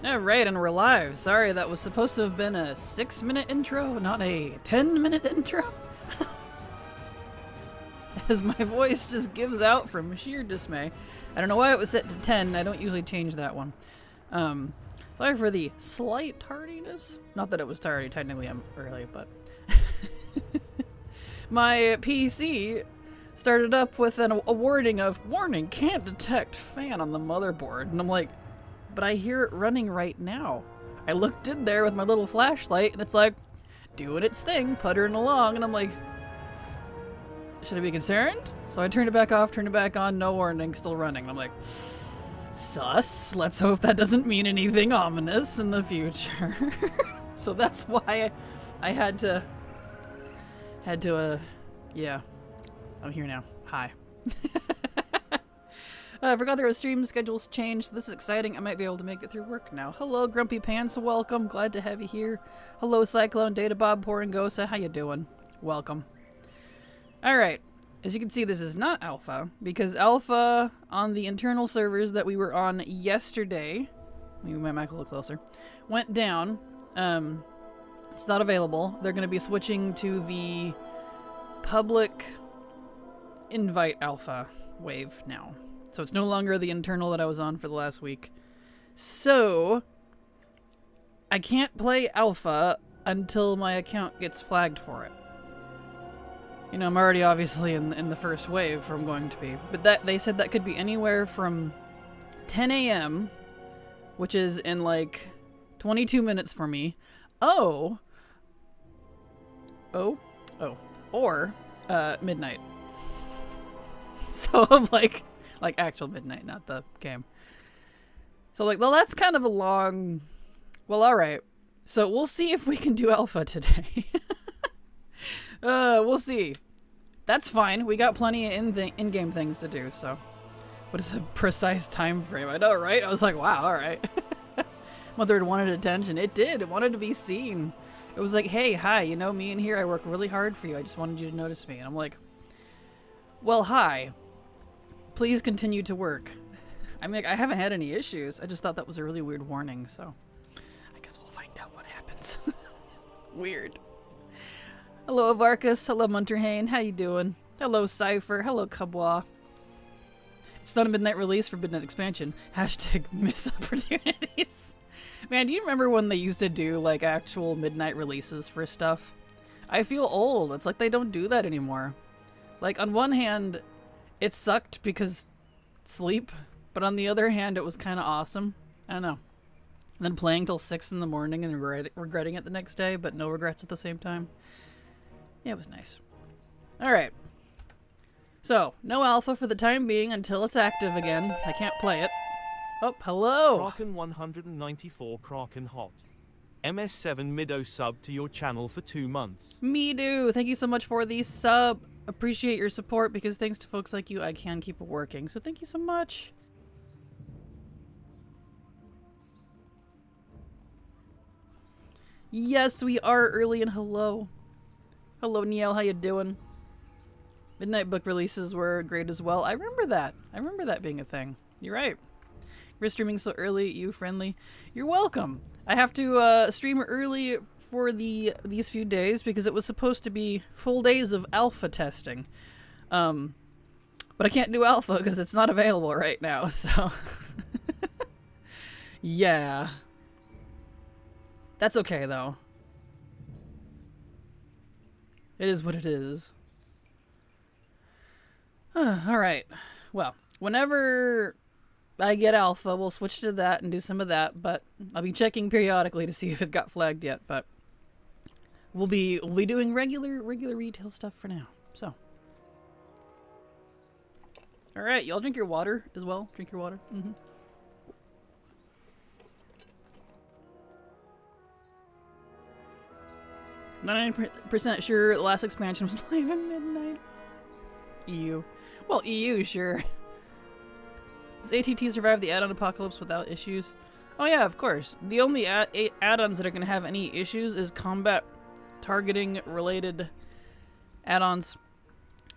Alright, and we're live. Sorry, that was supposed to have been a 6-minute intro, not a 10-minute intro. As my voice just gives out from sheer dismay. I don't know why it was set to 10. I don't usually change that one. Sorry for the slight tardiness. Not that it was tardy, technically I'm early, but... My PC started up with a warning of, warning, can't detect fan on the motherboard. And I'm like, but I hear it running right now. I looked in there with my little flashlight and it's like, doing its thing, puttering along, and I'm like, should I be concerned? So I turned it back off, turned it back on, no warning, still running. I'm like, sus, let's hope that doesn't mean anything ominous in the future. So that's why I had to, yeah, I'm here now. Hi. I forgot there was stream schedules changed. This is exciting. I might be able to make it through work now. Hello, Grumpy Pants. Welcome. Glad to have you here. Hello, Cyclone, Data Bob, Poringosa. How you doing? Welcome. Alright. As you can see, this is not alpha, because alpha on the internal servers that we were on yesterday, let me move my mic a little closer, went down. It's not available. They're going to be switching to the public invite alpha wave now. So it's no longer the internal that I was on for the last week. So I can't play alpha until my account gets flagged for it. You know, I'm already obviously in the first wave from going to be. But that they said that could be anywhere from 10 a.m., which is in like 22 minutes for me. Or midnight. So I'm like actual midnight, not the game. So like, well, that's kind of a long, well, all right. So we'll see if we can do alpha today. We'll see. That's fine. We got plenty of in-game things to do, so. What is a precise time frame? I know, right? I was like, wow, all right. Mother had wanted attention. It did. It wanted to be seen. It was like, hey, hi, you know, me in here, I work really hard for you. I just wanted you to notice me. And I'm like, well, hi. Please continue to work. I mean, I haven't had any issues. I just thought that was a really weird warning, so I guess we'll find out what happens. Weird. Hello, Avarkus. Hello, Munterhane. How you doing? Hello, Cypher. Hello, Cubwa. It's not a midnight release for midnight expansion. Hashtag miss opportunities. Man, do you remember when they used to do, like, actual midnight releases for stuff? I feel old. It's like they don't do that anymore. Like, on one hand, it sucked because sleep, but on the other hand, it was kind of awesome. I don't know. And then playing till 6 in the morning and regretting it the next day, but no regrets at the same time. Yeah, it was nice. Alright. So, no alpha for the time being until it's active again. I can't play it. Oh, hello! Kraken 194 Kraken Hot. MS7 Mido sub to your channel for 2 months. Me do! Thank you so much for the sub. Appreciate your support because thanks to folks like you, I can keep it working. So thank you so much. Yes, we are early and hello. Hello, Niel. How you doing? Midnight book releases were great as well. I remember that. I remember that being a thing. You're right. You're streaming so early, you friendly. You're welcome. I have to stream early for these few days because it was supposed to be full days of alpha testing. But I can't do alpha because it's not available right now, so... Yeah. That's okay, though. It is what it is. Alright. Well, whenever I get alpha, we'll switch to that and do some of that, but I'll be checking periodically to see if it got flagged yet, but we'll be doing regular retail stuff for now. So. Alright, y'all drink your water as well. Drink your water. 99% sure the last expansion was live at midnight. EU. Well, EU, sure. Does ATT survive the add-on apocalypse without issues? Oh yeah, of course. The only add-ons that are going to have any issues is combat targeting related add-ons.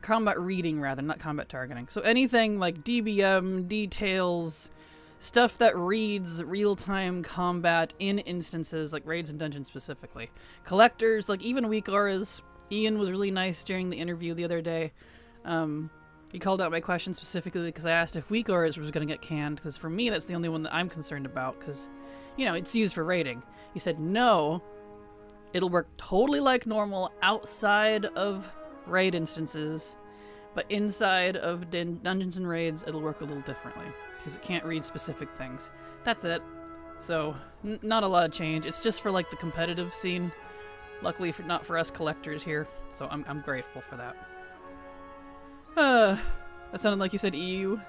Combat reading, rather, not combat targeting. So anything like DBM, details, stuff that reads real-time combat in instances like raids and dungeons specifically. Collectors, like even weak auras. Ian was really nice during the interview the other day. He called out my question specifically because I asked if weak auras was going to get canned, because for me that's the only one that I'm concerned about, because, you know, it's used for raiding. He said no, it'll work totally like normal outside of raid instances, but inside of dungeons and raids it'll work a little differently, because it can't read specific things. That's it. So, not a lot of change. It's just for like the competitive scene. Luckily not for us collectors here, so I'm grateful for that. That sounded like you said EU.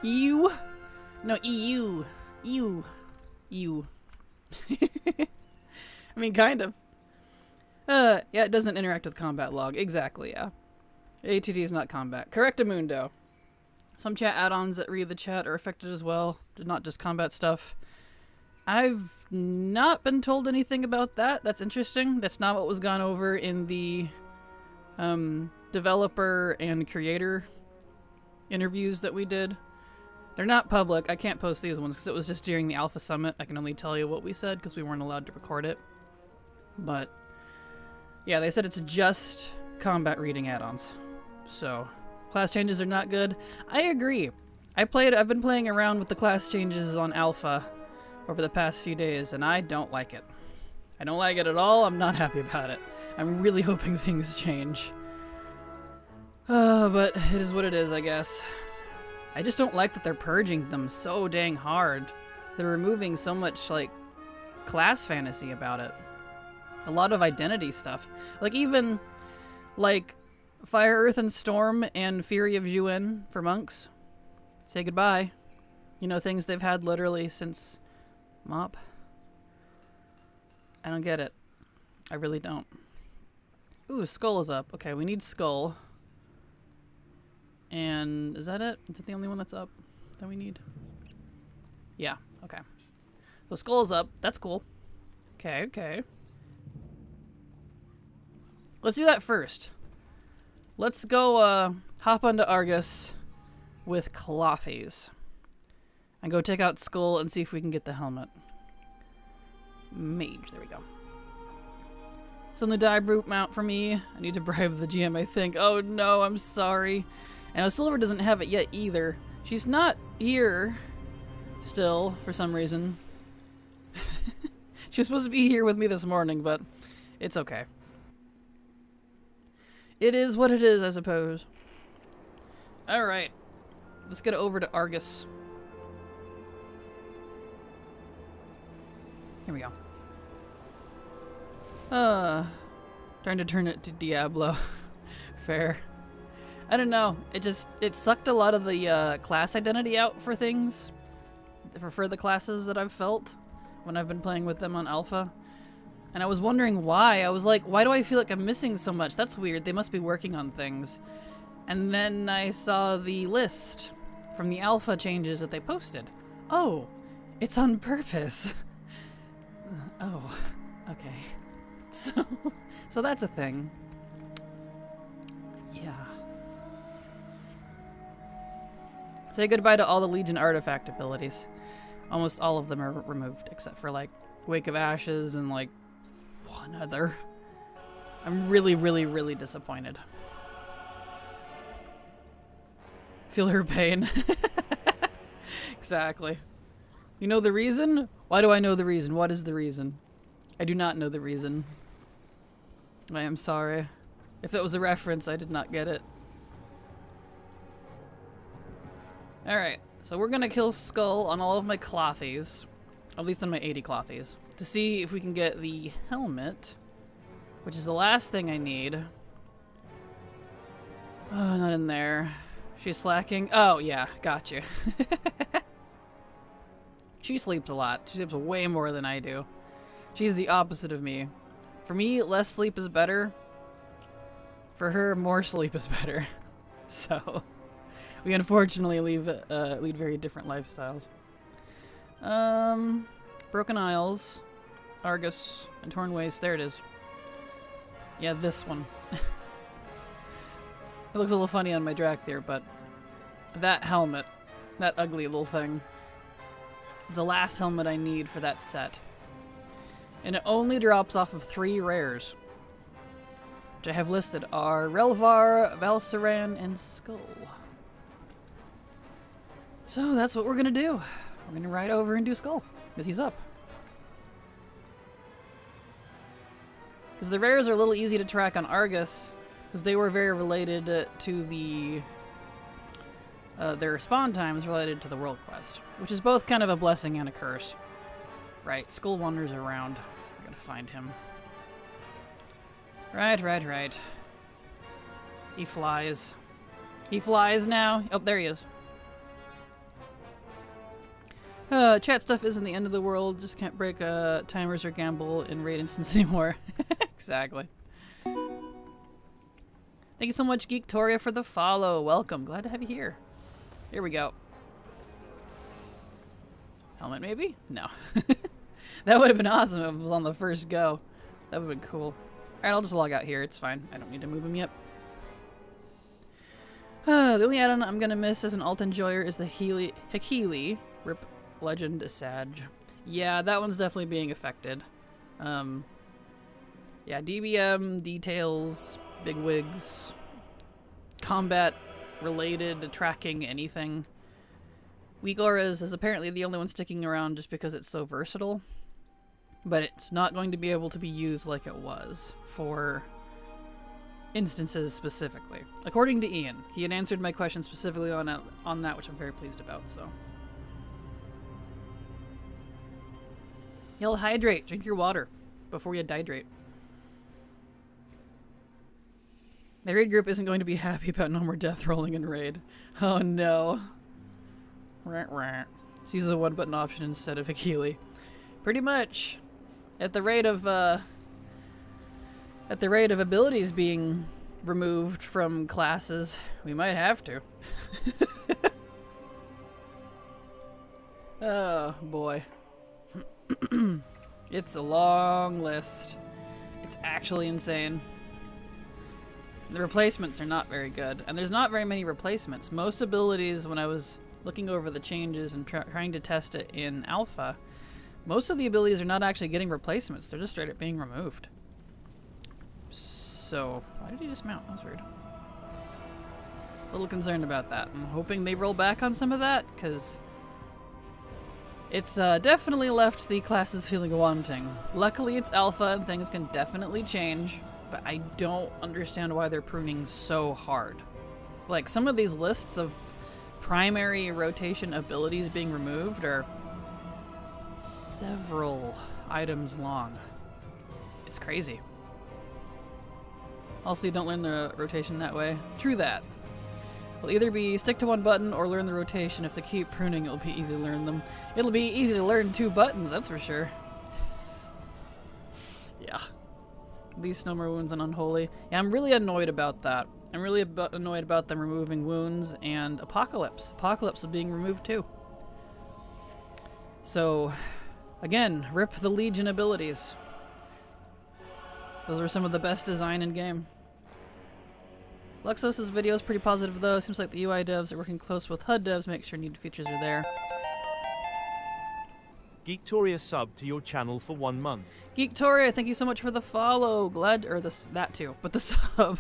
EU? No, EU. EU. EU. I mean, kind of. Yeah, it doesn't interact with combat log. Exactly, yeah. ATD is not combat. Correctamundo. Some chat add-ons that read the chat are affected as well. Not just combat stuff. I've not been told anything about that. That's interesting. That's not what was gone over in the developer and creator interviews that we did. They're not public. I can't post these ones because it was just during the Alpha Summit. I can only tell you what we said because we weren't allowed to record it. But yeah, they said it's just combat reading add-ons. So class changes are not good. I agree. I've been playing around with the class changes on Alpha over the past few days, and I don't like it. I don't like it at all. I'm not happy about it. I'm really hoping things change. But it is what it is, I guess. I just don't like that they're purging them so dang hard. They're removing so much, like, class fantasy about it. A lot of identity stuff. Like, even, like, Fire, Earth, and Storm and Fury of Juin for monks. Say goodbye. You know, things they've had literally since MOP. I don't get it. I really don't. Ooh, Skull is up. Okay, we need Skull. And is that it? Is it the only one that's up that we need? Yeah, okay. So Skull is up. That's cool. Okay, okay. Let's do that first. Let's go hop onto Argus with Clothies. And go take out Skull and see if we can get the helmet. Mage, there we go. So on the die brute mount for me. I need to bribe the GM, I think. Oh no, I'm sorry. And Silver doesn't have it yet either. She's not here still, for some reason. She was supposed to be here with me this morning, but it's okay. It is what it is, I suppose. Alright. Let's get over to Argus. Here we go. Trying to turn it to Diablo. Fair. I don't know. It sucked a lot of the class identity out for things. For the classes that I've felt when I've been playing with them on Alpha. And I was wondering why. I was like, why do I feel like I'm missing so much? That's weird. They must be working on things. And then I saw the list from the Alpha changes that they posted. Oh, it's on purpose. Oh, okay. So that's a thing. Yeah. Say goodbye to all the Legion artifact abilities. Almost all of them are removed, except for like Wake of Ashes and like one other. I'm really, really, really disappointed. Feel her pain. Exactly. You know the reason? Why do I know the reason? What is the reason? I do not know the reason. I am sorry. If it was a reference, I did not get it. Alright, so we're gonna kill Skull on all of my Clothies. At least on my 80 Clothies. To see if we can get the helmet. Which is the last thing I need. Oh, not in there. She's slacking. Oh, yeah, gotcha. She sleeps a lot. She sleeps way more than I do. She's the opposite of me. For me, less sleep is better. For her, more sleep is better. So, we unfortunately lead very different lifestyles. Broken Isles, Argus, and Torn Waste. There it is. Yeah, this one. It looks a little funny on my Drakthir, but that helmet, that ugly little thing. It's the last helmet I need for that set. And it only drops off of 3 rares, which I have listed are Relvar, Valsaran, and Skull. So that's what we're gonna do. We're gonna ride over and do Skull, because he's up. Because the rares are a little easy to track on Argus, because they were very related to the their spawn times related to the World Quest, which is both kind of a blessing and a curse. Right, Skull wanders around. We're gonna find him. Right. He flies. He flies now. Oh, there he is. Chat stuff isn't the end of the world. Just can't break timers or gamble in raid instance anymore. Exactly. Thank you so much, Geektoria, for the follow. Welcome. Glad to have you here. Here we go. Helmet, maybe? No. That would have been awesome if it was on the first go. That would have been cool. Alright, I'll just log out here. It's fine. I don't need to move him yet. The only add-on I'm going to miss as an alt enjoyer is the Hekili. Rip Legend Asaj. Yeah, that one's definitely being affected. Yeah, DBM, details, big wigs, combat-related, tracking, anything. Weak Auras is apparently the only one sticking around just because it's so versatile. But it's not going to be able to be used like it was for instances specifically. According to Ian, he had answered my question specifically on that, which I'm very pleased about, so. You'll hydrate. Drink your water before you dehydrate. My raid group isn't going to be happy about no more death rolling in raid. Oh no. Let's use the one button option instead of Akili. Pretty much. At the rate of abilities being removed from classes, we might have to. Oh boy. It's a long list. It's actually insane. The replacements are not very good, and there's not very many replacements. Most abilities, when I was looking over the changes and trying to test it in alpha, most of the abilities are not actually getting replacements. They're just straight up being removed. So, why did he dismount? That was weird. A little concerned about that. I'm hoping they roll back on some of that, because it's definitely left the classes feeling wanting. Luckily it's alpha and things can definitely change, but I don't understand why they're pruning so hard. Like, some of these lists of primary rotation abilities being removed are several items long. It's crazy. Also, you don't learn the rotation that way. True that. It'll either be stick to one button or learn the rotation. If they keep pruning, it'll be easy to learn them. It'll be easy to learn 2 buttons, that's for sure. Yeah. These no more wounds and unholy. Yeah, I'm really annoyed about that. I'm really annoyed about them removing wounds and Apocalypse. Apocalypse is being removed too. So, again, rip the Legion abilities. Those are some of the best design in game. Luxos's video is pretty positive though. Seems like the UI devs are working close with HUD devs, make sure needed features are there. Geektoria sub to your channel for 1 month. Geektoria, thank you so much for the follow. Glad, or that too, but the sub.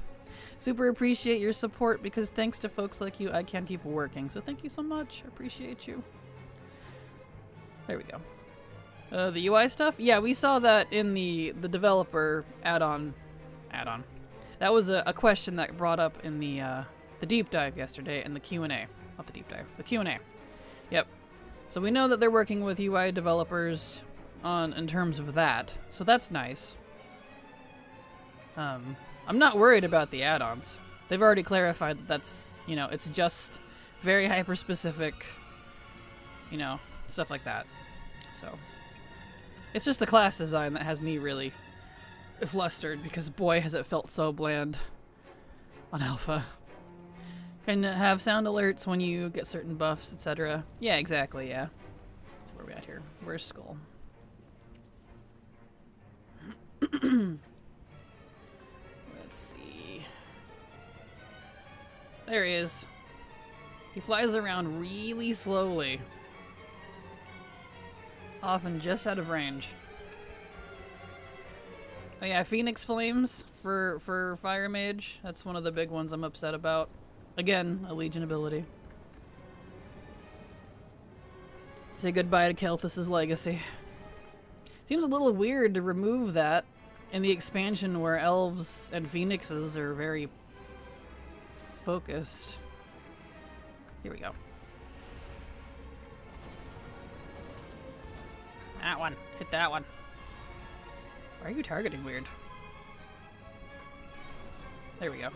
Super appreciate your support because thanks to folks like you, I can keep working. So thank you so much. I appreciate you. There we go. The UI stuff? Yeah, we saw that in the developer add-on. That was a question that brought up in the deep dive yesterday and the Q&A. Not the deep dive, the Q&A. Yep. So we know that they're working with UI developers in terms of that. So that's nice. I'm not worried about the add-ons. They've already clarified that that's, it's just very hyper-specific, stuff like that. So it's just the class design that has me really flustered because boy has it felt so bland on alpha. Can have sound alerts when you get certain buffs, etc. Yeah, exactly, yeah. So where are we at here? Where's Skull? Let's see. There he is. He flies around really slowly. Often just out of range. Oh yeah, Phoenix Flames for Fire Mage. That's one of the big ones I'm upset about. Again, a Legion ability. Say goodbye to Kelthus' legacy. Seems a little weird to remove that in the expansion where elves and phoenixes are very focused. Here we go. That one. Hit that one. Why are you targeting weird? There we go.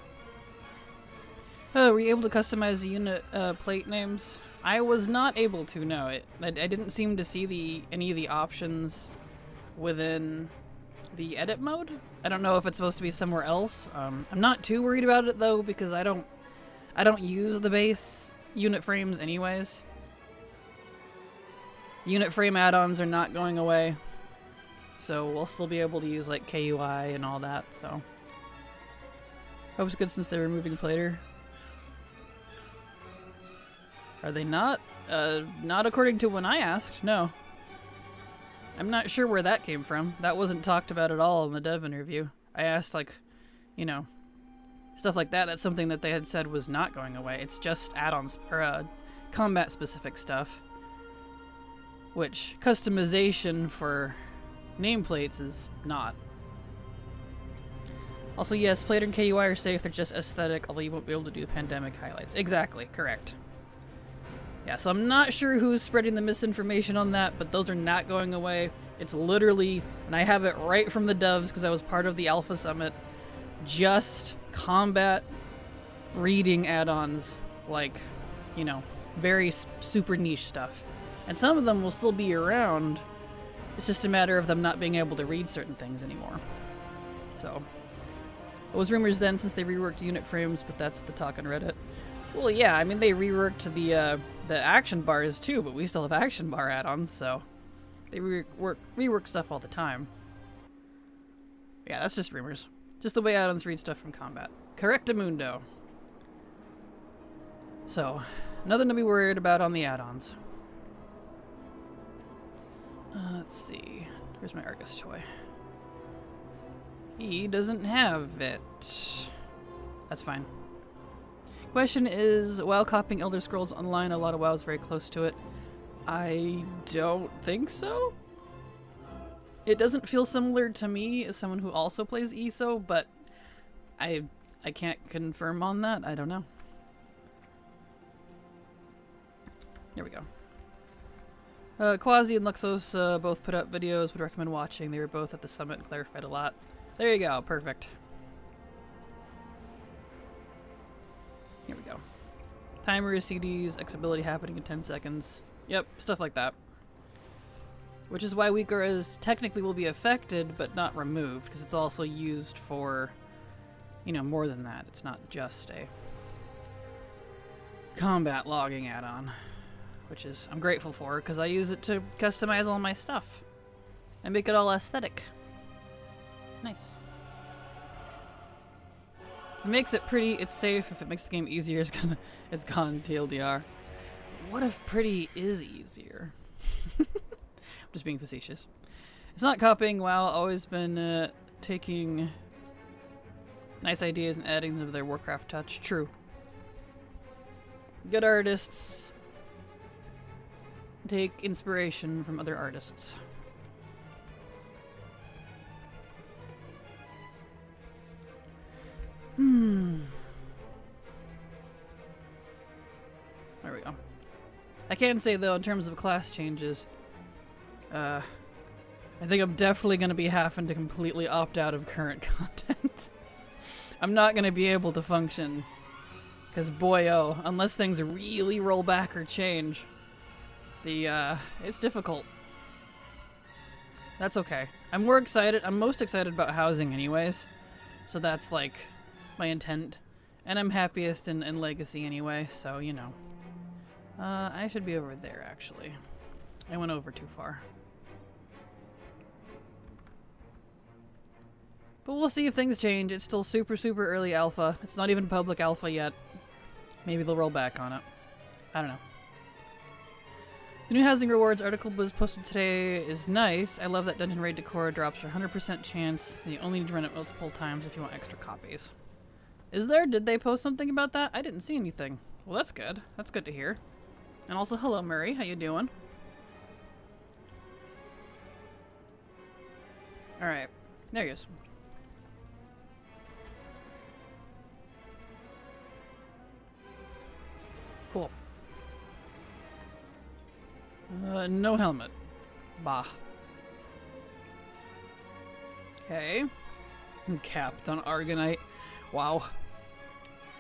Oh, were you able to customize the unit plate names? I was not able to, no. I didn't seem to see any of the options within the edit mode. I don't know if it's supposed to be somewhere else. I'm not too worried about it though, because I don't use the base unit frames anyways. Unit frame add-ons are not going away, so we'll still be able to use like KUI and all that. So hope it's good since they're removing Plater. Are they not? Not according to when I asked, no. I'm not sure where that came from. That wasn't talked about at all in the dev interview. I asked, like, you know, stuff like that. That's something that they had said was not going away. It's just add-ons, or combat-specific stuff. Which, customization for nameplates is not. Also, yes, Plater and KUI are safe. They're just aesthetic, although you won't be able to do pandemic highlights. Exactly, correct. Yeah, so I'm not sure who's spreading the misinformation on that, but those are not going away. It's literally, and I have it right from the devs because I was part of the Alpha Summit, just combat reading add-ons, like, you know, very super niche stuff. And some of them will still be around. It's just a matter of them not being able to read certain things anymore. So, it was rumors then since they reworked unit frames, but that's the talk on Reddit. Well, yeah, I mean, they reworked the action bars too, but we still have action bar add-ons, so they rework stuff all the time. Yeah, that's just rumors. Just the way add-ons read stuff from combat. Correctamundo. So, nothing to be worried about on the add-ons. Let's see. Where's my Argus toy? He doesn't have it. That's fine. Question is, while copying Elder Scrolls Online, a lot of WoW is very close to it. I don't think so. It doesn't feel similar to me as someone who also plays ESO, but I can't confirm on that. I don't know. Here we go. Quasi and Luxos both put up videos. Would recommend watching. They were both at the summit and clarified a lot. There you go. Perfect. Here we go. Timer CDs, X ability happening in 10 seconds. Yep, stuff like that. Which is why Weaker technically will be affected, but not removed, because it's also used for, you know, more than that. It's not just a combat logging add-on, which is I'm grateful for, because I use it to customize all my stuff and make it all aesthetic. It's nice. If it makes it pretty, it's safe. If it makes the game easier, it's gone TLDR. What if pretty is easier? I'm just being facetious. It's not copying WoW. Always been taking nice ideas and adding them to their Warcraft touch. True. Good artists take inspiration from other artists. There we go. I can say though, in terms of class changes, I think I'm definitely going to be having to completely opt out of current content. I'm not going to be able to function, because boy oh, unless things really roll back or change, it's difficult. That's okay. I'm most excited about housing anyways, so that's like my intent. And I'm happiest in Legacy anyway, so you know. I should be over there actually. I went over too far. But we'll see if things change. It's still super early alpha. It's not even public alpha yet. Maybe they'll roll back on it. I don't know. The new housing rewards article was posted today is nice. I love that dungeon raid decor drops for 100% chance. So you only need to run it multiple times if you want extra copies. Is there? Did they post something about that? I didn't see anything. Well, that's good. That's good to hear. And also, hello, Murray. How you doing? All right. There he is. Cool. No helmet. Bah. Okay. Capped on Argonite. Wow.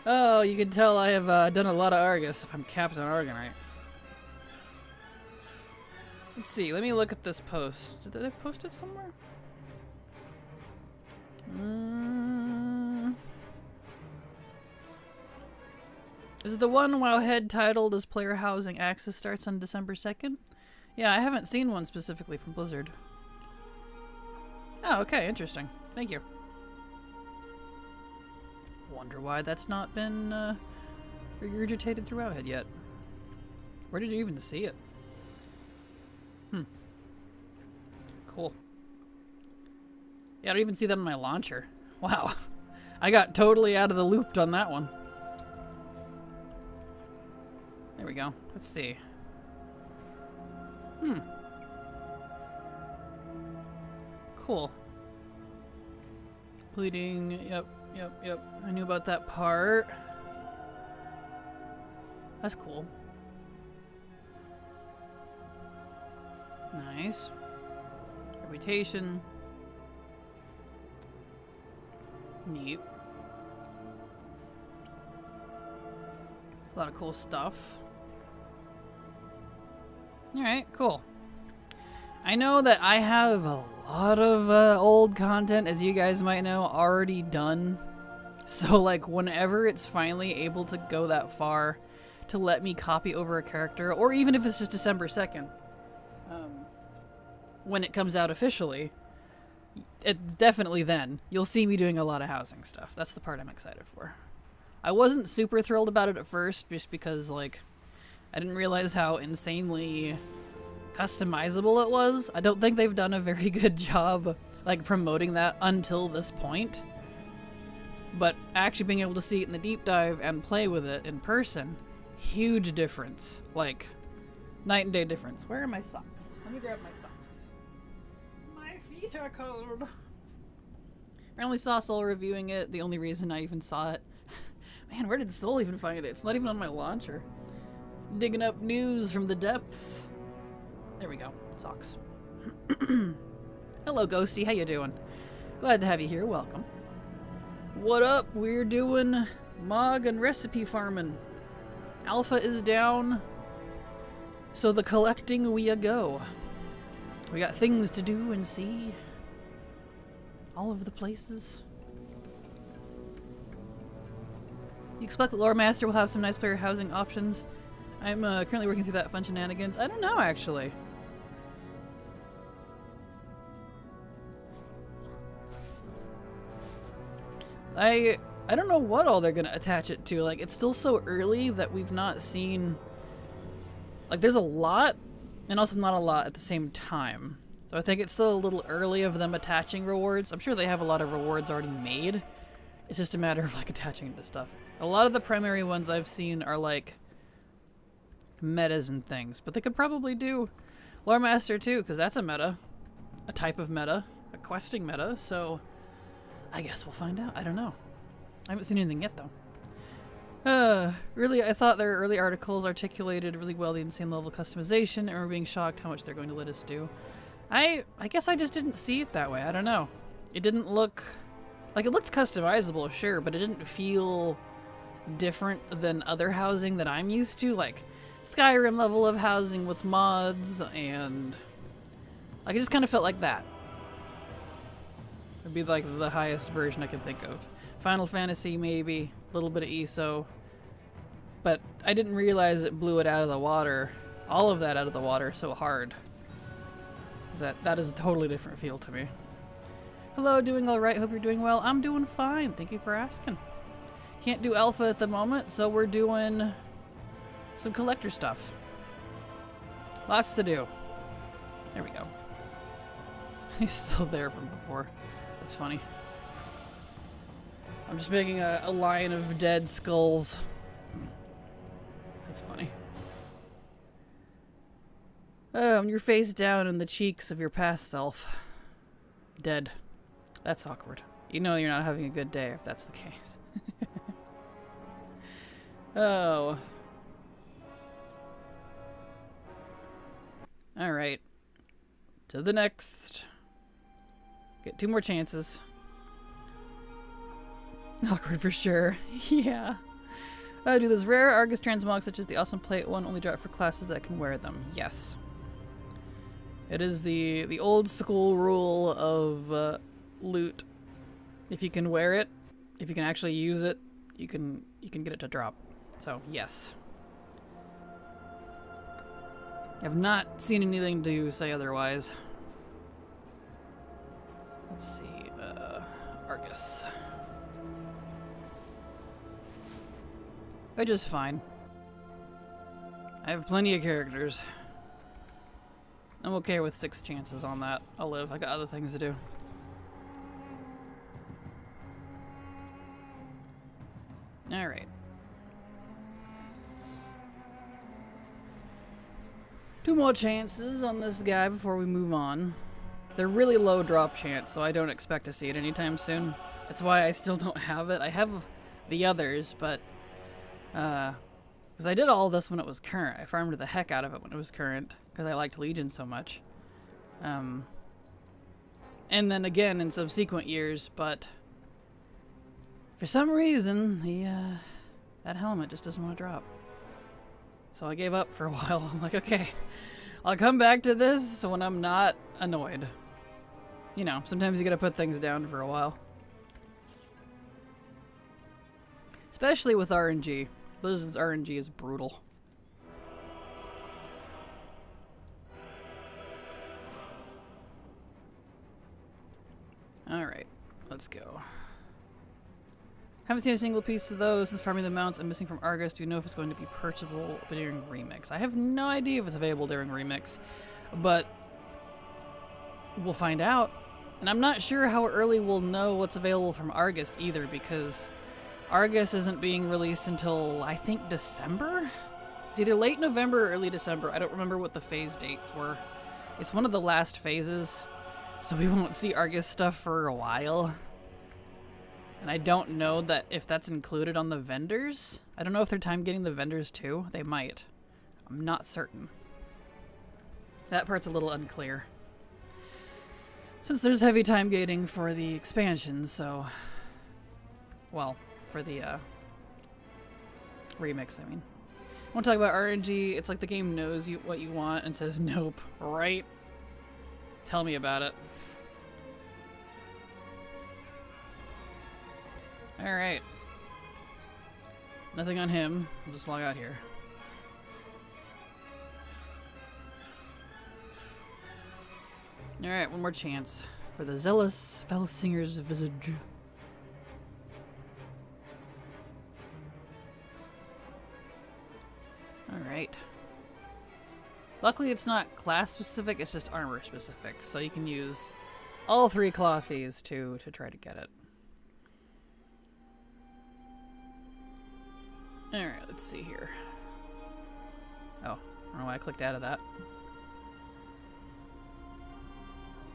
Oh, you can tell I have done a lot of Argus if I'm capped on Argonite. Let's see. Let me look at this post. Did they post it somewhere? Is it the one Wowhead titled as Player Housing Access starts on December 2nd? Yeah, I haven't seen one specifically from Blizzard. Oh, okay, interesting. Thank you. Wonder why that's not been regurgitated through Wowhead yet. Where did you even see it? Cool. Yeah, I don't even see that on my launcher. Wow. I got totally out of the loop on that one. There we go. Let's see. Cool. Bleeding. Yep. I knew about that part. That's cool. Nice. Reputation. Neat. A lot of cool stuff. Alright, cool. I know that I have a lot of old content, as you guys might know, already done. So, like, whenever it's finally able to go that far to let me copy over a character, or even if it's just December 2nd, when it comes out officially, it's definitely then. You'll see me doing a lot of housing stuff. That's the part I'm excited for. I wasn't super thrilled about it at first, just because, like, I didn't realize how insanely customizable it was. I don't think they've done a very good job, like, promoting that until this point. But actually being able to see it in the deep dive and play with it in person, huge difference. Like, night and day difference. Where are my socks? Let me grab my socks. My feet are cold. I only saw Soul reviewing it. The only reason I even saw it. Man, where did Soul even find it? It's not even on my launcher. Digging up news from the depths. There we go. Socks. Hello, Ghosty. How you doing? Glad to have you here. Welcome. What up? We're doing Mog and recipe farming. Alpha is down, so the collecting we go. We got things to do and see. All of the places. You expect that Lore Master will have some nice player housing options? I'm currently working through that fun shenanigans. I don't know, actually. I don't know what all they're gonna attach it to. Like, it's still so early that we've not seen... Like, there's a lot, and also not a lot at the same time. So I think it's still a little early of them attaching rewards. I'm sure they have a lot of rewards already made. It's just a matter of, like, attaching it to stuff. A lot of the primary ones I've seen are, like, metas and things. But they could probably do Lore Master too, because that's a meta. A type of meta. A questing meta, so... I guess we'll find out. I don't know. I haven't seen anything yet, though. Really, I thought their early articles articulated really well the insane level of customization, and we're being shocked how much they're going to let us do. I guess I just didn't see it that way. I don't know. It didn't look... Like, it looked customizable, sure, but it didn't feel different than other housing that I'm used to. Like, Skyrim level of housing with mods, and... Like, it just kind of felt like that. It'd be like the highest version I could think of. Final Fantasy, maybe. A little bit of ESO. But I didn't realize it blew it out of the water. All of that out of the water so hard. That is a totally different feel to me. Hello, doing alright. Hope you're doing well. I'm doing fine. Thank you for asking. Can't do alpha at the moment, so we're doing some collector stuff. Lots to do. There we go. He's still there from before. That's funny. I'm just making a line of dead skulls. That's funny. When you're face down in the cheeks of your past self. Dead. That's awkward. You know you're not having a good day if that's the case. Oh. Alright. To the next. Get 2 more chances. Awkward for sure. Yeah. Do this rare Argus transmog such as the awesome plate one only drop for classes that can wear them. Yes. It is the old school rule of loot. If you can wear it, if you can actually use it, you can get it to drop. So yes. I've not seen anything to say otherwise. Let's see, Argus. Which is fine. I have plenty of characters. I'm okay with 6 chances on that. I'll live. I got other things to do. Alright. 2 more chances on this guy before we move on. They're really low drop chance, so I don't expect to see it anytime soon. That's why I still don't have it. I have the others, but because I did all this when it was current. I farmed the heck out of it when it was current because I liked Legion so much. And then again in subsequent years, but for some reason that helmet just doesn't want to drop. So I gave up for a while. I'm like, okay, I'll come back to this when I'm not annoyed. You know, sometimes you gotta put things down for a while. Especially with RNG. Blizzard's RNG is brutal. Alright, let's go. Haven't seen a single piece of those since farming the mounts I'm missing from Argus. Do you know if it's going to be purchasable during Remix? I have no idea if it's available during Remix, but we'll find out. And I'm not sure how early we'll know what's available from Argus either, because Argus isn't being released until, I think, December? It's either late November or early December. I don't remember what the phase dates were. It's one of the last phases, so we won't see Argus stuff for a while. And I don't know that if that's included on the vendors. I don't know if they're time getting the vendors too. They might. I'm not certain. That part's a little unclear. Since there's heavy time gating for the expansion, so... Well, for the remix, I mean. I want to talk about RNG. It's like the game knows what you want and says nope, right? Tell me about it. Alright. Nothing on him. I'll just log out here. Alright, one more chance for the zealous Felsinger's visage. Alright. Luckily it's not class specific, it's just armor specific, so you can use all 3 clothies to try to get it. Alright, let's see here. Oh, I don't know why I clicked out of that.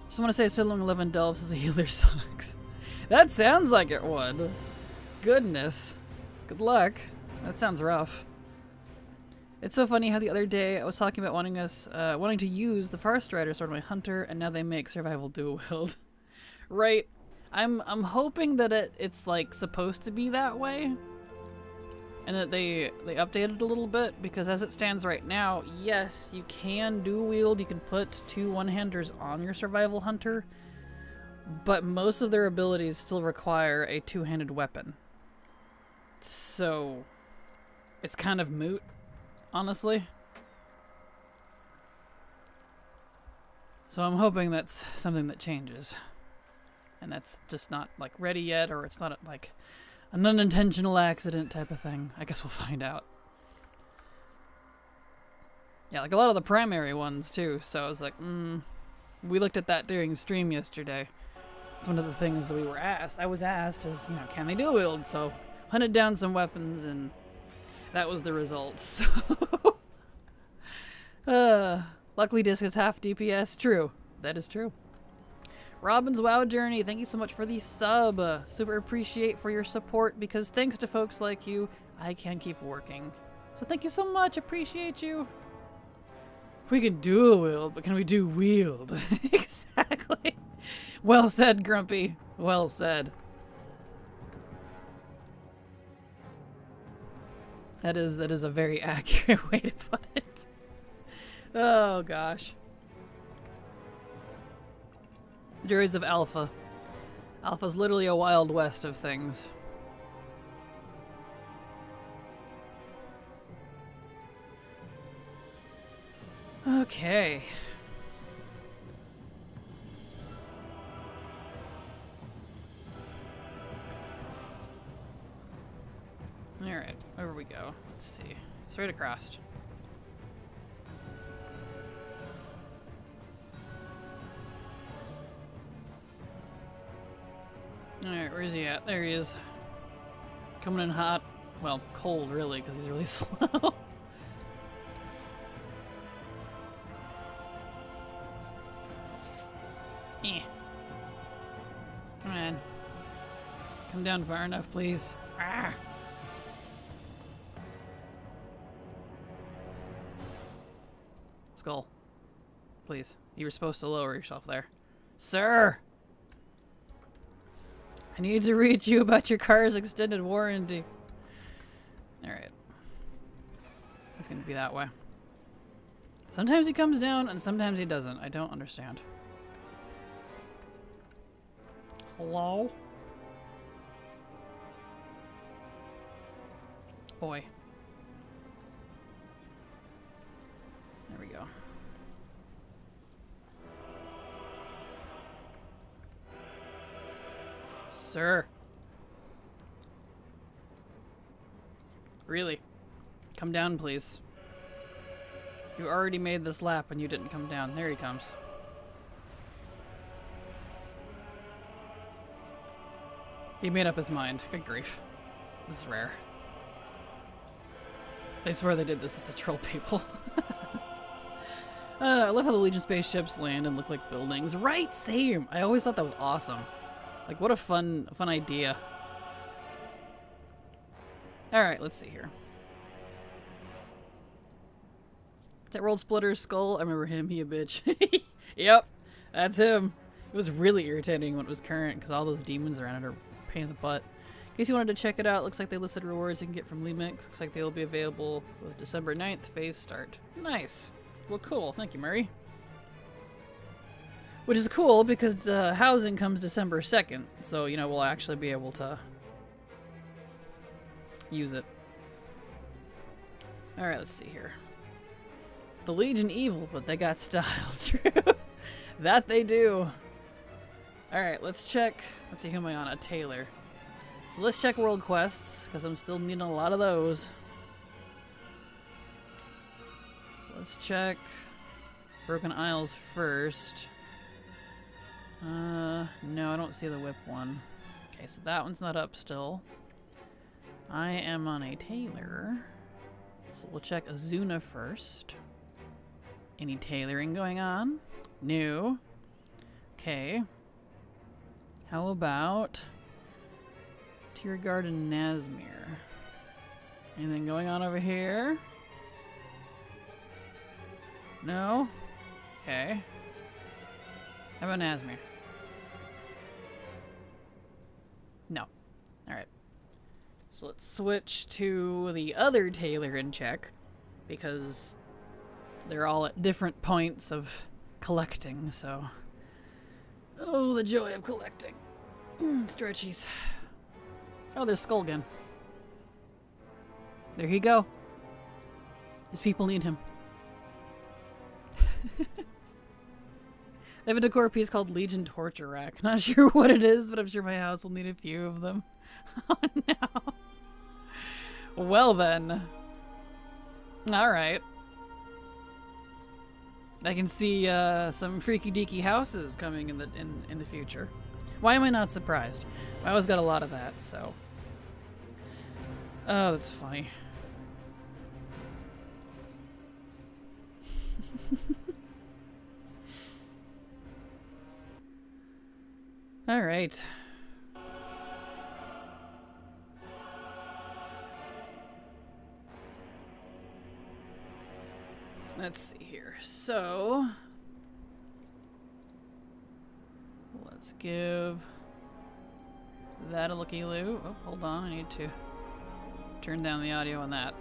Just want to say Sidlung 11 Delves as a healer sucks. That sounds like it would. Goodness. Good luck. That sounds rough. It's so funny how the other day I was talking about wanting to use the Far Strider sword on my hunter, and now they make survival dual wield. Right. I'm hoping that it's like supposed to be that way. And that they updated a little bit, because as it stands right now, yes, you can dual wield, you can put 2 one-handers on your survival hunter, but most of their abilities still require a 2-handed weapon. So, it's kind of moot, honestly. So I'm hoping that's something that changes. And that's just not, like, ready yet, or it's not, like, an unintentional accident type of thing. I guess we'll find out. Yeah, like a lot of the primary ones too. So I was like, we looked at that during stream yesterday. It's one of the things that we were asked. I was asked is, you know, can they dual wield? So hunted down some weapons and that was the result. So luckily disc is half DPS. True. That is true. Robin's WoW Journey, thank you so much for the sub. Super appreciate for your support because thanks to folks like you, I can keep working. So thank you so much. Appreciate you. We can dual wield, but can we do wield? Exactly. Well said, Grumpy. Well said. That is a very accurate way to put it. Oh gosh. Joys of Alpha. Alpha's literally a Wild West of things. Okay. Alright, over we go. Let's see. Straight across. Alright, where's he at? There he is. Coming in hot. Well, cold, really, because he's really slow. Come on. Come down far enough, please. Ah. Skull. Please. You were supposed to lower yourself there. Sir! I need to reach you about your car's extended warranty. Alright. It's gonna be that way. Sometimes he comes down and sometimes he doesn't. I don't understand. Hello? Boy. There we go. Sir. Really? Come down, please. You already made this lap and you didn't come down. There he comes. He made up his mind. Good grief. This is rare. I swear they did this to troll people. I love how the Legion spaceships land and look like buildings. Right, same. I always thought that was awesome. Like, what a fun idea. Alright, let's see here. Is that World Splitter's skull? I remember him. He a bitch. Yep, that's him. It was really irritating when it was current because all those demons around it are a pain in the butt. In case you wanted to check it out, looks like they listed rewards you can get from Lemix. Looks like they will be available with December 9th phase start. Nice. Well, cool. Thank you, Murray. Which is cool because housing comes December 2nd, so, you know, we'll actually be able to use it. Alright, let's see here. The Legion evil, but they got style. True. That they do. Alright, let's check. Let's see, who am I on? A Taylor. So let's check world quests, because I'm still needing a lot of those. So let's check Broken Isles first. No, I don't see the whip one. Okay, so that one's not up still. I am on a Taylor. So we'll check Azuna first. Any tailoring going on? No. Okay. How about Tear Garden Nazmir? Anything going on over here? No? Okay. How about Nazmir? No. Alright. So let's switch to the other Taylor in check, because they're all at different points of collecting, so... Oh, the joy of collecting. Stretchies. Oh, there's Skullgun. There you go. His people need him. I have a decor piece called Legion Torture Rack. Not sure what it is, but I'm sure my house will need a few of them. Oh no. Well then. Alright. I can see some freaky deaky houses coming in the future. Why am I not surprised? I always got a lot of that, so. Oh, that's funny. All right. Let's see here. So, let's give that a looky-loo. Oh, hold on. I need to turn down the audio on that.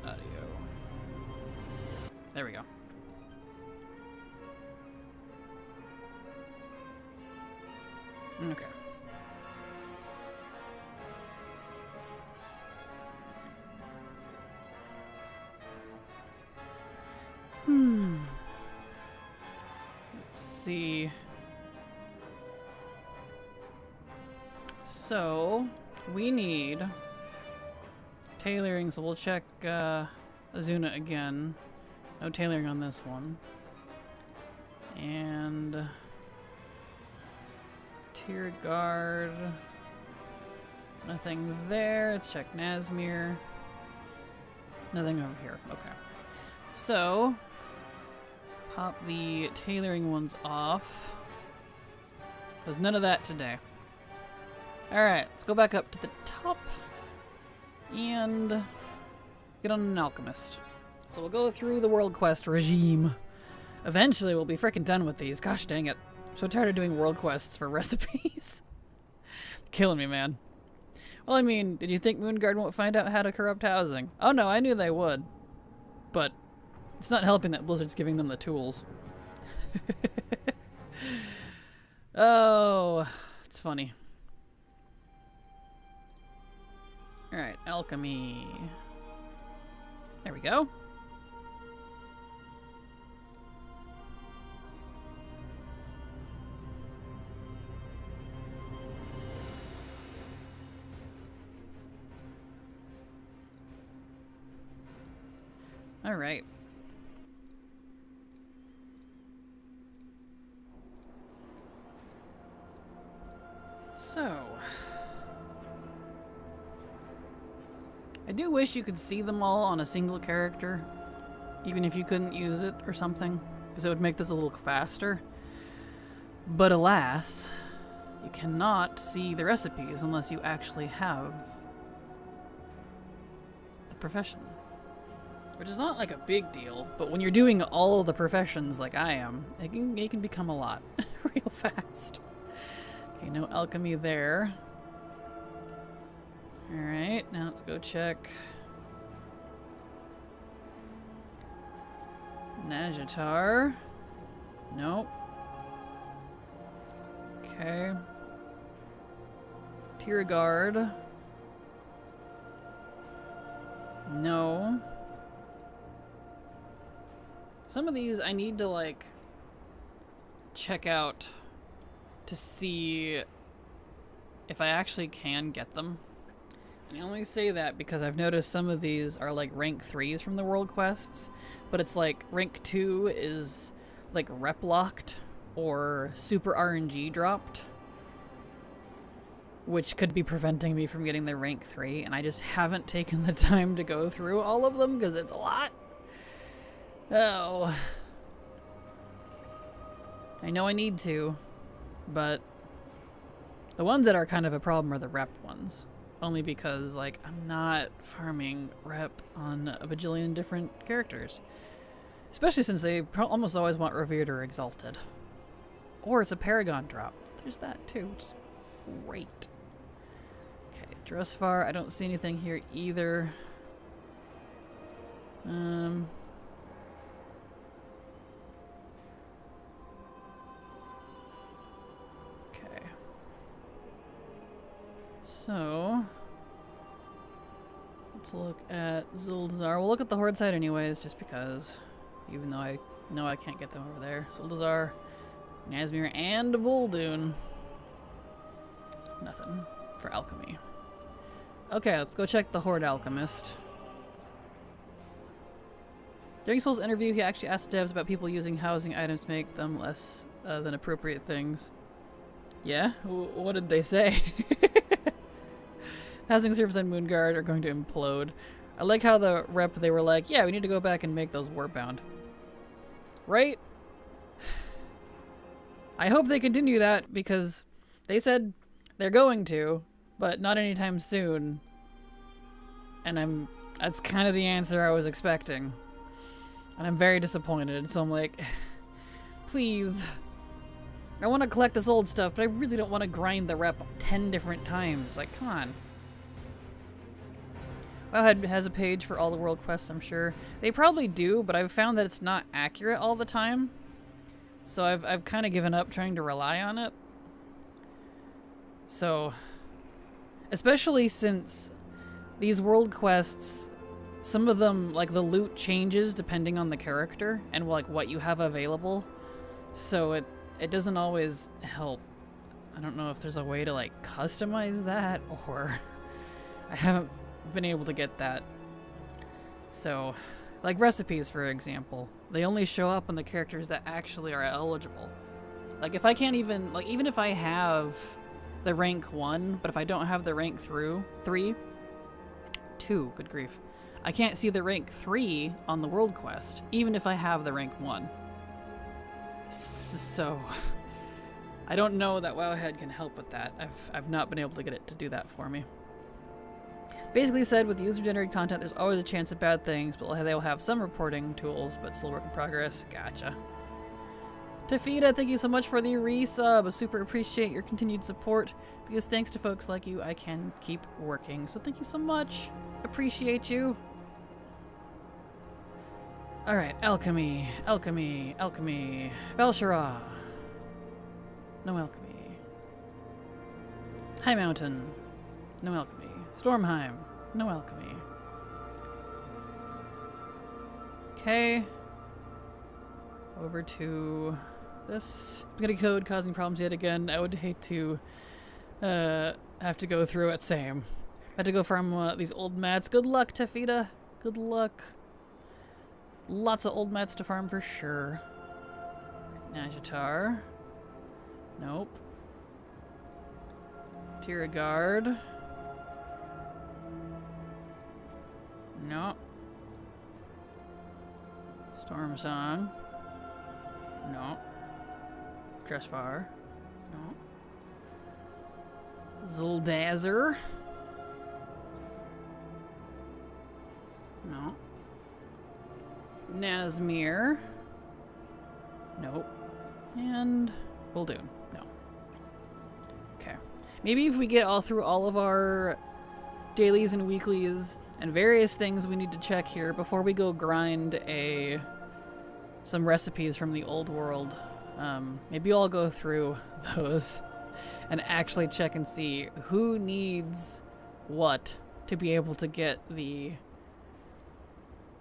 Audio. There we go. Okay. Let's see. So, we need tailoring, so we'll check Azuna again. No tailoring on this one. And tier guard. Nothing there. Let's check Nazmir. Nothing over here. Okay. So, pop the tailoring ones off. Because none of that today. Alright, let's go back up to the top. And get on an alchemist. So we'll go through the world quest regime. Eventually we'll be frickin' done with these. Gosh dang it. I'm so tired of doing world quests for recipes. Killing me, man. Well, I mean, did you think Moonguard won't find out how to corrupt housing? Oh no, I knew they would. But it's not helping that Blizzard's giving them the tools. Oh, it's funny. Alright, alchemy. There we go. Alright. So, I do wish you could see them all on a single character, even if you couldn't use it or something, because it would make this a little faster. But alas, you cannot see the recipes unless you actually have the profession. Which is not like a big deal, but when you're doing all of the professions like I am, it can become a lot real fast. Okay, no alchemy there. Alright, now let's go check Najatar. Nope. Okay. Tiragard. No. Some of these I need to, like, check out to see if I actually can get them. And I only say that because I've noticed some of these are, like, rank 3s from the world quests, but it's like rank 2 is, like, rep locked or super RNG dropped, which could be preventing me from getting the rank 3, and I just haven't taken the time to go through all of them because it's a lot. Oh. I know I need to, but the ones that are kind of a problem are the rep ones. Only because, like, I'm not farming rep on a bajillion different characters. Especially since they almost always want Revered or Exalted. Or it's a Paragon drop. There's that too, which is great. Okay, Drusvar, I don't see anything here either. So, let's look at Zuldazar. We'll look at the Horde side anyways, just because, even though I know I can't get them over there. Zuldazar, Nazmir, and Vol'dun. Nothing for alchemy. Okay, let's go check the Horde Alchemist. During Soul's interview, he actually asked devs about people using housing items to make them less than appropriate things. Yeah? What did they say? Housing servers on Moonguard are going to implode. I like how the rep, they were like, yeah, we need to go back and make those warbound. Right? I hope they continue that, because they said they're going to, but not anytime soon. And that's kind of the answer I was expecting. And I'm very disappointed, so I'm like, please. I want to collect this old stuff, but I really don't want to grind the rep 10 different times. Like, come on. Wowhead has a page for all the world quests, I'm sure. They probably do, but I've found that it's not accurate all the time. So I've kind of given up trying to rely on it. So, especially since these world quests, some of them, like, the loot changes depending on the character and, like, what you have available. So it doesn't always help. I don't know if there's a way to, like, customize that, or I haven't been able to get that. So, like recipes, for example, they only show up on the characters that actually are eligible. Like, if I can't even, like, even if I have the rank 1, but if I don't have the rank 2, good grief, I can't see the rank 3 on the world quest, even if I have the rank 1. So, I don't know that Wowhead can help with that. I've not been able to get it to do that for me. Basically said, with user-generated content, there's always a chance of bad things, but they will have some reporting tools, but still work in progress. Gotcha. Tafida, thank you so much for the resub. I super appreciate your continued support, because thanks to folks like you, I can keep working. So thank you so much. Appreciate you. Alright, alchemy, alchemy, alchemy. Velshara. No alchemy. High Mountain. No alchemy. Stormheim. No alchemy. Okay. Over to this. Spaghetti code causing problems yet again. I would hate to have to go through it. Same. I had to go farm these old mats. Good luck, Tafida. Good luck. Lots of old mats to farm for sure. Najatar. Nope. Tiragard. No. Storm Song. No. Dressfar. No. Zuldazer. No. Nazmir. Nope. And Voldoon. No. Okay. Maybe if we get through all of our dailies and weeklies and various things we need to check here before we go grind some recipes from the old world. Maybe I'll go through those and actually check and see who needs what to be able to get the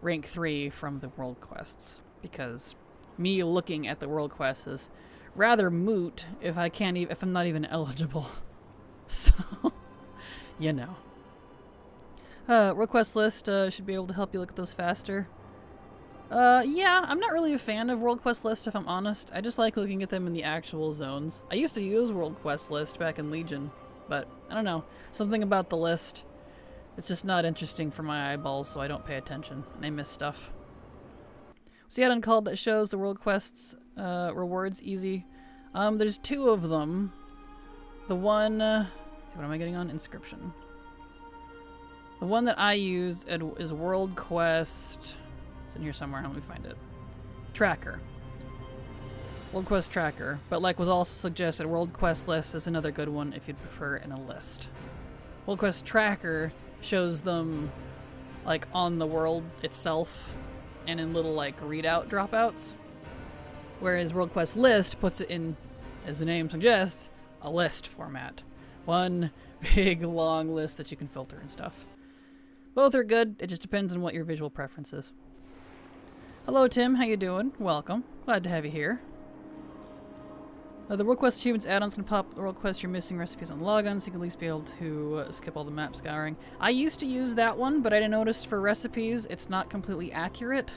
rank 3 from the world quests. Because me looking at the world quests is rather moot if I'm not even eligible. So, you know. Request list should be able to help you look at those faster. Yeah, I'm not really a fan of World Quest List, if I'm honest. I just like looking at them in the actual zones. I used to use World Quest List back in Legion, but I don't know. Something about the list, it's just not interesting for my eyeballs, so I don't pay attention, and I miss stuff. What's the add-on called that shows the World Quests rewards easy? There's 2 of them. The one, let's see, what am I getting on? Inscription. The one that I use is World Quest. It's in here somewhere. Let me find it. Tracker. World Quest Tracker. But like was also suggested, World Quest List is another good one if you'd prefer in a list. World Quest Tracker shows them like on the world itself and in little like readout dropouts. Whereas World Quest List puts it in, as the name suggests, a list format. One big long list that you can filter and stuff. Both are good. It just depends on what your visual preference is. Hello, Tim. How you doing? Welcome. Glad to have you here. The World Quest achievements add-ons can pop the World Quest you're missing recipes on login, so you can at least be able to skip all the map scouring. I used to use that one, but I noticed for recipes it's not completely accurate.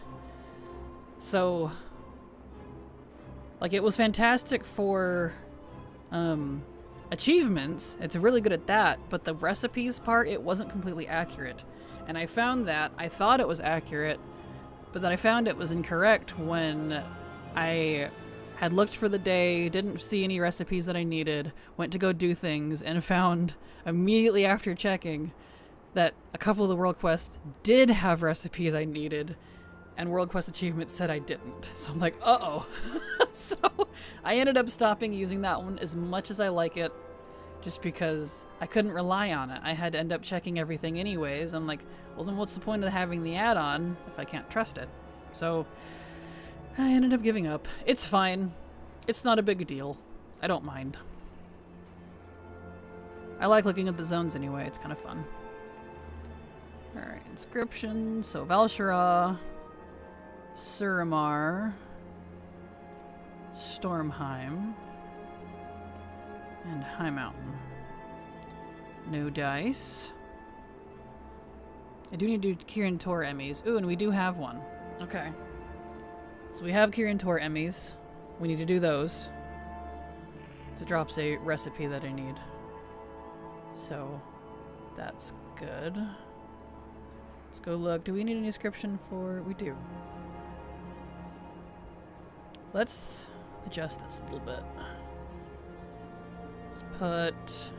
So, like, it was fantastic for achievements. It's really good at that, but the recipes part, it wasn't completely accurate. And I found that, I thought it was accurate, but then I found it was incorrect when I had looked for the day, didn't see any recipes that I needed, went to go do things, and found immediately after checking that a couple of the World Quests did have recipes I needed, and World Quest achievements said I didn't. So I'm like, uh-oh. So I ended up stopping using that one as much as I like it, just because I couldn't rely on it. I had to end up checking everything anyways. I'm like, well, then what's the point of having the add-on if I can't trust it? So I ended up giving up. It's fine. It's not a big deal. I don't mind. I like looking at the zones anyway. It's kind of fun. Alright, inscription. So Val'sharah, Suramar, Stormheim, and High Mountain. No dice. I do need to do Kirin Tor Emmys. Ooh, and we do have one. Okay. So we have Kirin Tor Emmys. We need to do those. So it drops a recipe that I need. So that's good. Let's go look. Do we need an inscription for... We do. Let's adjust this a little bit. Let's put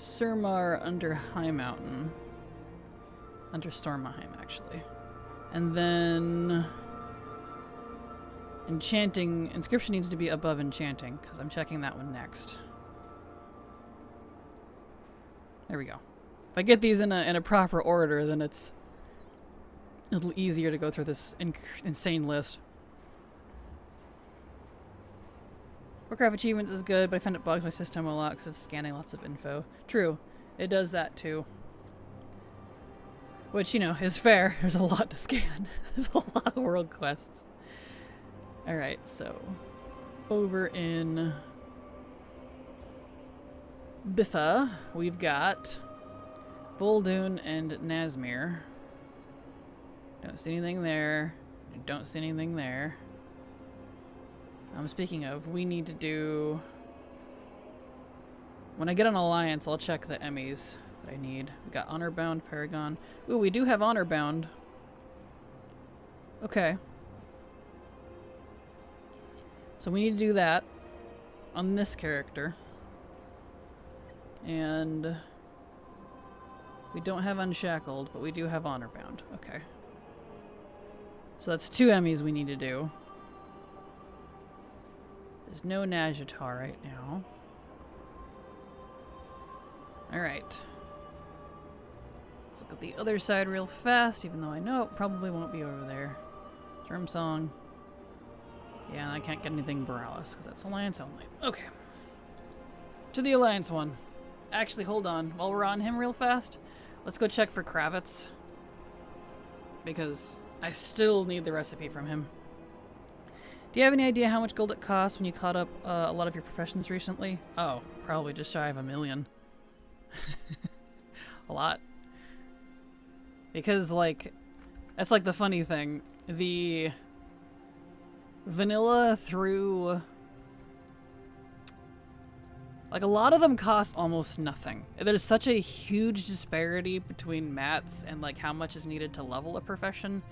Suramar under High Mountain. Under Stormheim, actually. And then enchanting, inscription needs to be above enchanting, because I'm checking that one next. There we go. If I get these in a proper order, then it's a little easier to go through this insane list. Warcraft achievements is good, but I find it bugs my system a lot because it's scanning lots of info. True, it does that too. Which, you know, is fair. There's a lot to scan. There's a lot of world quests. Alright, so over in Biffa, we've got Vol'dun and Nazmir. Don't see anything there. Don't see anything there. Speaking of, we need to do... When I get an alliance, I'll check the Emmys that I need. We got Honorbound, Paragon. Ooh, we do have Honorbound. Okay. So we need to do that on this character. And we don't have Unshackled, but we do have Honorbound. Okay. So that's 2 Emmys we need to do. There's no Nazjatar right now. Alright. Let's look at the other side real fast, even though I know it probably won't be over there. Germ Song. Yeah, and I can't get anything Borealis, because that's Alliance only. Okay. To the Alliance one. Actually, hold on. While we're on him real fast, let's go check for Kravitz. Because I still need the recipe from him. Do you have any idea how much gold it costs when you caught up a lot of your professions recently? Oh, probably just shy of 1 million. A lot. Because, like, that's like the funny thing. The vanilla through... Like, a lot of them cost almost nothing. There's such a huge disparity between mats and, like, how much is needed to level a profession.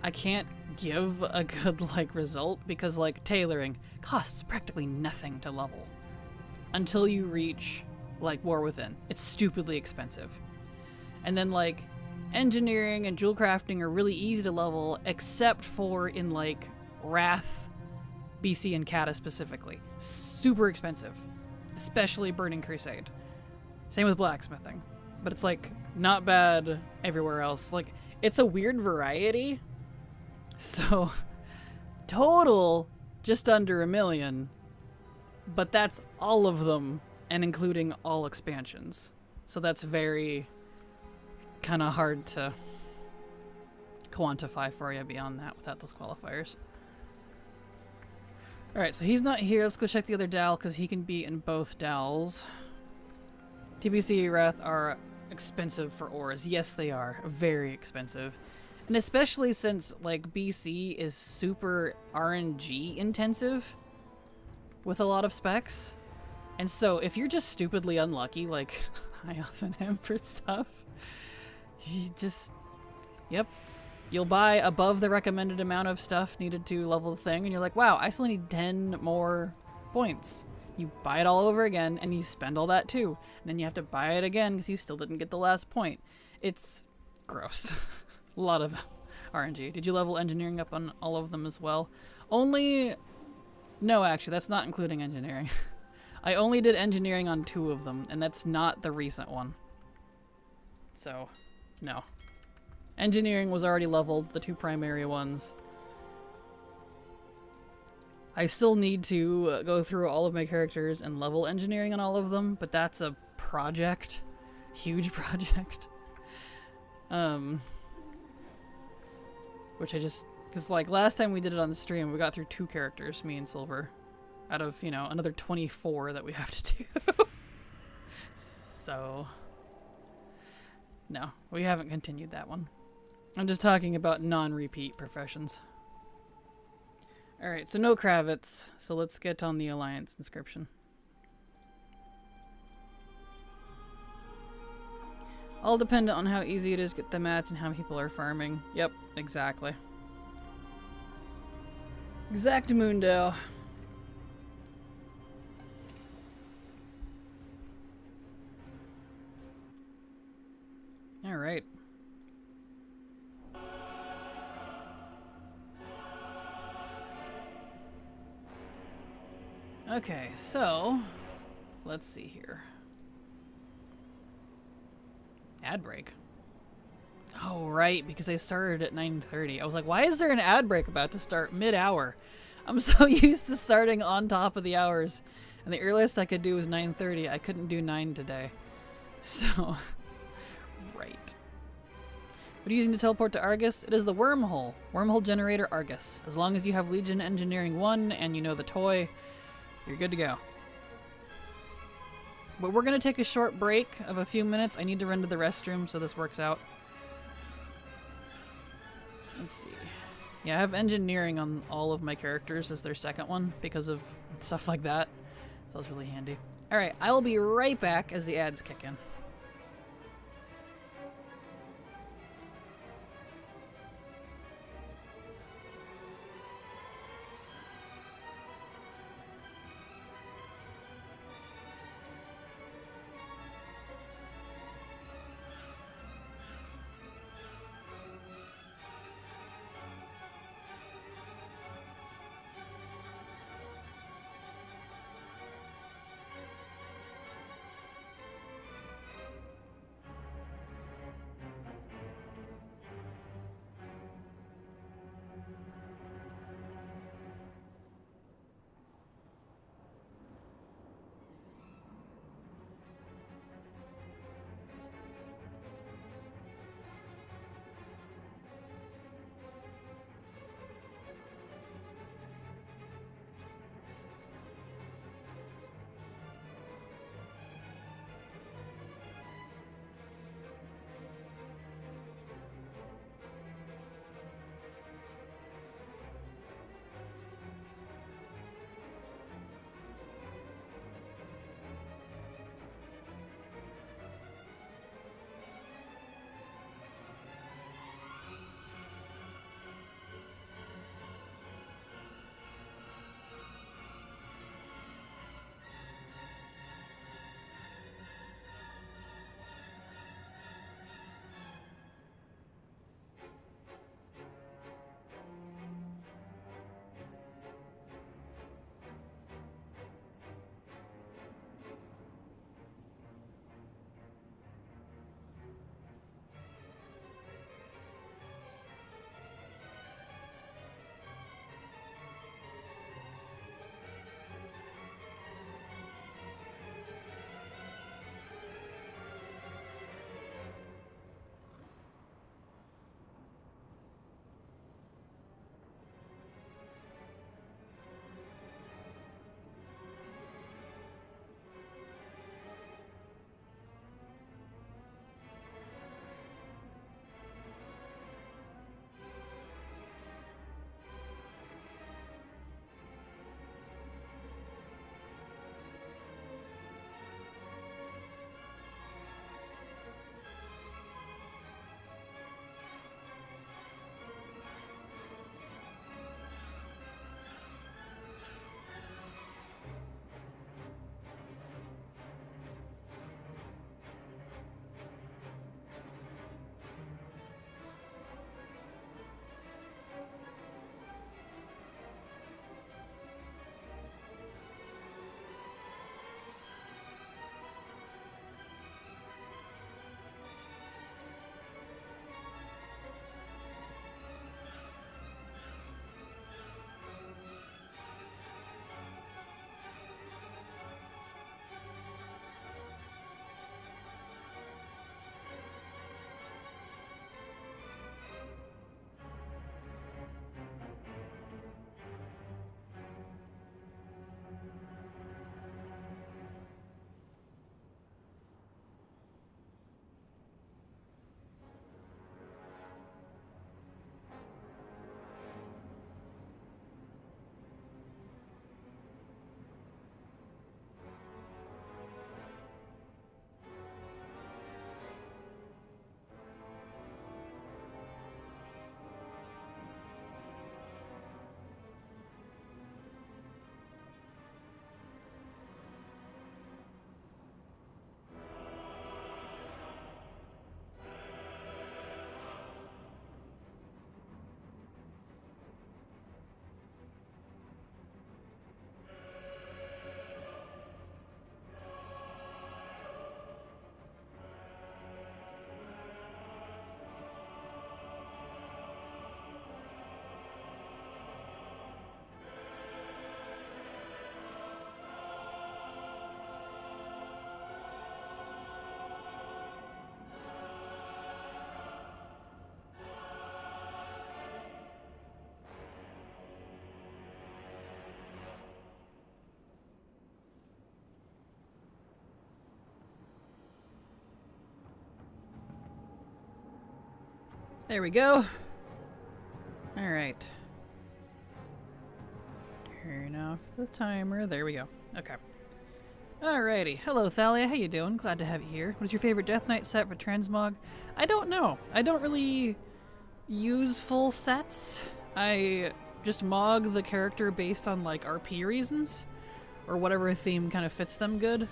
I can't give a good, like, result because, like, tailoring costs practically nothing to level. Until you reach, like, War Within. It's stupidly expensive. And then, like, engineering and jewel crafting are really easy to level, except for in, like, Wrath, BC, and Kata specifically. Super expensive. Especially Burning Crusade. Same with blacksmithing. But it's, like, not bad everywhere else. Like, it's a weird variety. So, total, just under 1 million. But that's all of them, and including all expansions. So that's very kind of hard to quantify for you beyond that without those qualifiers. Alright, so he's not here. Let's go check the other DAL because he can be in both DALs. TBC Wrath are expensive for ores. Yes, they are. Very expensive. And especially since, like, BC is super RNG intensive with a lot of specs. And so if you're just stupidly unlucky, like I often am for stuff, you just, yep. You'll buy above the recommended amount of stuff needed to level the thing, and you're like, wow, I still need 10 more points. You buy it all over again, and you spend all that too. And then you have to buy it again because you still didn't get the last point. It's gross. A lot of RNG. Did you level engineering up on all of them as well? Only... No, actually, that's not including engineering. I only did engineering on 2 of them, and that's not the recent one. So, no. Engineering was already leveled, the 2 primary ones. I still need to go through all of my characters and level engineering on all of them, but that's a project. Huge project. Which I just... Because, like, last time we did it on the stream, we got through 2 characters, me and Silver. Out of, you know, another 24 that we have to do. So... No, we haven't continued that one. I'm just talking about non-repeat professions. Alright, so no Kravitz, so let's get on the Alliance inscription. All dependent on how easy it is to get the mats and how people are farming. Yep, exactly. Exactamundo. Alright. Okay, so let's see here. Ad break. Oh, right, because I started at 9:30. I was like, why is there an ad break about to start mid-hour? I'm so used to starting on top of the hours. And the earliest I could do was 9:30. I couldn't do 9 today. So, right. What are you using to teleport to Argus? It is the wormhole. Wormhole generator Argus. As long as you have Legion Engineering 1 and you know the toy, you're good to go. But we're going to take a short break of a few minutes. I need to run to the restroom so this works out. Let's see. Yeah, I have engineering on all of my characters as their second one because of stuff like that. So it's really handy. Alright, I will be right back as the ads kick in. There we go. Alright. Turn off the timer. There we go. Okay. Alrighty. Hello, Thalia. How you doing? Glad to have you here. What is your favorite Death Knight set for transmog? I don't know. I don't really use full sets. I just mog the character based on like RP reasons or whatever theme kind of fits them good.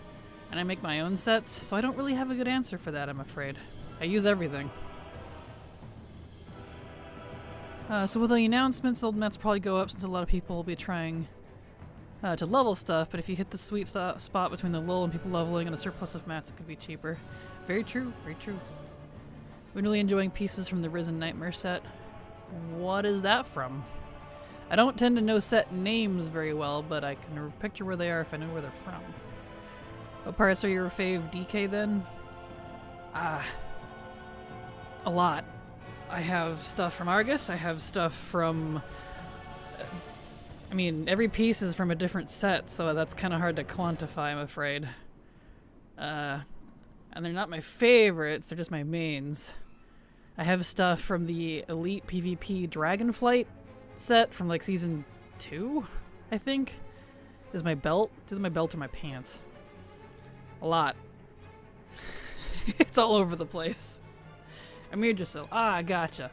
And I make my own sets, so I don't really have a good answer for that, I'm afraid. I use everything. So with the announcements, old mats probably go up since a lot of people will be trying to level stuff, but if you hit the sweet spot between the lull and people leveling and a surplus of mats, it could be cheaper. Very true, very true. Been really enjoying pieces from the Risen Nightmare set. What is that from? I don't tend to know set names very well, but I can picture where they are if I know where they're from. What parts are your fave DK then? A lot. I have stuff from Argus, I have stuff from... I mean, every piece is from a different set, so that's kind of hard to quantify, I'm afraid. And they're not my favorites, they're just my mains. I have stuff from the Elite PvP Dragonflight set from like season 2, I think. Is my belt? It's either my belt or my pants. A lot. It's all over the place. Amir just gotcha.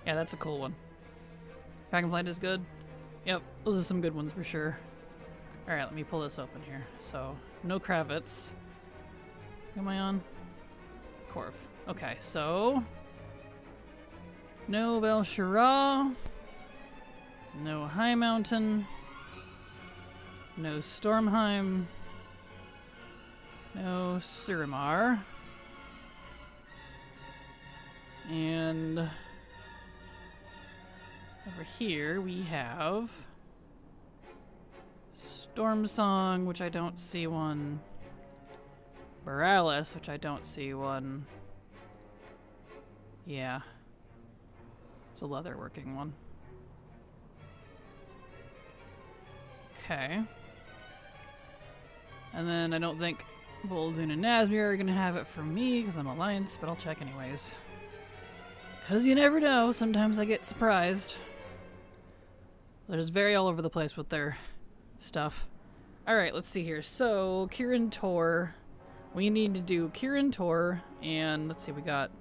Yeah, that's a cool one. Dragonflight is good. Yep, those are some good ones for sure. Alright, let me pull this open here. So, no Kravitz. Who am I on? Korv. Okay, so... no Vel'Shirah. No High Mountain. No Stormheim. No Suramar. And over here we have Storm Song, which I don't see one. Borealis, which I don't see one. Yeah. It's a leather working one. Okay. And then I don't think Vol'dun and Nazmir are gonna have it for me because I'm Alliance, but I'll check anyways. Because you never know, sometimes I get surprised. They're just very all over the place with their stuff. Alright, let's see here. So, Kirin Tor. We need to do Kirin Tor, and let's see, we got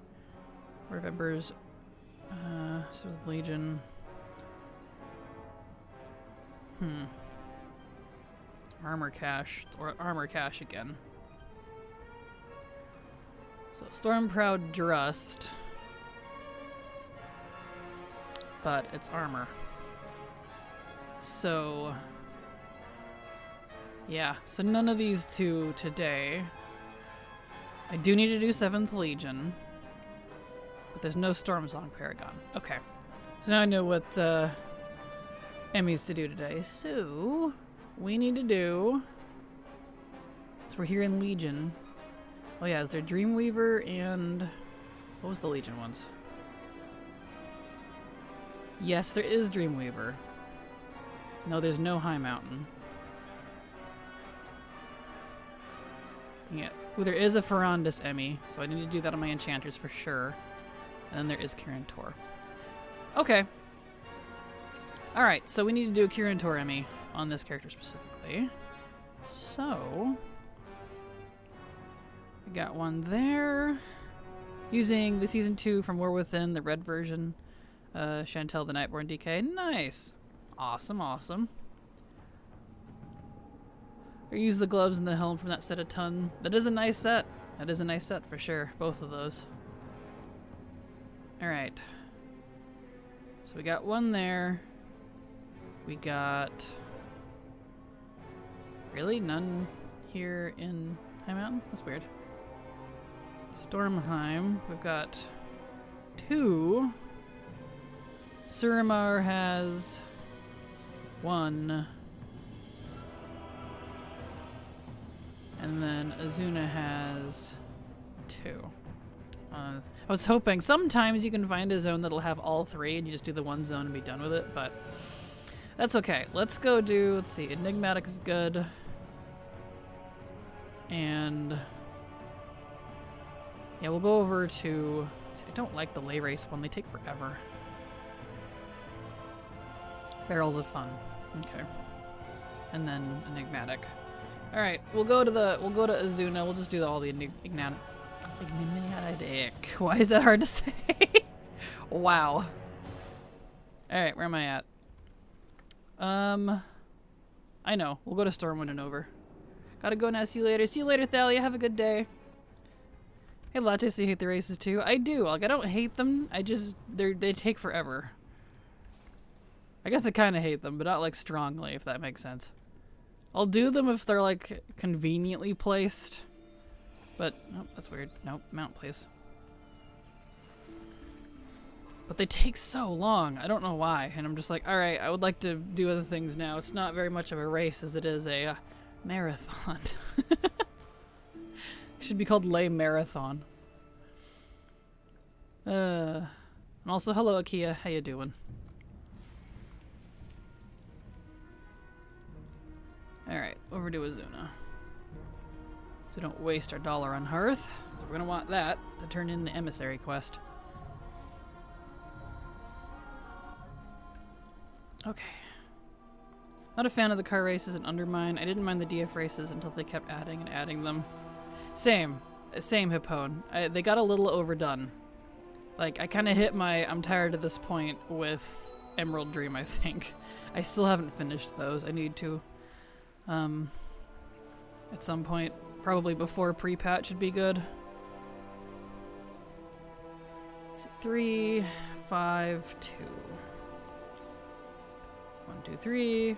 Word of Embers. So Legion. Armor Cache. Or Armor Cache again. So, Stormproud Drust. But it's armor. So, yeah. So none of these two today. I do need to do 7th Legion. But there's no Stormsong Paragon. Okay. So now I know what Emmy's to do today. So, we need to do... since we're here in Legion. Oh yeah, is there Dreamweaver and... what was the Legion ones? Yes, there is Dreamweaver. No, there's no High Mountain. Yeah. Ooh, there is a Ferondis Emmy, so I need to do that on my enchanters for sure. And then there is Kirin Tor. Okay. Alright, so we need to do a Kirin Tor Emmy on this character specifically. So... we got one there. Using the Season 2 from War Within, the red version. Chantel the Nightborn DK. Nice. Awesome, awesome. Or use the gloves and the helm from that set a ton. That is a nice set. That is a nice set for sure. Both of those. Alright. So we got one there. We got... really? None here in High Mountain? That's weird. Stormheim. We've got 2. Suramar has 1. And then Azuna has 2. I was hoping sometimes you can find a zone that'll have all 3 and you just do the one zone and be done with it, but that's okay. Let's go do, let's see, Enigmatic is good. And yeah, we'll go over to See, I don't like the lay race one. They take forever. Barrels of Fun. Okay. And then Enigmatic. All right, we'll go to Azuna. We'll just do all the Enigmatic. Why is that hard to say? Wow. All right, where am I at? I know. We'll go to Stormwind and over. Gotta go now. See you later. See you later, Thalia. Have a good day. Hey, Latte, so you hate the races too? I do. Like, I don't hate them. I just they take forever. I guess I kind of hate them, but not like strongly, if that makes sense. I'll do them if they're like conveniently placed. But oh, that's weird. Nope, mount place. But they take so long. I don't know why. And I'm just like, all right, I would like to do other things now. It's not very much of a race as it is a marathon. It should be called Lay Marathon. And also, hello, Akia. How you doing? All right, over to Azuna. So don't waste our dollar on Hearth. So we're gonna want that to turn in the emissary quest. Okay. Not a fan of the car races and Undermine. I didn't mind the DF races until they kept adding and adding them. Same Hippone. They got a little overdone. Like, I kind of hit my I'm tired at this point with Emerald Dream, I think. I still haven't finished those. I need to. At some point, probably before pre-patch would be good. 3, 5, 2. 1, 2, 3,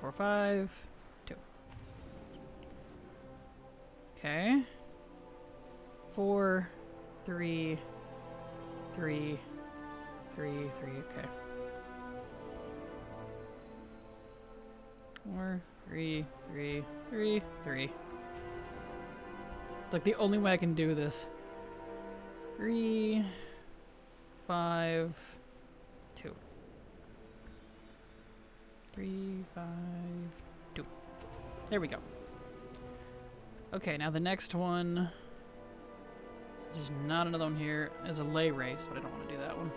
4, 5, 2. Okay. 4, 3, 3, 3, 3, okay. 4, 3, 3, 3, 3. It's like the only way I can do this. 3, 5, 2. 3, 5, 2. There we go. Okay, now the next one. There's not another one here. There's a lay race, but I don't want to do that one.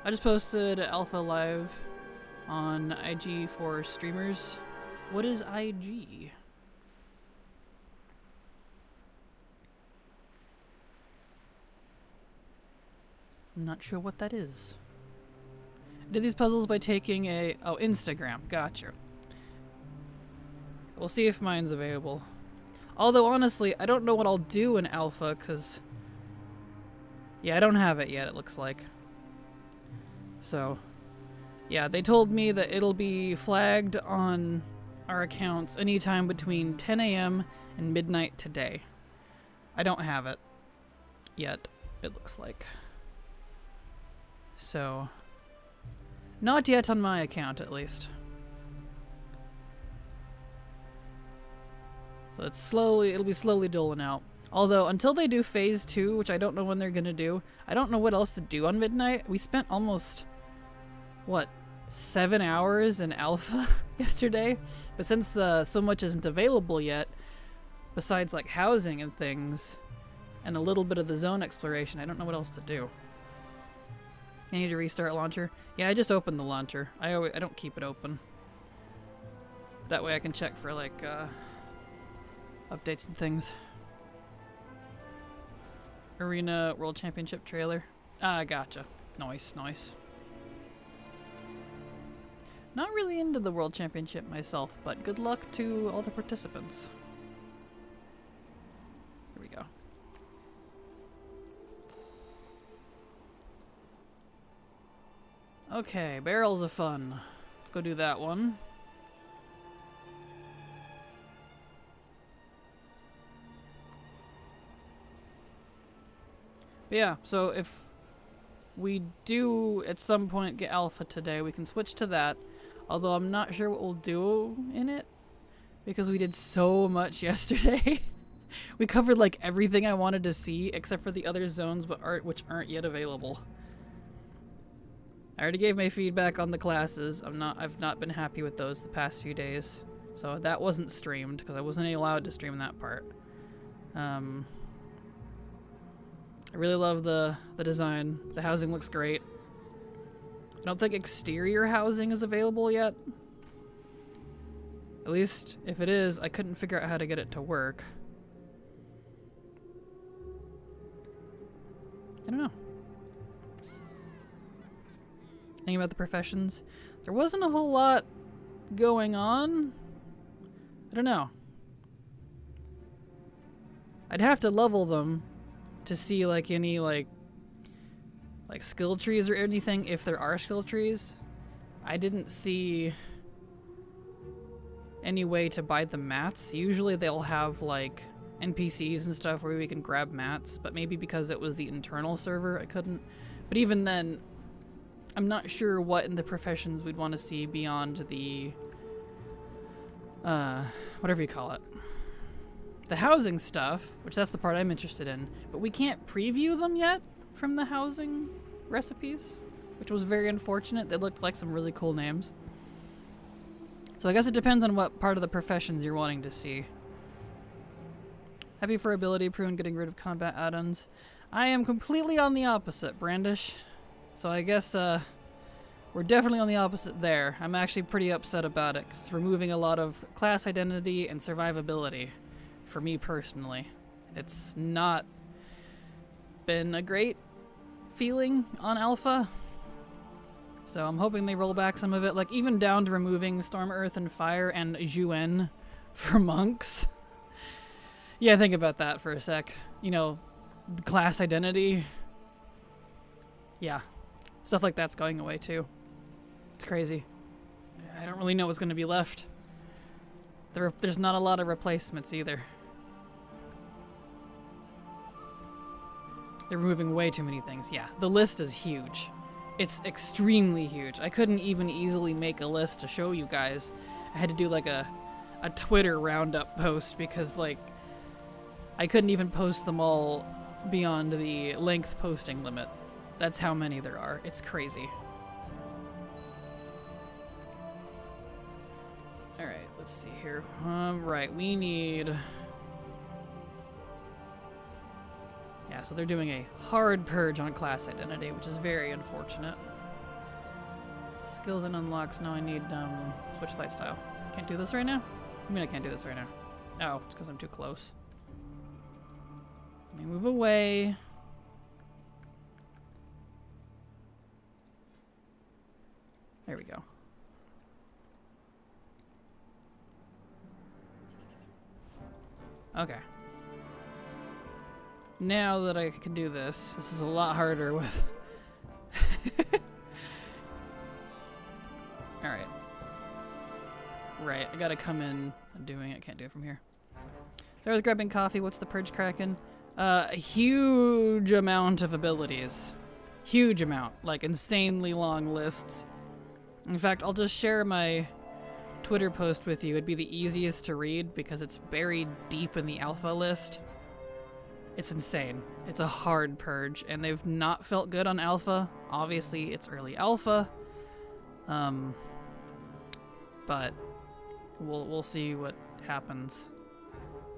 I just posted Alpha Live on IG for streamers. What is IG? I'm not sure what that is. I did these puzzles by taking a... Oh, Instagram. Gotcha. We'll see if mine's available. Although, honestly, I don't know what I'll do in Alpha, because... Yeah, I don't have it yet, it looks like. So... Yeah, they told me that it'll be flagged on our accounts anytime between 10 a.m. and midnight today. I don't have it yet, it looks like. So... Not yet on my account, at least. So it'll be slowly doling out. Although, until they do Phase 2, which I don't know when they're gonna do, I don't know what else to do on Midnight. We spent almost, what, 7 hours in Alpha yesterday? But since so much isn't available yet, besides like housing and things, and a little bit of the zone exploration, I don't know what else to do. I need to restart launcher. Yeah, I just opened the launcher. I don't keep it open. That way I can check for like updates and things. Arena World Championship trailer. Ah, gotcha. Nice, nice. Not really into the World Championship myself, but good luck to all the participants. Here we go. Okay, Barrels of Fun. Let's go do that one. But yeah, so if we do at some point get Alpha today, we can switch to that. Although I'm not sure what we'll do in it, because we did so much yesterday. We covered like everything I wanted to see except for the other zones which aren't yet available. I already gave my feedback on the classes. I've not been happy with those the past few days. So that wasn't streamed because I wasn't allowed to stream that part. I really love the design. The housing looks great. I don't think exterior housing is available yet. At least, if it is, I couldn't figure out how to get it to work. I don't know. Thinking about the professions. There wasn't a whole lot going on. I don't know. I'd have to level them to see like any like skill trees or anything, if there are skill trees. I didn't see any way to buy the mats. Usually they'll have like NPCs and stuff where we can grab mats, but maybe because it was the internal server I couldn't. But even then, I'm not sure what in the professions we'd want to see beyond the whatever you call it, the housing stuff, which that's the part I'm interested in, but we can't preview them yet from the housing recipes, which was very unfortunate. They looked like some really cool names. So I guess it depends on what part of the professions you're wanting to see. Happy for ability prune getting rid of combat add-ons. I am completely on the opposite, Brandish. So I guess we're definitely on the opposite there. I'm actually pretty upset about it because it's removing a lot of class identity and survivability for me personally. It's not been a great feeling on alpha. So I'm hoping they roll back some of it, like even down to removing Storm, Earth, and Fire and Juen for monks. Yeah, think about that for a sec. You know, class identity. Yeah, stuff like that's going away too. It's crazy. I don't really know what's going to be left. There's not a lot of replacements either. They're removing way too many things. Yeah, the list is huge. It's extremely huge. I couldn't even easily make a list to show you guys. I had to do like a Twitter roundup post because like I couldn't even post them all beyond the length posting limit. That's how many there are. It's crazy. Alright, let's see here. Right, we need... Yeah, so they're doing a hard purge on class identity, which is very unfortunate. Skills and unlocks. Now I need switch light style. Can't do this right now? I mean, I can't do this right now. Oh, it's because I'm too close. Let me move away. There we go. Okay. Now that I can do this, this is a lot harder with... Alright. Right, I gotta come in and doing it. Can't do it from here. So I was grabbing coffee. What's the purge, Kraken? A huge amount of abilities. Huge amount. Like, insanely long lists. In fact, I'll just share my Twitter post with you. It'd be the easiest to read because it's buried deep in the alpha list. It's insane. It's a hard purge, and they've not felt good on alpha. Obviously, it's early alpha. But we'll see what happens.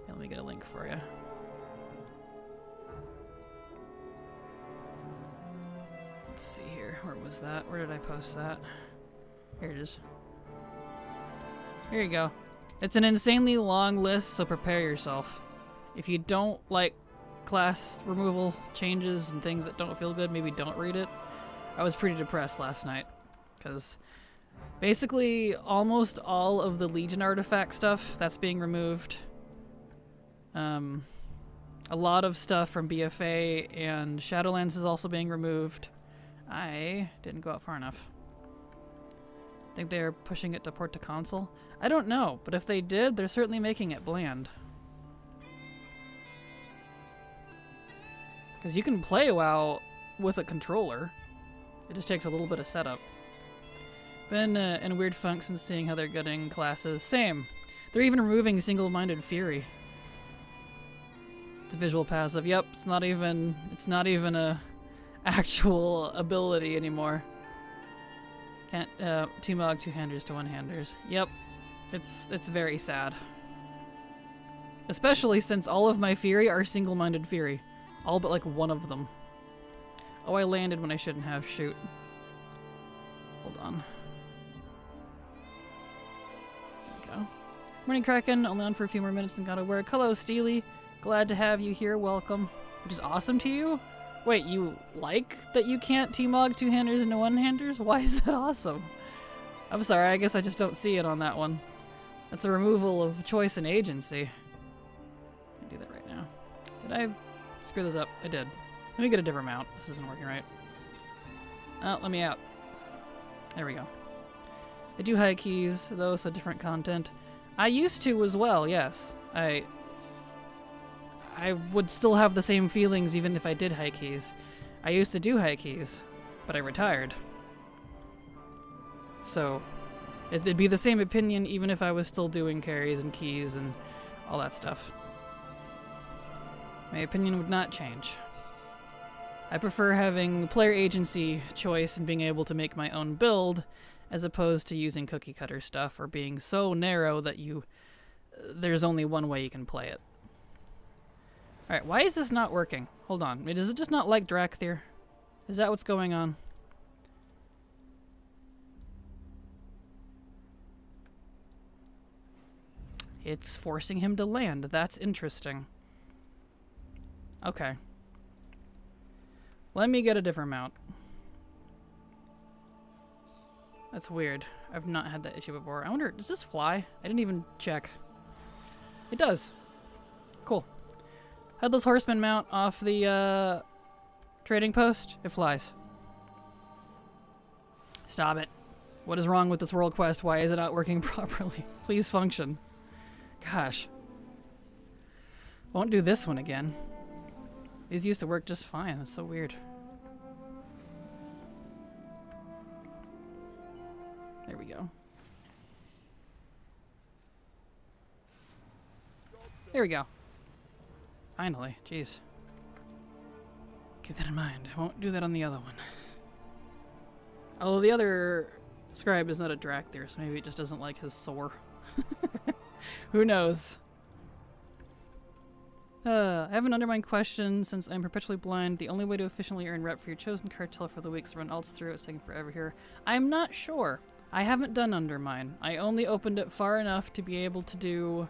Let me get a link for you. Let's see here. Where was that? Where did I post that? Here it is. Here you go. It's an insanely long list, so prepare yourself. If you don't like class removal changes and things that don't feel good, maybe don't read it. I was pretty depressed last night because basically almost all of the Legion artifact stuff that's being removed. A lot of stuff from BFA and Shadowlands is also being removed. I didn't go out far enough. Think they're pushing it to port to console? I don't know, but if they did, they're certainly making it bland. Because you can play WoW with a controller. It just takes a little bit of setup. Been in weird funk since seeing how they're getting classes. Same. They're even removing single-minded fury. It's a visual passive. Yep, it's not even a actual ability anymore. Can't T-Mog two-handers to one-handers. Yep. It's very sad. Especially since all of my fury are single-minded fury. All but like one of them. Oh, I landed when I shouldn't have. Shoot. Hold on. There we go. Morning, Kraken. Only on for a few more minutes than gotta work. Hello, Steely. Glad to have you here. Welcome. Which is awesome to you? Wait, you like that you can't T-Mog two-handers into one-handers? Why is that awesome? I'm sorry, I guess I just don't see it on that one. That's a removal of choice and agency. I can do that right now. Did I screw this up? I did. Let me get a different mount. This isn't working right. Oh, let me out. There we go. I do high keys, though, so different content. I used to as well, yes. I would still have the same feelings even if I did high keys. I used to do high keys, but I retired. So, it'd be the same opinion even if I was still doing carries and keys and all that stuff. My opinion would not change. I prefer having player agency choice and being able to make my own build as opposed to using cookie cutter stuff or being so narrow that there's only one way you can play it. Alright, why is this not working? Hold on. Does it just not like Drakthir? Is that what's going on? It's forcing him to land. That's interesting. Okay. Let me get a different mount. That's weird. I've not had that issue before. I wonder, does this fly? I didn't even check. It does. Cool. Headless Horseman mount off the trading post. It flies. Stop it. What is wrong with this world quest? Why is it not working properly? Please function. Gosh. Won't do this one again. These used to work just fine. That's so weird. There we go. There we go. Finally. Jeez. Keep that in mind. I won't do that on the other one. Although the other scribe is not a Drakthir, so maybe it just doesn't like his sore. Who knows? I have an Undermine question. Since I'm perpetually blind, the only way to efficiently earn rep for your chosen cartel for the week is to run alts through. It's taking forever here. I'm not sure. I haven't done Undermine. I only opened it far enough to be able to do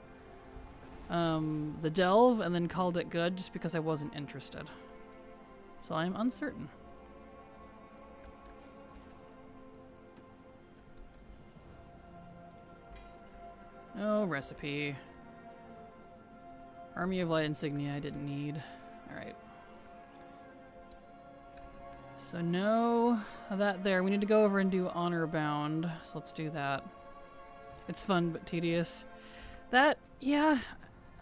the delve and then called it good just because I wasn't interested. So I'm uncertain. No recipe. Army of Light insignia I didn't need. Alright. So no that there. We need to go over and do Honor Bound. So let's do that. It's fun but tedious. That, yeah,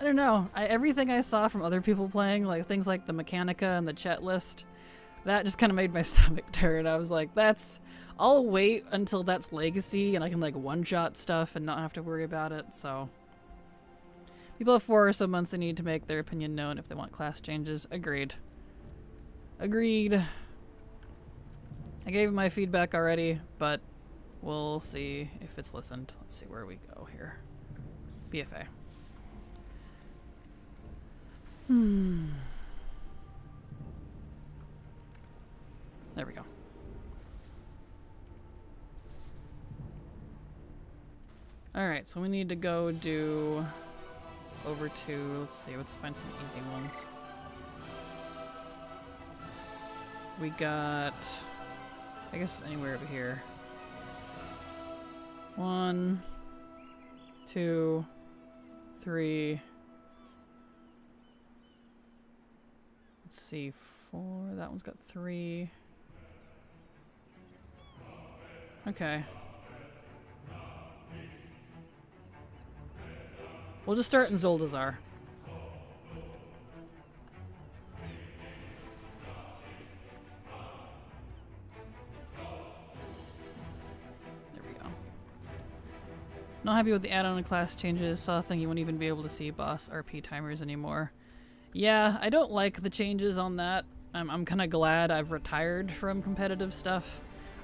I don't know. Everything I saw from other people playing, like things like the Mechanica and the chat list, that just kind of made my stomach turn. I was like, I'll wait until that's Legacy and I can like one-shot stuff and not have to worry about it, so. People have 4 or so months they need to make their opinion known if they want class changes. Agreed. Agreed. I gave my feedback already, but we'll see if it's listened. Let's see where we go here. BFA. There we go. Alright, so we need to go do over to, let's see, let's find some easy ones. We got, I guess anywhere over here. 1, 2, 3. Let's see, 4. That one's got 3. Okay. We'll just start in Zuldazar. There we go. Not happy with the add-on and class changes. Saw a thing you won't even be able to see boss RP timers anymore. Yeah, I don't like the changes on that. I'm kind of glad I've retired from competitive stuff.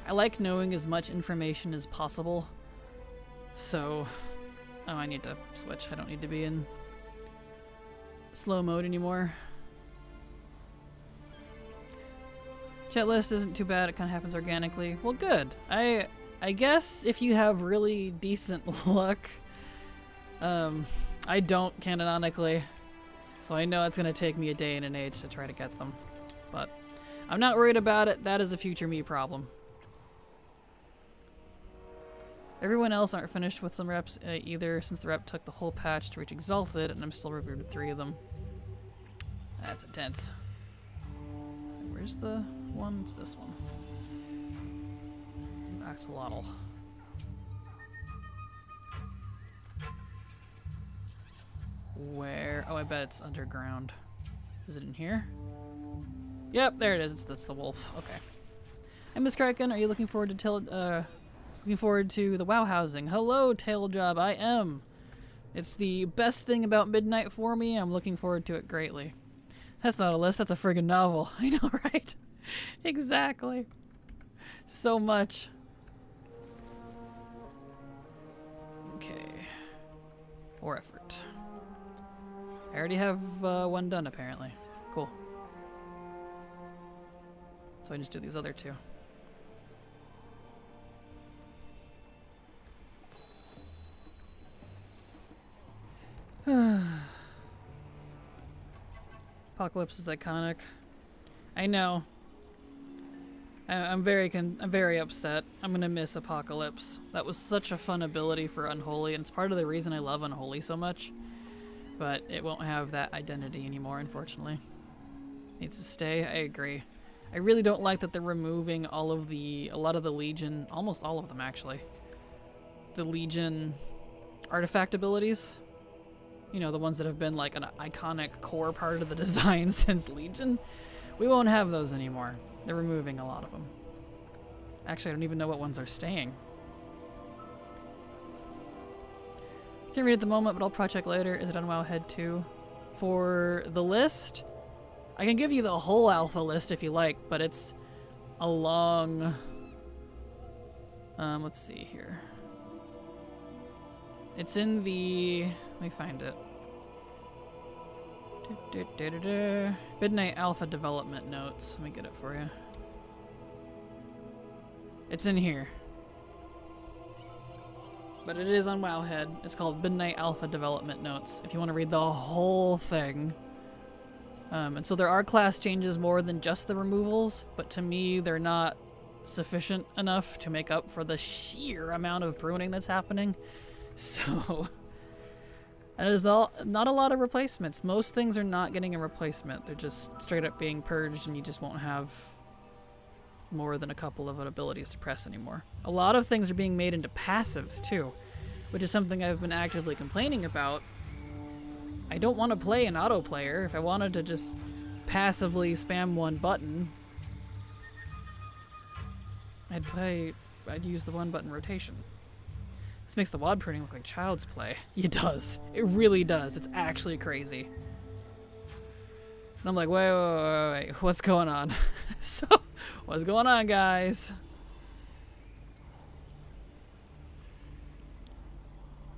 I like knowing as much information as possible. So, oh, I need to switch. I don't need to be in slow mode anymore. Chat list isn't too bad. It kind of happens organically. Well, good. I guess if you have really decent luck, I don't canonically, so I know it's gonna take me a day and an age to try to get them, but I'm not worried about it. That is a future me problem. Everyone else aren't finished with some reps either, since the rep took the whole patch to reach Exalted, and I'm still reviewed with 3 of them. That's intense. Where's the one? It's this one. Axolotl. Where? Oh, I bet it's underground. Is it in here? Yep, there it is. That's the wolf. Okay. Hey, Miss Kraken, are you looking forward to looking forward to the WoW housing? Hello, Tailjob. I am. It's the best thing about midnight for me. I'm looking forward to it greatly. That's not a list. That's a friggin' novel. I know, right? Exactly. So much. Okay. Or effort. I already have one done, apparently. Cool. So I just do these other 2. Apocalypse is iconic. I know. I'm very upset. I'm gonna miss Apocalypse. That was such a fun ability for Unholy, and it's part of the reason I love Unholy so much. But it won't have that identity anymore, unfortunately. Needs to stay. I agree. I really don't like that they're removing a lot of the Legion, almost all of them actually. The Legion artifact abilities. You know, the ones that have been like an iconic core part of the design since Legion. We won't have those anymore. They're removing a lot of them. Actually, I don't even know what ones are staying. Can't read at the moment, but I'll probably check later. Is it on Wowhead 2? For the list, I can give you the whole alpha list if you like, but it's a long... let's see here. It's in the... Let me find it. Midnight Alpha Development Notes. Let me get it for you. It's in here. But it is on Wowhead. It's called Midnight Alpha Development Notes, if you want to read the whole thing. And so there are class changes more than just the removals, but to me they're not sufficient enough to make up for the sheer amount of pruning that's happening. So... And there's not a lot of replacements. Most things are not getting a replacement. They're just straight up being purged, and you just won't have more than a couple of abilities to press anymore. A lot of things are being made into passives too, which is something I've been actively complaining about. I don't want to play an auto player. If I wanted to just passively spam one button, I'd use the one button rotation. This makes the WOD pruning look like child's play. It does. It really does. It's actually crazy. And I'm like, wait, what's going on? So, what's going on, guys?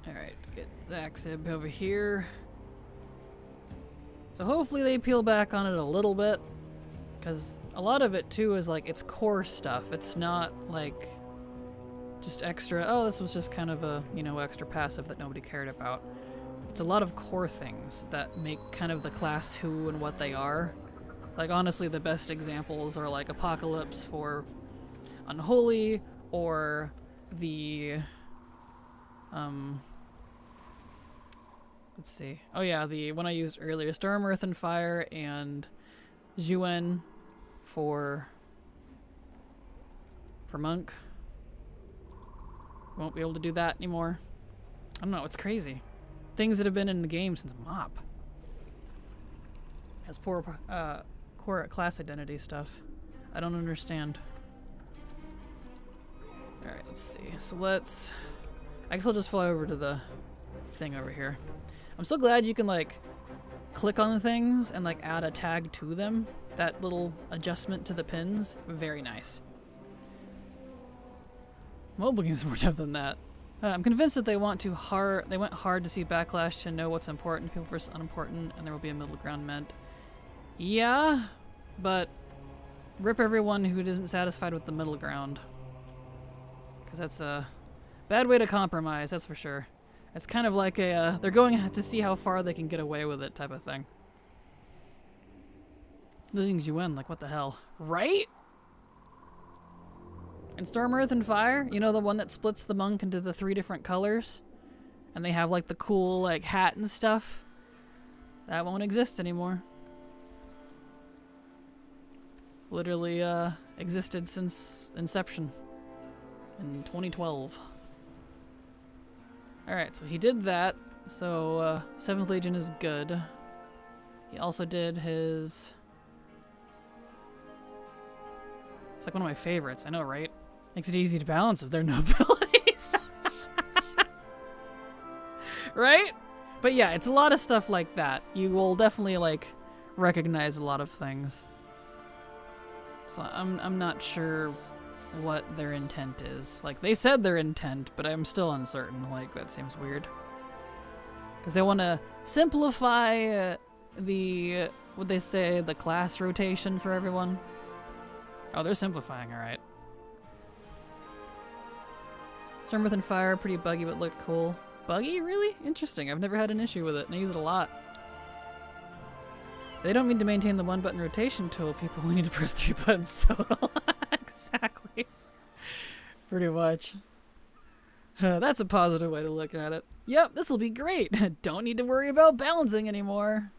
Alright, get Zaxib over here. So hopefully they peel back on it a little bit, because a lot of it too is like, it's core stuff. It's not like just extra, oh, this was just kind of a, you know, extra passive that nobody cared about. It's a lot of core things that make kind of the class who and what they are. Like, honestly, the best examples are like Apocalypse for Unholy, or the, let's see. Oh yeah, the one I used earlier, Storm, Earth, and Fire, and Zhuen for Monk. Won't be able to do that anymore. I don't know, it's crazy. Things that have been in the game since MOP. Has poor core class identity stuff. I don't understand. Alright, let's see. So I guess I'll just fly over to the thing over here. I'm so glad you can like click on the things and like add a tag to them. That little adjustment to the pins, very nice. Mobile games more depth than that. I'm convinced that they went hard to see backlash to know what's important, people versus unimportant, and there will be a middle ground meant. Yeah, but rip everyone who isn't satisfied with the middle ground. Because that's a bad way to compromise, that's for sure. It's kind of like a, they're going to see how far they can get away with it type of thing. Losing you win, like what the hell? Right? In Storm, Earth, and Fire, you know the one that splits the monk into the 3 different colors? And they have like the cool like hat and stuff? That won't exist anymore. Literally existed since inception in 2012. Alright, so he did that. So 7th Legion is good. He also did his... It's like one of my favorites, I know, right? Makes it easy to balance if there are no abilities. Right? But yeah, it's a lot of stuff like that. You will definitely like recognize a lot of things. So I'm not sure what their intent is. Like they said their intent, but I'm still uncertain. Like that seems weird. Because they want to simplify the, what they say, the class rotation for everyone. Oh, they're simplifying, alright. Storm, Earth, and Fire, pretty buggy but looked cool. Buggy? Really? Interesting. I've never had an issue with it, and I use it a lot. They don't mean to maintain the 1-button rotation tool. People will need to press 3 buttons total. Exactly. Pretty much. That's a positive way to look at it. Yep, this will be great. Don't need to worry about balancing anymore.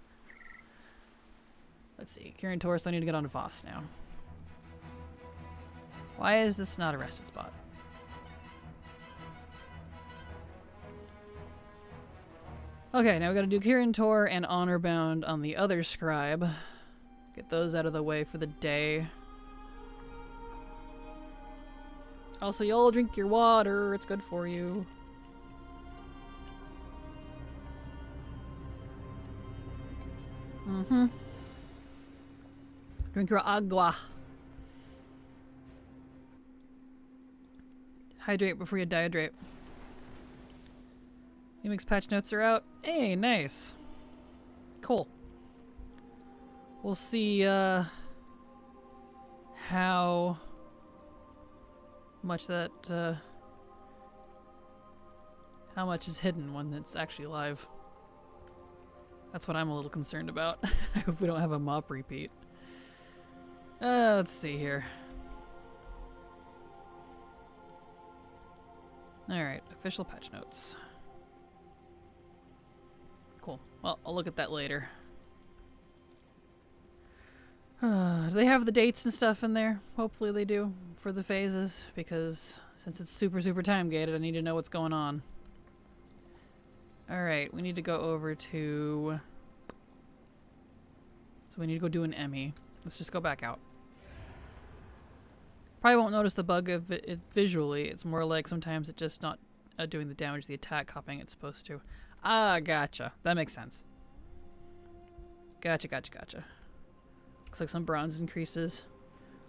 Let's see. Kieran Taurus, I need to get on to Voss now. Why is this not a rested spot? Okay, now we gotta do Kirin Tor and Honor Bound on the other scribe. Get those out of the way for the day. Also, y'all drink your water. It's good for you. Mm-hmm. Drink your agua. Hydrate before you dehydrate. Remix patch notes are out. Hey, nice. Cool. We'll see how much that how much is hidden when it's actually live. That's what I'm a little concerned about. I hope we don't have a mop repeat. Let's see here. Alright, official patch notes. Cool. Well, I'll look at that later. Do they have the dates and stuff in there? Hopefully they do for the phases, because since it's super time gated, I need to know what's going on. Alright, we need to go over to... So we need to go do an Emmy. Let's just go back out. Probably won't notice the bug of it visually. It's more like sometimes it's just not doing the damage the attack copying it's supposed to. Ah, gotcha. That makes sense. Gotcha. Looks like some bronze increases.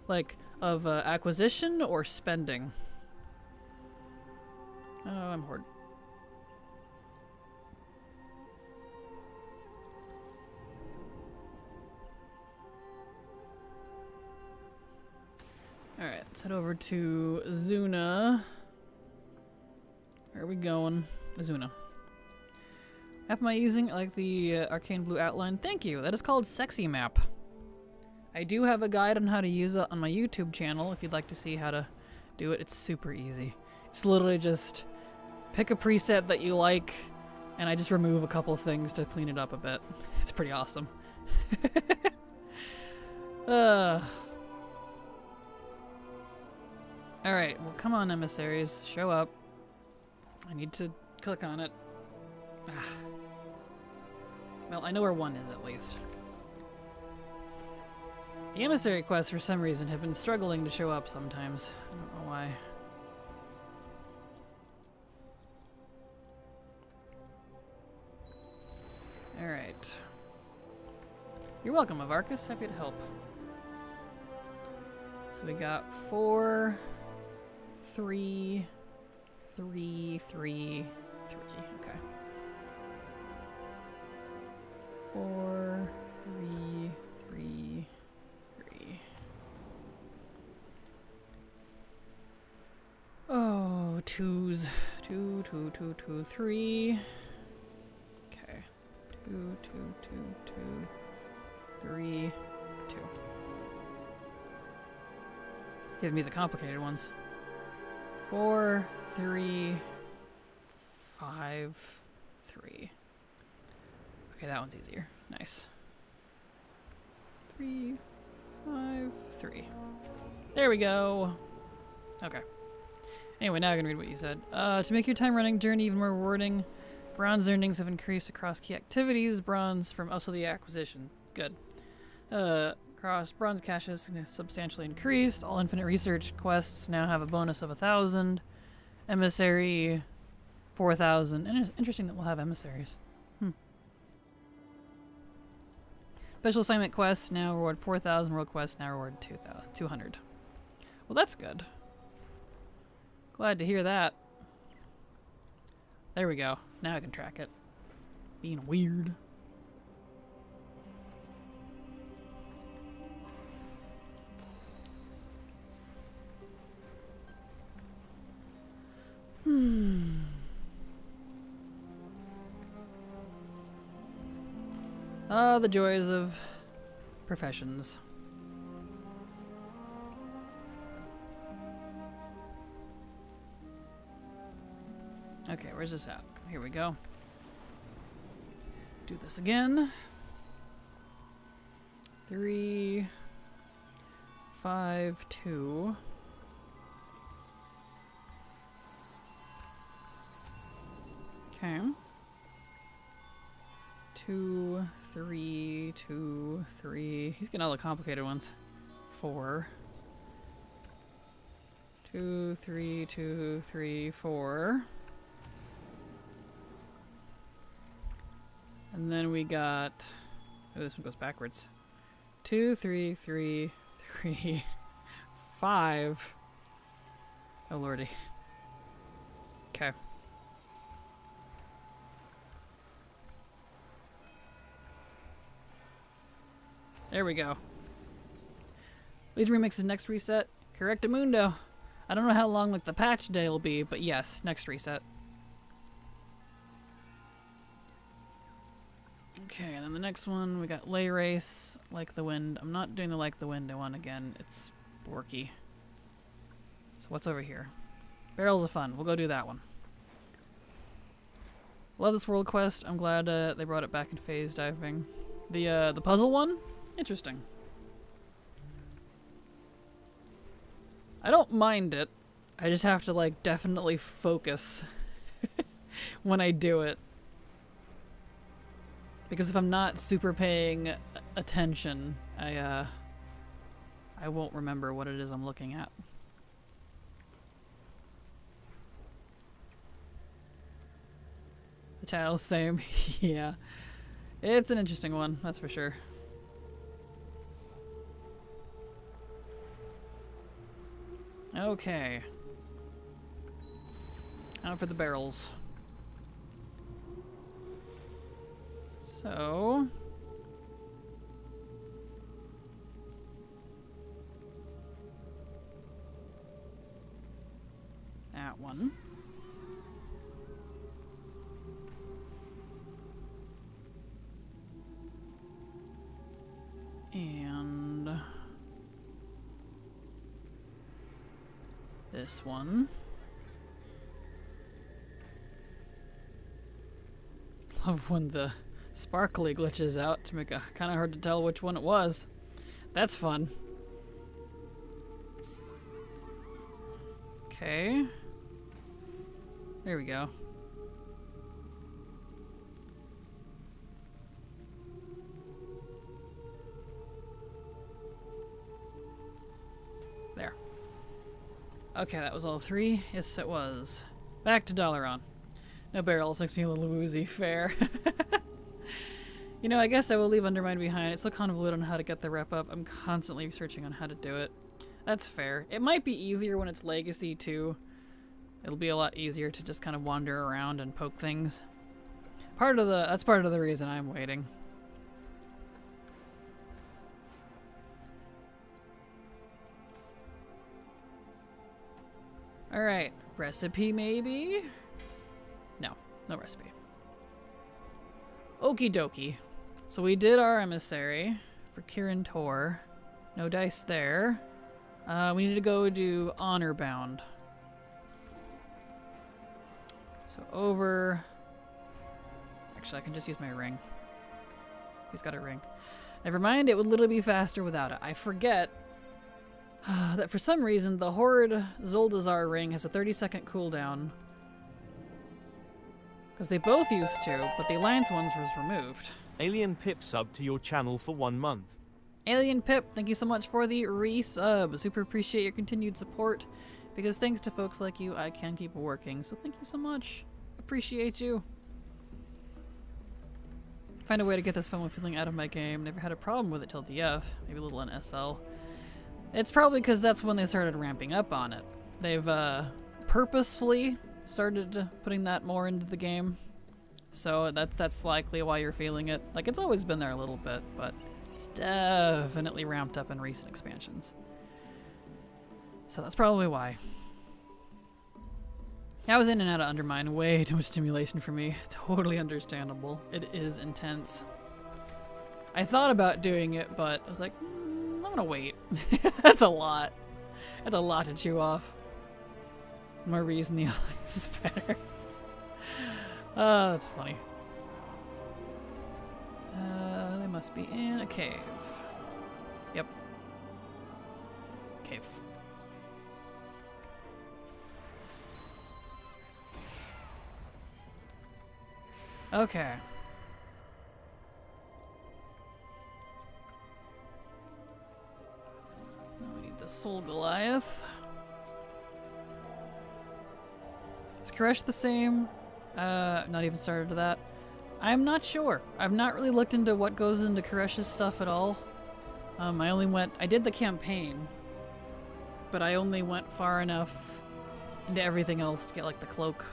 Like, of acquisition or spending? Oh, I'm horde. Alright, let's head over to Zuna. Where are we going? Zuna. App am I using? I like the arcane blue outline. Thank you. That is called Sexy Map. I do have a guide on how to use it on my YouTube channel if you'd like to see how to do it. It's super easy. It's literally just pick a preset that you like, and I just remove a couple things to clean it up a bit. It's pretty awesome. Alright, well come on, emissaries. Show up. I need to click on it. Ah. Well, I know where one is at least. The emissary quests, for some reason, have been struggling to show up sometimes. I don't know why. Alright. You're welcome, Avarkus. Happy to help. So we got 4, 3, 3, 3, 3. Okay. 4, 3, 3, 3. twos. 2, 2, 2, 2, 3. Okay. 2, 2, 2, 2, 3, 2. Give me the complicated ones. 4, 3, 5, 3. Okay, that one's easier. Nice. 3, 5, 3. There we go. Okay. Anyway, now I can read what you said. To make your time running journey even more rewarding, bronze earnings have increased across key activities. Bronze from also the acquisition. Good. Across bronze cash has substantially increased. All infinite research quests now have a bonus of 1,000. Emissary, 4,000. Interesting that we'll have emissaries. Special assignment quests now reward 4,000. World quests now reward 200. Well, that's good. Glad to hear that. There we go. Now I can track it. Being weird. Ah, the joys of professions. Okay, where's this at? Here we go. Do this again. 3, 5, 2. Okay. 2, 3, 2, 3. He's getting all the complicated ones. 4. 2, 3, 2, 3, 4. And then we got... Oh, this one goes backwards. 2, 3, 3, 3, 5. Oh, lordy. Okay. There we go. Please remix his next reset. Correctamundo. I don't know how long like the patch day will be, but yes, next reset. Okay, and then the next one we got Lay Race, Like the Wind. I'm not doing the Like the Wind one again. It's borky. So what's over here? Barrels of Fun. We'll go do that one. Love this world quest. I'm glad they brought it back in phase diving. The puzzle one? Interesting. I don't mind it. I just have to like definitely focus when I do it. Because if I'm not super paying attention, I won't remember what it is I'm looking at. The tiles, same. Yeah. It's an interesting one, that's for sure. Okay. Now for the barrels. So... that one. And... this one. Love when the sparkly glitches out to make it kind of hard to tell which one it was. That's fun. Okay. There we go. There. Okay, that was all three. Yes, it was. Back to Dalaran. No barrels makes me a little woozy. Fair. You know, I guess I will leave Undermine behind. It's still convoluted on how to get the rep up. I'm constantly researching on how to do it. That's fair. It might be easier when it's Legacy, too. It'll be a lot easier to just kind of wander around and poke things. That's part of the reason I'm waiting. Alright. Recipe, maybe? No, no recipe. Okie dokie. So we did our emissary for Kirin Tor. No dice there. We need to go do Honor Bound. So over... Actually, I can just use my ring. He's got a ring. Never mind, it would literally be faster without it. I forget that for some reason the Horde Zoldazar ring has a 30-second cooldown. Because they both used to, but the Alliance ones was removed. Alien Pip sub to your channel for 1 month. Alien Pip, thank you so much for the resub. Super appreciate your continued support. Because thanks to folks like you, I can keep working. So thank you so much. Appreciate you. Find a way to get this FOMO feeling out of my game. Never had a problem with it till DF. Maybe a little in SL. It's probably because that's when they started ramping up on it. They've purposefully started putting that more into the game. So that's likely why you're feeling it. Like, it's always been there a little bit, but it's definitely ramped up in recent expansions. So that's probably why. I was in and out of Undermine. Way too much stimulation for me. Totally understandable. It is intense. I thought about doing it, but I was like, I'm gonna wait. That's a lot. That's a lot to chew off. More reason the Alliance is better. Oh, that's funny. They must be in a cave. Yep. Cave. Okay. Now we need the Soul Goliath. Is Koresh the same? Not even started to that. I'm not sure. I've not really looked into what goes into Koresh's stuff at all. I did the campaign, but I only went far enough into everything else to get like the cloak.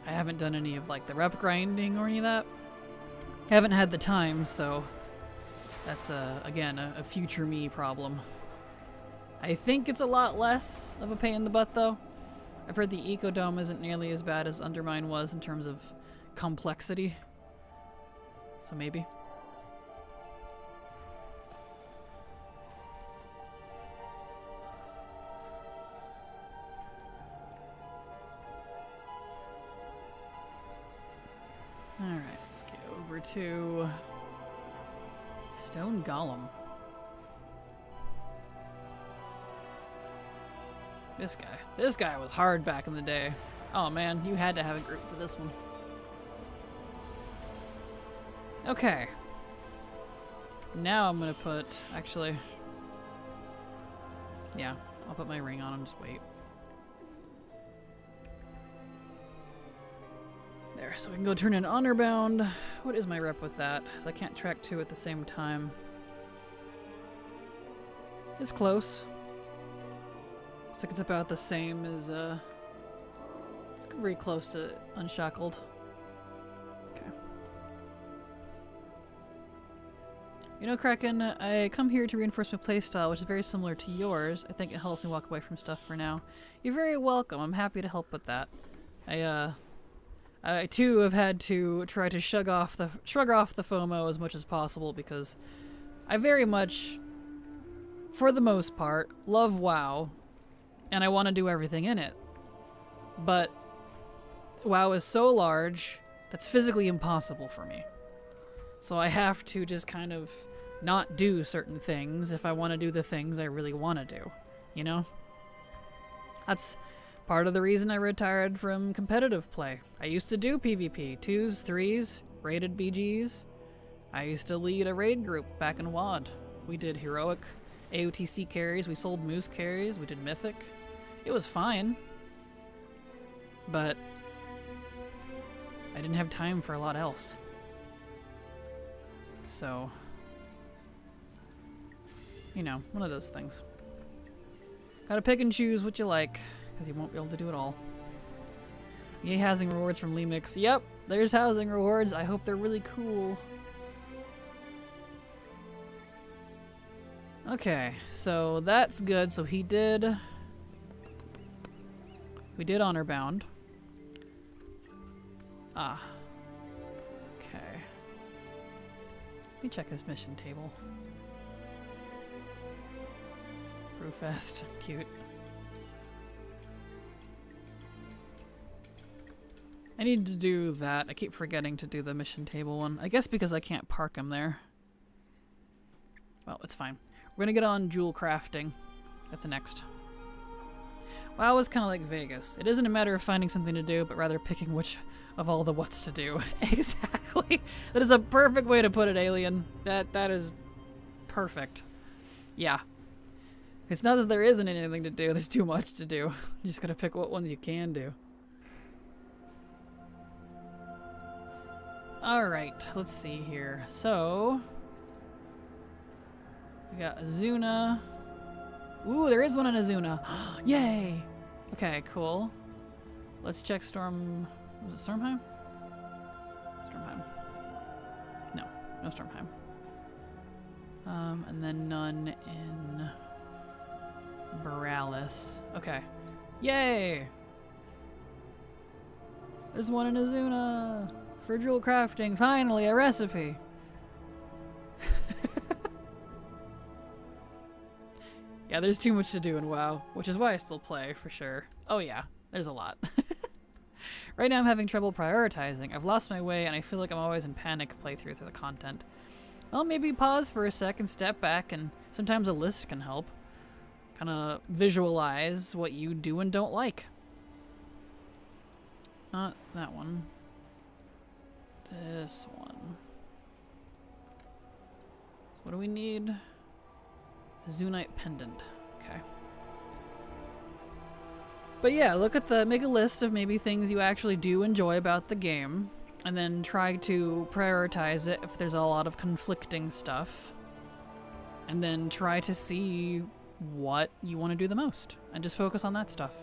I haven't done any of like the rep grinding or any of that. I haven't had the time, so that's again a future me problem. I think it's a lot less of a pain in the butt though. I've heard the Ecodome isn't nearly as bad as Undermine was in terms of complexity. So maybe. Alright, let's get over to Stone Golem. This guy was hard back in the day. Oh man, you had to have a group for this one. Okay. Now I'm gonna put, actually, yeah, I'll put my ring on and just wait. There, so we can go turn in Honor Bound. What is my rep with that? Because I can't track two at the same time. It's close. Looks like it's about the same as, it's very close to Unshackled. Okay. You know, Kraken, I come here to reinforce my playstyle, which is very similar to yours. I think it helps me walk away from stuff for now. You're very welcome. I'm happy to help with that. I too have had to try to shrug off the FOMO as much as possible because I very much, for the most part, love WoW, and I want to do everything in it. But WoW is so large that's physically impossible for me. So I have to just kind of not do certain things if I want to do the things I really want to do, you know? That's part of the reason I retired from competitive play. I used to do PvP, 2s, 3s, rated BGs. I used to lead a raid group back in WoD. We did heroic AOTC carries, we sold moose carries, we did mythic. It was fine, but I didn't have time for a lot else. So, you know, one of those things. Gotta pick and choose what you like, because you won't be able to do it all. Yay, housing rewards from Lemix. Yep, there's housing rewards. I hope they're really cool. Okay, so that's good. So he did We did honor bound. Ah. Okay. Let me check his mission table. Brewfest. Cute. I need to do that. I keep forgetting to do the mission table one. I guess because I can't park him there. Well, it's fine. We're gonna get on jewel crafting. That's next. WoW is kind of like Vegas. It isn't a matter of finding something to do, but rather picking which of all the what's to do. Exactly. That is a perfect way to put it, Alien. That is perfect. Yeah. It's not that there isn't anything to do. There's too much to do. You just gotta pick what ones you can do. Alright, let's see here. So, we got Azuna. Ooh, there is one in Azuna. Yay! Okay, cool. Let's check Storm... Was it Stormheim? Stormheim. No, no Stormheim. And then none in Borealis. Okay. Yay! There's one in Azuna! For jewel crafting, finally, a recipe! Yeah, there's too much to do in WoW, which is why I still play, for sure. Oh yeah, there's a lot. Right now I'm having trouble prioritizing. I've lost my way and I feel like I'm always in panic playthrough through the content. Well, maybe pause for a sec and step back, and sometimes a list can help. Kind of visualize what you do and don't like. Not that one. This one. So what do we need? A Zunite pendant. Okay. But yeah, make a list of maybe things you actually do enjoy about the game, and then try to prioritize it if there's a lot of conflicting stuff. And then try to see what you want to do the most, and just focus on that stuff.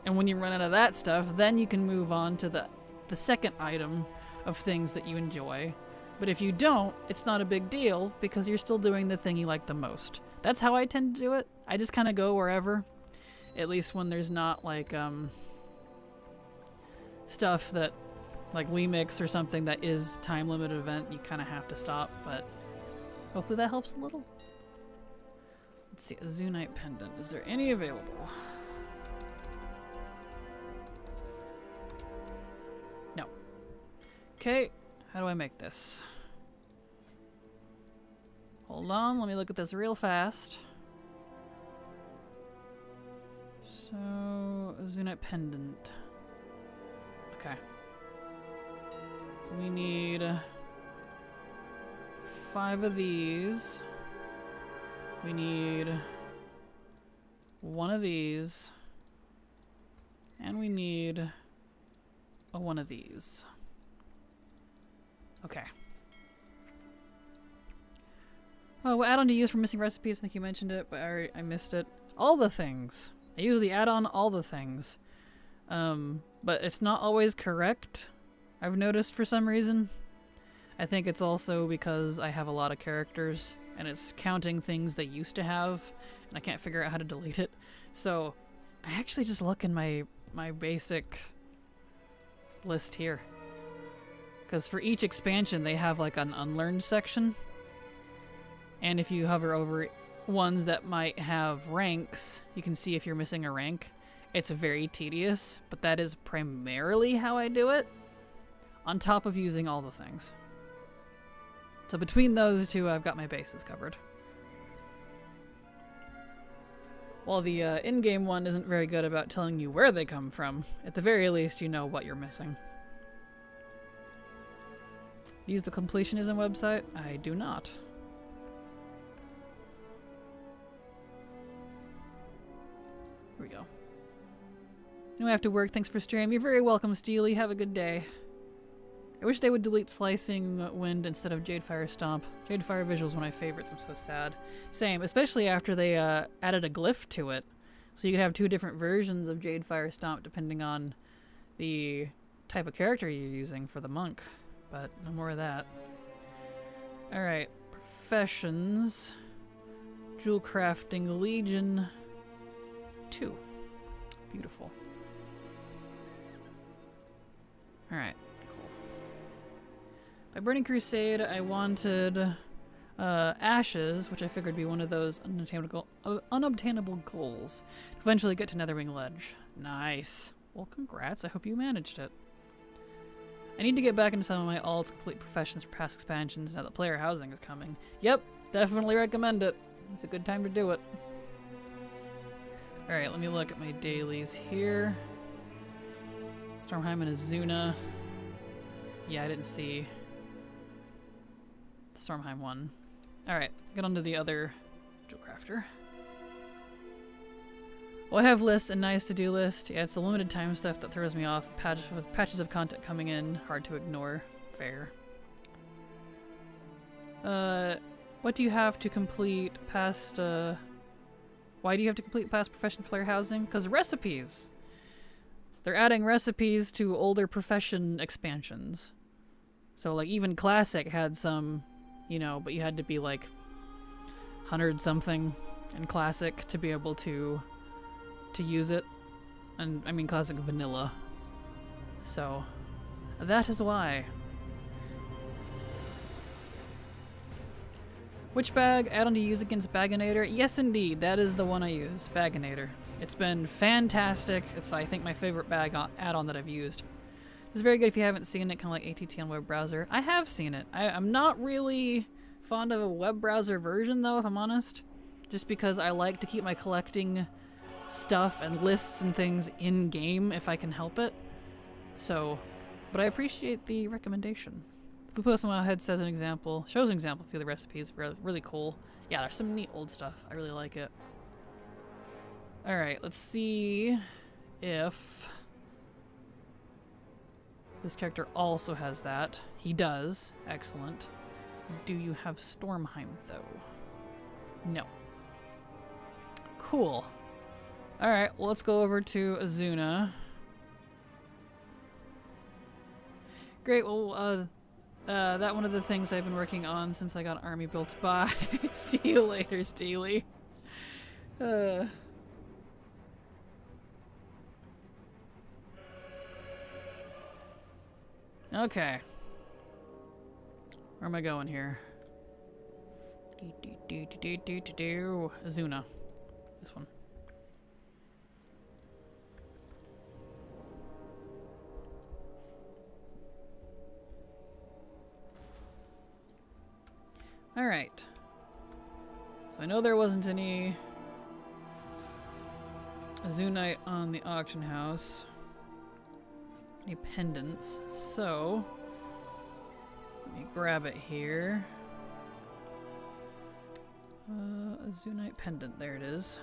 And when you run out of that stuff, then you can move on to the second item of things that you enjoy. But if you don't, it's not a big deal because you're still doing the thing you like the most. That's how I tend to do it. I just kind of go wherever. At least when there's not like stuff that like Lemix or something that is time limited event, you kind of have to stop, but hopefully that helps a little. Let's see, a Zunite pendant. Is there any available? No. Okay, how do I make this? Hold on, let me look at this real fast. So, a Zunite pendant. Okay. So we need 5 of these. We need 1 of these. And we need a 1 of these. Okay. Oh, what add-on do you use for missing recipes? I think you mentioned it, but I missed it. All the things. I use the add-on all the things. But it's not always correct, I've noticed for some reason. I think it's also because I have a lot of characters, and it's counting things they used to have, and I can't figure out how to delete it. So, I actually just look in my basic list here. Because for each expansion, they have like an unlearned section. And if you hover over ones that might have ranks, you can see if you're missing a rank. It's very tedious, but that is primarily how I do it, on top of using all the things. So between those two, I've got my bases covered. While the in-game one isn't very good about telling you where they come from, at the very least you know what you're missing. Use the completionism website? I do not. Here we go. No, I have to work. Thanks for stream. You're very welcome, Steely. Have a good day. I wish they would delete Slicing Wind instead of Jadefire Stomp. Jadefire Visual's one of my favorites. I'm so sad. Same, especially after they added a glyph to it. So you could have 2 different versions of Jadefire Stomp depending on the type of character you're using for the monk. But no more of that. Alright. Professions. Jewel Crafting Legion 2. Beautiful. Alright, cool. By Burning Crusade, I wanted ashes, which I figured would be one of those unobtainable goals. To eventually get to Netherwing Ledge. Nice. Well, congrats. I hope you managed it. I need to get back into some of my alts, complete professions for past expansions now that player housing is coming. Yep, definitely recommend it. It's a good time to do it. Alright, let me look at my dailies here. Stormheim and Azuna. Yeah, I didn't see the Stormheim one. Alright, get on to the other Jewel Crafter. Well, I have lists and nice to-do list. Yeah, it's the limited time stuff that throws me off. With patches of content coming in, hard to ignore. Fair. What do you have to complete past, why do you have to complete past profession player housing? Because recipes! They're adding recipes to older profession expansions. So, like, even Classic had some, you know, but you had to be, like, 100-something in Classic to be able to use it. And, I mean, Classic Vanilla. So, that is why. Which bag add-on do you use against Baginator? Yes, indeed. That is the one I use. Baginator. It's been fantastic. It's, I think, my favorite bag add-on that I've used. It's very good if you haven't seen it, kind of like ATT on web browser. I have seen it. I'm not really fond of a web browser version, though, if I'm honest. Just because I like to keep my collecting stuff and lists and things in-game if I can help it. So, but I appreciate the recommendation. Post on my head says an example, shows an example for the recipes. Really cool. Yeah, there's some neat old stuff. I really like it. Alright, let's see if this character also has that. He does. Excellent. Do you have Stormheim, though? No. Cool. Alright, well, let's go over to Azuna. Great, well, that one of the things I've been working on since I got Army built by. See you later, Steely. Okay. Where am I going here? Azuna. This one. Alright. So I know there wasn't any Azunite on the auction house. Any pendants. So let me grab it here. Azunite pendant. There it is.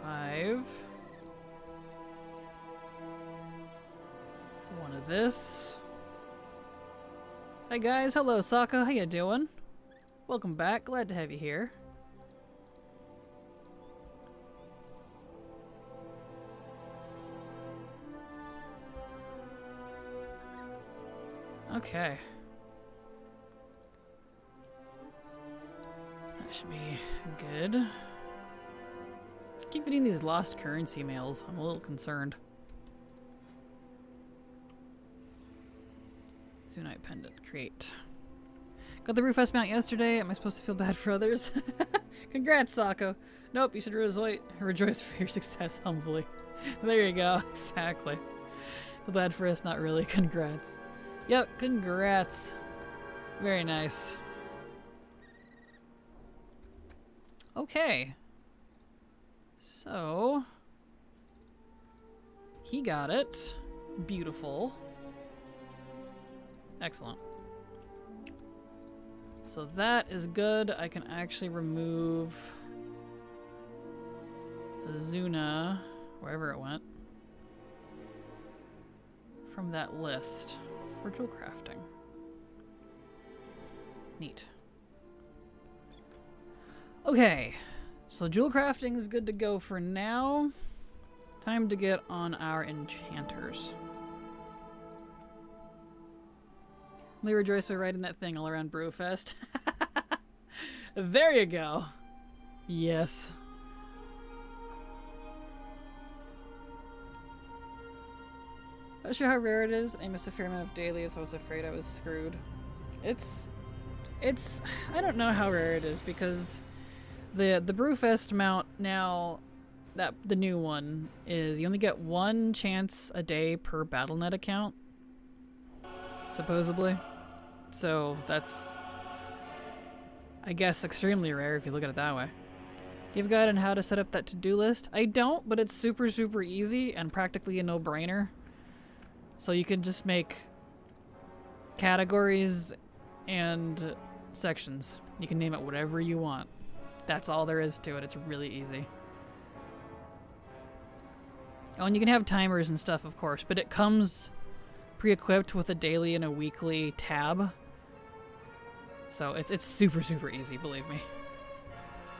5. One of this. Hi guys, hello Saka, how you doing? Welcome back, glad to have you here. Okay. That should be good. Keep getting these lost currency mails, I'm a little concerned. Zunite pendant, create. Got the Brewfest mount yesterday. Am I supposed to feel bad for others? Congrats, Sako. Nope, you should rejoice for your success humbly. There you go, exactly. Feel bad for us, not really. Congrats. Yep, congrats. Very nice. Okay. So, he got it. Beautiful. Excellent. So that is good. I can actually remove the Zuna, wherever it went, from that list for jewel crafting. Neat. Okay, so jewel crafting is good to go for now. Time to get on our enchanters. Let me rejoice by writing that thing all around Brewfest. There you go. Yes. Not sure how rare it is. I missed a fair amount of dailies, so I was afraid I was screwed. It's I don't know how rare it is because the Brewfest mount now, that the new one is you only get one chance a day per BattleNet account, supposedly. So that's, I guess, extremely rare if you look at it that way. Do you have a guide on how to set up that to-do list? I don't, but it's super, super easy and practically a no-brainer. So you can just make categories and sections. You can name it whatever you want. That's all there is to it. It's really easy. Oh, and you can have timers and stuff, of course, but it comes pre-equipped with a daily and a weekly tab. So it's super, super easy, believe me.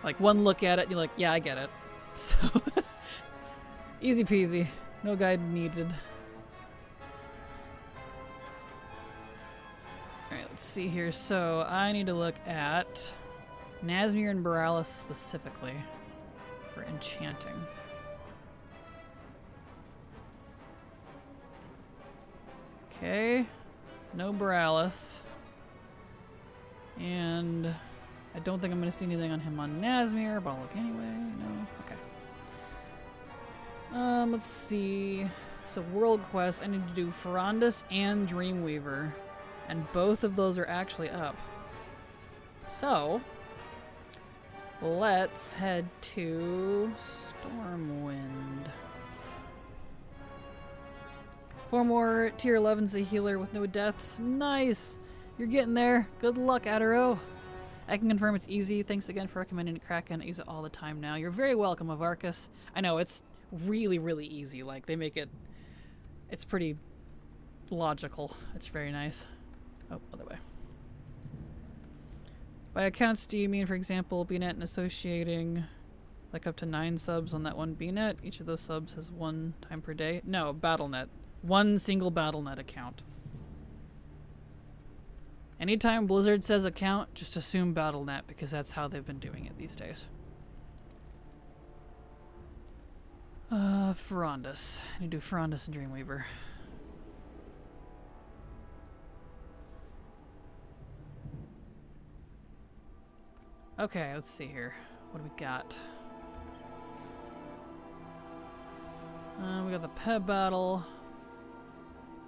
Like, one look at it, you're like, yeah, I get it. So, easy peasy. No guide needed. Alright, let's see here. So, I need to look at Nazmir and Borealis specifically for enchanting. Okay. No Borealis. And I don't think I'm going to see anything on him on Nazmir, but I'll look anyway. No? Okay. Let's see. So, World Quest, I need to do Ferondus and Dreamweaver. And both of those are actually up. So, let's head to Stormwind. 4 more tier 11's a healer with no deaths. Nice! You're getting there. Good luck, Adaro. I can confirm it's easy. Thanks again for recommending Kraken. I use it all the time now. You're very welcome, Avarkus. I know, it's really, really easy. Like, they make it... It's pretty logical. It's very nice. Oh, other way. By accounts, do you mean, for example, BNet and associating like up to 9 subs on that one BNet? Each of those subs has 1 time per day? No, BattleNet. One single BattleNet account. Anytime Blizzard says account, just assume BattleNet because that's how they've been doing it these days. Ferondus. I need to do Ferondus and Dreamweaver. Okay, let's see here. What do we got? We got the Peb battle.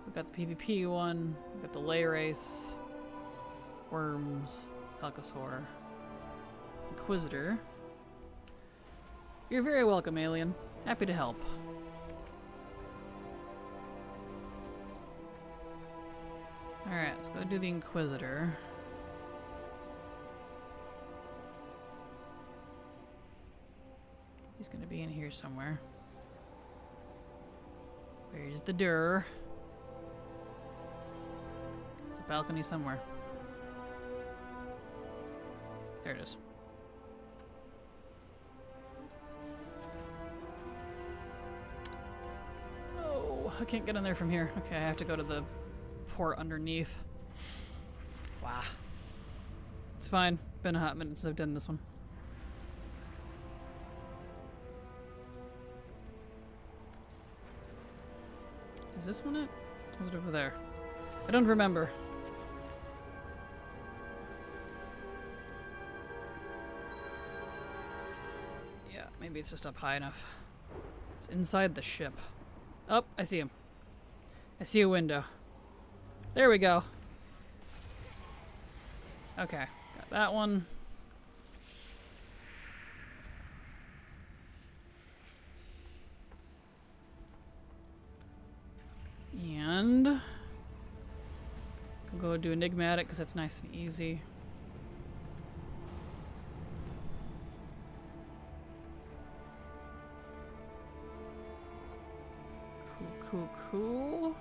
We got the PvP one. We got the lay race. Worms. Helcosaur. Inquisitor. You're very welcome, alien. Happy to help. Alright, let's go do the Inquisitor. He's gonna be in here somewhere. Where's the door? There's a balcony somewhere. There it is. Oh, I can't get in there from here. Okay, I have to go to the port underneath. Wow. It's fine. Been a hot minute since I've done this one. Is this one it? Or is it over there? I don't remember. Yeah, maybe it's just up high enough. It's inside the ship. Oh, I see him. I see a window. There we go. Okay, got that one. And we'll go do Enigmatic because that's nice and easy. Cool.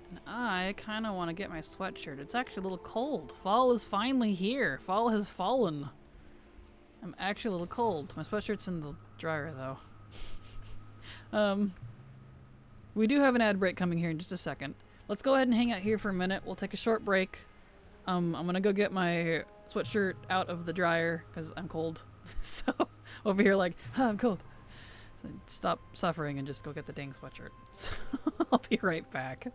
And I kind of want to get my sweatshirt. It's actually a little cold. Fall is finally here. Fall has fallen. I'm actually a little cold. My sweatshirt's in the dryer though. We do have an ad break coming here in just a second. Let's go ahead and hang out here for a minute. We'll take a short break. I'm gonna go get my sweatshirt out of the dryer because I'm cold. So over here like, oh, I'm cold. So stop suffering and just go get the dang sweatshirt. So I'll be right back.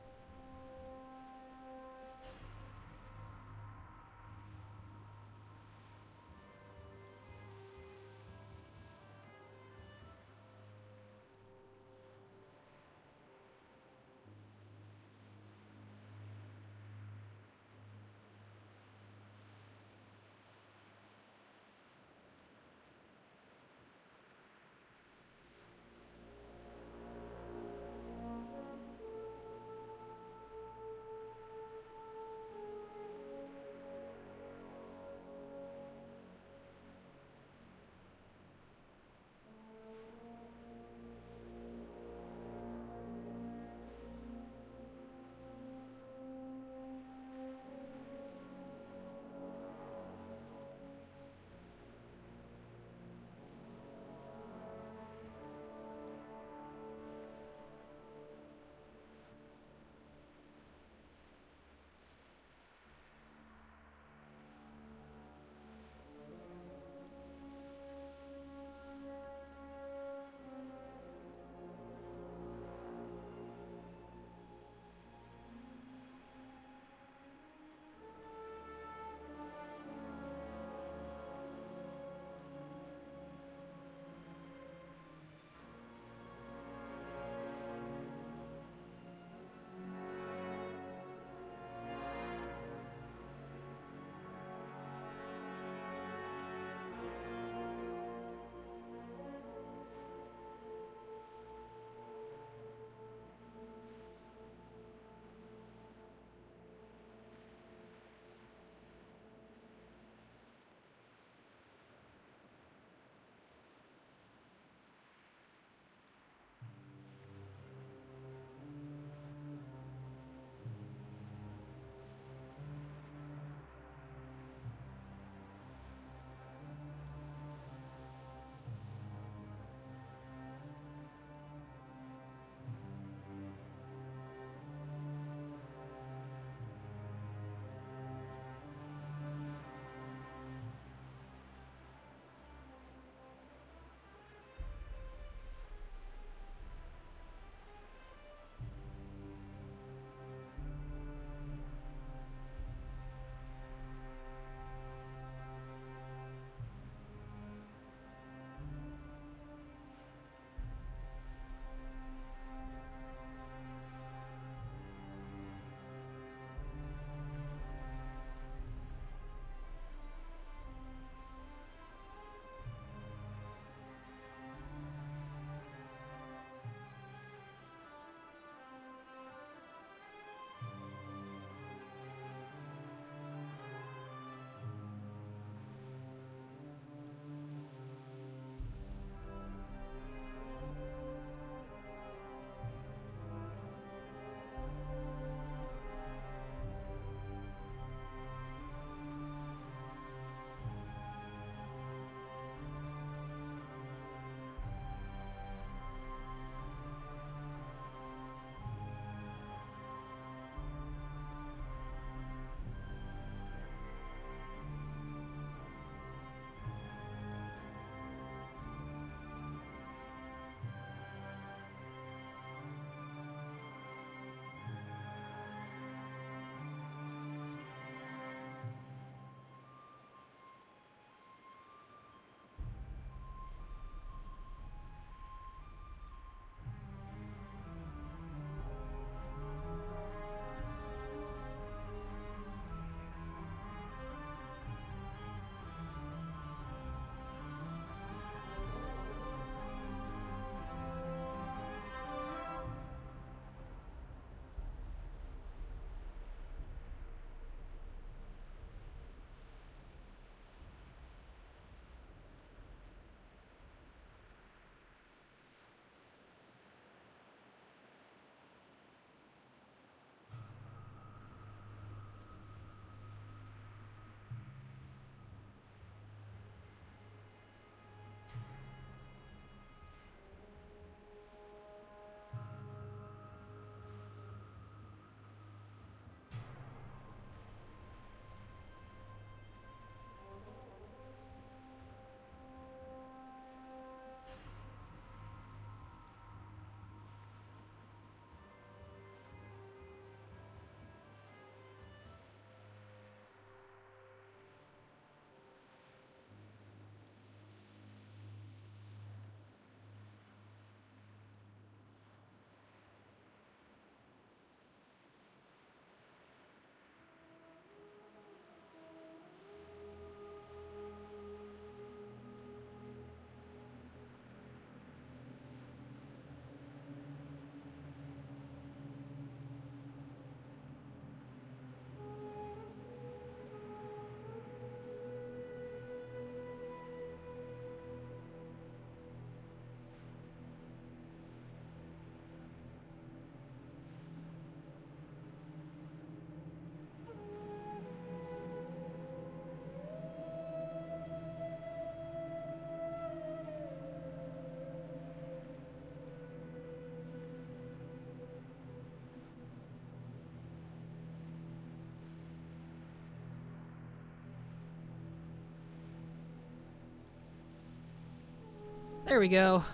There we go.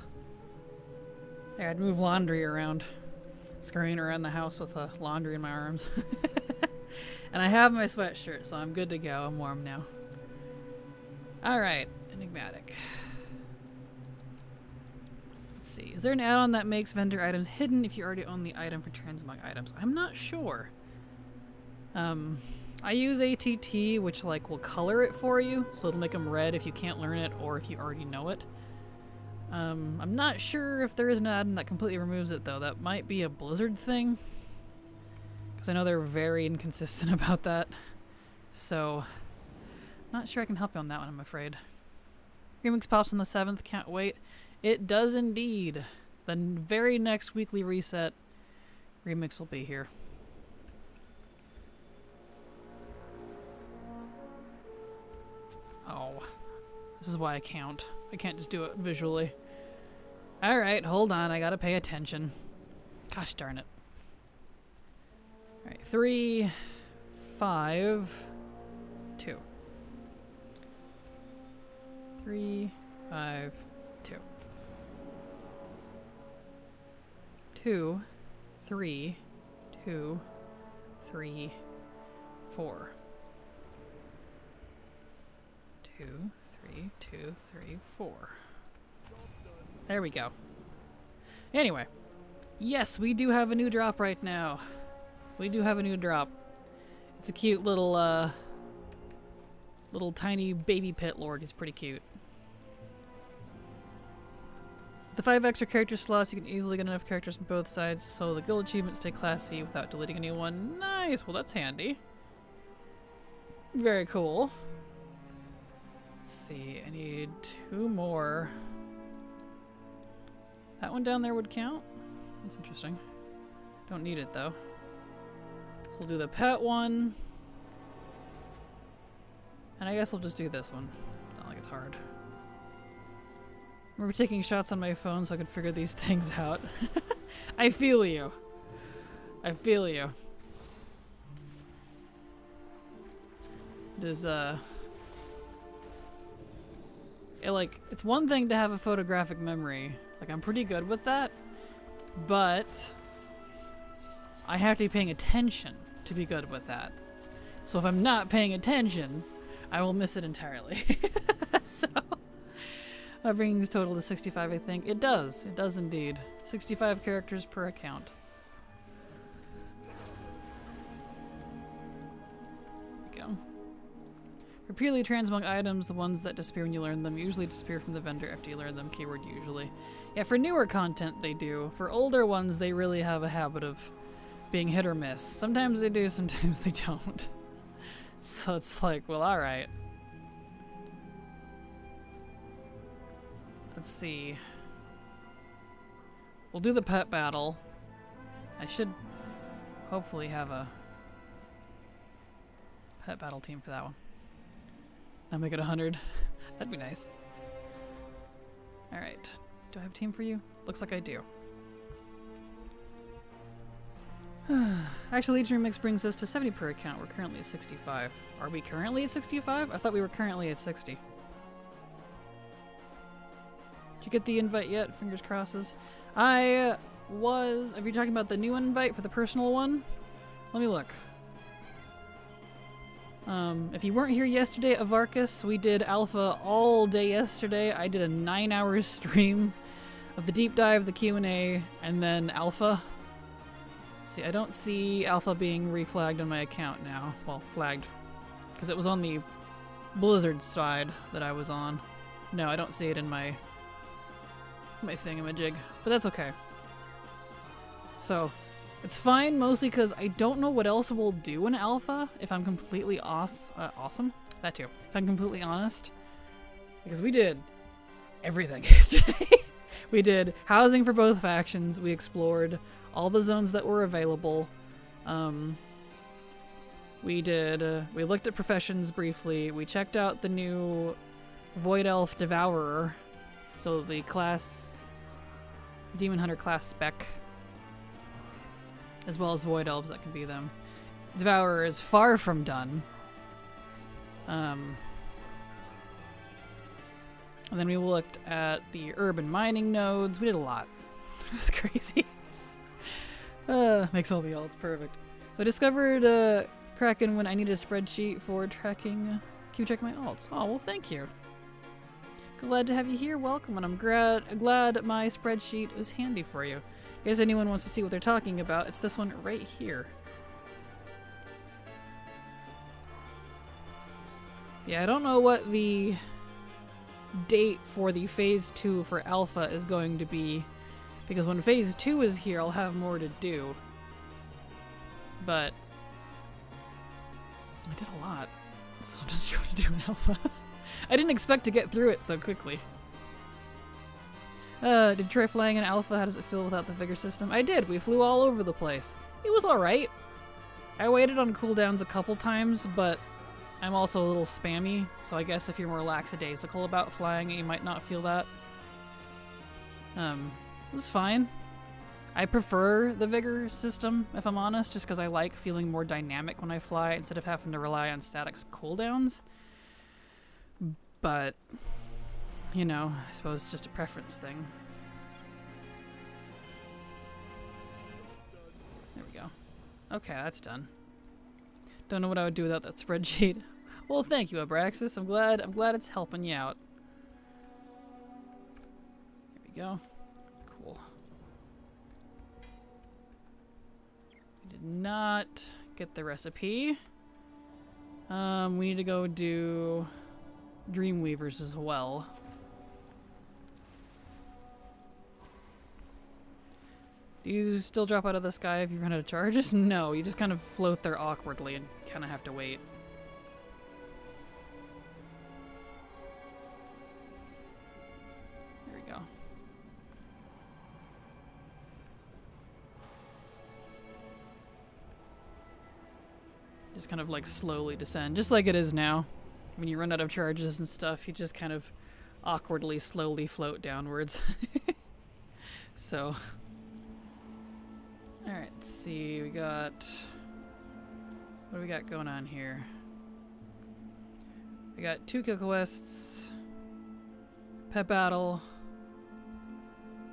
There, I'd move laundry around. Scurrying around the house with laundry in my arms. And I have my sweatshirt, so I'm good to go. I'm warm now. Alright, enigmatic. Let's see. Is there an add-on that makes vendor items hidden if you already own the item for transmog items? I'm not sure. I use ATT, which like will color it for you, so it'll make them red if you can't learn it or if you already know it. I'm not sure if there is an add-on that completely removes it though. That might be a Blizzard thing, because I know they're very inconsistent about that. So, not sure I can help you on that one, I'm afraid. Remix pops on the 7th, can't wait. It does indeed. The very next weekly reset, Remix will be here. Oh, this is why I count. I can't just do it visually. Alright, hold on, I gotta pay attention. Gosh darn it. Alright, 3, 5, 2. 3, 5, 2. 2, 3, 2, 3, 4. 2, 3, 2, 3, 4. There we go. Anyway. Yes, we do have a new drop right now. We do have a new drop. It's a cute little, little tiny baby pit lord. He's pretty cute. With the 5 extra character slots, you can easily get enough characters from both sides, so the guild achievements stay classy without deleting anyone. Nice! Well, that's handy. Very cool. Let's see, I need 2 more. That one down there would count? That's interesting. Don't need it though. So we'll do the pet one. And I guess we'll just do this one. It's not like it's hard. I remember taking shots on my phone so I could figure these things out. I feel you. I feel you. It is, it's one thing to have a photographic memory. Like, I'm pretty good with that. But I have to be paying attention to be good with that. So if I'm not paying attention, I will miss it entirely. So that brings total to 65, I think. It does. It does indeed. 65 characters per account. There we go. Repeatedly transmog items, the ones that disappear when you learn them, usually disappear from the vendor after you learn them. Keyword usually. Yeah, for newer content they do. For older ones, they really have a habit of being hit or miss. Sometimes they do, sometimes they don't. So it's like, well, alright. Let's see. We'll do the pet battle. I should hopefully have a pet battle team for that one. I'll make it 100. That'd be nice. Alright. Do I have a team for you? Looks like I do. Actually, each remix brings us to 70 per account. We're currently at 65. Are we currently at 65? I thought we were currently at 60. Did you get the invite yet? Fingers crosses. I was... Are you talking about the new invite for the personal one? Let me look. If you weren't here yesterday at Avarkus, we did alpha all day yesterday. I did a 9-hour stream of the deep dive, the Q&A, and then alpha. Let's see, I don't see alpha being reflagged on my account now. Well, flagged. Because it was on the Blizzard side that I was on. No, I don't see it in my thingamajig. But that's okay. So... it's fine, mostly because I don't know what else we'll do in alpha, if I'm completely awesome. That too. If I'm completely honest. Because we did everything yesterday. We did housing for both factions. We explored all the zones that were available. We looked at professions briefly. We checked out the new Void Elf Devourer. So the class, Demon Hunter class spec. As well as Void Elves that can be them. Devourer is far from done. And then we looked at the urban mining nodes. We did a lot. It was crazy. Makes all the alts perfect. So I discovered Kraken when I needed a spreadsheet for tracking, keep checking my alts. Oh, well, thank you. Glad to have you here. Welcome, and I'm glad my spreadsheet was handy for you. In case anyone wants to see what they're talking about, it's this one right here. Yeah, I don't know what the date for the Phase 2 for Alpha is going to be, because when Phase 2 is here, I'll have more to do. But I did a lot, so I'm not sure what to do in Alpha. I didn't expect to get through it so quickly. Did you try flying in Alpha? How does it feel without the vigor system? I did. We flew all over the place. It was alright. I waited on cooldowns a couple times, but I'm also a little spammy, so I guess if you're more lackadaisical about flying, you might not feel that. It was fine. I prefer the vigor system, if I'm honest, just because I like feeling more dynamic when I fly instead of having to rely on static cooldowns. But, you know, I suppose it's just a preference thing. There we go. Okay, that's done. Don't know what I would do without that spreadsheet. Well, thank you, Abraxas. I'm glad it's helping you out. There we go. Cool. We did not get the recipe. We need to go do Dreamweavers as well. Do you still drop out of the sky if you run out of charges? No, you just kind of float there awkwardly and kind of have to wait. There we go. Just kind of like slowly descend, just like it is now. When you run out of charges and stuff, you just kind of awkwardly, slowly float downwards. So, alright, let's see, what do we got going on here? We got 2 kill quests, pet battle,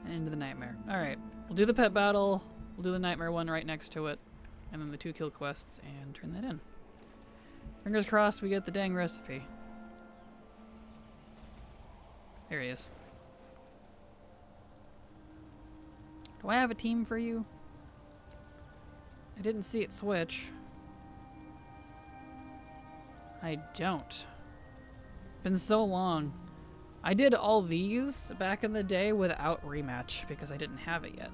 and into the nightmare. Alright, we'll do the pet battle, we'll do the nightmare one right next to it, and then the 2 kill quests, and turn that in. Fingers crossed we get the dang recipe. There he is. Do I have a team for you? I didn't see it switch. I don't. Been so long. I did all these back in the day without rematch because I didn't have it yet.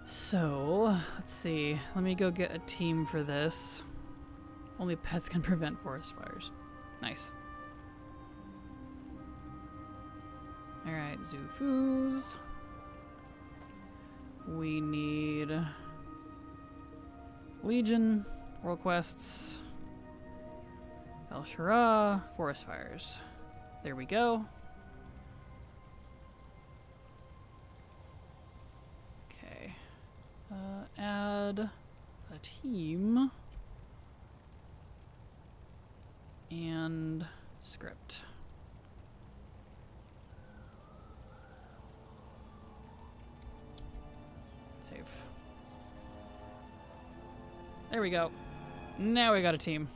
So, let's see. Let me go get a team for this. Only pets can prevent forest fires. Nice. Alright, Zufus. We need Legion, World Quests, Belshara, Forest Fires. There we go. Okay. Add a team. And script. Save. There we go. Now we got a team.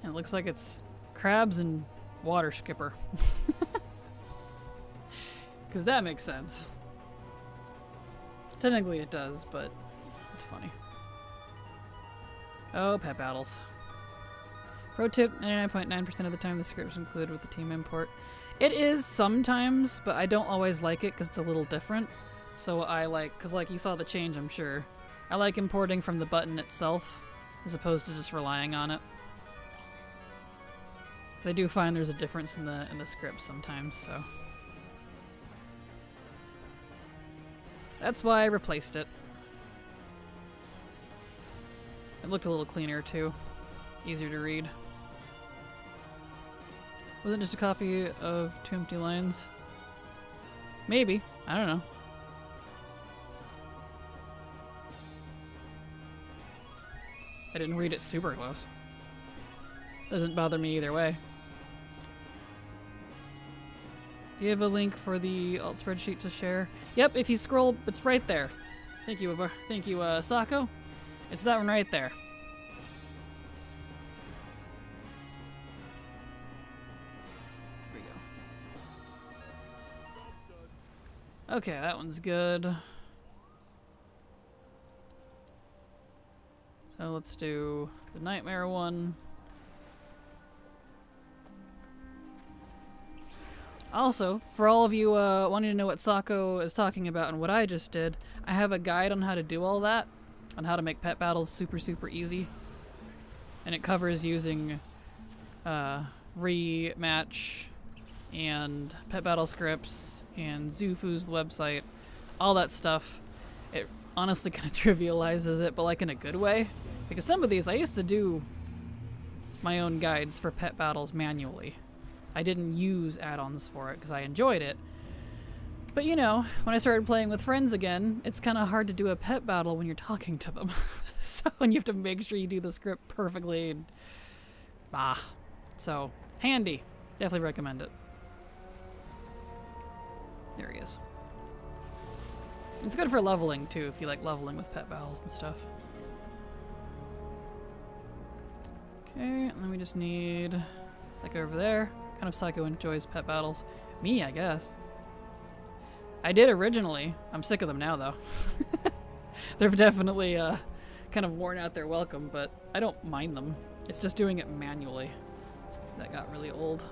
And it looks like it's crabs and water skipper. Because that makes sense. Technically it does, but it's funny. Oh, pet battles. Pro tip, 99.9% of the time the script is included with the team import. It is sometimes, but I don't always like it because it's a little different. So I like, because like you saw the change, I'm sure. I like importing from the button itself as opposed to just relying on it. I do find there's a difference in the script sometimes, so. That's why I replaced it. It looked a little cleaner too. Easier to read. Was it just a copy of 2 empty lines? Maybe. I don't know. I didn't read it super close. Doesn't bother me either way. Do you have a link for the alt spreadsheet to share? Yep, if you scroll, it's right there. Thank you, Sako. It's that one right there. Here we go. Okay, that one's good. So let's do the nightmare one. Also, for all of you wanting to know what Sako is talking about and what I just did, I have a guide on how to do all that, on how to make pet battles super easy. And it covers using rematch and pet battle scripts and Zufu's website, all that stuff. It honestly kind of trivializes it, but like in a good way. Because some of these, I used to do my own guides for pet battles manually. I didn't use add-ons for it because I enjoyed it. But you know, when I started playing with friends again, it's kind of hard to do a pet battle when you're talking to them. So, and you have to make sure you do the script perfectly. And, so, handy. Definitely recommend it. There he is. It's good for leveling too, if you like leveling with pet battles and stuff. Okay, and then we just need, like over there. Kind of Psycho enjoys pet battles. Me, I guess. I did originally. I'm sick of them now, though. They're definitely kind of worn out their welcome, but I don't mind them. It's just doing it manually that got really old.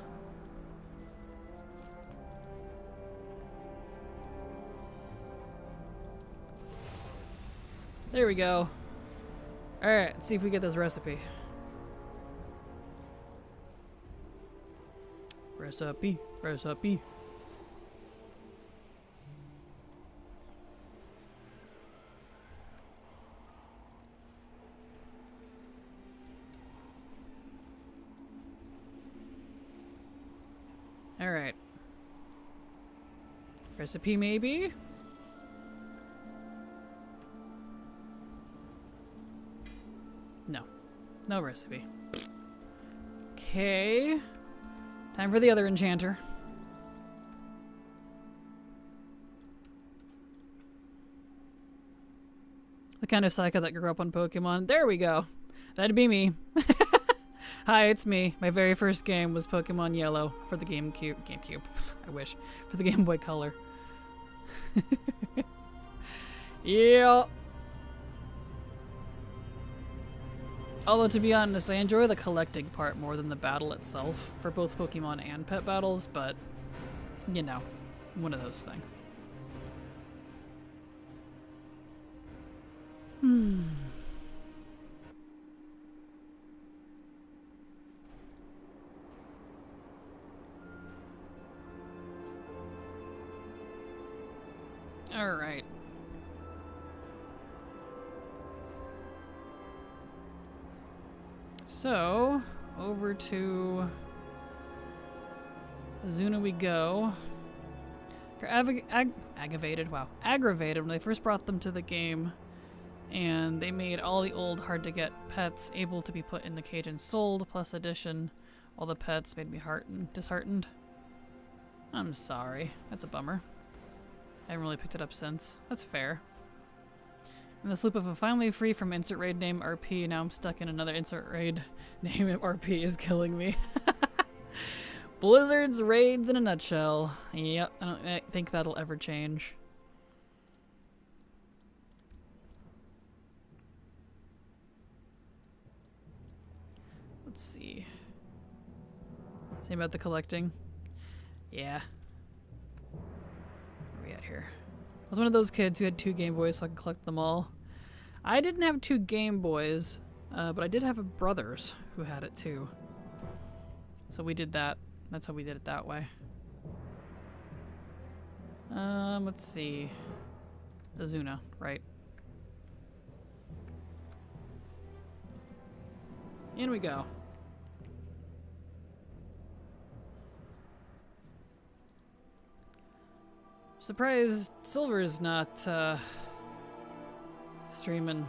There we go. Alright, let's see if we get this recipe. Recipe. All right. Recipe maybe? No. No recipe. Okay. Time for the other enchanter. The kind of psycho that grew up on Pokemon. There we go. That'd be me. Hi, it's me. My very first game was Pokemon Yellow for the GameCube. I wish. For the Game Boy Color. Yeah. Although, to be honest, I enjoy the collecting part more than the battle itself for both Pokemon and pet battles, but, you know, one of those things. All right. So, over to Azuna we go. Aggravated when they first brought them to the game, and they made all the old hard-to-get pets able to be put in the cage and sold, plus addition. All the pets made me disheartened. I'm sorry. That's a bummer. I haven't really picked it up since. That's fair. In this loop of I'm finally free from insert raid name RP, now I'm stuck in another insert raid name RP is killing me. Blizzard's raids in a nutshell. Yep, I don't think that'll ever change. Let's see. Same about the collecting. Yeah. Where are we at here? I was one of those kids who had 2 Game Boys so I could collect them all. I didn't have 2 Game Boys, but I did have brothers who had it too. So we did that. That's how we did it that way. Let's see. Azuna, right. In we go. Surprised Silver's not streaming.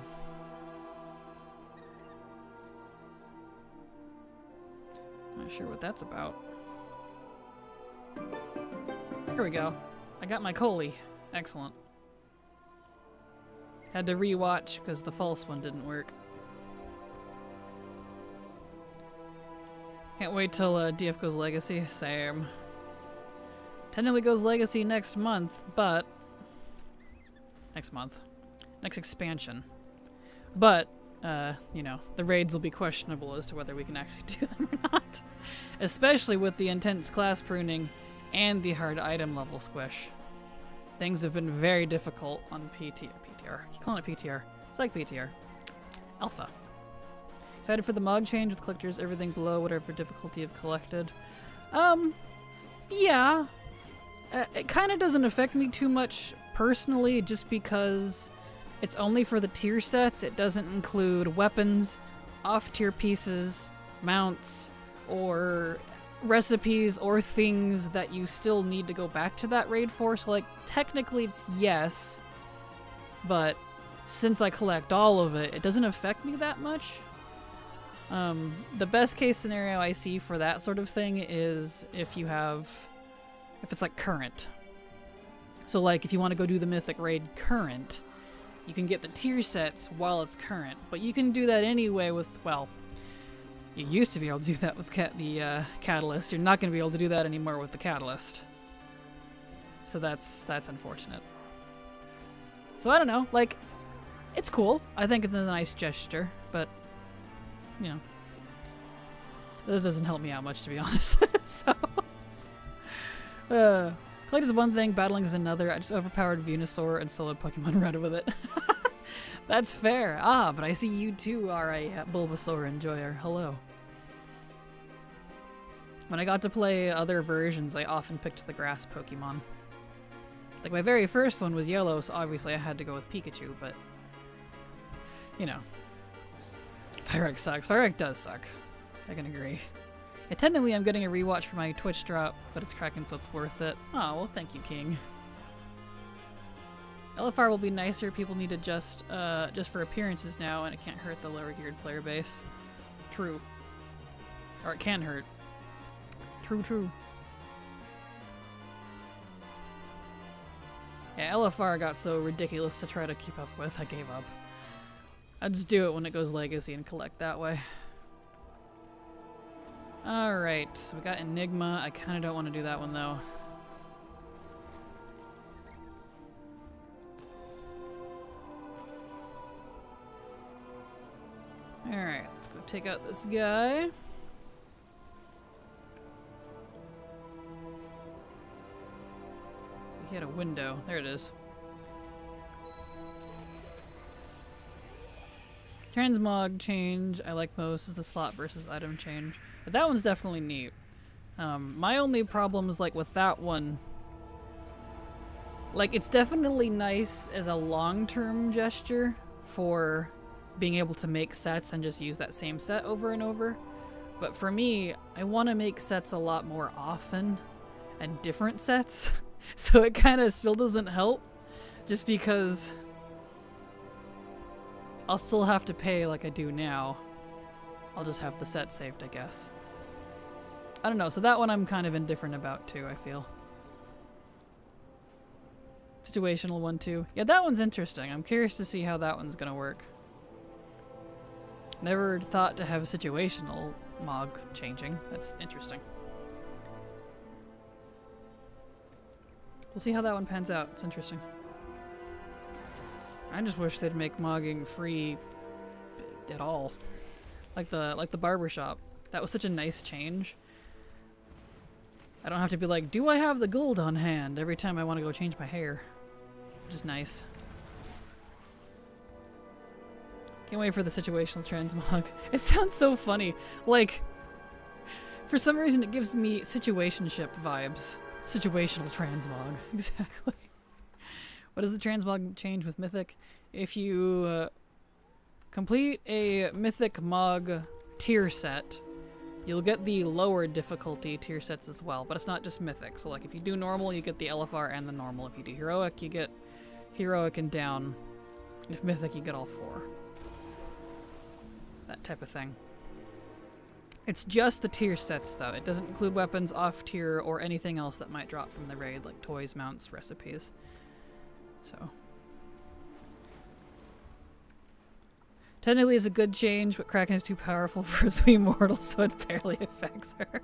Not sure what that's about. Here we go. I got my Coley. Excellent. Had to rewatch because the false one didn't work. Can't wait till DF goes Legacy. Same. Technically goes Legacy next month, but... Next expansion. But, you know, the raids will be questionable as to whether we can actually do them or not. Especially with the intense class pruning and the hard item level squish. Things have been very difficult on PTR. Keep calling it PTR. It's like PTR. Alpha. Excited for the Mog change with collectors, everything below whatever difficulty you've collected. Yeah. It kind of doesn't affect me too much personally, just because it's only for the tier sets. It doesn't include weapons, off-tier pieces, mounts, or recipes or things that you still need to go back to that raid for. So, like, technically it's yes, but since I collect all of it, it doesn't affect me that much. The best case scenario I see for that sort of thing is if it's like current. So like if you want to go do the Mythic Raid current, you can get the tier sets while it's current, but you can do that anyway with, well, you used to be able to do that with the Catalyst. You're not going to be able to do that anymore with the Catalyst. So that's unfortunate. So I don't know, like, it's cool. I think it's a nice gesture, but, you know, that doesn't help me out much, to be honest. So, collect is one thing, battling is another. I just overpowered Venusaur and soloed Pokemon Red with it. That's fair. Ah, but I see you too are a Bulbasaur enjoyer. Hello. When I got to play other versions, I often picked the grass Pokemon. Like, my very first one was yellow, so obviously I had to go with Pikachu, but, you know. Fyrec sucks. Fyrec does suck. I can agree. Yeah, technically I'm getting a rewatch for my Twitch drop, but it's Kraken, so it's worth it. Oh, well, thank you, King. LFR will be nicer. People need to just for appearances now, and it can't hurt the lower geared player base. True. Or it can hurt. True. Yeah, LFR got so ridiculous to try to keep up with, I gave up. I just do it when it goes Legacy and collect that way. Alright, so we got Enigma. I kind of don't want to do that one, though. Alright, let's go take out this guy. So he had a window. There it is. Transmog change I like most is the slot versus item change. But that one's definitely neat. My only problem is, like, with that one, like, it's definitely nice as a long-term gesture for being able to make sets and just use that same set over and over. But for me, I want to make sets a lot more often and different sets. So it kind of still doesn't help, just because I'll still have to pay like I do now. I'll just have the set saved, I guess. I don't know, so that one I'm kind of indifferent about too, I feel. Situational one too. Yeah, that one's interesting. I'm curious to see how that one's gonna work. Never thought to have situational Mog changing. That's interesting. We'll see how that one pans out. It's interesting. I just wish they'd make mogging free at all. Like the barbershop. That was such a nice change. I don't have to be like, do I have the gold on hand every time I want to go change my hair? Which is nice. Can't wait for the situational transmog. It sounds so funny. Like, for some reason it gives me situationship vibes. Situational transmog. Exactly. What does the transmog change with Mythic? If you complete a Mythic Mog tier set, you'll get the lower difficulty tier sets as well, but it's not just Mythic. So like if you do normal, you get the LFR and the normal. If you do Heroic, you get Heroic and down. And if Mythic, you get all four. That type of thing. It's just the tier sets, though. It doesn't include weapons off tier or anything else that might drop from the raid, like toys, mounts, recipes. So. Technically, it's a good change, but Kraken is too powerful for a sweet mortal, so it barely affects her.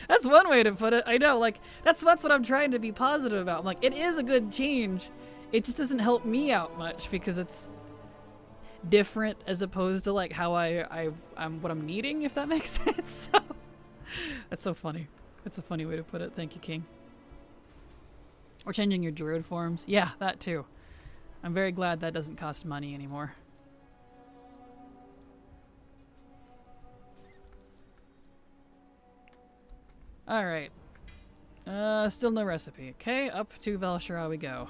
That's one way to put it. I know, like, that's what I'm trying to be positive about. I'm like, it is a good change. It just doesn't help me out much because it's different as opposed to like how I'm what I'm needing, if that makes sense. So, that's so funny. That's a funny way to put it. Thank you, King. Or changing your druid forms. Yeah, that too. I'm very glad that doesn't cost money anymore. Alright. Still no recipe. Okay, up to Valshara we go.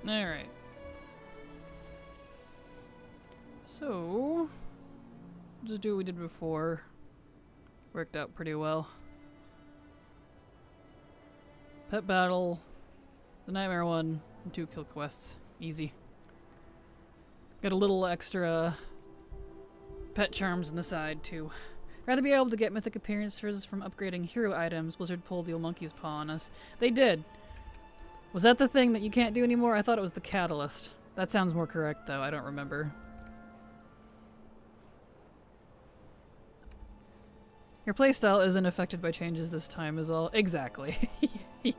Alright. So, just do what we did before. Worked out pretty well. Pet battle, the nightmare one, and 2 kill quests. Easy. Got a little extra pet charms on the side too. Rather be able to get mythic appearances from upgrading hero items. Blizzard pulled the old monkey's paw on us. They did. Was that the thing that you can't do anymore? I thought it was the catalyst. That sounds more correct though, I don't remember. Your playstyle isn't affected by changes this time is all. Exactly. Yeah,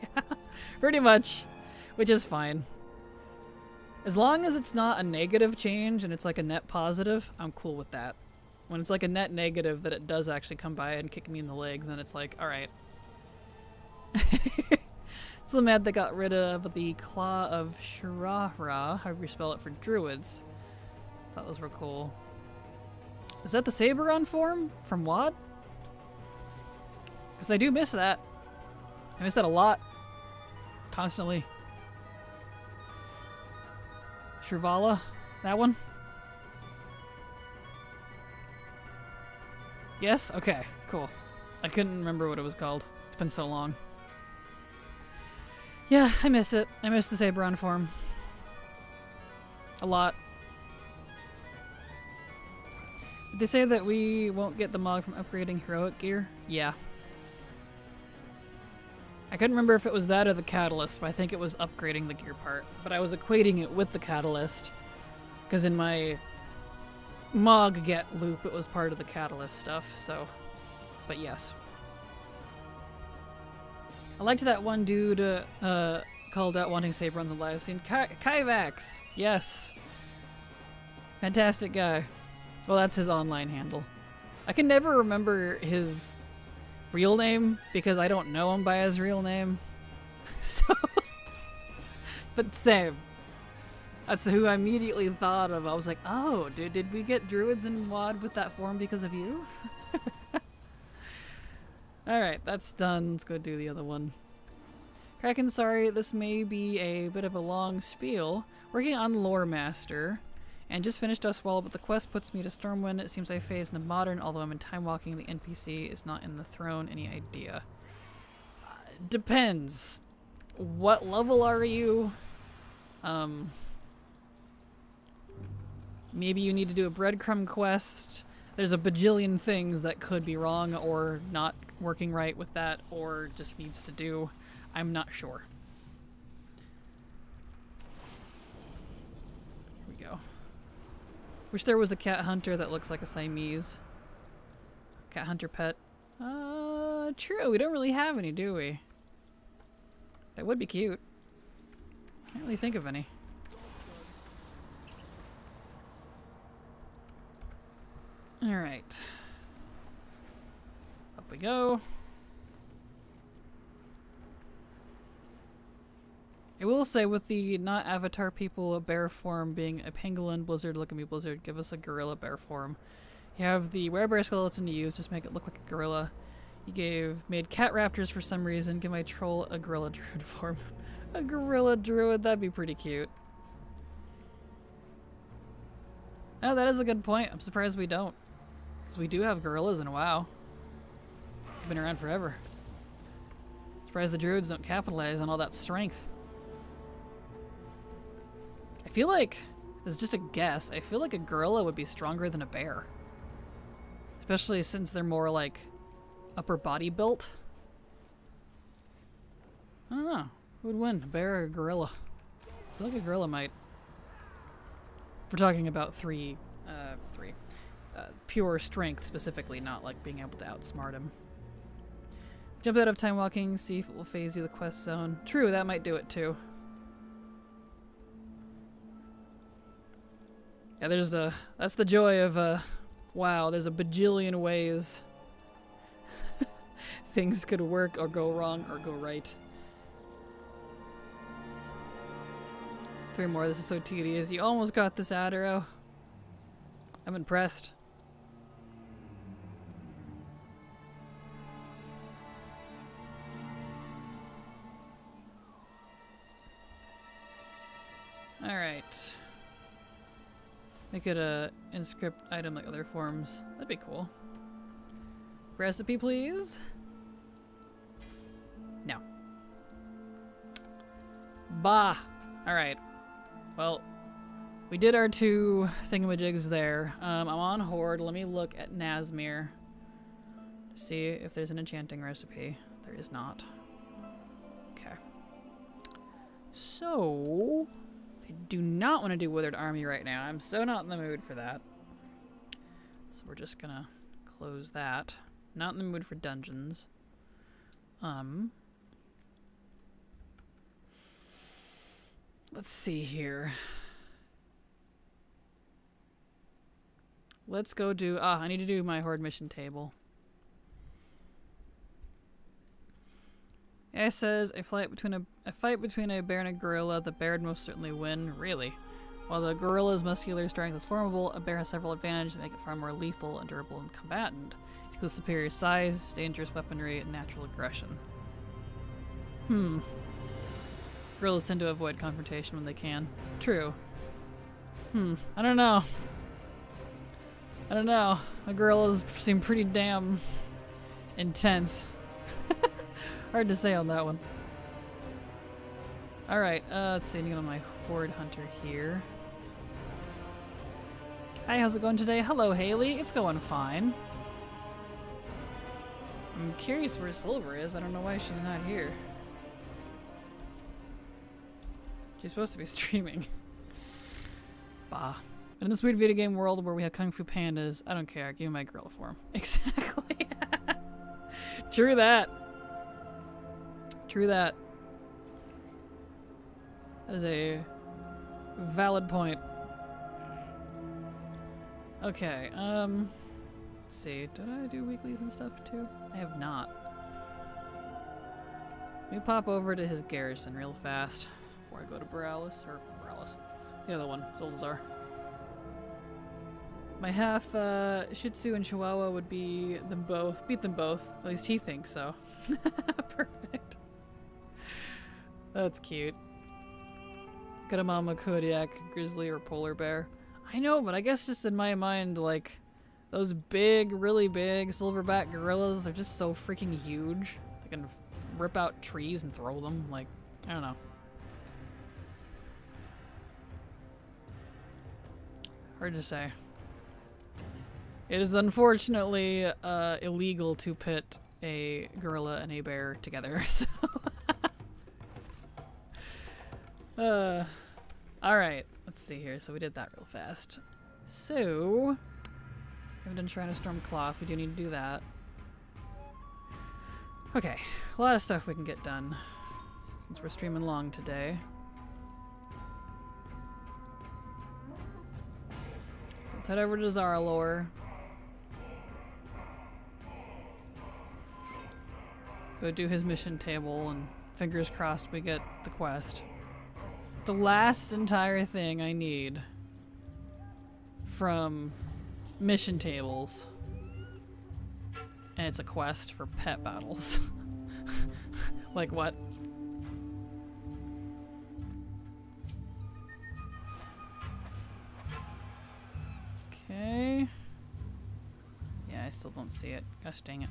pretty much. Which is fine. As long as it's not a negative change and it's like a net positive, I'm cool with that. When it's like a net negative that it does actually come by and kick me in the leg, then it's like, alright. Still mad they got rid of the Claw of Shirahra, however you spell it, for druids. Thought those were cool. Is that the Saberon form from WoD? Because I do miss that. I miss that a lot. Constantly. Shrivala? That one? Yes? Okay, cool. I couldn't remember what it was called. It's been so long. Yeah, I miss it. I miss the Saberon form. A lot. Did they say that we won't get the mog from upgrading heroic gear? Yeah. I couldn't remember if it was that or the catalyst, but I think it was upgrading the gear part. But I was equating it with the catalyst, because in my mog get loop it was part of the catalyst stuff, so. But yes. I liked that one dude called out wanting Saber on the live scene. Kyvax! Yes! Fantastic guy. Well, that's his online handle. I can never remember his real name because I don't know him by his real name. So, but same. That's who I immediately thought of. I was like, oh, dude, did we get druids in WoD with that form because of you? Alright, that's done. Let's go do the other one. Kraken, sorry, this may be a bit of a long spiel. Working on Lore Master, and just finished Dustwall, but the quest puts me to Stormwind. It seems I phased into Modern, although I'm in Time Walking. The NPC is not in the throne. Any idea? Depends. What level are you? Maybe you need to do a breadcrumb quest. There's a bajillion things that could be wrong or not working right with that or just needs to do. I'm not sure. Here we go. Wish there was a cat hunter that looks like a Siamese. Cat hunter pet. True. We don't really have any, do we? That would be cute. Can't really think of any. Alright. Up we go. I will say with the not avatar people, a bear form being a pangolin, Blizzard, look at me Blizzard, give us a gorilla bear form. You have the werebear skeleton to use, just make it look like a gorilla. You made cat raptors for some reason, give my troll a gorilla druid form. A gorilla druid, that'd be pretty cute. Oh, that is a good point. I'm surprised we don't. Because we do have gorillas in WoW. Been around forever. Surprised the druids don't capitalize on all that strength. I feel like, this is just a guess, I feel like a gorilla would be stronger than a bear. Especially since they're more like upper body built. I don't know. Who would win, a bear or a gorilla? I feel like a gorilla might. We're talking about pure strength specifically, not like being able to outsmart him. Jump out of time walking, see if it will phase you the quest zone. True, that might do it too. Yeah, that's the joy of wow, there's a bajillion ways things could work or go wrong or go right. 3 more, this is so tedious. You almost got this Adaro. I'm impressed. Alright. Make it a inscript item like other forms. That'd be cool. Recipe, please? No. Bah! Alright. Well, we did our 2 thingamajigs there. I'm on Horde. Let me look at Nazmir to see if there's an enchanting recipe. There is not. Okay. So, I do not want to do Withered Army right now. I'm so not in the mood for that. So we're just gonna close that. Not in the mood for dungeons. Let's see here. Let's go do... I need to do my Horde mission table. Yeah, it says, a fight between a bear and a gorilla. The bear would most certainly win. Really? While the gorilla's muscular strength is formidable, a bear has several advantages that make it far more lethal and durable and combatant. It includes superior size, dangerous weaponry, and natural aggression. Gorillas tend to avoid confrontation when they can. True. I don't know. The gorillas seem pretty damn intense. Hard to say on that one. Alright, let's see, anything on my Horde Hunter here. Hi, how's it going today? Hello, Haley. It's going fine. I'm curious where Silver is. I don't know why she's not here. She's supposed to be streaming. Bah. But in this weird video game world where we have Kung Fu Pandas, I don't care. Give me my gorilla form. Exactly. True that. True that. That is a valid point. Okay, let's see. Did I do weeklies and stuff too? I have not. Let me pop over to his garrison real fast before I go to Borealis, the other one, Zolazar. My half Shih Tzu and Chihuahua would beat them both. At least he thinks so. Perfect. That's cute. Got a mama Kodiak, grizzly, or polar bear. I know, but I guess just in my mind, like, those big, really big silverback gorillas, they're just so freaking huge. They can rip out trees and throw them. Like, I don't know. Hard to say. It is unfortunately illegal to pit a gorilla and a bear together, so... Alright, let's see here. So we did that real fast. So, we haven't done Shrine of Stormcloth. We do need to do that. Okay, a lot of stuff we can get done since we're streaming long today. Let's head over to Zarlor. Go do his mission table, and fingers crossed we get the quest. The last entire thing I need from mission tables, and it's a quest for pet battles. Like what? Okay. Yeah, I still don't see it. Gosh dang it.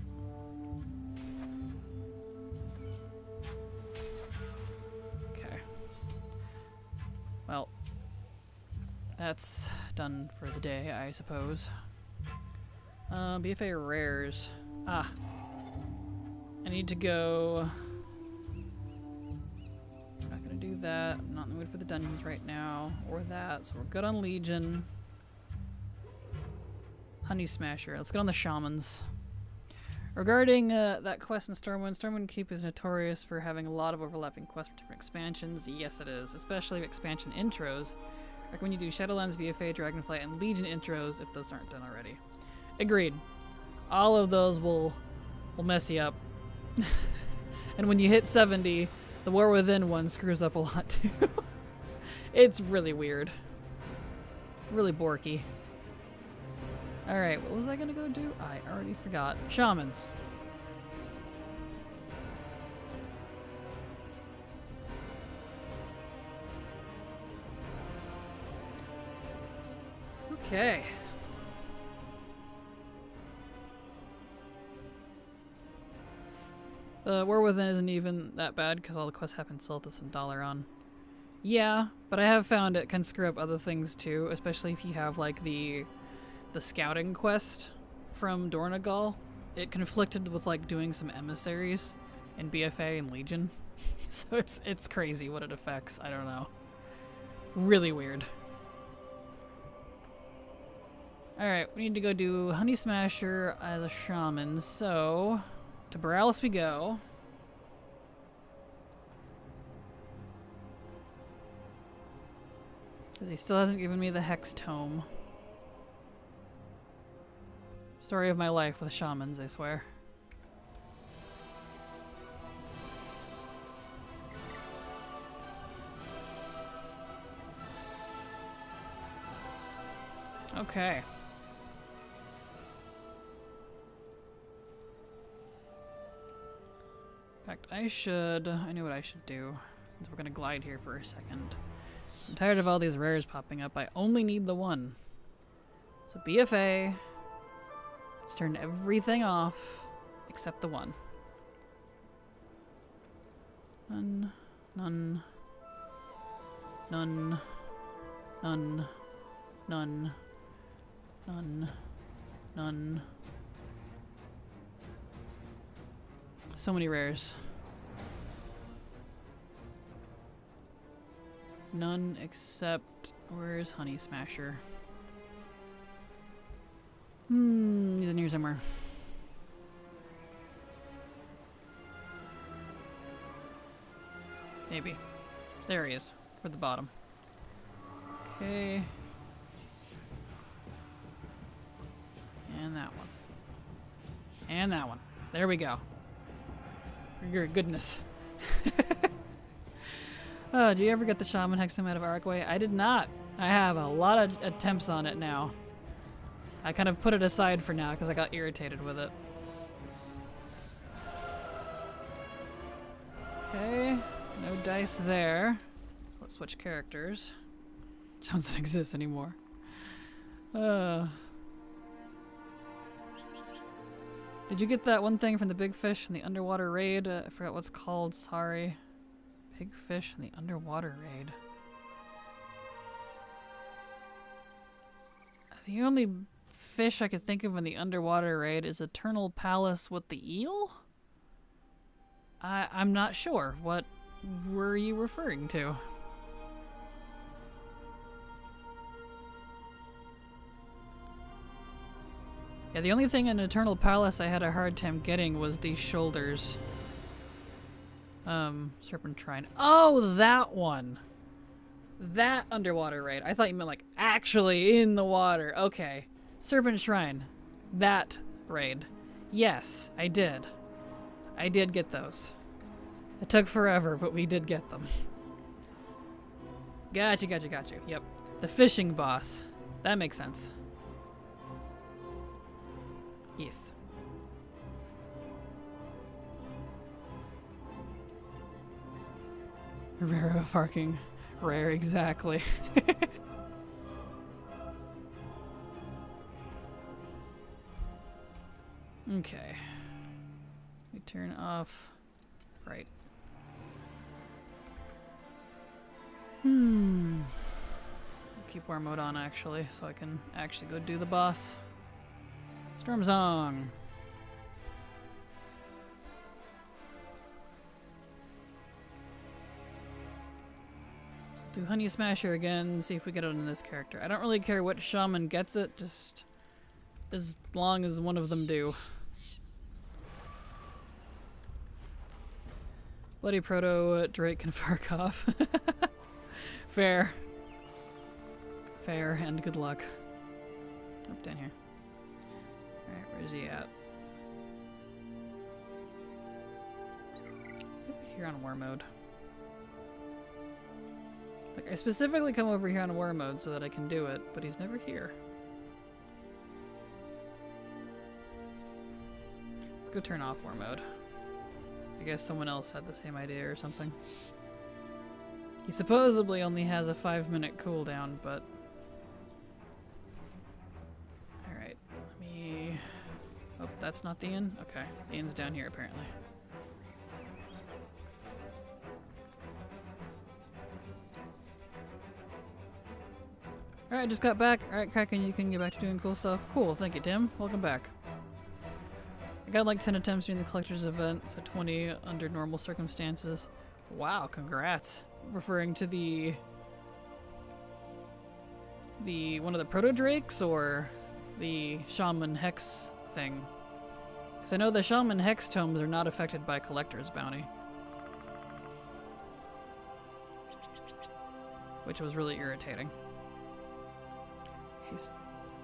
that's done for the day, I suppose. BFA rares. Ah. I need to go... I'm not gonna do that. I'm not in the mood for the dungeons right now, or that, so we're good on Legion. Honey Smasher. Let's get on the Shamans. Regarding that quest in Stormwind, Stormwind Keep is notorious for having a lot of overlapping quests for different expansions. Yes, it is, especially expansion intros. Like when you do Shadowlands, BFA, Dragonflight, and Legion intros, if those aren't done already. Agreed. All of those will mess you up. And when you hit 70, the War Within one screws up a lot too. It's really weird. Really borky. Alright, what was I gonna go do? I already forgot. Shamans. Okay. The War Within isn't even that bad because all the quests happen Silthus and Dalaran. Yeah, but I have found it can screw up other things too, especially if you have like the scouting quest from Dornagal. It conflicted with like doing some emissaries in BFA and Legion. So it's crazy what it affects. I don't know. Really weird. Alright, we need to go do Honey Smasher as a shaman, so to Borealis we go. Because he still hasn't given me the Hex Tome. Story of my life with shamans, I swear. Okay. In fact, I know what I should do, since we're gonna glide here for a second. I'm tired of all these rares popping up. I only need the one. So BFA, let's turn everything off, except the one. None, none, none, none, none, none, none. So many rares. None except... where's Honey Smasher? He's in here somewhere. Maybe. There he is. For the bottom. Okay. And that one. And that one. There we go. For your goodness. Oh, do you ever get the Shaman Hexam out of Arcway? I did not. I have a lot of attempts on it now. I kind of put it aside for now because I got irritated with it. Okay, no dice there. So let's switch characters. Jones doesn't exist anymore. Did you get that one thing from the big fish in the underwater raid? I forgot what's called, sorry. Big fish in the underwater raid. The only fish I could think of in the underwater raid is Eternal Palace with the eel? I'm not sure. What were you referring to? Yeah, the only thing in Eternal Palace I had a hard time getting was these shoulders. Serpent Shrine. Oh, that one! That underwater raid. I thought you meant like actually in the water. Okay. Serpent Shrine. That raid. Yes, I did. I did get those. It took forever, but we did get them. Gotcha. Yep. The fishing boss. That makes sense. Yes. Rare of farking. Rare, exactly. Okay. We turn off. Right. keep war mode on actually, so I can actually go do the boss. Storm Song. Do Honey Smasher again, see if we get it on this character. I don't really care what shaman gets it, just as long as one of them do. Bloody Proto, Drake, and Farkov. Fair. Fair, and good luck. Up down here. Alright, where's he at? Here on war mode. Like, I specifically come over here on war mode so that I can do it, but he's never here. Let's go turn off war mode. I guess someone else had the same idea or something. He supposedly only has a 5-minute cooldown, but... Alright, let me... Oh, that's not the inn? Okay, the inn's down here apparently. Alright, just got back. Alright, Kraken, you can get back to doing cool stuff. Cool, thank you, Tim. Welcome back. I got like 10 attempts during the collector's event, so 20 under normal circumstances. Wow, congrats. Referring to the one of the proto drakes or the shaman hex thing? Because I know the shaman hex tomes are not affected by collector's bounty, which was really irritating.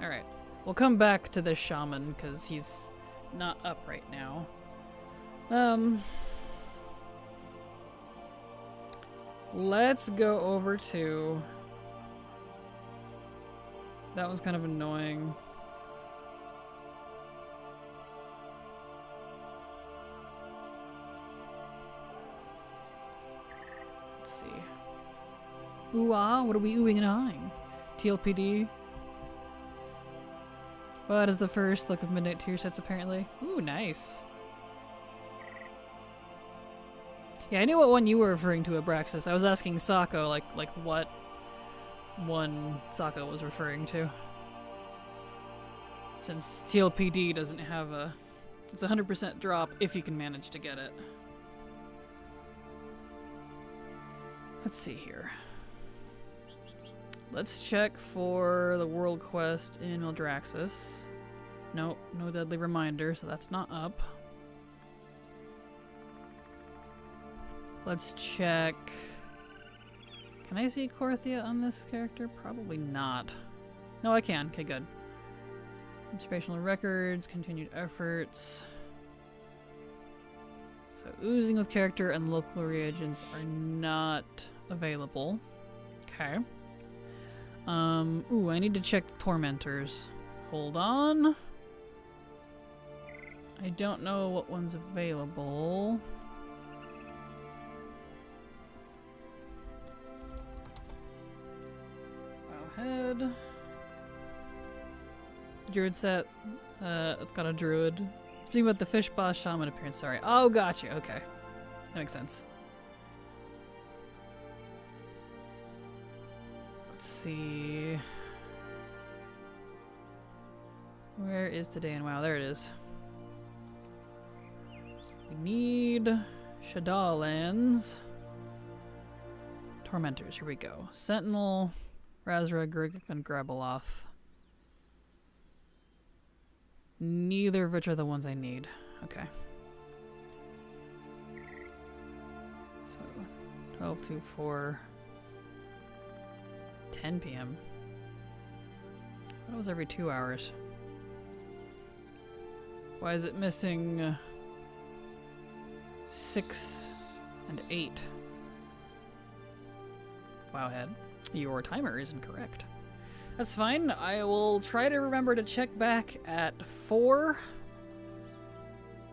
Alright, we'll come back to this shaman because he's not up right now. Let's go over to... That was kind of annoying. Let's see. Ooh-ah, what are we oohing and ahhing? TLPD. Well, that is the first look of Midnight tier sets, apparently. Ooh, nice. Yeah, I knew what one you were referring to, Abraxas. I was asking Sako, like what one Sako was referring to. Since TLPD doesn't have a... It's a 100% drop if you can manage to get it. Let's see here. Let's check for the world quest in Mildraxxus. Nope, no deadly reminder, so that's not up. Let's check... Can I see Korthia on this character? Probably not. No, I can. Okay, good. Observational records, continued efforts. So oozing with character and local reagents are not available. Okay. Ooh, I need to check the tormentors. Hold on. I don't know what one's available. Wowhead. Druid set. It's got a druid. Speaking about the fish boss shaman appearance, sorry. Oh, gotcha. Okay. That makes sense. Let's see. Where is today in WoW? There it is. We need Shadowlands. Tormentors, here we go. Sentinel, Razra, Grig, and Grabeloth. Neither of which are the ones I need. Okay. So, 12 to 4... 10 p.m. That was every 2 hours. Why is it missing 6 and 8? Wowhead, your timer is incorrect. That's fine. I will try to remember to check back at 4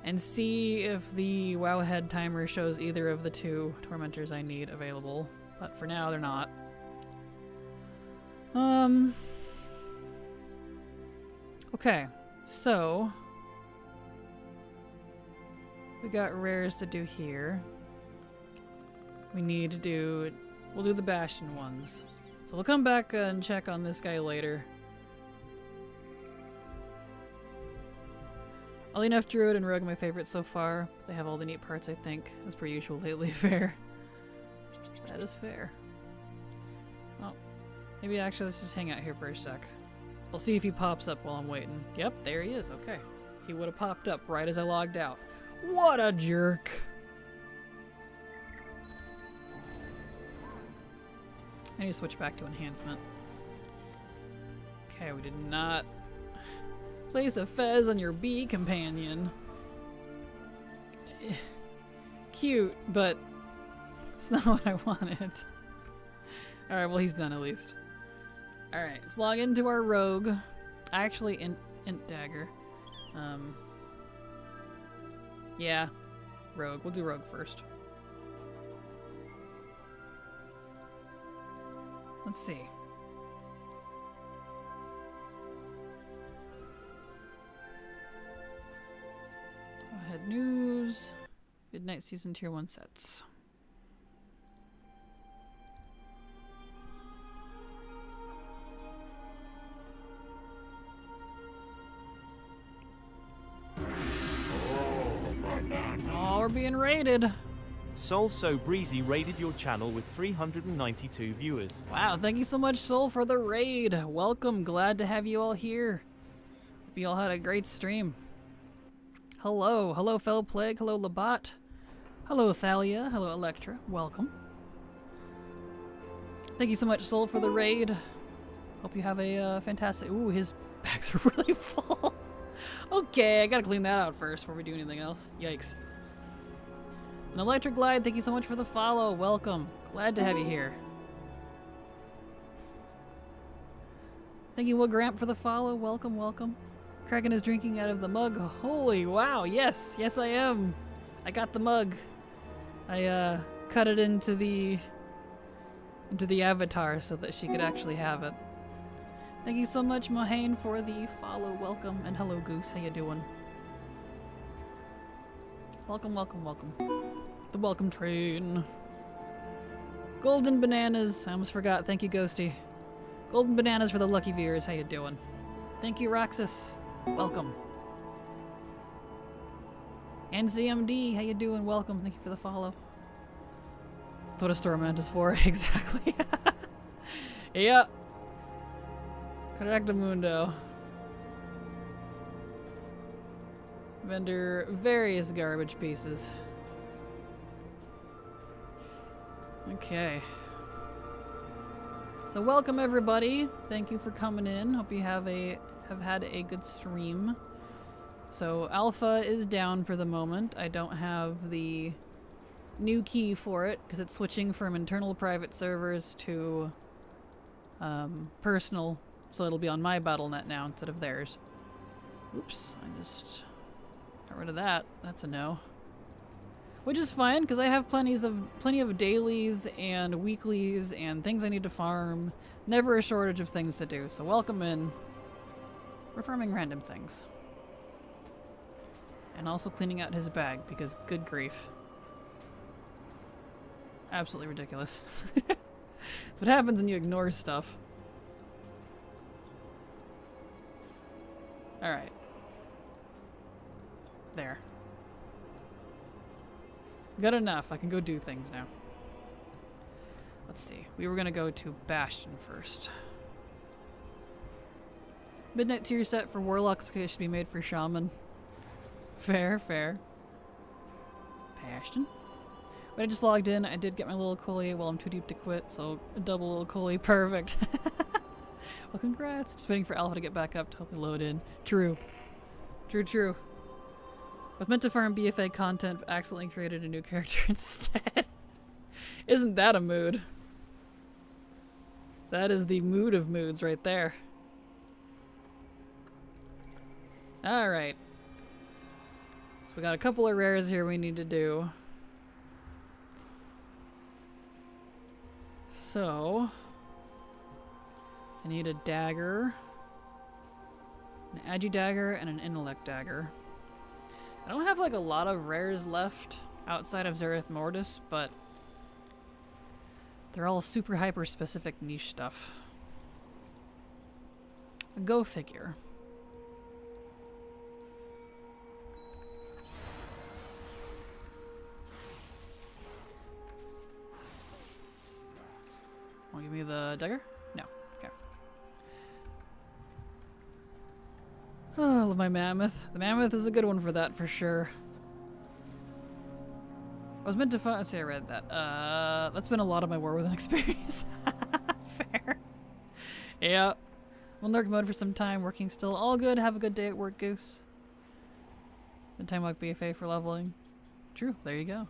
and see if the Wowhead timer shows either of the 2 tormentors I need available. But for now, they're not. Okay, so we got rares to do here. We need to do, we'll do the Bastion ones. So we'll come back and check on this guy later. Enough Druid and Rogue are my favorites so far. They have all the neat parts, I think, as per usual lately. Fair. That is fair. Oh, maybe actually let's just hang out here for a sec. I'll see if he pops up while I'm waiting. Yep, there he is. Okay. He would have popped up right as I logged out. What a jerk. I need to switch back to enhancement. Okay, we did not place a fez on your bee companion. Cute, but it's not what I wanted. Alright, well he's done at least. Alright, let's log into our rogue. Actually, int dagger. Yeah, rogue. We'll do rogue first. Let's see. Go ahead, news. Midnight Season Tier 1 sets. Oh, we're being raided. Soul So Breezy raided your channel with 392 viewers. Wow, thank you so much, Soul, for the raid. Welcome, glad to have you all here. Hope you all had a great stream. Hello, hello, Fel Plague, hello, Labat. Hello, Thalia, hello, Electra, welcome. Thank you so much, Soul, for the raid. Hope you have a fantastic... Ooh, his bags are really full. Okay, I gotta clean that out first before we do anything else. Yikes. An Electric Glide, thank you so much for the follow. Welcome. Glad to have you here. Thank you, Wigramp, for the follow. Welcome, welcome. Kraken is drinking out of the mug. Holy wow, yes. Yes, I am. I got the mug. I cut it into the avatar so that she could actually have it. Thank you so much, Mohane, for the follow. Welcome. And hello, Goose. How you doing? Welcome, welcome, welcome. The welcome train. Golden bananas. I almost forgot. Thank you, Ghosty. Golden bananas for the lucky viewers. How you doing? Thank you, Roxas. Welcome. And CMD. How you doing? Welcome. Thank you for the follow. That's what a Stormant is for. Exactly. Yep. Correctamundo. Vendor various garbage pieces. Okay. So welcome everybody. Thank you for coming in. Hope you have had a good stream. So alpha is down for the moment. I don't have the new key for it because it's switching from internal private servers to personal, so it'll be on my Battle.net now instead of theirs. Oops, I just got rid of that. That's a no. Which is fine, because I have plenty of dailies and weeklies and things I need to farm. Never a shortage of things to do, so welcome in. We're farming random things. And also cleaning out his bag, because good grief. Absolutely ridiculous. That's what happens when you ignore stuff. Alright. There. Good enough. I can go do things now. Let's see. We were gonna go to Bastion first. Midnight tier set for Warlock should be made for Shaman. Fair, fair. Bastion. But I just logged in. I did get my little Coley. Well, I'm too deep to quit, so a double little Coley. Perfect. Well, congrats. Just waiting for Alpha to get back up to hopefully load in. True. True, true. I was meant to farm BFA content, but accidentally created a new character instead. Isn't that a mood? That is the mood of moods right there. Alright. So we got a couple of rares here we need to do. So I need a dagger, an Agi dagger, and an intellect dagger. I don't have like a lot of rares left outside of Zereth Mortis, but They're all super hyper specific niche stuff. Go figure. Want to give me the dagger? No. Okay. Oh, I love my mammoth. The mammoth is a good one for that, for sure. I was meant to find. Let's see, I read that. That's been a lot of my War Within experience. Fair. Yeah. We'll lurk mode for some time. Working still. All good. Have a good day at work, Goose. Good time like BFA for leveling. True. There you go.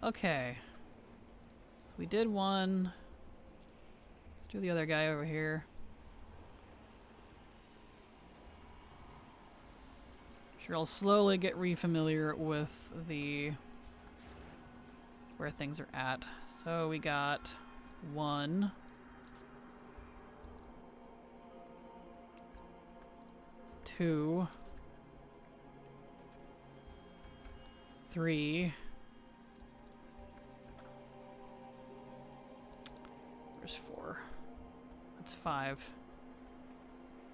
Okay. So we did one. Let's do the other guy over here. Sure, I'll slowly get re-familiar with the where things are at. So we got 1, 2, 3. Where's 4? That's 5.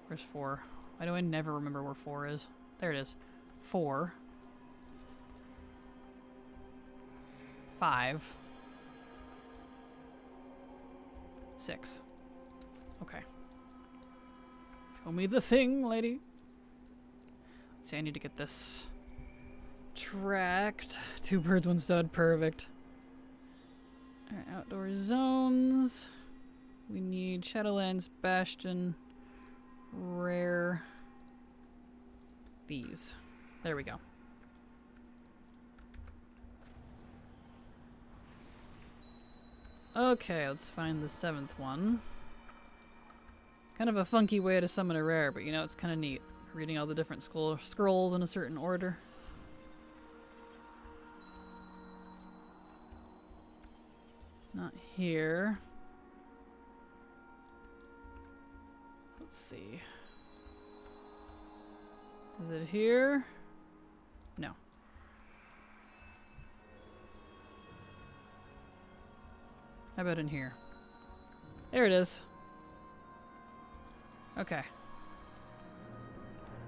Where's 4? Why do I never remember where 4 is? There it is. 4. 5. 6. Okay. Show me the thing, lady. Let's see, I need to get this tracked. 2 birds, 1 stud. Perfect. Alright, outdoor zones. We need Shadowlands, Bastion, Rare. These. There we go. Okay, let's find the 7th one. Kind of a funky way to summon a rare, but you know, it's kind of neat. Reading all the different scrolls in a certain order. Not here. Let's see. Is it here? No. How about in here? There it is. Okay.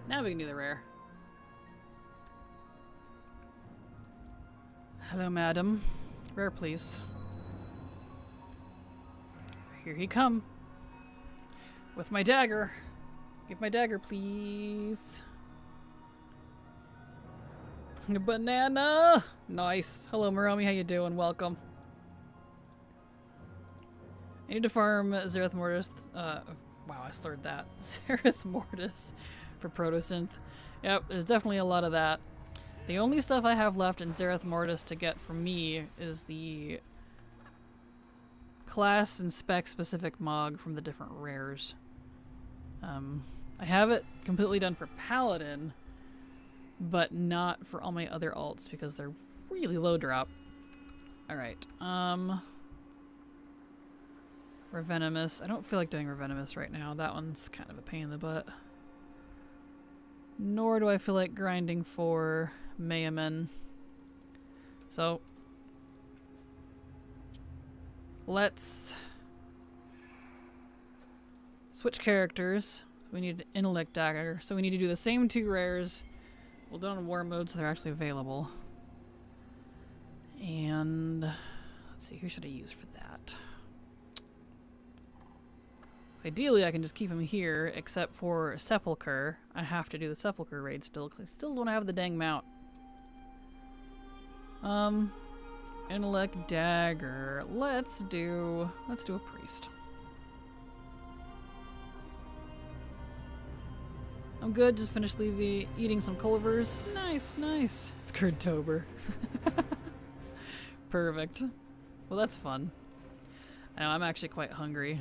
Now we can do the rare. Hello, madam. Rare, please. Here he come. With my dagger. Give my dagger, please. A banana! Nice. Hello, Maromi. How you doing? Welcome. I need to farm Zereth Mortis. Wow, I slurred that. Zereth Mortis for Protosynth. Yep, there's definitely a lot of that. The only stuff I have left in Zereth Mortis to get from me is the class and spec specific Mog from the different rares. I have it completely done for Paladin, but not for all my other alts because they're really low drop. Alright, Revenomous. I don't feel like doing Revenomous right now. That one's kind of a pain in the butt. Nor do I feel like grinding for Mayaman. So, let's switch characters. We need an Intellect Dagger. So we need to do the same 2 rares. We'll do it on War Mode so they're actually available. And let's see, who should I use for that? Ideally, I can just keep him here, except for Sepulcher. I have to do the Sepulcher raid still, because I still don't have the dang mount. Intellect Dagger. Let's do a Priest. I'm good, just finished eating some Culvers. Nice, nice. It's Kurdtober. Perfect. Well, that's fun. I know, I'm actually quite hungry.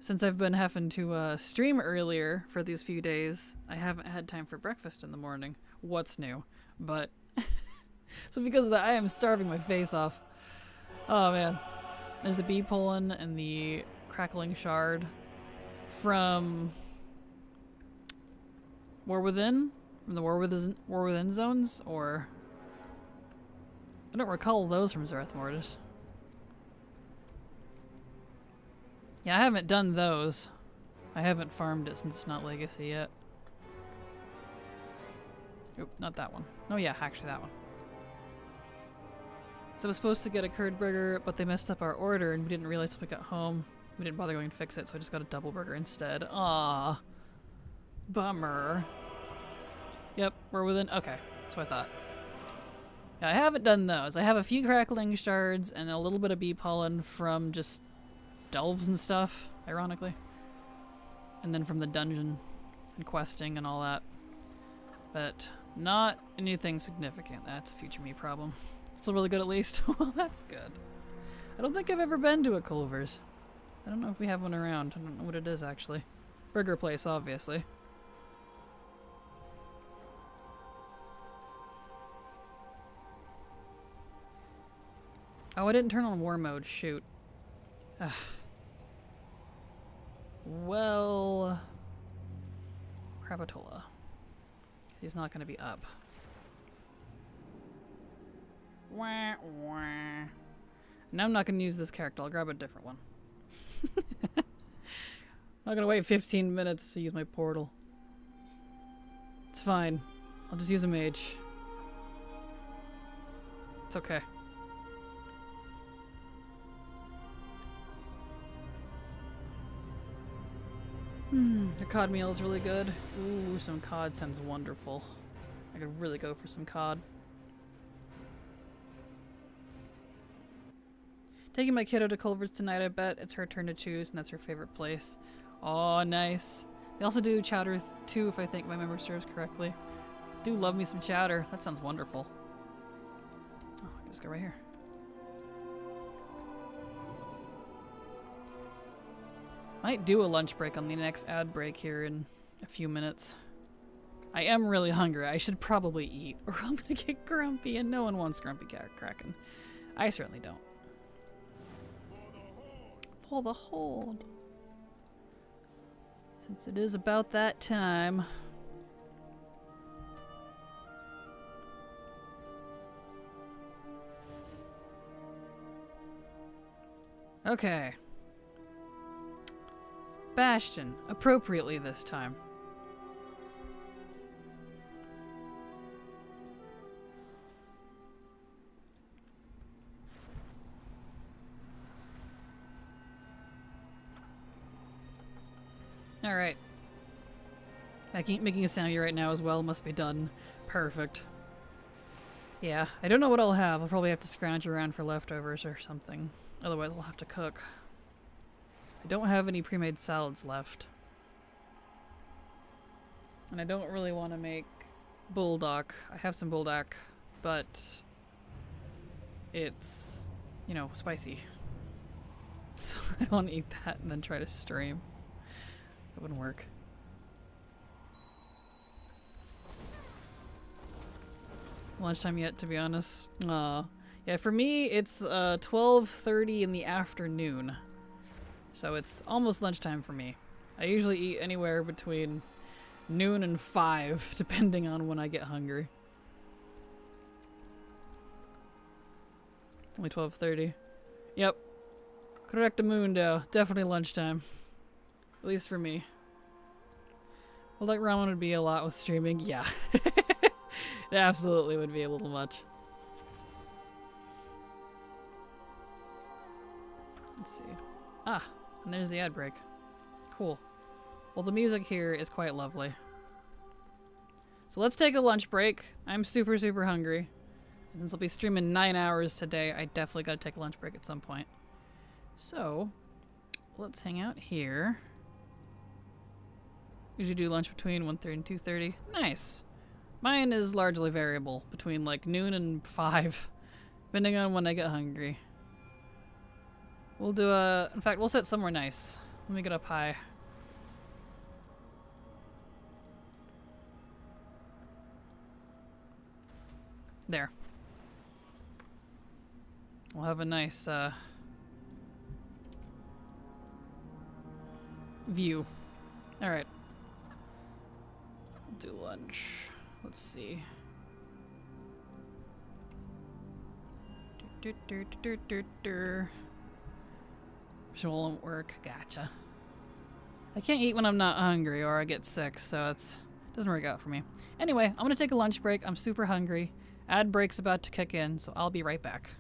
Since I've been having to stream earlier for these few days, I haven't had time for breakfast in the morning. What's new? But, so because of that, I am starving my face off. Oh man. There's the Bee Pollen and the Crackling Shard from War Within? From the War Within zones? Or I don't recall those from Zareth Mortis. Yeah, I haven't done those. I haven't farmed it since it's not Legacy yet. Oop, not that one. Oh yeah, actually that one. So I was supposed to get a curd burger, but they messed up our order and we didn't realize till we got home. We didn't bother going to fix it, so I just got a double burger instead. Aww. Bummer. Yep, we're within... Okay, that's what I thought. Yeah, I haven't done those. I have a few crackling shards and a little bit of bee pollen from just delves and stuff, ironically. And then from the dungeon and questing and all that. But not anything significant. That's a future me problem. Still really good at least. Well, that's good. I don't think I've ever been to a Culver's. I don't know if we have one around. I don't know what it is actually. Burger place, obviously. Oh, I didn't turn on war mode. Shoot. Ugh. Well... Krabatola. He's not going to be up. Wah, wah. Now I'm not going to use this character. I'll grab a different one. Not going to wait 15 minutes to use my portal. It's fine. I'll just use a mage. It's okay. The cod meal is really good. Ooh, some cod sounds wonderful. I could really go for some cod. Taking my kiddo to Culver's tonight, I bet. It's her turn to choose, and that's her favorite place. Oh, nice. They also do chowder too, if I think my memory serves correctly. Do love me some chowder. That sounds wonderful. Oh, I can just go right here. Might do a lunch break on the next ad break here in a few minutes. I am really hungry. I should probably eat, or I'm gonna get grumpy, and no one wants grumpy Kraken. I certainly don't. For the hold. Since it is about that time. Okay. Bastion, appropriately this time. Alright. Making a sound here right now as well must be done. Perfect. Yeah, I don't know what I'll have. I'll probably have to scrounge around for leftovers or something. Otherwise I'll have to cook. I don't have any pre-made salads left. And I don't really want to make bulldog. I have some bulldog, but it's, you know, spicy. So I don't want to eat that and then try to stream. That wouldn't work. Lunchtime yet, to be honest. Yeah, for me, it's 12:30 in the afternoon. So it's almost lunchtime for me. I usually eat anywhere between noon and 5, depending on when I get hungry. Only 12:30. Yep. Correctamundo. Definitely lunchtime. At least for me. Well, like ramen would be a lot with streaming. Yeah. It absolutely would be a little much. Let's see. Ah, and there's the ad break. Cool. Well, the music here is quite lovely. So let's take a lunch break. I'm super, super hungry. Since I'll be streaming 9 hours today, I definitely gotta take a lunch break at some point. So, let's hang out here. Usually do lunch between 1:30 and 2:30. Nice. Mine is largely variable between like noon and 5, depending on when I get hungry. We'll do in fact, we'll sit somewhere nice. Let me get up high. There. We'll have a nice, view. Alright. We'll do lunch. Let's see. Which won't work. Gotcha. I can't eat when I'm not hungry or I get sick, so it doesn't work out for me. Anyway, I'm gonna take a lunch break. I'm super hungry. Ad break's about to kick in, so I'll be right back.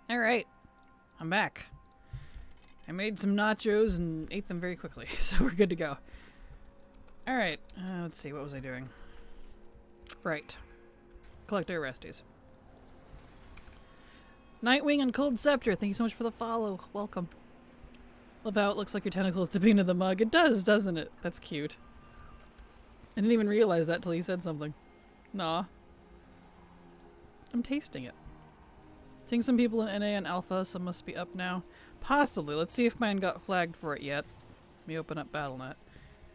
Alright. I'm back. I made some nachos and ate them very quickly, so we're good to go. Alright, let's see, what was I doing? Right. Collect our resties. Nightwing and Cold Scepter, thank you so much for the follow. Welcome. Love how it looks like your tentacles dipping into the mug. It does, doesn't it? That's cute. I didn't even realize that till you said something. Nah. I'm tasting it. Seeing some people in NA and Alpha, some must be up now. Possibly. Let's see if mine got flagged for it yet. Let me open up BattleNet.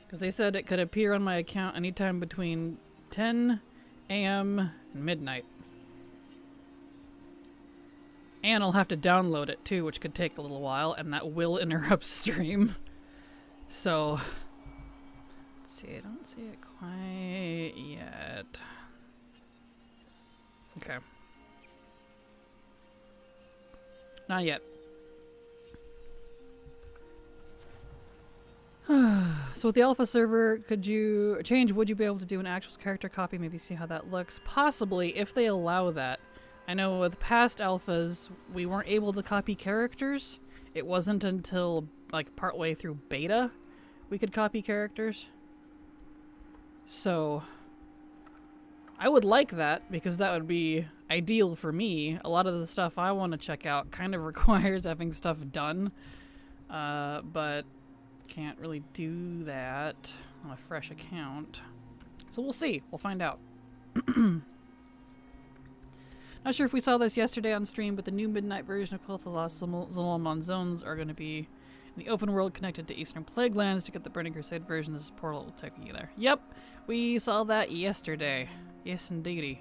Because they said it could appear on my account anytime between 10 a.m. and midnight. And I'll have to download it too, which could take a little while, and that will interrupt stream. So, let's see, I don't see it quite yet. Okay. Not yet. So with the alpha server, would you be able to do an actual character copy, maybe see how that looks? Possibly, if they allow that. I know with past alphas, we weren't able to copy characters. It wasn't until, like, partway through beta we could copy characters. So, I would like that, because that would be ideal for me. A lot of the stuff I want to check out kind of requires having stuff done. But can't really do that on a fresh account. So we'll see. We'll find out. Not sure if we saw this yesterday on stream, but the new midnight version of Call of the Lost Zolomon Zones are going to be in the open world connected to Eastern Plaguelands. To get the Burning Crusade version, this portal will take you there. Yep, we saw that yesterday. Yes, indeedy.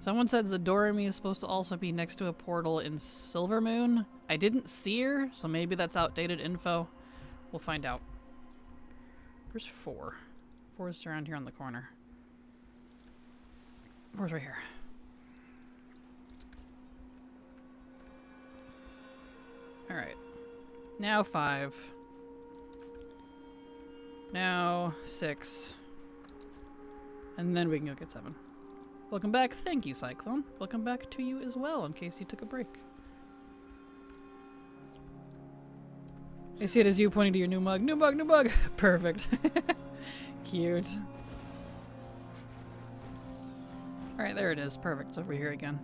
Someone said Zadorami is supposed to also be next to a portal in Silvermoon. I didn't see her, so maybe that's outdated info. We'll find out. Where's 4? 4 is around here on the corner. 4's right here. Alright. Now 5. Now 6. And then we can go get 7. Welcome back. Thank you, Cyclone. Welcome back to you as well, in case you took a break. I see it as you pointing to your new mug. New mug, new mug! Perfect. Cute. Alright, there it is. Perfect. It's over here again.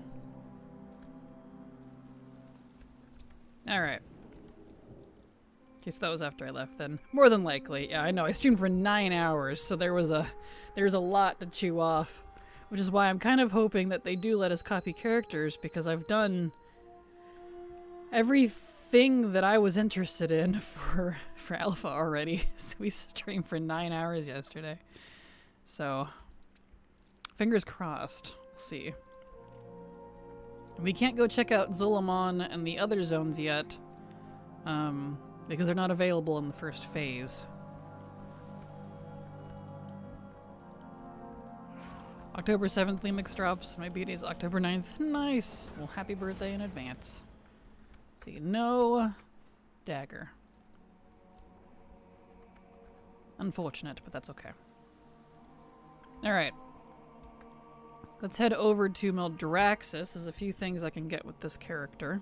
Alright. In case that was after I left, then more than likely. Yeah, I know. I streamed for 9 hours, so there's a lot to chew off. Which is why I'm kind of hoping that they do let us copy characters, because I've done everything that I was interested in for Alpha already. So we streamed for 9 hours yesterday. So, fingers crossed. We'll see. We can't go check out Zolomon and the other zones yet, because they're not available in the first phase. October 7th, Lemix drops. My birthday is October 9th. Nice! Well, happy birthday in advance. See, no dagger. Unfortunate, but that's okay. Alright. Let's head over to Meldraxxus. There's a few things I can get with this character.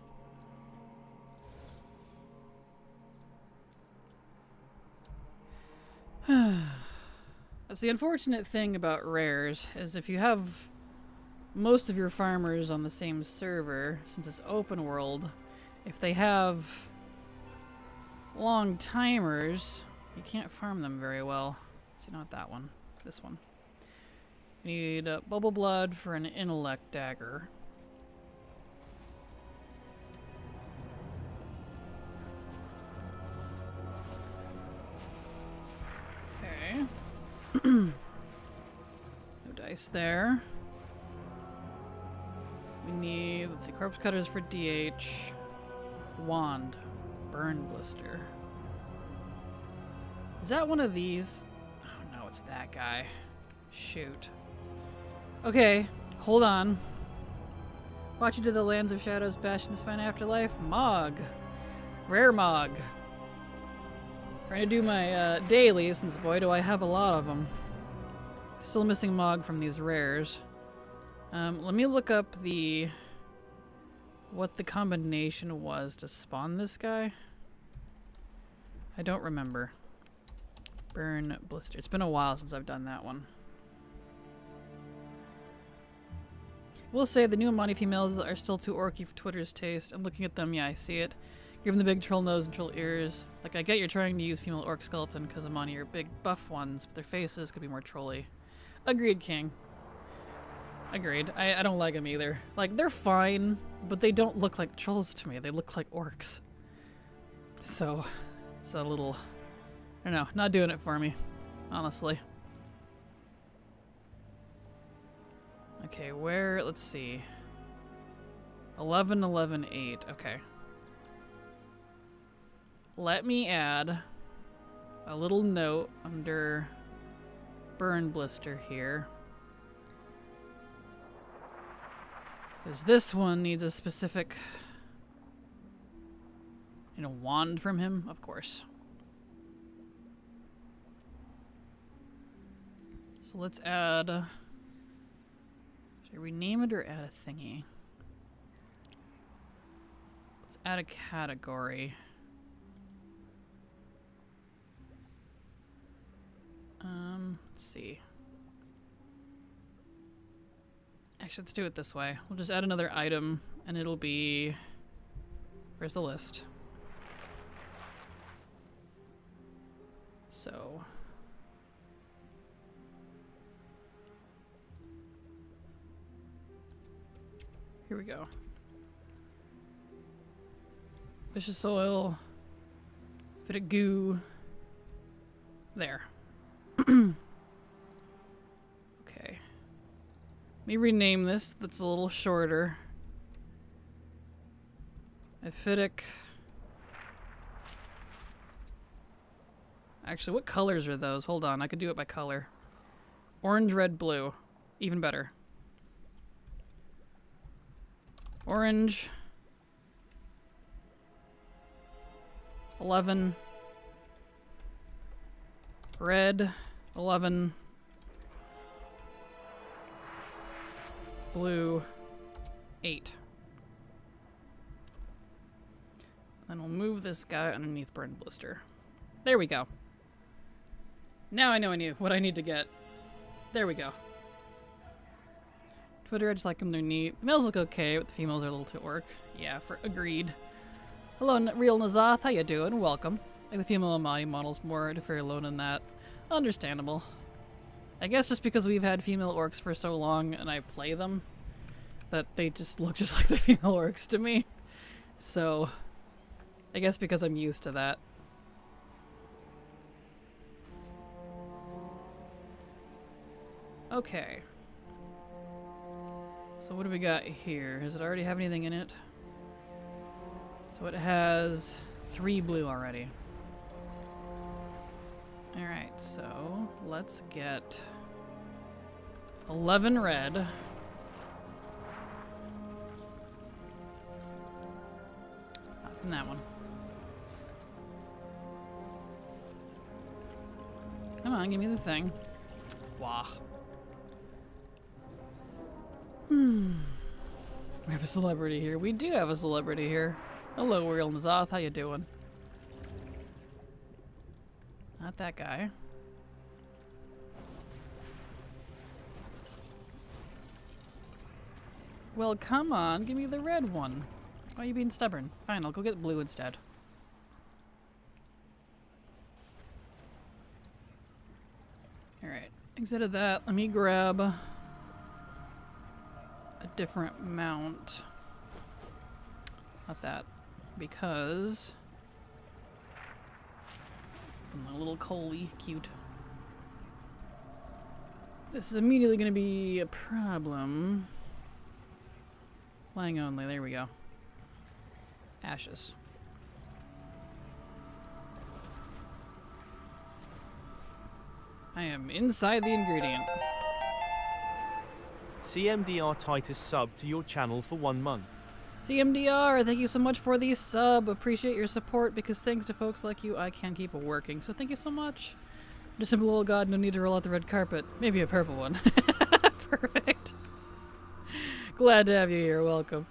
That's the unfortunate thing about rares, is if you have most of your farmers on the same server, since it's open world, if they have long timers, you can't farm them very well. See, not that one. This one. You need Bubble Blood for an Intellect Dagger. Okay. No dice there. We need, let's see, Corpse Cutters for DH. Wand. Burn Blister. Is that one of these? Oh no, it's that guy. Shoot. Okay, hold on. Watch you to the Lands of Shadows bash in this fine afterlife. Mog. Rare Mog. Trying to do my dailies, since boy do I have a lot of them. Still missing Mog from these rares. Let me look up the what the combination was to spawn this guy. I don't remember. Burn blister. It's been a while since I've done that one. We'll say the new Amani females are still too orky for Twitter's taste. I'm looking at them, yeah, I see it. Give them the big troll nose and troll ears. Like, I get you're trying to use female orc skeleton because Amani are big buff ones, but their faces could be more trolly. Agreed, King. Agreed. I don't like them either. Like, they're fine, but they don't look like trolls to me. They look like orcs. So, it's a little... I don't know, not doing it for me, honestly. Okay, where, let's see. 11, 11, 8, okay. Let me add a little note under burn blister here. Because this one needs a specific, you know, wand from him, of course. So let's add, should I rename it or add a thingy? Let's add a category. Let's see. Actually, let's do it this way. We'll just add another item, and it'll be... Where's the list? So... Here we go. Vicious oil. Bit of goo. There. Okay. Let me rename this. That's a little shorter. Aphidic. Actually, what colors are those? Hold on, I could do it by color. Orange, red, blue. Even better. Orange. 11. Red. 11. Blue. 8. Then we'll move this guy underneath burn blister. There we go. Now I know what I need to get. There we go. Twitter, I just like them, they're neat. The males look okay, but the females are a little too orc. Yeah, agreed. Hello, Real Nazoth, how you doing? Welcome. Like the female Amani model's more very alone in that. Understandable. I guess just because we've had female orcs for so long and I play them, that they just look just like the female orcs to me. So, I guess because I'm used to that. Okay. So what do we got here? Does it already have anything in it? So it has 3 blue already. Alright, so let's get 11 red. Not from that one. Come on, give me the thing. Wah. We have a celebrity here. We do have a celebrity here. Hello, Real Nazoth. How you doing? Not that guy. Well, come on. Give me the red one. Why are you being stubborn? Fine, I'll go get blue instead. Alright. Instead of that, let me grab a different mount. Not that. Because... I'm a little coaly. Cute. This is immediately going to be a problem. Flying only. There we go. Ashes. I am inside the ingredient. CMDR Titus sub to your channel for 1 month. CMDR, thank you so much for the sub. Appreciate your support because thanks to folks like you, I can keep working. So thank you so much. Just simple old god, no need to roll out the red carpet. Maybe a purple one. Perfect. Glad to have you here. Welcome.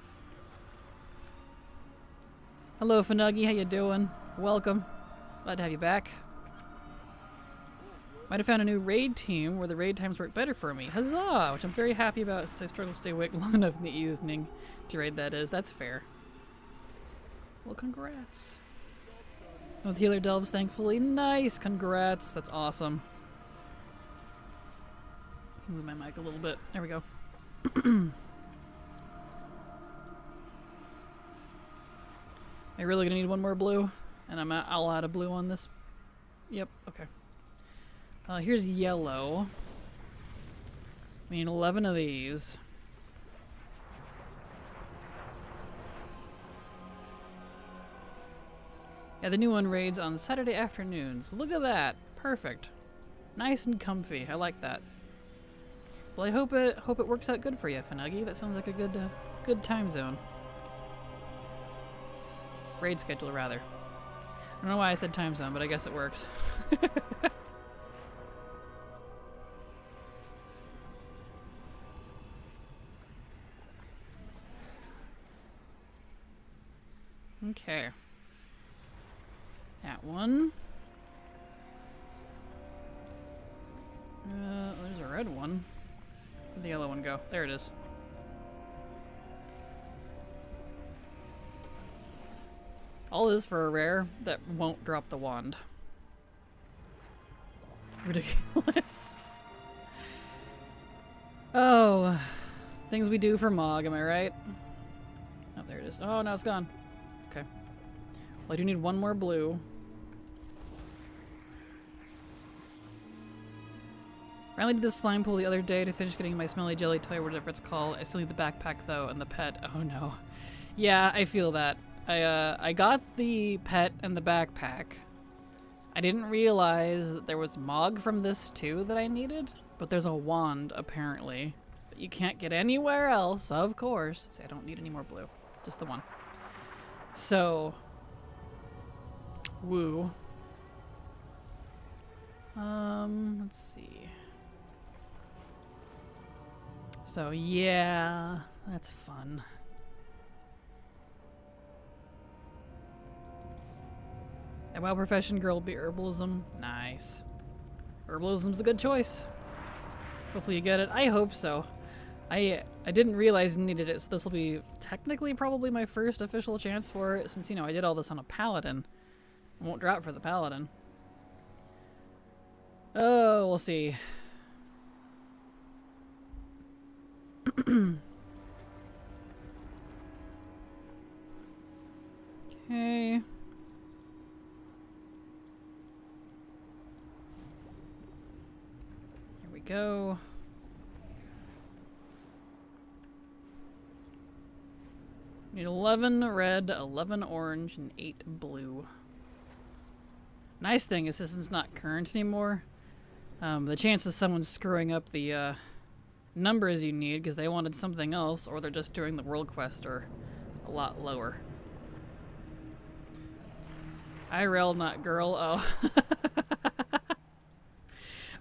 Hello, Fanuggy. How you doing? Welcome. Glad to have you back. Might have found a new raid team where the raid times work better for me. Huzzah! Which I'm very happy about since I struggle to stay awake long enough in the evening to raid that is. That's fair. Well, congrats. With healer delves, thankfully. Nice! Congrats. That's awesome. Move my mic a little bit. There we go. I really gonna need one more blue, and I'll add a blue on this. Yep. Okay. Here's yellow. We need 11 of these. Yeah, the new one raids on Saturday afternoons. Look at that. Perfect. Nice and comfy. I like that. Well, I hope it works out good for you, Fanuggy. That sounds like a good time zone. Raid schedule, rather. I don't know why I said time zone, but I guess it works. Okay. That one. There's a red one. Where'd the yellow one go? There it is. All this for a rare that won't drop the wand. Ridiculous. Oh, things we do for Mog, am I right? Oh, there it is. Oh, now it's gone. Okay. Well, I do need one more blue. I only did the slime pool the other day to finish getting my smelly jelly toy, whatever it's called. I still need the backpack though, and the pet. Oh no. Yeah, I feel that. I got the pet and the backpack. I didn't realize that there was Mog from this too that I needed, but there's a wand apparently that you can't get anywhere else, of course. See, I don't need any more blue, just the one. So, woo. Let's see. So yeah, that's fun. A WoW profession girl will be herbalism. Nice. Herbalism's a good choice. Hopefully you get it. I hope so. I didn't realize I needed it, so this will be technically probably my first official chance for it, since, you know, I did all this on a paladin. It won't drop for the paladin. Oh, we'll see. Okay. Here we go. Need 11 red, 11 orange, and 8 blue. Nice thing is this is not current anymore. The chance of someone screwing up the numbers you need because they wanted something else, or they're just doing the world quest, are a lot lower. IRL, not girl. Oh.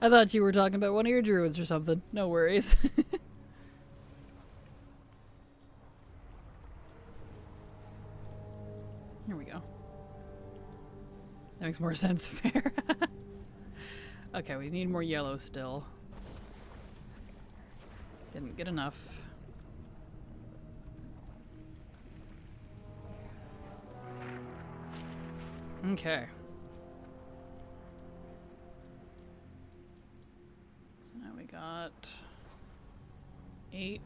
I thought you were talking about one of your druids or something. No worries. Here we go. That makes more sense. Fair. Okay, we need more yellow still. Didn't get enough. Okay. So now we got 8.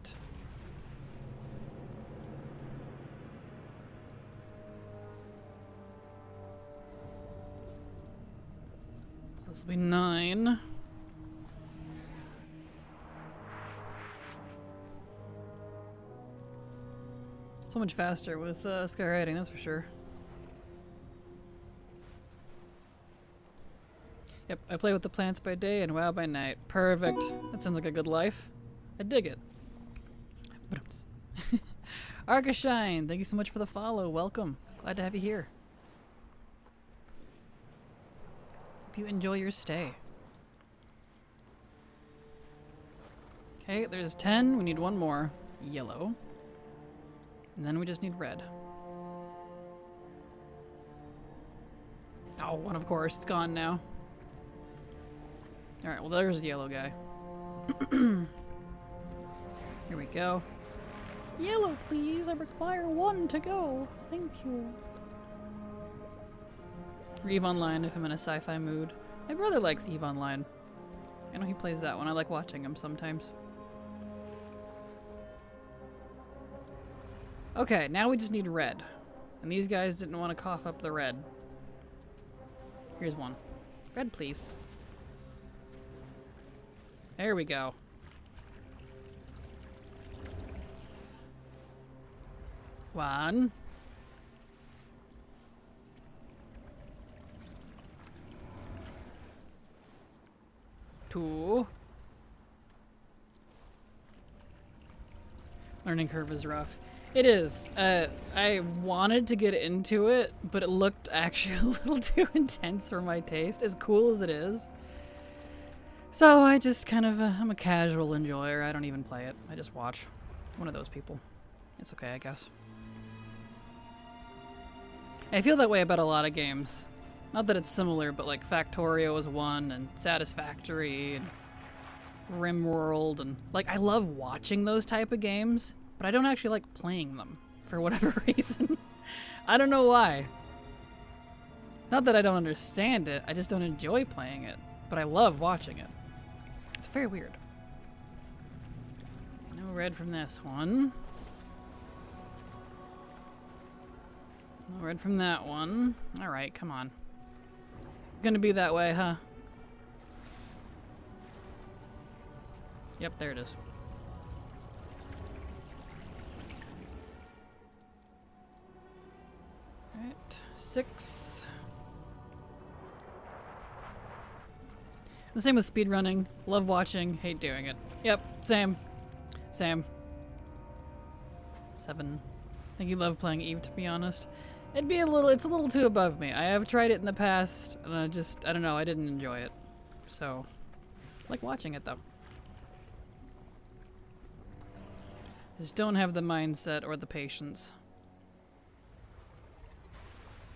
This will be 9. So much faster with skywriting, that's for sure. Yep, I play with the plants by day and WoW by night. Perfect. That sounds like a good life. I dig it. Arkashine, thank you so much for the follow. Welcome. Glad to have you here. Hope you enjoy your stay. Okay, there's 10. We need one more. Yellow. And then we just need red. Oh, and of course, it's gone now. Alright, well there's the yellow guy. Here we go. Yellow, please. I require 1 to go. Thank you. Or EVE Online if I'm in a sci-fi mood. My brother likes EVE Online. I know he plays that one. I like watching him sometimes. Okay, now we just need red. And these guys didn't want to cough up the red. Here's one. Red, please. There we go. One. Two. Learning curve is rough. It is. I wanted to get into it, but it looked actually a little too intense for my taste, as cool as it is. So I just kind of, I'm a casual enjoyer. I don't even play it. I just watch. One of those people. It's okay, I guess. I feel that way about a lot of games. Not that it's similar, but like Factorio is one, and Satisfactory, and RimWorld, and like I love watching those type of games, but I don't actually like playing them for whatever reason. I don't know why. Not that I don't understand it, I just don't enjoy playing it, but I love watching it. It's very weird. No red from this one. No red from that one. Alright, come on. Gonna be that way, huh? Yep, there it is. Alright, 6. The same with speedrunning. Love watching, hate doing it. Yep, same. Same. 7. I think you love playing Eve, to be honest. It'd be it's a little too above me. I have tried it in the past, and I don't know, I didn't enjoy it. So, I like watching it though. Just don't have the mindset or the patience.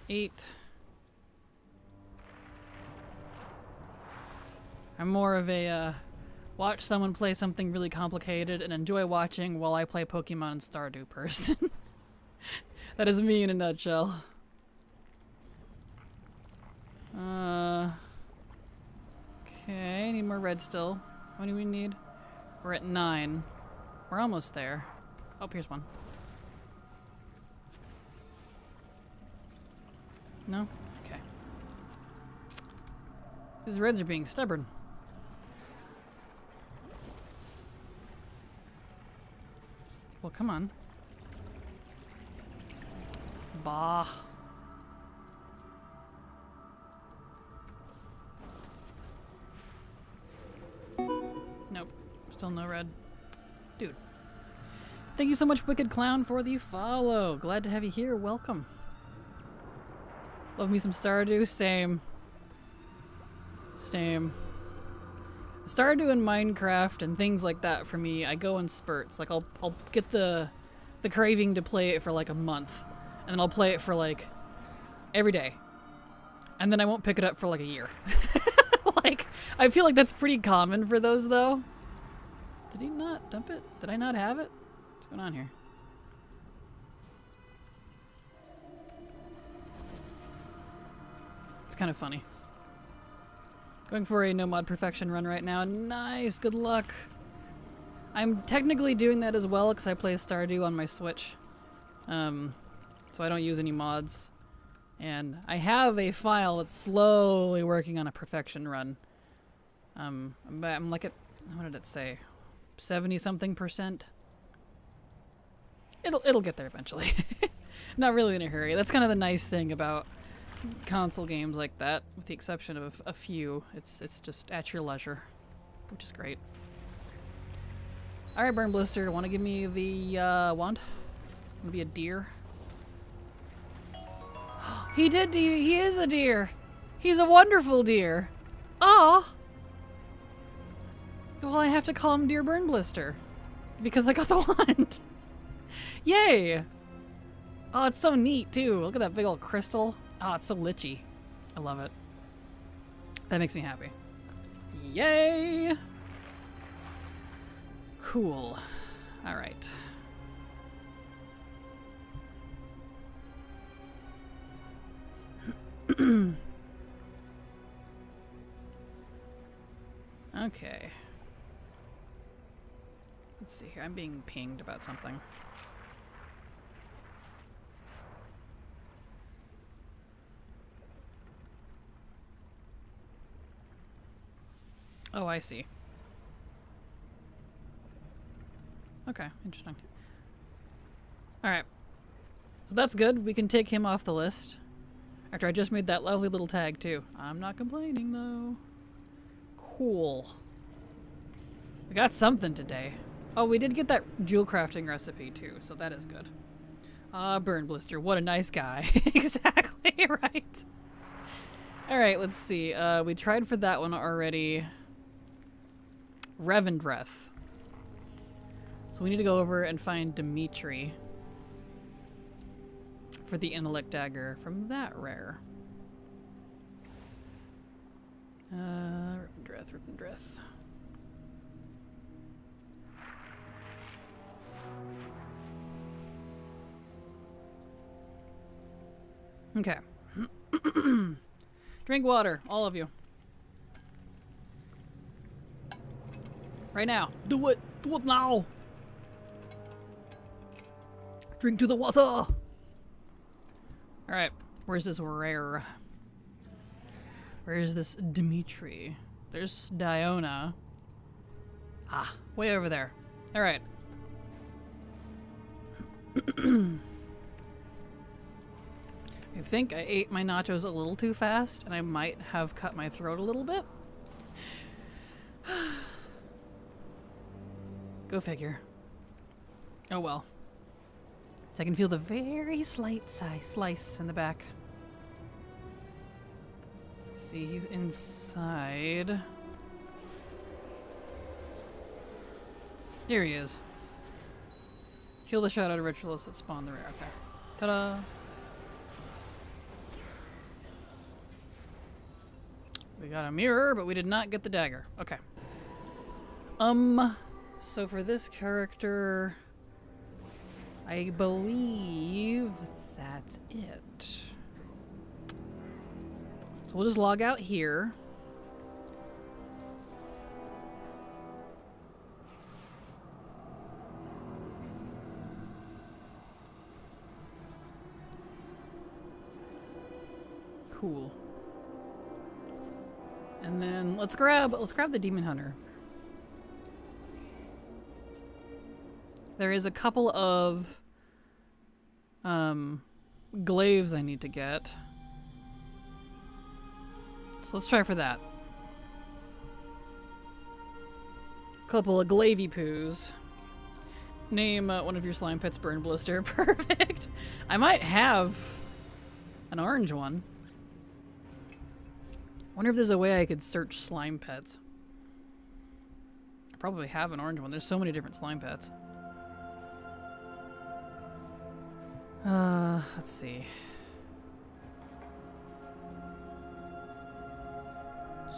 8. I'm more of a, watch someone play something really complicated and enjoy watching while I play Pokemon and Stardew person. That is me in a nutshell. Okay, need more red still. What do we need? We're at 9. We're almost there. Oh, here's one. No? Okay. These reds are being stubborn. Well, come on. Bah. Nope. Still no red. Dude. Thank you so much, Wicked Clown, for the follow. Glad to have you here. Welcome. Love me some Stardew. Same. Same. Stardew and Minecraft and things like that for me, I go in spurts. Like I'll get the craving to play it for like a month. And then I'll play it for like every day. And then I won't pick it up for like a year. Like, I feel like that's pretty common for those though. Did he not dump it? Did I not have it? What's going on here? It's kind of funny. Going for a no mod perfection run right now. Nice, good luck. I'm technically doing that as well because I play Stardew on my Switch. So I don't use any mods. And I have a file that's slowly working on a perfection run. I'm like at, what did it say? 70-something%. It'll get there eventually. Not really in a hurry. That's kind of the nice thing about console games like that, with the exception of a few. It's just at your leisure, which is great. Alright, Burn Blister, want to give me the wand? Want to be a deer? He did. He is a deer. He's a wonderful deer. Oh. Well, I have to call him Deer Burn Blister because I got the wand. Yay. Oh, it's so neat too. Look at that big old crystal. Oh, it's so litchy. I love it. That makes me happy. Yay! Cool. All right. Okay. Let's see here. I'm being pinged about something. Oh, I see. Okay, interesting. Alright. So that's good. We can take him off the list. After I just made that lovely little tag, too. I'm not complaining, though. Cool. We got something today. Oh, we did get that jewel crafting recipe, too, so that is good. Ah, Burn Blister. What a nice guy. Exactly, right. Alright, let's see. We tried for that one already. Revendreth. So we need to go over and find Dimitri for the intellect dagger from that rare. Revendreth. Okay. Drink water, all of you. Right now. Do it! Do it now! Drink to the water! Alright, where's this rare? Where's this Dimitri? There's Diona. Ah, way over there. Alright. I think I ate my nachos a little too fast, and I might have cut my throat a little bit. Go figure. Oh well. So I can feel the very slight slice in the back. Let's see, he's inside. Here he is. Kill the Shadow Ritualist that spawned the rare. Okay. Ta-da! We got a mirror, but we did not get the dagger. Okay. So for this character, I believe that's it. So we'll just log out here. Cool. And then let's grab the Demon Hunter. There is a couple of glaives I need to get. So let's try for that. Couple of glavy poos. Name one of your slime pets Burn Blister. Perfect. I might have an orange one. Wonder if there's a way I could search slime pets. I probably have an orange one. There's so many different slime pets. Let's see.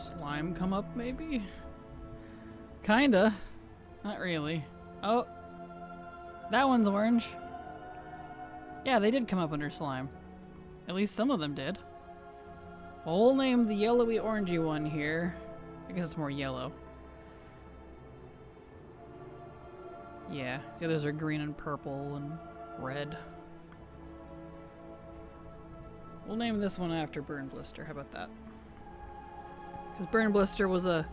Slime come up, maybe? Kinda. Not really. Oh. That one's orange. Yeah, they did come up under slime. At least some of them did. Well, we'll name the yellowy orangey one here. I guess it's more yellow. Yeah, the others are green and purple and red. We'll name this one after Burn Blister. How about that? Because Burn Blister was a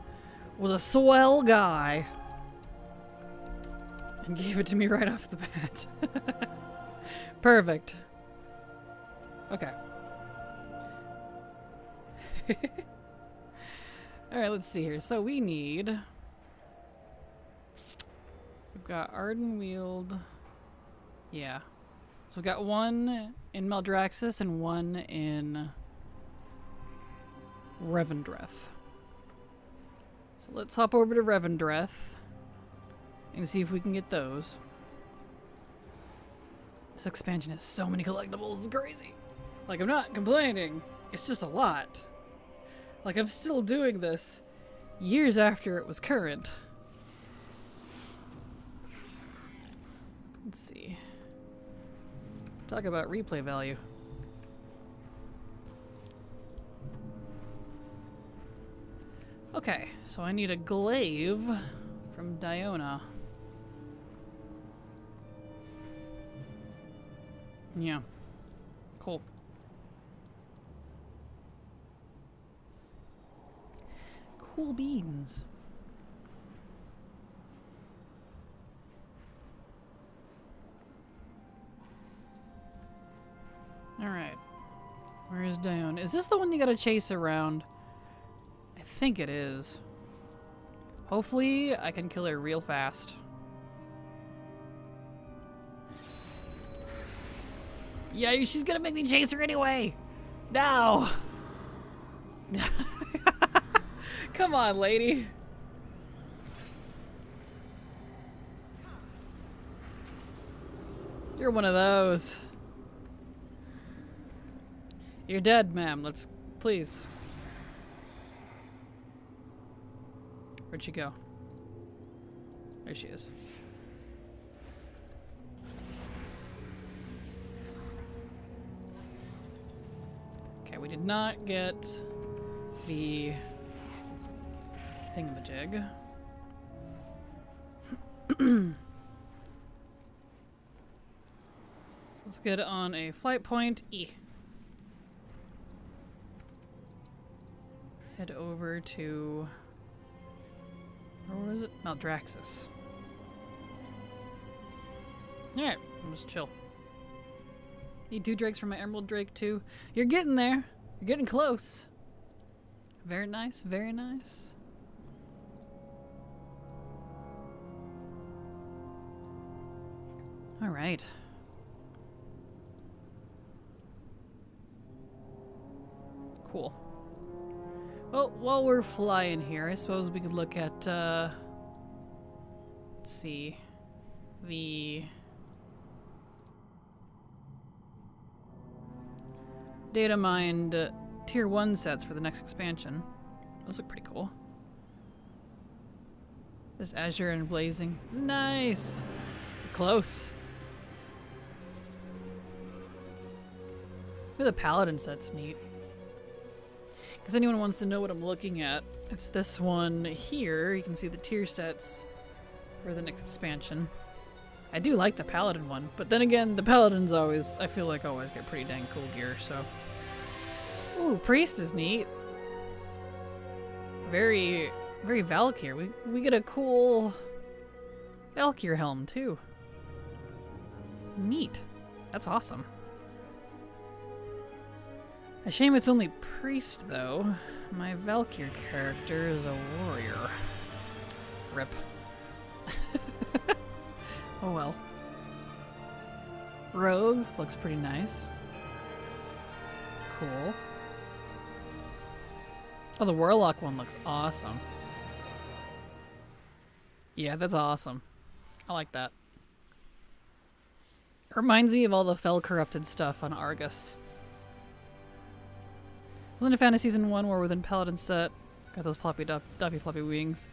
swell guy. And gave it to me right off the bat. Perfect. Okay. Alright, let's see here. So we need... We've got Arden Wield. Yeah. So we've got one in Maldraxxus and one in Revendreth. So let's hop over to Revendreth and see if we can get those. This expansion has so many collectibles, it's crazy. Like, I'm not complaining. It's just a lot. Like, I'm still doing this years after it was current. Let's see. Talk about replay value. Okay, so I need a glaive from Diona. Yeah. Cool. Cool beans. Alright. Where is Dione? Is this the one you gotta chase around? I think it is. Hopefully, I can kill her real fast. Yeah, she's gonna make me chase her anyway! No! Come on, lady. You're one of those. You're dead, ma'am. Let's... please. Where'd she go? There she is. Okay, we did not get the thingamajig. So let's get on a flight point E. Head over to... where was it? Maldraxxus. Alright, let's chill. Need 2 drakes for my Emerald Drake too. You're getting there. You're getting close. Very nice, very nice. Alright. Cool. Well, while we're flying here, I suppose we could look at, let's see, the data mined tier 1 sets for the next expansion. Those look pretty cool. This Azure and Blazing. Nice! Close. The Paladin set's neat. If anyone wants to know what I'm looking at, it's this one here. You can see the tier sets for the next expansion. I do like the Paladin one, but then again, the Paladins always, I feel like, always get pretty dang cool gear, so. Ooh, Priest is neat. Very, very Valkyr. We get a cool Valkyr helm, too. Neat. That's awesome. A shame it's only Priest, though. My Valkyr character is a warrior. Rip. Oh well. Rogue looks pretty nice. Cool. Oh, the Warlock one looks awesome. Yeah, that's awesome. I like that. It reminds me of all the Fel corrupted stuff on Argus. Wasn't it Fantasy Season 1 where within Paladin set, got those floppy duffy floppy wings.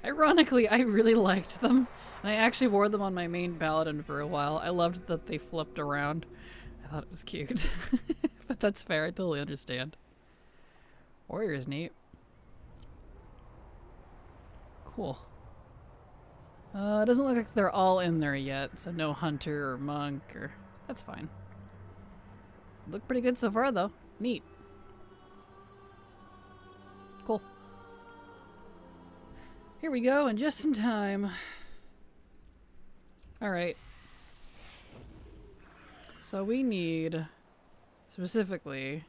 Ironically, I really liked them, and I actually wore them on my main Paladin for a while. I loved that they flipped around. I thought it was cute. But that's fair, I totally understand. Warrior is neat. Cool. It doesn't look like they're all in there yet, so no hunter or monk or... That's fine. Look pretty good so far, though. Neat. Cool. Here we go, and just in time. Alright. So we need, specifically,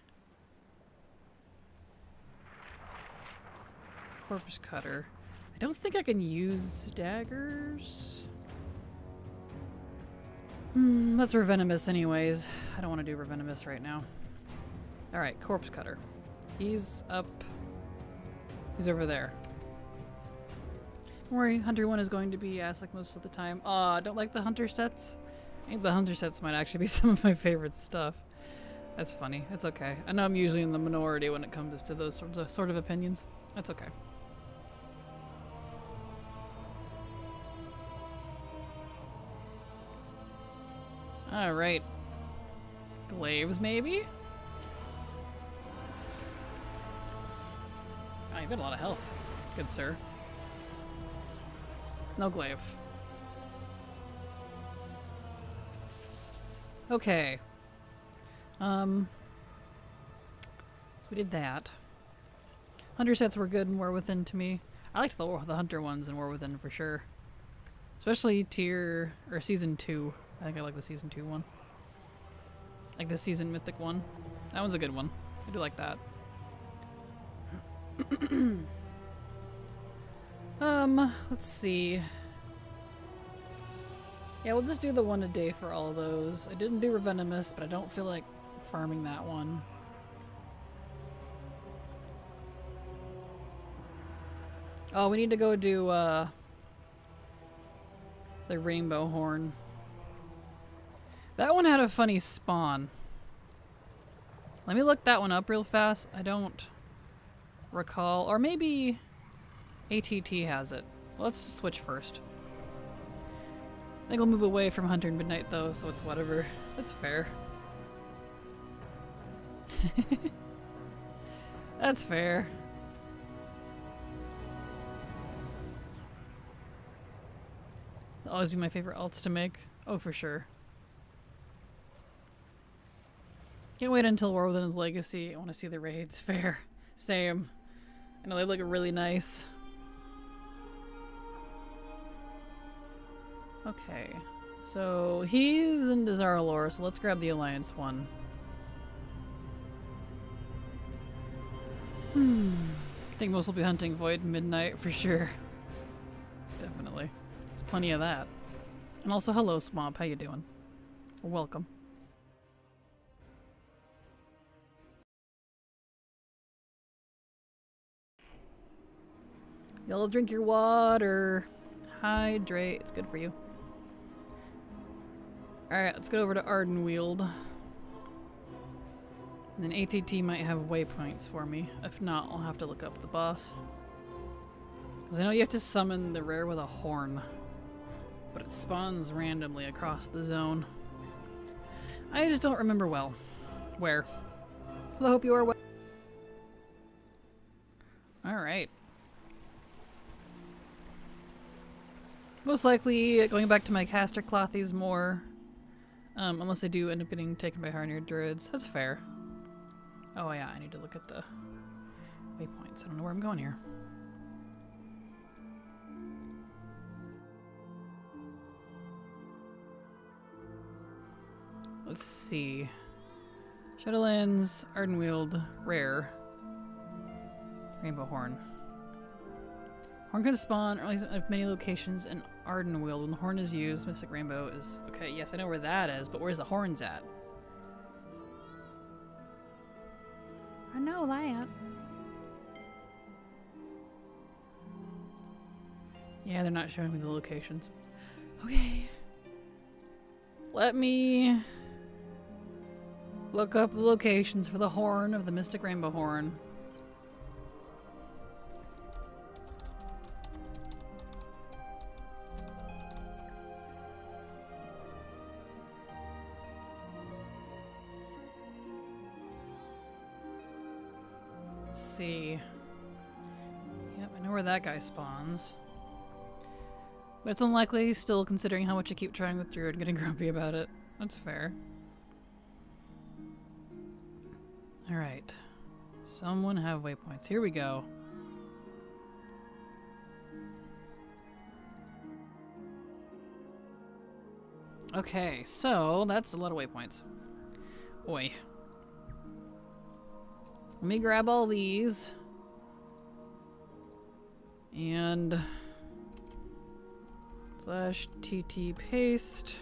Corpse Cutter. I don't think I can use daggers. Let's Revenomous anyways. I don't want to do Revenomous right now. Alright, Corpse Cutter. He's up. He's over there. Don't worry, Hunter 1 is going to be ass like most of the time. Aw, don't like the Hunter sets? I think the Hunter sets might actually be some of my favorite stuff. That's funny. It's okay. I know I'm usually in the minority when it comes to those sort of opinions. That's okay. Alright. Glaives, maybe? Oh, you've got a lot of health. Good sir. No glaive. Okay. So we did that. Hunter sets were good and War Within to me. I liked the Hunter ones and War Within for sure. Especially tier, or season 2. I think I like the season 2 one. Like the season mythic one. That one's a good one. I do like that. Let's see. Yeah, we'll just do the one a day for all of those. I didn't do Revenomous, but I don't feel like farming that one. Oh, we need to go do, the Rainbow Horn. That one had a funny spawn. Let me look that one up real fast. I don't recall. Or maybe ATT has it. Let's switch first. I think I'll move away from Hunter and Midnight though, so it's whatever. That's fair. That's fair. They'll always be my favorite alts to make. Oh, for sure. Can't wait until War Within's Legacy. I want to see the raids. Fair. Same. I know they look really nice. Okay. So he's in Desaralor, so let's grab the Alliance one. I think most will be hunting Void Midnight for sure. Definitely. There's plenty of that. And also, hello Swamp, how you doing? Welcome. Y'all drink your water. Hydrate. It's good for you. Alright, let's get over to Ardenweald. And then ATT might have waypoints for me. If not, I'll have to look up the boss. Because I know you have to summon the rare with a horn. But it spawns randomly across the zone. I just don't remember well. Where? Well, I hope you are well. Alright. Most likely going back to my caster clothies more. Unless I do end up getting taken by Harnear Druids. That's fair. Oh yeah, I need to look at the waypoints. I don't know where I'm going here. Let's see. Shadowlands, Ardenweald, Rare, Rainbow Horn. Horn can spawn at many locations in Ardenweald. When the horn is used, Mystic Rainbow is... Okay, yes, I know where that is, but where's the horns at? I know that. Yeah, they're not showing me the locations. Okay. Let me look up the locations for the horn of the Mystic Rainbow Horn. Let's see. Yep, I know where that guy spawns. But it's unlikely, still, considering how much I keep trying with Druid and getting grumpy about it. That's fair. Alright. Someone have waypoints. Here we go. Okay, so that's a lot of waypoints. Oi. Let me grab all these. And... slash TT paste.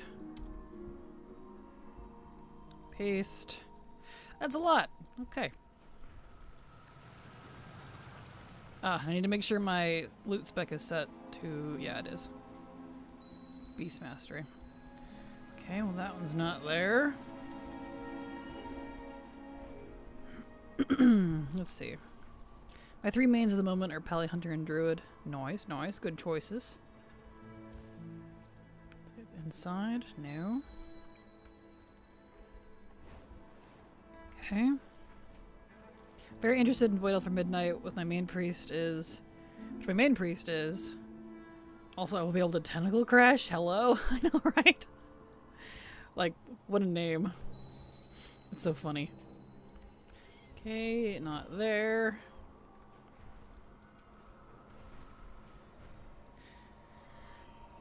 Paste. That's a lot. Okay. Ah, I need to make sure my loot spec is set to... yeah, it is. Beast Mastery. Okay, well that one's not there. Let's see. My 3 mains at the moment are Pally, Hunter, and Druid. Nice, nice. Good choices. Inside? No. Okay. Very interested in Void Elf for Midnight with my main priest is... Which my main priest is... Also, I will be able to Tentacle Crash? Hello? I know, right? Like, what a name. It's so funny. Okay, not there.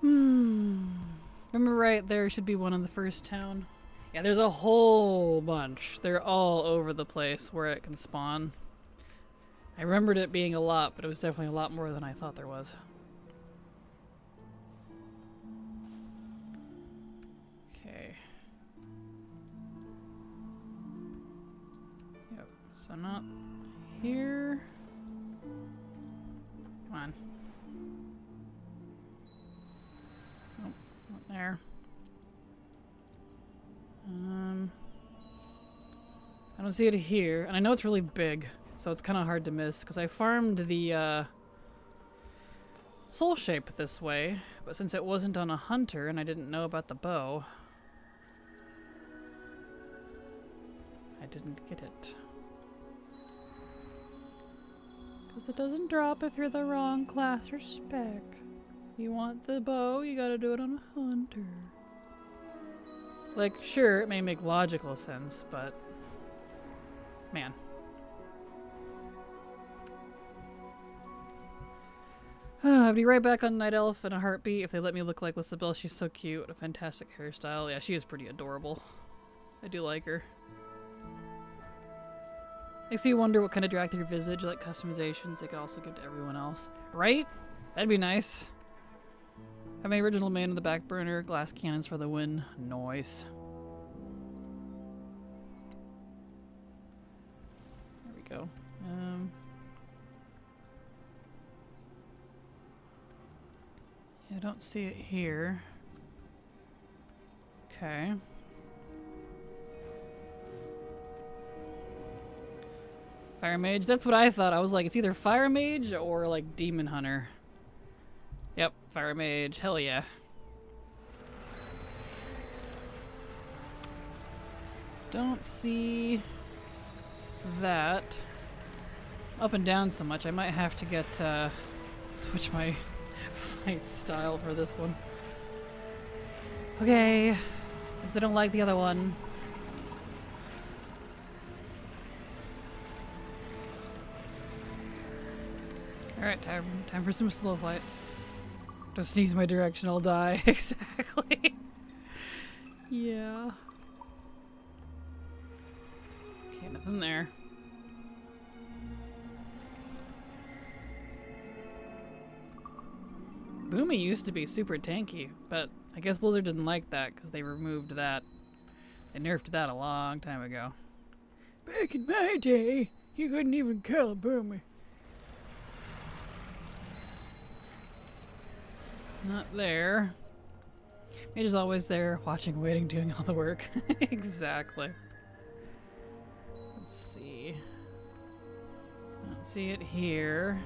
Remember right, there should be one in the first town. Yeah, there's a whole bunch. They're all over the place where it can spawn. I remembered it being a lot, but it was definitely a lot more than I thought there was. Okay. Yep, so not here. Come on. Nope, not there. I don't see it here, and I know it's really big, so it's kind of hard to miss, because I farmed the soul shape this way, but since it wasn't on a hunter and I didn't know about the bow, I didn't get it. Because it doesn't drop if you're the wrong class or spec. You want the bow, you gotta do it on a hunter. Like, sure, it may make logical sense, but... Man. I'd be right back on Night Elf in a heartbeat if they let me look like Lisabelle. She's so cute. A fantastic hairstyle. Yeah, she is pretty adorable. I do like her. Makes you wonder what kind of drag through your visage, like customizations they could also give to everyone else. Right? That'd be nice. Have my original main in the back burner. Glass cannons for the win. Nice. There we go. Yeah, I don't see it here. Okay. Fire Mage? That's what I thought. I was like, it's either Fire Mage or like Demon Hunter. Yep, Fire Mage. Hell yeah. Don't see that up and down so much. I might have to get switch my flight style for this one. Okay, because I don't like the other one. Alright, time for some slow flight. Don't sneeze my direction, I'll die. Exactly. Yeah. Okay, nothing there. Boomy used to be super tanky, but I guess Blizzard didn't like that because they removed that. They nerfed that a long time ago. Back in my day, you couldn't even kill a Boomy. Not there. Mage is always there, watching, waiting, doing all the work. Exactly. Let's see. I don't see it here.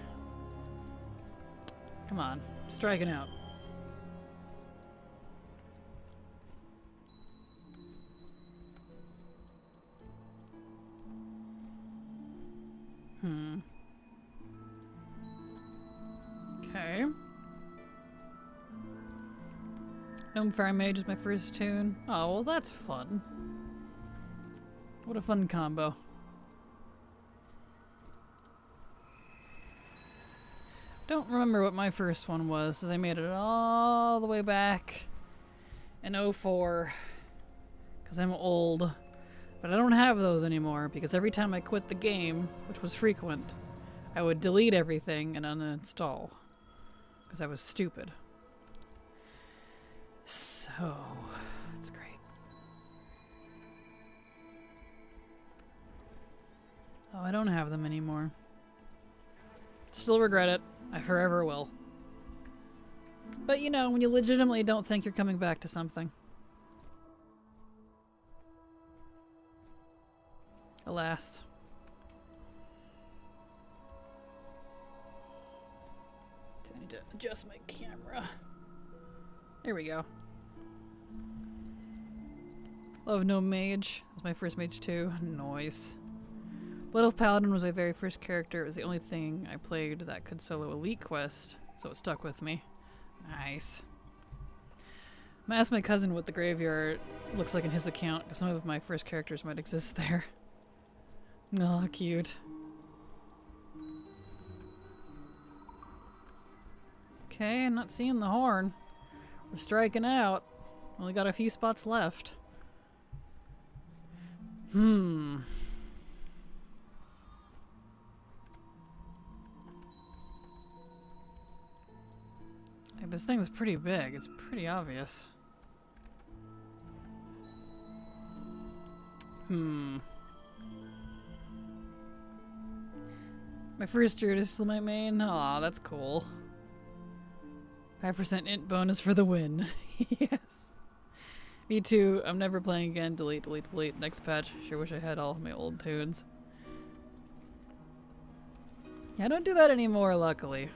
Come on, striking out. Okay. Gnome Fire Mage is my first tune. Oh, well that's fun. What a fun combo. Don't remember what my first one was, as I made it all the way back in 04. Because I'm old. But I don't have those anymore, because every time I quit the game, which was frequent, I would delete everything and uninstall. Because I was stupid. So, that's great. Oh, I don't have them anymore. Still regret it. I forever will. But you know, when you legitimately don't think you're coming back to something. Alas. need to adjust my camera. There we go. Love no mage. That was my first mage too. Nice. Blood Elf Paladin was my very first character. It was the only thing I played that could solo Elite Quest, so it stuck with me. Nice. I'm gonna ask my cousin what the graveyard looks like in his account, because some of my first characters might exist there. Oh, cute. Okay, I'm not seeing the horn. We're striking out. Only got a few spots left. Like, this thing's pretty big. It's pretty obvious. My first druid is still my main. Aw, that's cool. 5% int bonus for the win. Yes. Me too. I'm never playing again. Delete, delete, delete. Next patch. Sure wish I had all of my old tunes. Yeah, I don't do that anymore, luckily.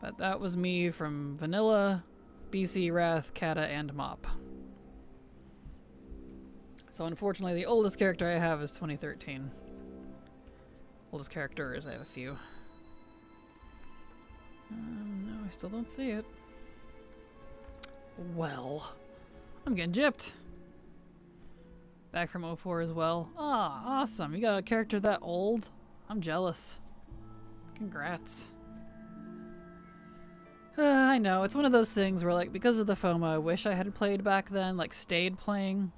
But that was me from Vanilla, BC, Wrath, Kata, and Mop. So unfortunately, the oldest character I have is 2013. Oldest characters, I have a few. No, I still don't see it. Well, I'm getting gypped. Back from 04 as well. Ah, awesome. You got a character that old? I'm jealous. Congrats. I know, it's one of those things where, like, because of the FOMO, I wish I had played back then, like, stayed playing.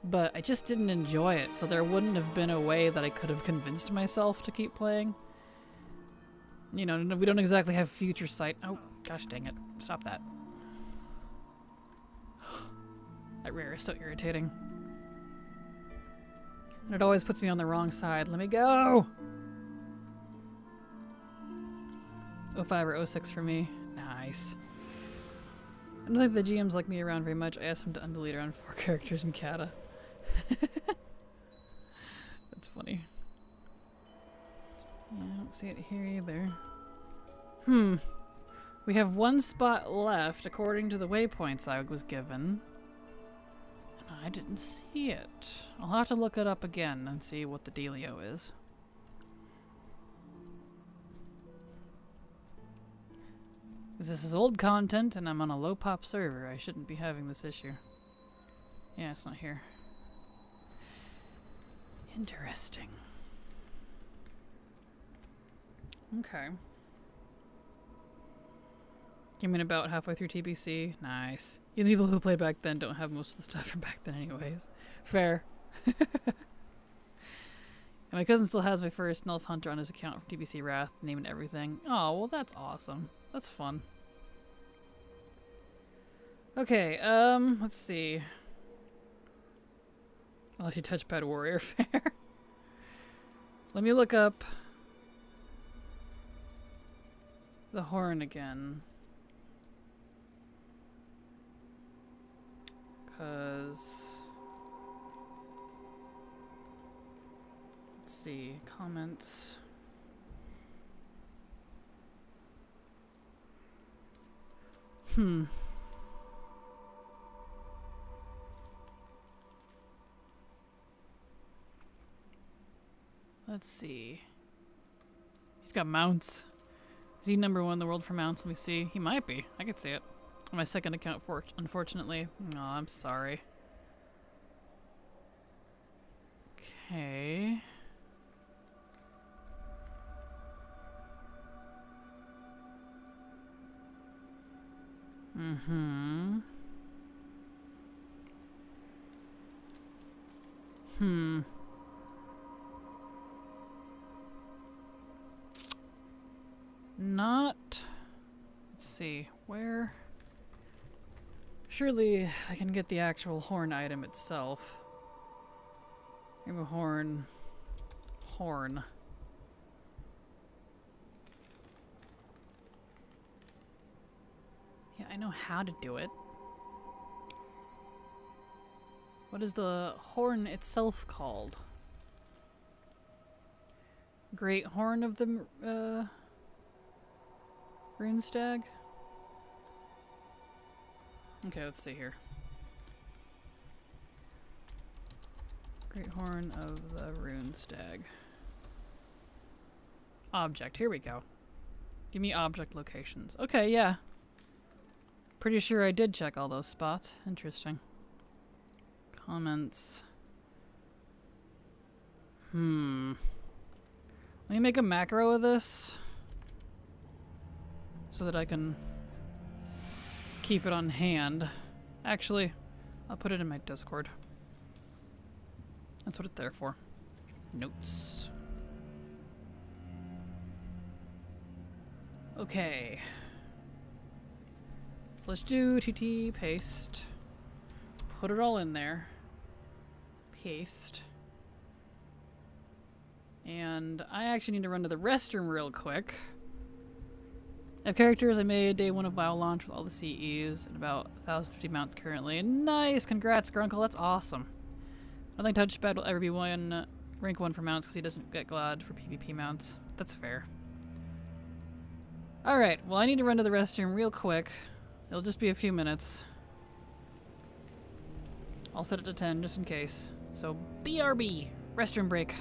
But I just didn't enjoy it, so there wouldn't have been a way that I could have convinced myself to keep playing. You know, we don't exactly have future sight. Oh, gosh dang it. Stop that. That rare is so irritating. And it always puts me on the wrong side. Let me go! 05 or 06 for me. Nice. I don't think the GMs like me around very much. I asked them to undelete around 4 characters in Kata. That's funny. Yeah, I don't see it here either. We have 1 spot left according to the waypoints I was given. And I didn't see it. I'll have to look it up again and see what the dealio is. This is old content and I'm on a low pop server. I shouldn't be having this issue. Yeah, it's not here. Interesting. Okay. Came in about halfway through TBC. Nice. Even the people who played back then don't have most of the stuff from back then anyways. Fair. And my cousin still has my first Nelf Hunter on his account from TBC Wrath, name and everything. Oh, well that's awesome. That's fun. Okay, let's see. Unless you touchpad warrior, fair. Let me look up the horn again. Cause let's see, comments. Let's see. He's got mounts. Is he #1 in the world for mounts? Let me see. He might be. I could see it. On my second account, unfortunately. Oh, I'm sorry. Okay. Not... Let's see. Where... Surely I can get the actual horn item itself. Maybe a horn. Horn. Yeah, I know how to do it. What is the horn itself called? Great Horn of the Rune stag? Okay, let's see here. Great Horn of the Rune Stag. Object, here we go. Give me object locations. Okay, yeah. Pretty sure I did check all those spots. Interesting. Comments. Let me make a macro of this so that I can keep it on hand. Actually, I'll put it in my Discord. That's what it's there for. Notes. Okay. So let's do TT paste. Put it all in there. Paste. And I actually need to run to the restroom real quick. I have characters I made day 1 of WoW launch with all the CEs and about 1,050 mounts currently. Nice! Congrats, Grunkle. That's awesome. I think Touchpad will ever be rank 1 for mounts because he doesn't get glad for PvP mounts. That's fair. Alright, well I need to run to the restroom real quick. It'll just be a few minutes. I'll set it to 10 just in case. So BRB, restroom break.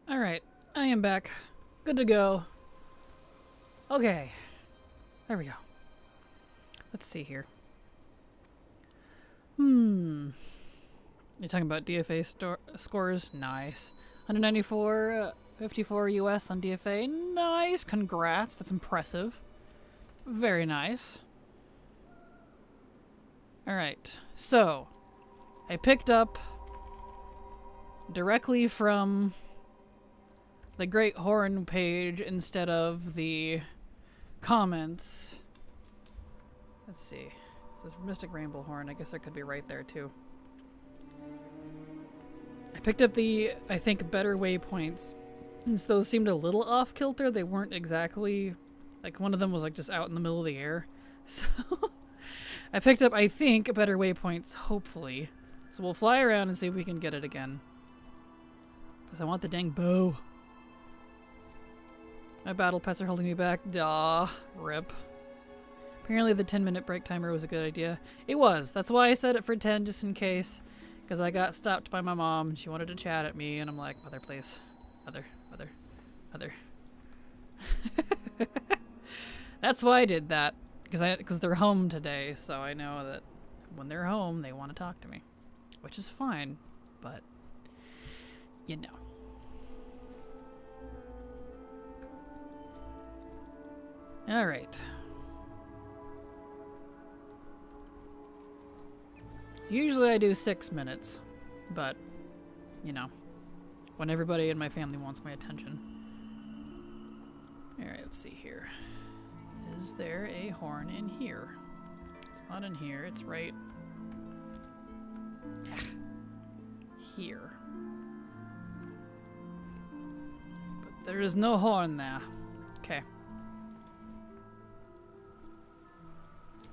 Alright, I am back. Good to go. Okay. There we go. Let's see here. You're talking about DFA scores? Nice. 194, 54 US on DFA. Nice. Congrats. That's impressive. Very nice. Alright. So, I picked up directly from the Great Horn page instead of the comments. Let's see. It says Mystic Rainbow Horn. I guess it could be right there too. I picked up the, I think, better waypoints. Since those seemed a little off kilter, they weren't exactly, like one of them was like just out in the middle of the air. So I picked up, I think, better waypoints, hopefully. So we'll fly around and see if we can get it again. Because I want the dang bow. My battle pets are holding me back. Duh. Rip. Apparently the 10-minute break timer was a good idea. It was. That's why I set it for 10, just in case. Because I got stopped by my mom. She wanted to chat at me, and I'm like, Mother, please. Mother. Mother. Mother. That's why I did that. Because they're home today, so I know that when they're home, they want to talk to me. Which is fine, but, you know. Alright. Usually I do 6 minutes, but, you know, when everybody in my family wants my attention. Alright, let's see here. Is there a horn in here? It's not in here, it's right here. But there is no horn there. Okay.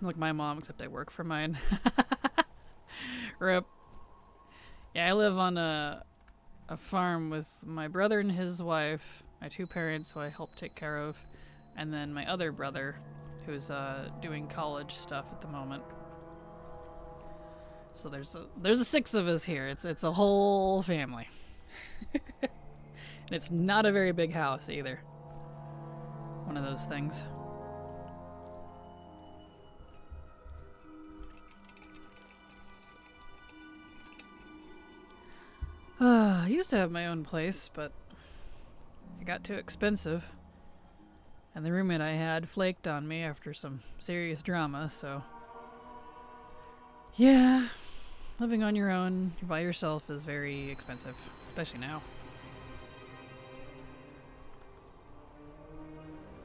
Like my mom, except I work for mine. Rip. Yeah, I live on a farm with my brother and his wife, my 2 parents who I help take care of, and then my other brother who's doing college stuff at the moment. So there's a 6 of us here. It's a whole family. And it's not a very big house either. One of those things. I used to have my own place, but it got too expensive. And the roommate I had flaked on me after some serious drama, so... Yeah, living on your own, by yourself, is very expensive, especially now.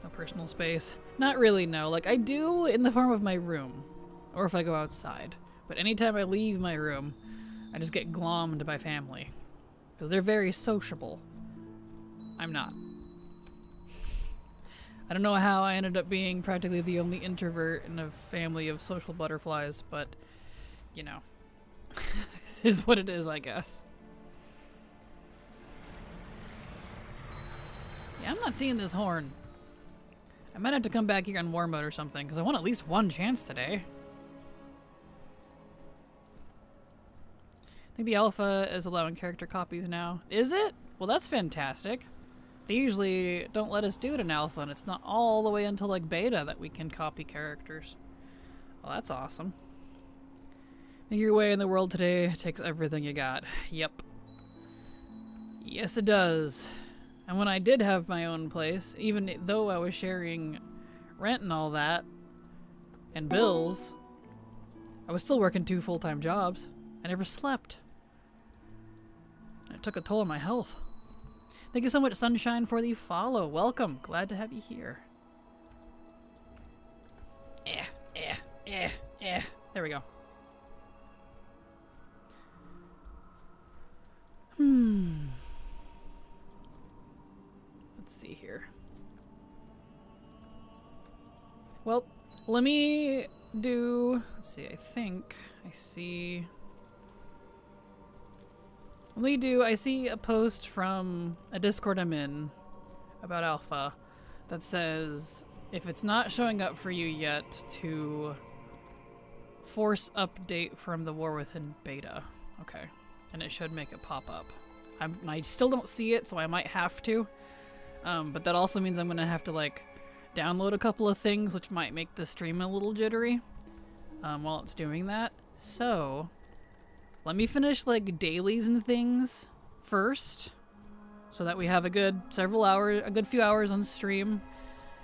No personal space. Not really, no. Like, I do in the form of my room, or if I go outside. But anytime I leave my room, I just get glommed by family. Because they're very sociable. I'm not. I don't know how I ended up being practically the only introvert in a family of social butterflies, but, you know, is what it is, I guess. Yeah, I'm not seeing this horn. I might have to come back here on war mode or something, because I want at least one chance today. I think the alpha is allowing character copies now. Is it? Well, that's fantastic. They usually don't let us do it in alpha, and it's not all the way until like beta that we can copy characters. Well, that's awesome. Make your way in the world today takes everything you got. Yep. Yes, it does. And when I did have my own place, even though I was sharing rent and all that, and bills, I was still working 2 full-time jobs. I never slept. It took a toll on my health. Thank you so much, Sunshine, for the follow. Welcome. Glad to have you here. There we go. Let's see here. Well, let me do... Let's see, I think I see... I see a post from a Discord I'm in about alpha that says if it's not showing up for you yet, to force update from the War Within beta. Okay. And it should make it pop up. I still don't see it, so I might have to. But that also means I'm gonna have to like download a couple of things, which might make the stream a little jittery while it's doing that. So let me finish like dailies and things first, so that we have a good few hours on stream,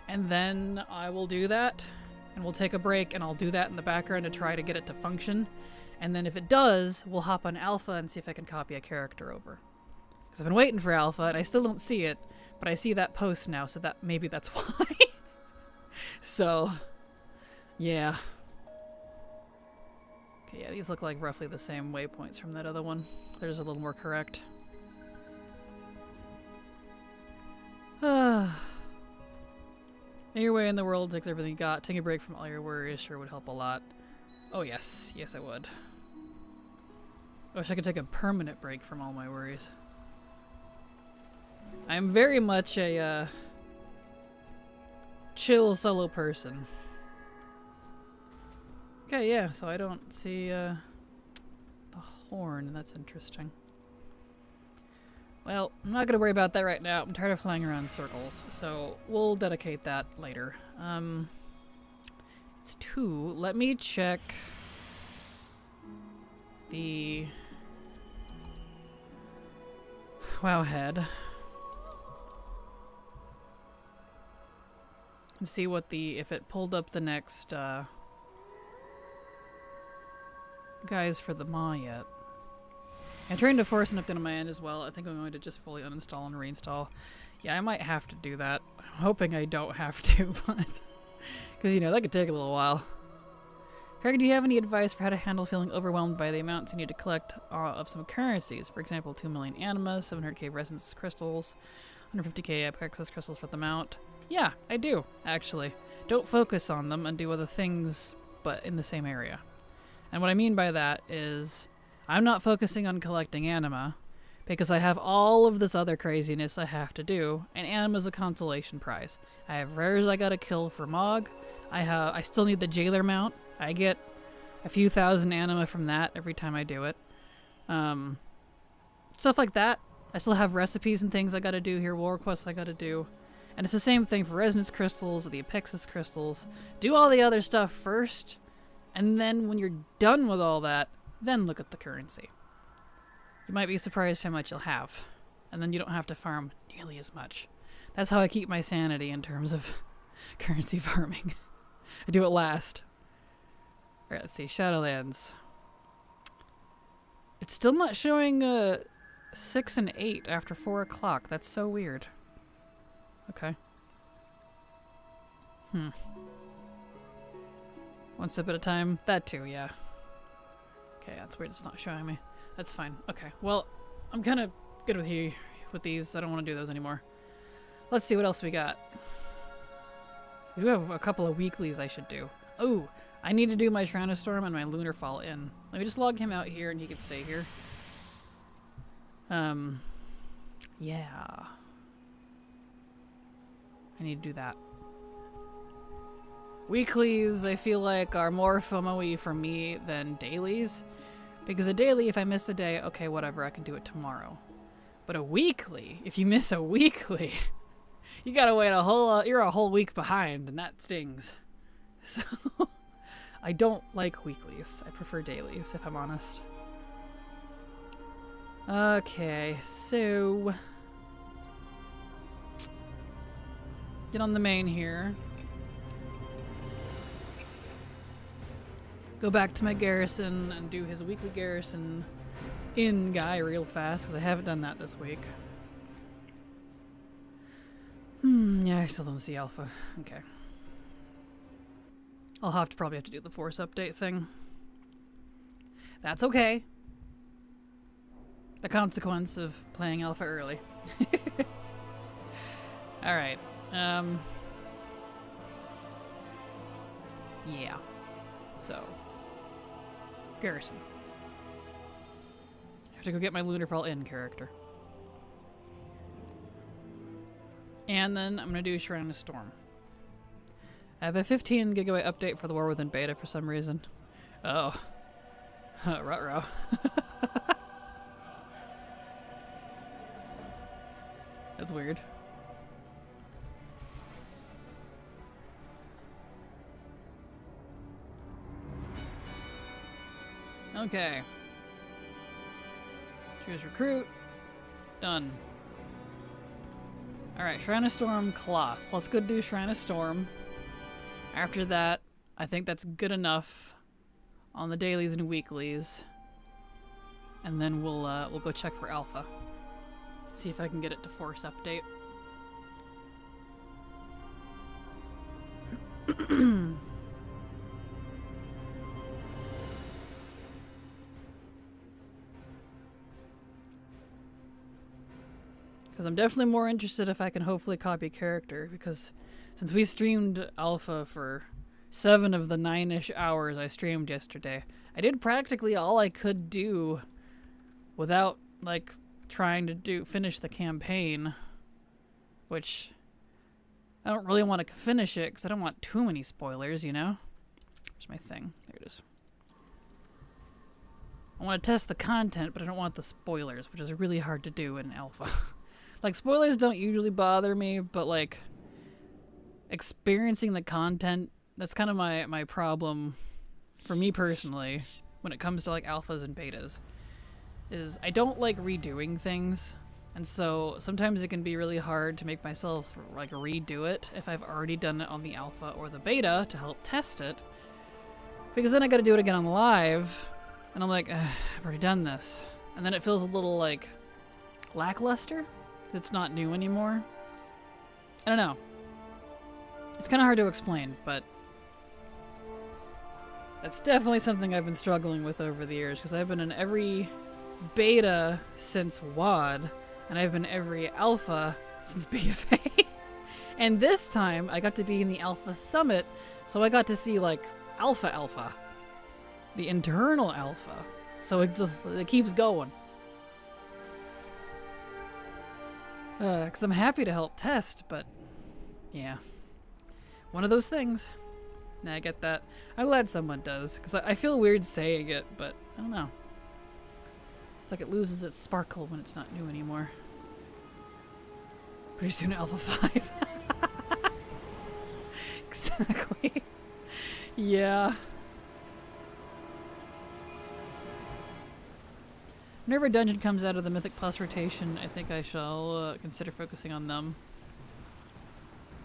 and then I will do that, and we'll take a break, and I'll do that in the background to try to get it to function. And then if it does, we'll hop on alpha and see if I can copy a character over. Because I've been waiting for alpha, and I still don't see it, but I see that post now, so that maybe that's why. So, yeah. Okay, yeah, these look like roughly the same waypoints from that other one. They're just a little more correct. Your way in the world takes everything you got. Taking a break from all your worries sure would help a lot. Oh yes, yes I would. I wish I could take a permanent break from all my worries. I am very much a chill solo person. Okay, yeah, so I don't see the horn. That's interesting. Well, I'm not gonna worry about that right now. I'm tired of flying around in circles, so we'll dedicate that later. It's 2. Let me check the Wowhead and see what if it pulled up the next guys for the Maw yet. I'm trying to force an update on my end as well. I think I'm going to just fully uninstall and reinstall. Yeah, I might have to do that. I'm hoping I don't have to, but because, you know, that could take a little while. Kraken, do you have any advice for how to handle feeling overwhelmed by the amounts you need to collect of some currencies? For example, 2 million anima, 700k resonance crystals, 150k access crystals for the mount. Yeah, I do, actually. Don't focus on them and do other things, but in the same area. And what I mean by that is I'm not focusing on collecting anima because I have all of this other craziness I have to do, and anima's a consolation prize. I have rares I gotta kill for Mog. I still need the jailer mount. I get a few thousand anima from that every time I do it. Stuff like that. I still have recipes and things I gotta do here, war quests I gotta do. And it's the same thing for resonance crystals, the apexis crystals. Do all the other stuff first, and then when you're done with all that, then look at the currency. You might be surprised how much you'll have, and then you don't have to farm nearly as much. That's how I keep my sanity in terms of currency farming. I do it last. Alright, let's see. Shadowlands. It's still not showing 6 and 8 after 4 o'clock. That's so weird. Okay. One sip at a time. That too, yeah. Okay, that's weird. It's not showing me. That's fine. Okay, well, I'm kind of good with these. I don't want to do those anymore. Let's see what else we got. We do have a couple of weeklies I should do. Oh, I need to do my Shroud Storm and my Lunar Fall in. Let me just log him out here and he can stay here. Yeah. I need to do that. Weeklies, I feel like, are more FOMO-y for me than dailies. Because a daily, if I miss a day, okay, whatever, I can do it tomorrow. But a weekly, if you miss a weekly, you gotta wait you're a whole week behind, and that stings. So, I don't like weeklies. I prefer dailies, if I'm honest. Okay, so... get on the main here. Go back to my garrison and do his weekly garrison in guy real fast, because I haven't done that this week. Yeah, I still don't see alpha. Okay. I'll probably have to do the force update thing. That's okay. The consequence of playing alpha early. Alright. Yeah. So. Garrison. I have to go get my Lunarfall in character. And then I'm going to do Shrine of Storm. I have a 15 gigabyte update for the War Within beta for some reason. Oh. Ruh-roh. That's weird. Okay. Choose recruit. Done. Alright, Shrine of Storm cloth. Let's go do Shrine of Storm. After that, I think that's good enough on the dailies and weeklies. And then we'll go check for alpha. See if I can get it to force update. Because I'm definitely more interested if I can hopefully copy character, because since we streamed alpha for 7 of the 9-ish hours I streamed yesterday, I did practically all I could do without, like, trying to finish the campaign, which I don't really want to finish it because I don't want too many spoilers, you know? Where's my thing? There it is. I want to test the content, but I don't want the spoilers, which is really hard to do in alpha. Like, spoilers don't usually bother me, but, like, experiencing the content, that's kind of my problem, for me personally, when it comes to, like, alphas and betas, is I don't like redoing things, and so sometimes it can be really hard to make myself, like, redo it if I've already done it on the alpha or the beta to help test it, because then I gotta do it again on live, and I'm like, I've already done this, and then it feels a little, like, lackluster. It's not new anymore. I don't know. It's kind of hard to explain, but that's definitely something I've been struggling with over the years, because I've been in every beta since WAD, and I've been every alpha since BFA. And this time, I got to be in the Alpha Summit, so I got to see, like, Alpha, the internal alpha. So it keeps going. Because I'm happy to help test, but yeah. One of those things. Nah, I get that. I'm glad someone does, because I feel weird saying it, but I don't know. It's like it loses its sparkle when it's not new anymore. Pretty soon Alpha 5. Exactly. Yeah. Whenever a dungeon comes out of the Mythic Plus rotation, I think I shall consider focusing on them.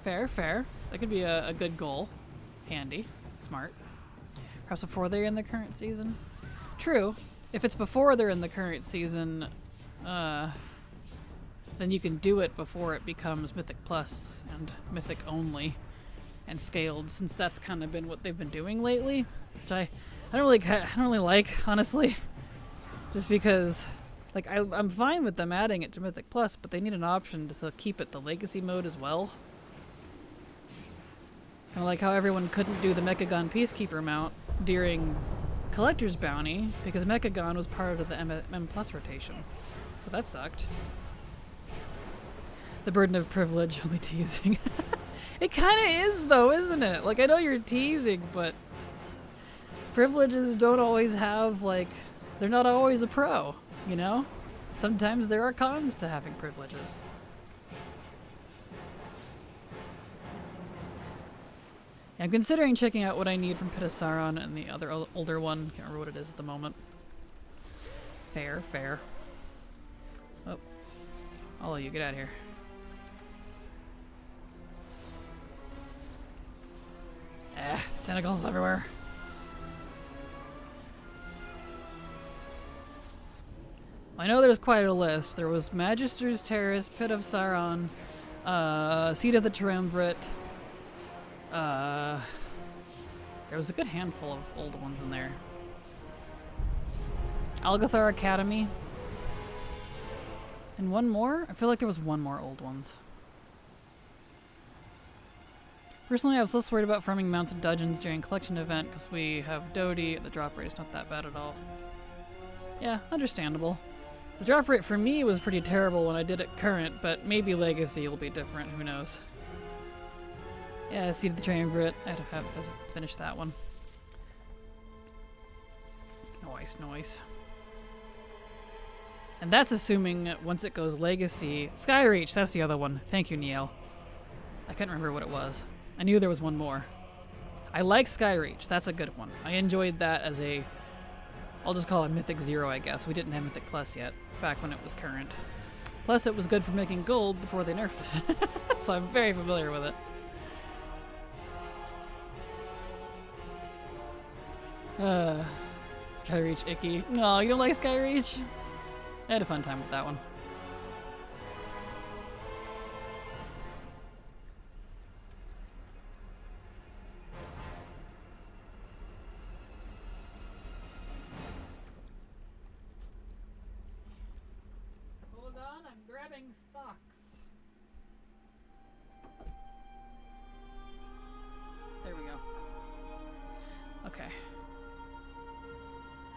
Fair, fair. That could be a good goal. Handy. Smart. Perhaps before they're in the current season? True. If it's before they're in the current season, then you can do it before it becomes Mythic Plus and Mythic only and scaled, since that's kind of been what they've been doing lately, which I don't really like, honestly. Just because, like, I'm fine with them adding it to Mythic Plus, but they need an option to keep it the Legacy mode as well. Kind of like how everyone couldn't do the Mechagon Peacekeeper mount during Collector's Bounty, because Mechagon was part of the M Plus rotation. So that sucked. The burden of privilege, only teasing. It kind of is, though, isn't it? Like, I know you're teasing, but privileges don't always have, like, they're not always a pro, you know? Sometimes there are cons to having privileges. Yeah, I'm considering checking out what I need from Pitasaron and the other older one. Can't remember what it is at the moment. Fair, fair. Oh. All of you, get out of here. Tentacles everywhere. I know there's quite a list. There was Magister's Terrace, Pit of Sauron, Seat of the Triumvirate. There was a good handful of old ones in there. Algathar Academy. And one more? I feel like there was one more old ones. Personally, I was less worried about farming mounts and dungeons during collection event because we have Dodie. The drop rate is not that bad at all. Yeah, understandable. The drop rate for me was pretty terrible when I did it current, but maybe Legacy will be different, who knows. Yeah, Seed of the Triumvirate. I have to finish that one. Nice, nice. And that's assuming once it goes Legacy. Skyreach, that's the other one. Thank you, Neil. I couldn't remember what it was. I knew there was one more. I like Skyreach. That's a good one. I enjoyed that as a... I'll just call it Mythic 0, I guess. We didn't have Mythic Plus yet, back when it was current. Plus, it was good for making gold before they nerfed it. So I'm very familiar with it. Skyreach icky. No, you don't like Skyreach? I had a fun time with that one. Hold on, I'm grabbing socks. There we go. Okay.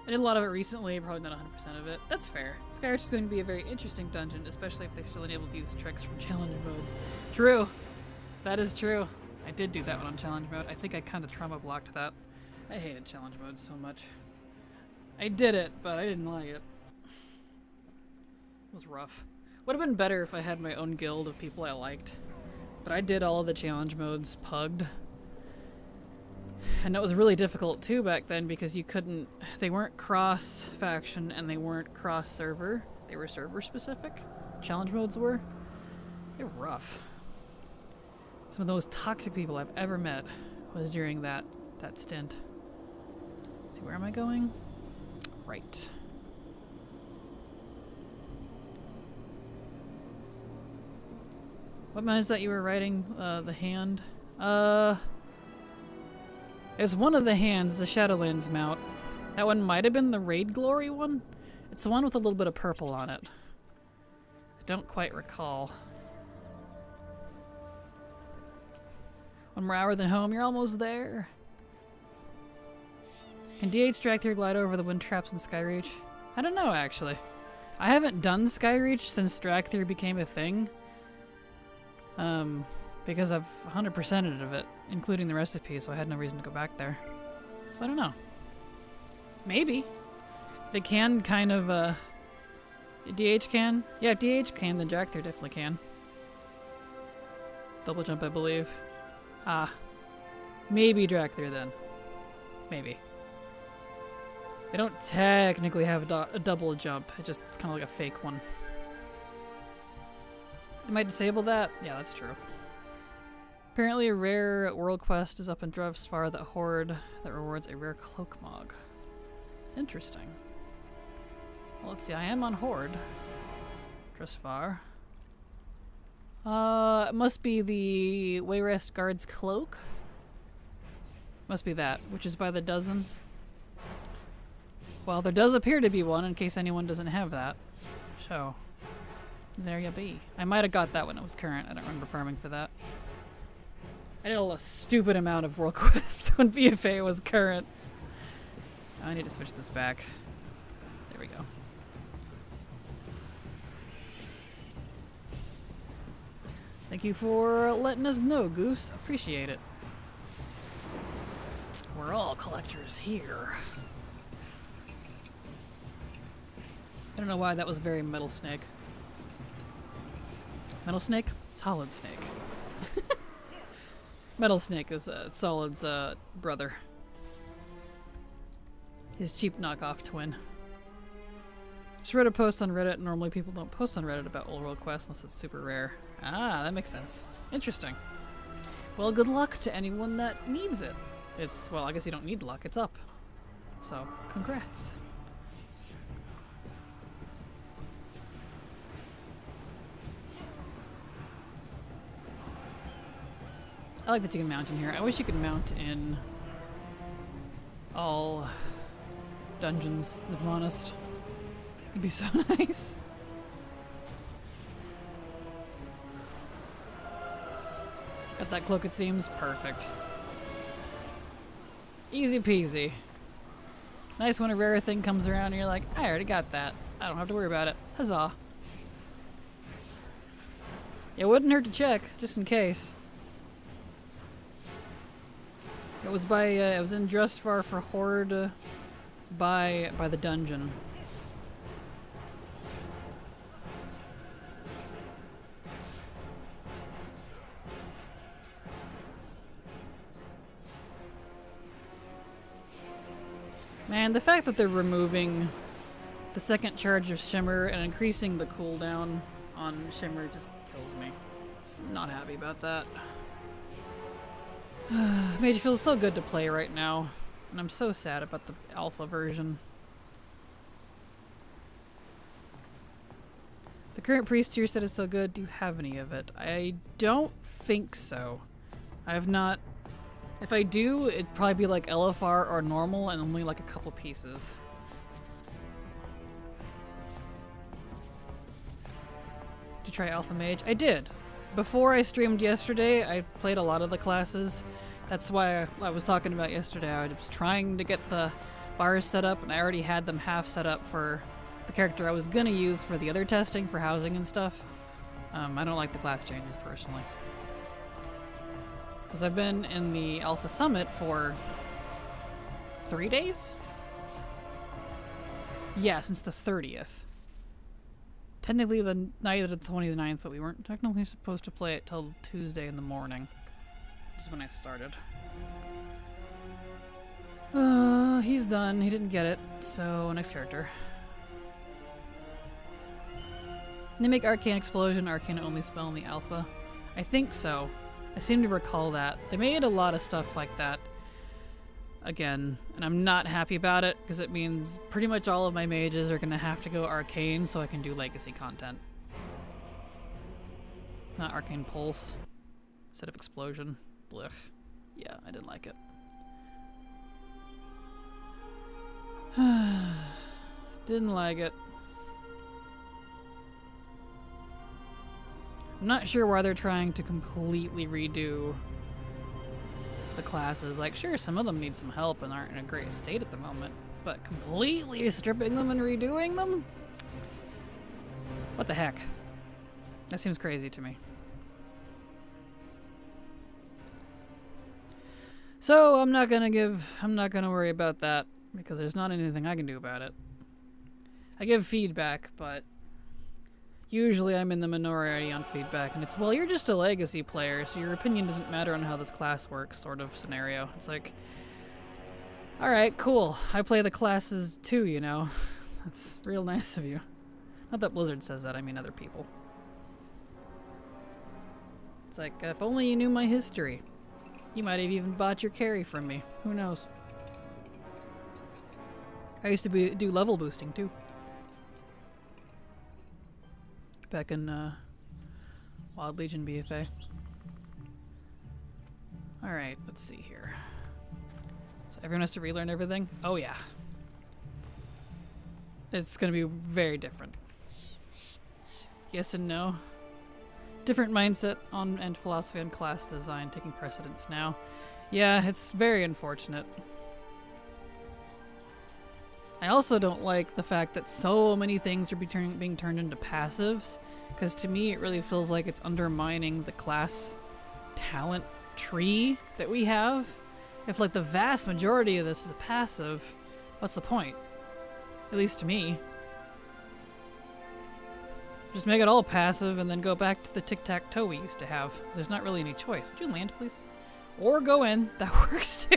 I did a lot of it recently, probably not 100% of it. That's fair. Skyreach is going to be a very interesting dungeon, especially if they still enable to use tricks from challenge modes. True! That is true. I did do that one on challenge mode. I think I kind of trauma blocked that. I hated challenge mode so much. I did it, but I didn't like it. It was rough. Would have been better if I had my own guild of people I liked. But I did all of the challenge modes pugged. And that was really difficult too back then because you couldn't, they weren't cross-faction and they weren't cross-server. They were server-specific. Challenge modes were. They were rough. Some of the most toxic people I've ever met was during that stint. Let's see, where am I going? Right. What mine is that you were writing? The hand? It's one of the hands, the Shadowlands mount. That one might have been the Raid Glory one. It's the one with a little bit of purple on it. I don't quite recall. One more hour than home, you're almost there. Can DH Dragthir glide over the wind traps in Skyreach? I don't know, actually. I haven't done Skyreach since Dragthir became a thing. Because I've 100%ed of it, including the recipe, so I had no reason to go back there. So I don't know. Maybe. They can kind of, DH can? Yeah, if DH can, then Dragthir definitely can. Double jump, I believe. Ah. Maybe Dragthir then. Maybe. They don't technically have a double jump, it's kind of like a fake one. They might disable that? Yeah, that's true. Apparently a rare world quest is up in Drevsvar that Horde that rewards a rare cloak mog. Interesting. Well, let's see, I am on Horde. Drevsvar. It must be the Wayrest Guard's cloak. Must be that, which is by the dozen. Well, there does appear to be one in case anyone doesn't have that. So, there you be. I might have got that when it was current. I don't remember farming for that. I did a stupid amount of world quests when BFA was current. I need to switch this back. There we go. Thank you for letting us know, Goose. Appreciate it. We're all collectors here. I don't know why that was very Metal Snake. Metal Snake? Solid Snake. Metal Snake is Solid's brother. His cheap knockoff twin. Just read a post on Reddit. Normally people don't post on Reddit about old world quests unless it's super rare. Ah, that makes sense. Interesting. Well, good luck to anyone that needs it. It's, well, I guess you don't need luck. It's up. So, congrats. I like that you can mount in here. I wish you could mount in all dungeons, if I'm honest. It'd be so nice. Got that cloak, it seems. Perfect. Easy peasy. Nice when a rare thing comes around and you're like, I already got that. I don't have to worry about it. Huzzah. It wouldn't hurt to check, just in case. It was by, it was in Drevsvar for Horde by the dungeon. Man, the fact that they're removing the second charge of Shimmer and increasing the cooldown on Shimmer just kills me. I'm not happy about that. Mage feels so good to play right now, and I'm so sad about the alpha version. The current priest tier set is so good. Do you have any of it? I don't think so. I have not. If I do, it'd probably be like LFR or normal and only like a couple pieces. Did you try Alpha Mage? I did. Before I streamed yesterday, I played a lot of the classes. That's why I was talking about yesterday. I was trying to get the bars set up, and I already had them half set up for the character I was gonna use for the other testing for housing and stuff. I don't like the class changes personally. Because I've been in the Alpha Summit for 3 days? Yeah, since the 30th. Technically the night of the 29th, but we weren't technically supposed to play it till Tuesday in the morning. This is when I started. He's done. He didn't get it. So, next character. They make Arcane Explosion, Arcane only spell in the Alpha. I think so. I seem to recall that. They made a lot of stuff like that again, and I'm not happy about it because it means pretty much all of my mages are going to have to go Arcane so I can do Legacy content. Not Arcane Pulse instead of Explosion. Blech. Yeah, I didn't like it. Didn't like it. I'm not sure why they're trying to completely redo the classes. Like, sure, some of them need some help and aren't in a great state at the moment, but completely stripping them and redoing them? What the heck? That seems crazy to me. So, I'm not gonna worry about that because there's not anything I can do about it. I give feedback, but usually I'm in the minority on feedback, and it's, well, you're just a Legacy player, so your opinion doesn't matter on how this class works sort of scenario. It's like, alright, cool. I play the classes too, you know. That's real nice of you. Not that Blizzard says that, I mean other people. It's like, if only you knew my history. You might have even bought your carry from me. Who knows? I used to do level boosting too. Back in Wild Legion BFA. Alright, let's see here. So everyone has to relearn everything? Oh yeah. It's gonna be very different. Yes and no. Different mindset on and philosophy on class design taking precedence now. Yeah, it's very unfortunate. I also don't like the fact that so many things are being turned into passives, because to me it really feels like it's undermining the class talent tree that we have. If like the vast majority of this is a passive, what's the point? At least to me. Just make it all passive and then go back to the tic-tac-toe we used to have. There's not really any choice. Would you land, please? Or go in. That works too.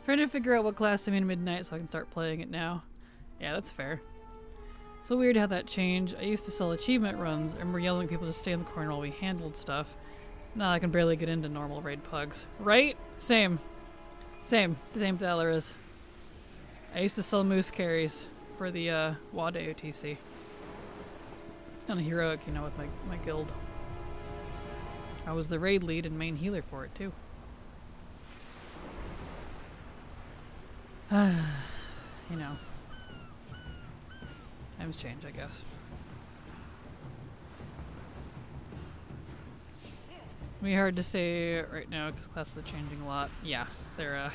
Trying to figure out what class I'm in midnight so I can start playing it now. Yeah, that's fair. So weird how that changed. I used to sell achievement runs and we're yelling at people to stay in the corner while we handled stuff. Now I can barely get into normal raid pugs. Right? Same. Same. The same Thaler is. I used to sell moose carries for the WAD AOTC. On a heroic, you know, with my guild. I was the raid lead and main healer for it too. You know. Times change, I guess. It'll be hard to say right now because classes are changing a lot. Yeah, they're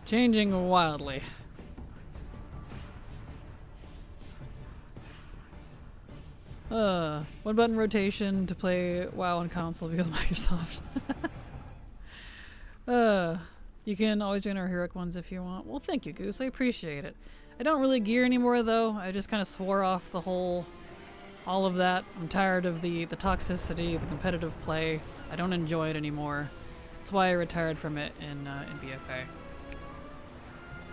changing wildly. One button rotation to play WoW on console because of Microsoft. You can always join our heroic ones if you want. Well, thank you, Goose. I appreciate it. I don't really gear anymore, though. I just kind of swore off the all of that. I'm tired of the toxicity, the competitive play. I don't enjoy it anymore. That's why I retired from it in BFA.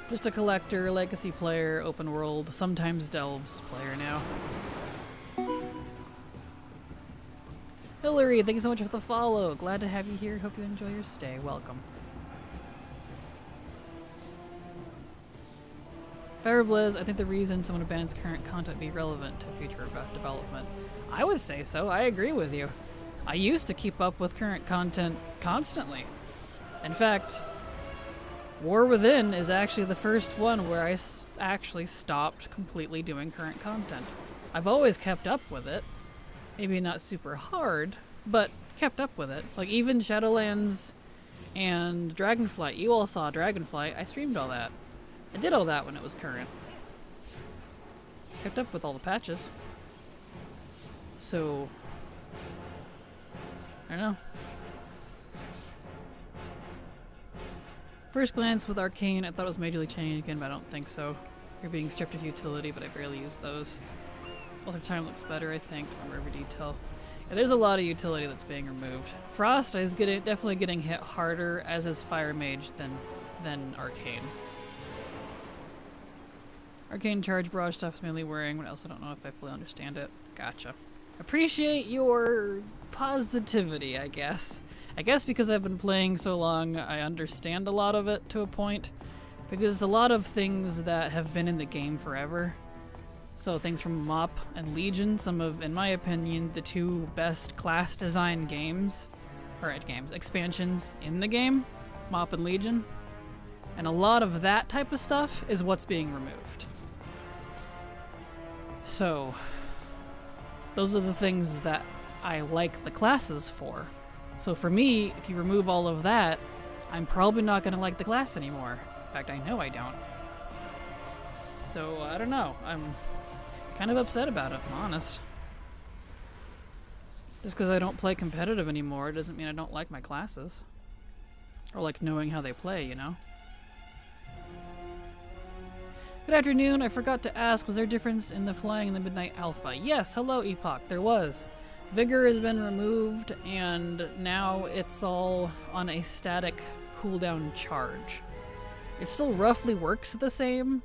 Just a collector, legacy player, open world, sometimes delves player now. Hillary, thank you so much for the follow. Glad to have you here. Hope you enjoy your stay. Welcome. Fireblizz, I think the reason someone abandons current content be relevant to future development. I would say so. I agree with you. I used to keep up with current content constantly. In fact, War Within is actually the first one where I actually stopped completely doing current content. I've always kept up with it. Maybe not super hard, but kept up with it. Like even Shadowlands and Dragonflight. You all saw Dragonflight. I streamed all that. I did all that when it was current. Kept up with all the patches. So, I don't know. First glance with Arcane, I thought it was majorly changed again, but I don't think so. You're being stripped of utility, but I barely use those. Alter time looks better, I think. Remember every detail. Yeah, there's a lot of utility that's being removed. Frost is definitely getting hit harder as is Fire Mage than Arcane. Arcane charge barrage stuff is mainly worrying. What else? I don't know if I fully understand it. Gotcha. Appreciate your positivity, I guess. I guess because I've been playing so long, I understand a lot of it to a point. Because a lot of things that have been in the game forever. So things from MoP and Legion, some of, in my opinion, the two best class design expansions in the game, MoP and Legion. And a lot of that type of stuff is what's being removed. So, those are the things that I like the classes for. So for me, if you remove all of that, I'm probably not going to like the class anymore. In fact, I know I don't. So, I don't know. I'm kind of upset about it, if I'm honest. Just because I don't play competitive anymore doesn't mean I don't like my classes. Or like knowing how they play, you know? Good afternoon. I forgot to ask, was there a difference in the flying in the Midnight Alpha? Yes, hello Epoch, there was. Vigor has been removed, and now it's all on a static cooldown charge. It still roughly works the same,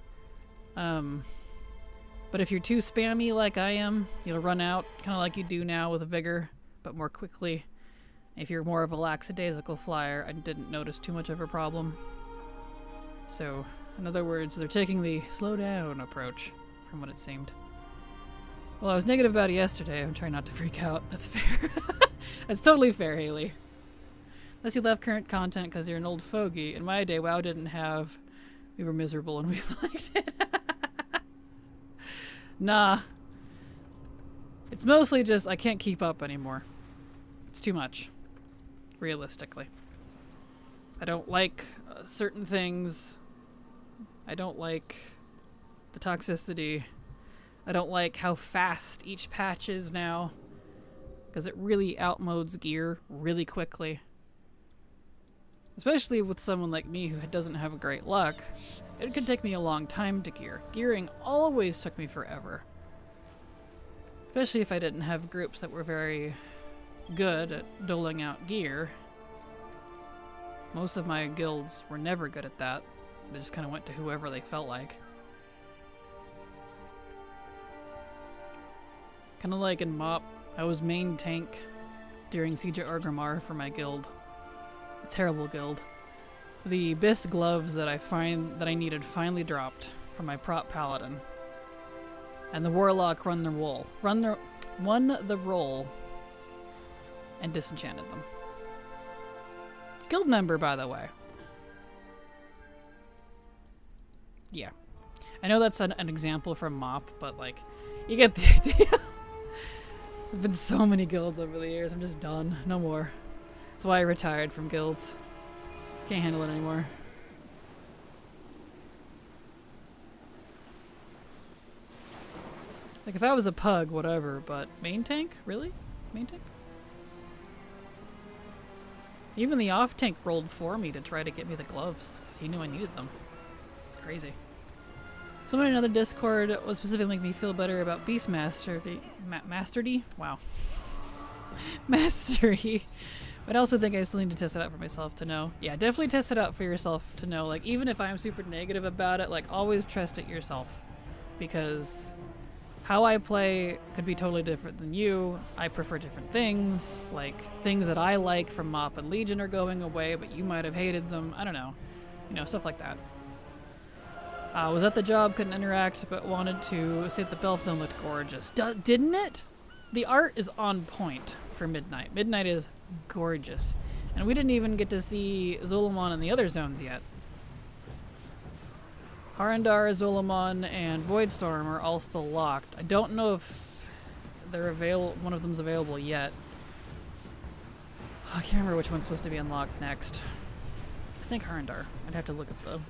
but if you're too spammy like I am, you'll run out, kind of like you do now with a Vigor, but more quickly. If you're more of a lackadaisical flyer, I didn't notice too much of a problem. So, in other words, they're taking the slow down approach, from what it seemed. Well, I was negative about it yesterday. I'm trying not to freak out. That's fair. That's totally fair, Haley. Unless you left current content because you're an old fogey. In my day, WoW didn't have... We were miserable and we liked it. Nah. It's mostly just I can't keep up anymore. It's too much. Realistically. I don't like certain things. I don't like the toxicity. I don't like how fast each patch is now. Because it really outmodes gear really quickly. Especially with someone like me who doesn't have great luck. It could take me a long time to gear. Gearing always took me forever. Especially if I didn't have groups that were very good at doling out gear. Most of my guilds were never good at that. They just kind of went to whoever they felt like. Kind of like in MoP, I was main tank during Siege of Orgrimmar for my guild. A terrible guild. The Abyss gloves that I needed finally dropped from my prop paladin. And the Warlock won the roll and disenchanted them. Guild member, by the way. Yeah. I know that's an example from MoP, but like, you get the idea. There've been so many guilds over the years, I'm just done. No more. That's why I retired from guilds. Can't handle it anymore. Like if I was a pug, whatever, but main tank? Really? Main tank? Even the off tank rolled for me to try to get me the gloves, because he knew I needed them. It's crazy. Someone in another Discord was specifically making me feel better about Beast Mastery. Mastery? Wow. Mastery But I also think I still need to test it out for myself to know. Yeah, definitely test it out for yourself to know. Like, even if I'm super negative about it, like, always trust it yourself. Because how I play could be totally different than you. I prefer different things. Like, things that I like from Mop and Legion are going away, but you might have hated them. I don't know. You know, stuff like that. Was at the job, couldn't interact, but wanted to say that the Belf Zone looked gorgeous. Didn't it? The art is on point for Midnight. Midnight is gorgeous. And we didn't even get to see Zul'Aman and the other zones yet. Harandar, Zul'Aman, and Voidstorm are all still locked. I don't know if they're one of them's available yet. I can't remember which one's supposed to be unlocked next. I think Harandar. I'd have to look at the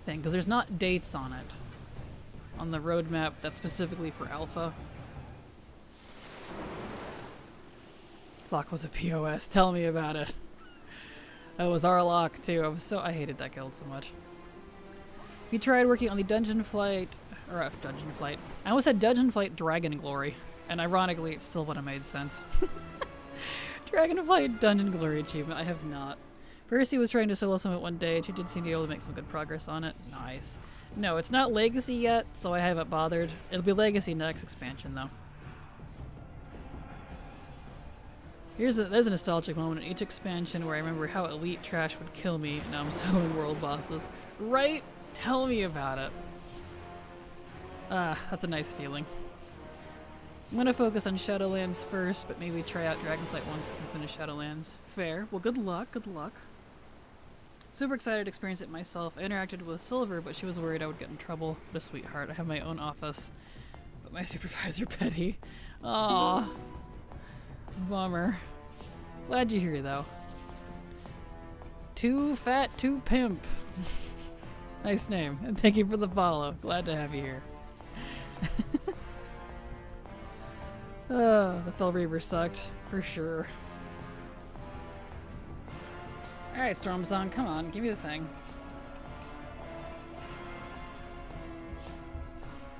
thing, because there's not dates on it. On the roadmap that's specifically for Alpha. Lock was a POS. Tell me about it. That was our lock too. I hated that guild so much. We tried working on the Dungeon Flight, Dungeon Flight. I almost said Dungeon Flight Dragon Glory, and ironically, it still would have made sense. Dragonflight Dungeon Glory achievement. I have not. Percy was trying to solo summit one day, and she did seem to be able to make some good progress on it. Nice. No, it's not Legacy yet, so I haven't bothered. It'll be Legacy next expansion, though. There's a nostalgic moment in each expansion where I remember how elite trash would kill me. Now I'm soloing world bosses. Right? Tell me about it. That's a nice feeling. I'm gonna focus on Shadowlands first, but maybe try out Dragonflight once I can finish Shadowlands. Fair. Well, good luck, good luck. Super excited to experience it myself. I interacted with Silver, but she was worried I would get in trouble. What a sweetheart. I have my own office, but my supervisor petty. Aww. Bummer. Glad you're here, though. Too Fat, Too Pimp. Nice name, and thank you for the follow. Glad to have you here. Oh, the Fell Reaver sucked, for sure. Alright, Stormsong, come on, give me the thing.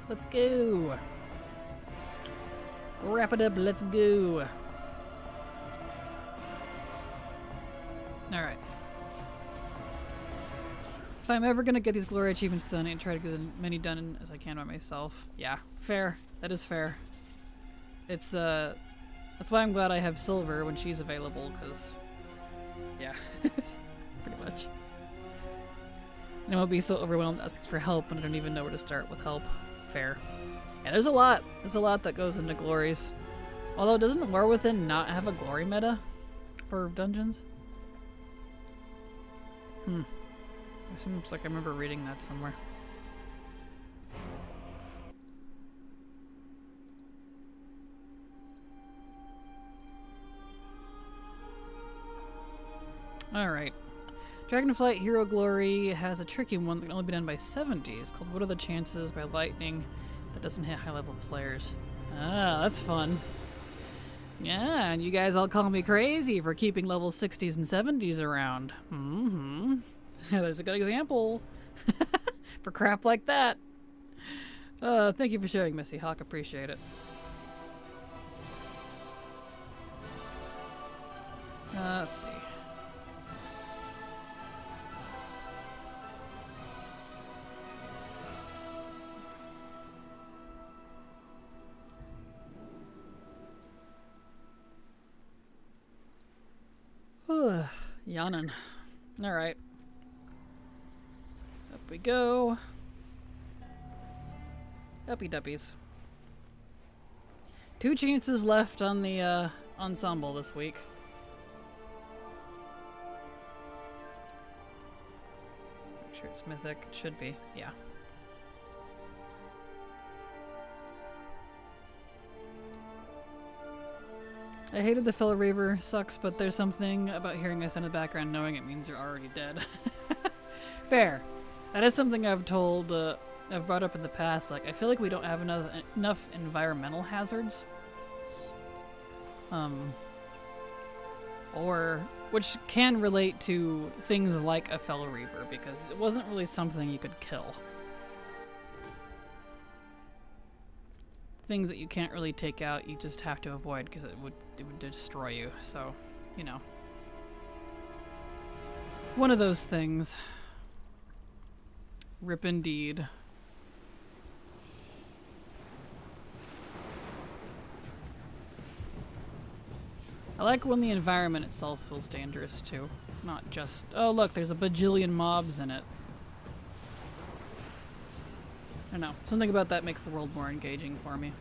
Let's go! Wrap it up, let's go! Alright. If I'm ever gonna get these glory achievements done, I try to get as many done as I can by myself. Yeah, fair. That is fair. It's, that's why I'm glad I have Silver when she's available, because, yeah, pretty much. And I won't be so overwhelmed asking for help when I don't even know where to start with help. Fair. Yeah, there's a lot that goes into glories. Although, doesn't War Within not have a glory meta for dungeons? It seems like I remember reading that somewhere. Alright. Dragonflight Hero Glory has a tricky one that can only be done by 70s called What Are the Chances by Lightning that doesn't hit high level players. Ah, that's fun. Yeah, and you guys all call me crazy for keeping level 60s and 70s around. There's a good example. For crap like that. Thank you for sharing, Missy Hawk. Appreciate it. Let's see. Yawning. Alright. Up we go. Uppy duppies. 2 chances left on the ensemble this week. Make sure it's mythic. It should be. Yeah. I hated the Fellow Raver. Sucks, but there's something about hearing us in the background knowing it means you're already dead. Fair. That is something I've brought up in the past. Like, I feel like we don't have enough environmental hazards. Which can relate to things like a Fellow Reaver, because it wasn't really something you could kill. Things that you can't really take out, you just have to avoid because it would destroy you. So, you know, one of those things. Rip indeed. I like when the environment itself feels dangerous too. Not just, oh look, there's a bajillion mobs in it. I don't know. Something about that makes the world more engaging for me.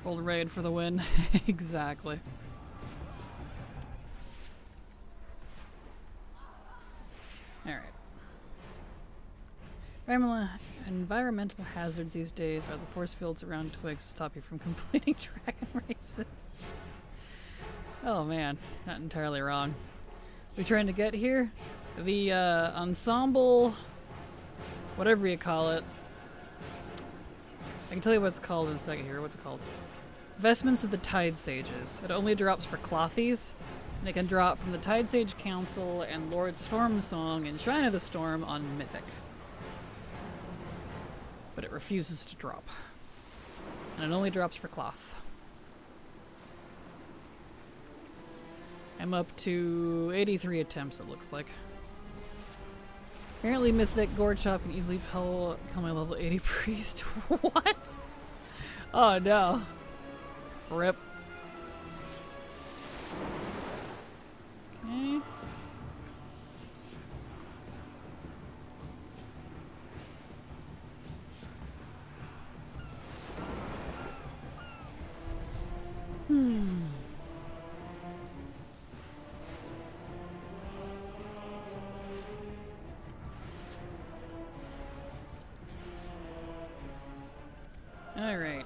Old raid for the win. Exactly. Alright. Environmental hazards these days are the force fields around twigs to stop you from completing dragon races. Oh man, not entirely wrong. We trying to get here? The ensemble, whatever you call it. I can tell you what it's called in a second here. What's it called? Vestments of the Tide Sages. It only drops for Clothies, and it can drop from the Tide Sage Council and Lord Stormsong and Shrine of the Storm on Mythic. But it refuses to drop. And it only drops for cloth. I'm up to 83 attempts, it looks like. Apparently Mythic Gourd Chop can easily become my level 80 priest. What? Oh no. Rip. Okay. Alright.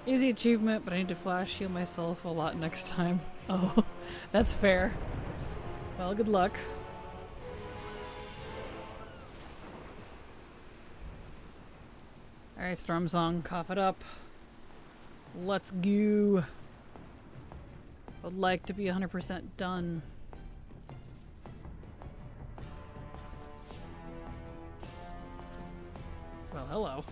Easy achievement, but I need to flash heal myself a lot next time. Oh, that's fair. Well, good luck. Alright, Stormsong, cough it up. Let's go. Would like to be 100% done. Well, hello.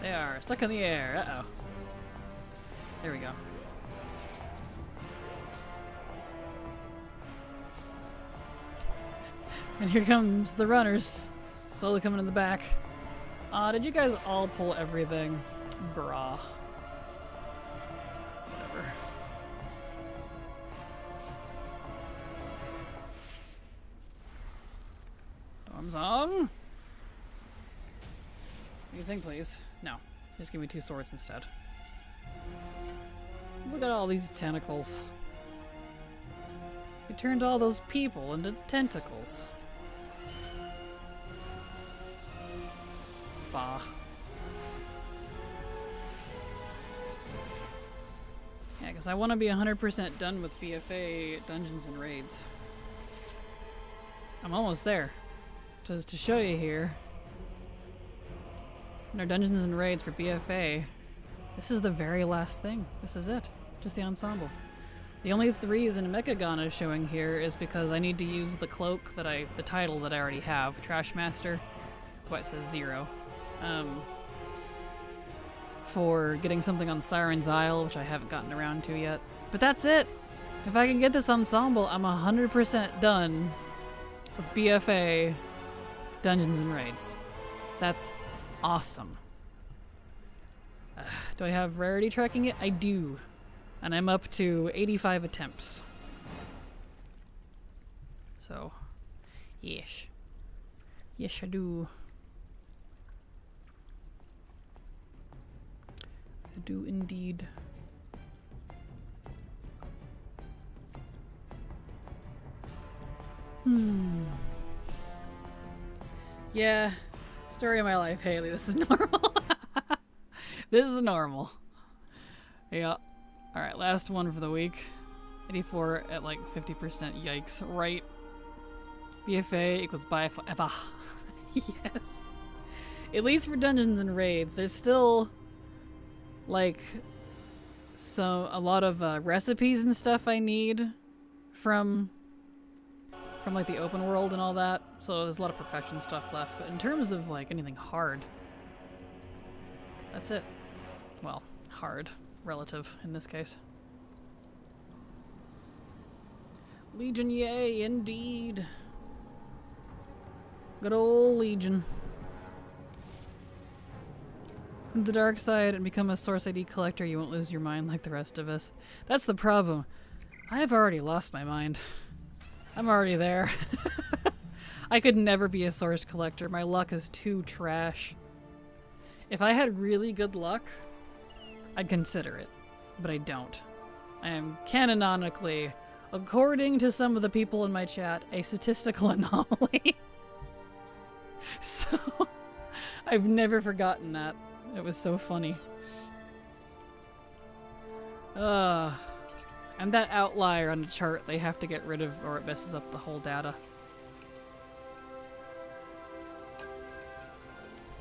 They are stuck in the air. Uh-oh. There we go. And here comes the runners, slowly coming in the back. Did you guys all pull everything? Brah. Whatever. Stormsong? What do you think, please? No. Just give me 2 swords instead. Look at all these tentacles. You turned all those people into tentacles. Bah. Yeah, because I want to be 100% done with BFA dungeons and raids. I'm almost there. Just to show you here, in our dungeons and raids for BFA, this is the very last thing. This is it. Just the ensemble. The only reason Mechagon is showing here is because I need to use the cloak that the title that I already have, Trashmaster. That's why it says 0. For getting something on Siren's Isle, which I haven't gotten around to yet. But that's it! If I can get this ensemble, I'm 100% done with BFA Dungeons and Raids. That's awesome. Do I have rarity tracking it? I do. And I'm up to 85 attempts. So, yes. Yes, I do. I do indeed. Yeah. Story of my life, Haley. This is normal. This is normal. Yeah. Alright, last one for the week. 84 at like 50%. Yikes. Right. BFA equals by forever. Yes. At least for dungeons and raids, there's still like a lot of recipes and stuff I need from like the open world and all that. So there's a lot of perfection stuff left. But in terms of like anything hard, that's it. Well, hard, relative in this case. Legion, yay, indeed. Good old Legion. From the dark side and become a source ID collector, you won't lose your mind like the rest of us. That's the problem. I have already lost my mind. I'm already there. I could never be a source collector. My luck is too trash. If I had really good luck, I'd consider it. But I don't. I am canonically, according to some of the people in my chat, a statistical anomaly. So, I've never forgotten that. It was so funny. And that outlier on the chart they have to get rid of or it messes up the whole data.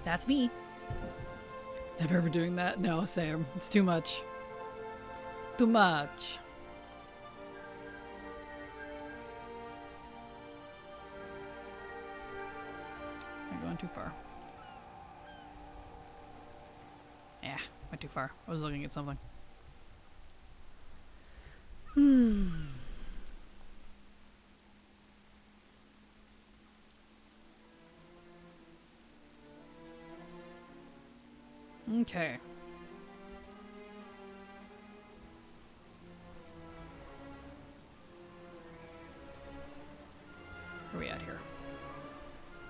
That's me. Never ever doing that? No, Sam. It's too much. Too much. I'm going too far. Yeah, went too far. I was looking at something. Okay. Where are we at here?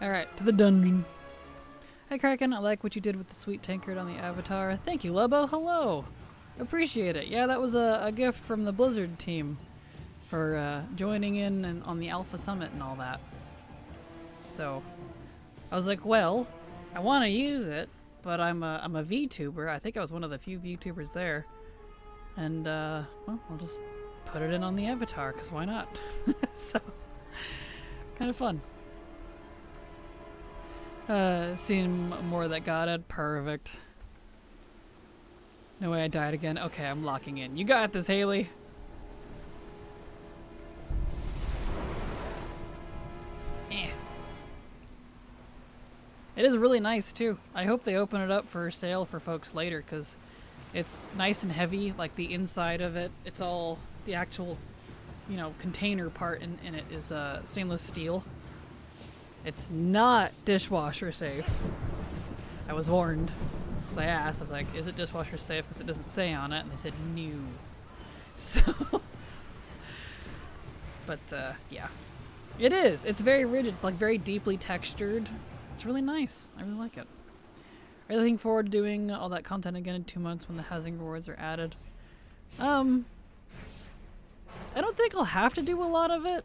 Alright, to the dungeon. Hi Kraken, I like what you did with the sweet tankard on the avatar. Thank you, Lobo. Hello. Appreciate it. Yeah, that was a gift from the Blizzard team for joining in and on the Alpha Summit and all that. So, I was like, well, I want to use it, but I'm a VTuber. I think I was one of the few VTubers there. And, well, I'll just put it in on the avatar, because why not? So, kind of fun. Seeing more of that godhead. Perfect. No way I died again. Okay, I'm locking in. You got this, Haley. Eh. It is really nice, too. I hope they open it up for sale for folks later, because it's nice and heavy, like the inside of it. It's all the actual, you know, container part in it is stainless steel. It's not dishwasher safe. I was warned. Because I asked, I was like, is it dishwasher safe? Because it doesn't say on it. And they said, no. So, but, yeah. It is. It's very rigid. It's like very deeply textured. It's really nice. I really like it. Are you looking forward to doing all that content again in 2 months when the housing rewards are added? I don't think I'll have to do a lot of it.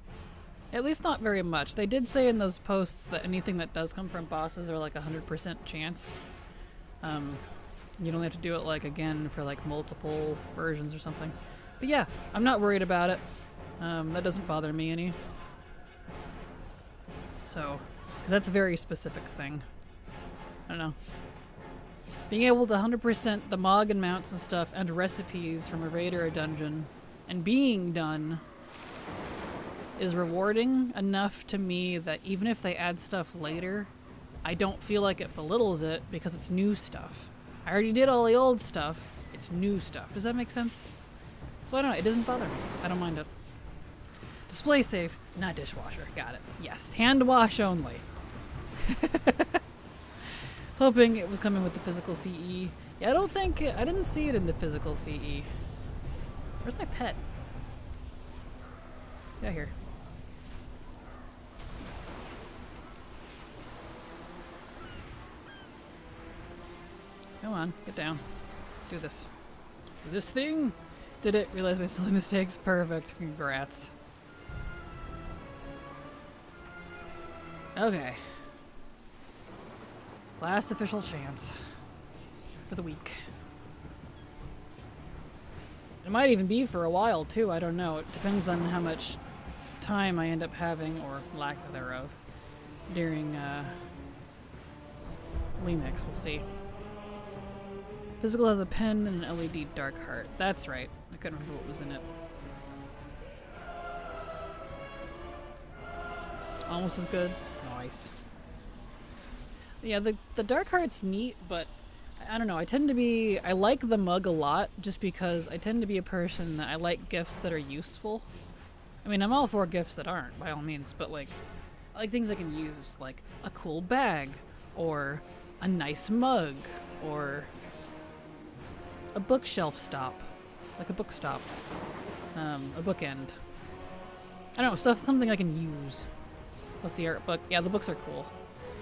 At least not very much. They did say in those posts that anything that does come from bosses are like 100% chance. You don't have to do it like again for like multiple versions or something. But yeah, I'm not worried about it. That doesn't bother me any. So, that's a very specific thing. I don't know. Being able to 100% the Mog and mounts and stuff and recipes from a raid or a dungeon and being done is rewarding enough to me that even if they add stuff later, I don't feel like it belittles it because it's new stuff. I already did all the old stuff. It's new stuff. Does that make sense? So I don't know. It doesn't bother me. I don't mind it. Display safe, not dishwasher. Got it. Yes. Hand wash only. Hoping it was coming with the physical CE. Yeah, I don't think I didn't see it in the physical CE. Where's my pet? Get out here. Come on, get down. Do this. Do this thing. Did it. Realize my silly mistakes. Perfect. Congrats. Okay. Last official chance. For the week. It might even be for a while, too. I don't know. It depends on how much time I end up having, or lack thereof, during, Remix. We'll see. Physical has a pen and an LED dark heart. That's right. I couldn't remember what was in it. Almost as good. Nice. Yeah, the dark heart's neat, but I don't know. I like the mug a lot just because I tend to be a person that I like gifts that are useful. I mean, I'm all for gifts that aren't, by all means, but like, I like things I can use, like a cool bag, or a nice mug, or a bookshelf stop, like a book stop, a bookend. I don't know, something I can use. Plus the art book. Yeah, the books are cool.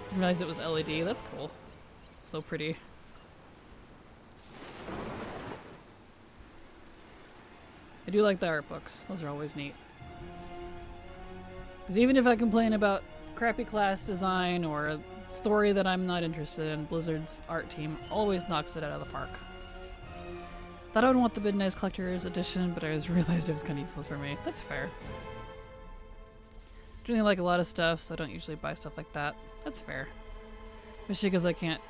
Didn't realize it was LED. That's cool. So pretty. I do like the art books. Those are always neat. Because even if I complain about crappy class design or a story that I'm not interested in, Blizzard's art team always knocks it out of the park. Thought I would want the Midnight Collector's Edition, but I just realized it was kind of useless for me. That's fair. I really like a lot of stuff, so I don't usually buy stuff like that. That's fair. Especially because I can't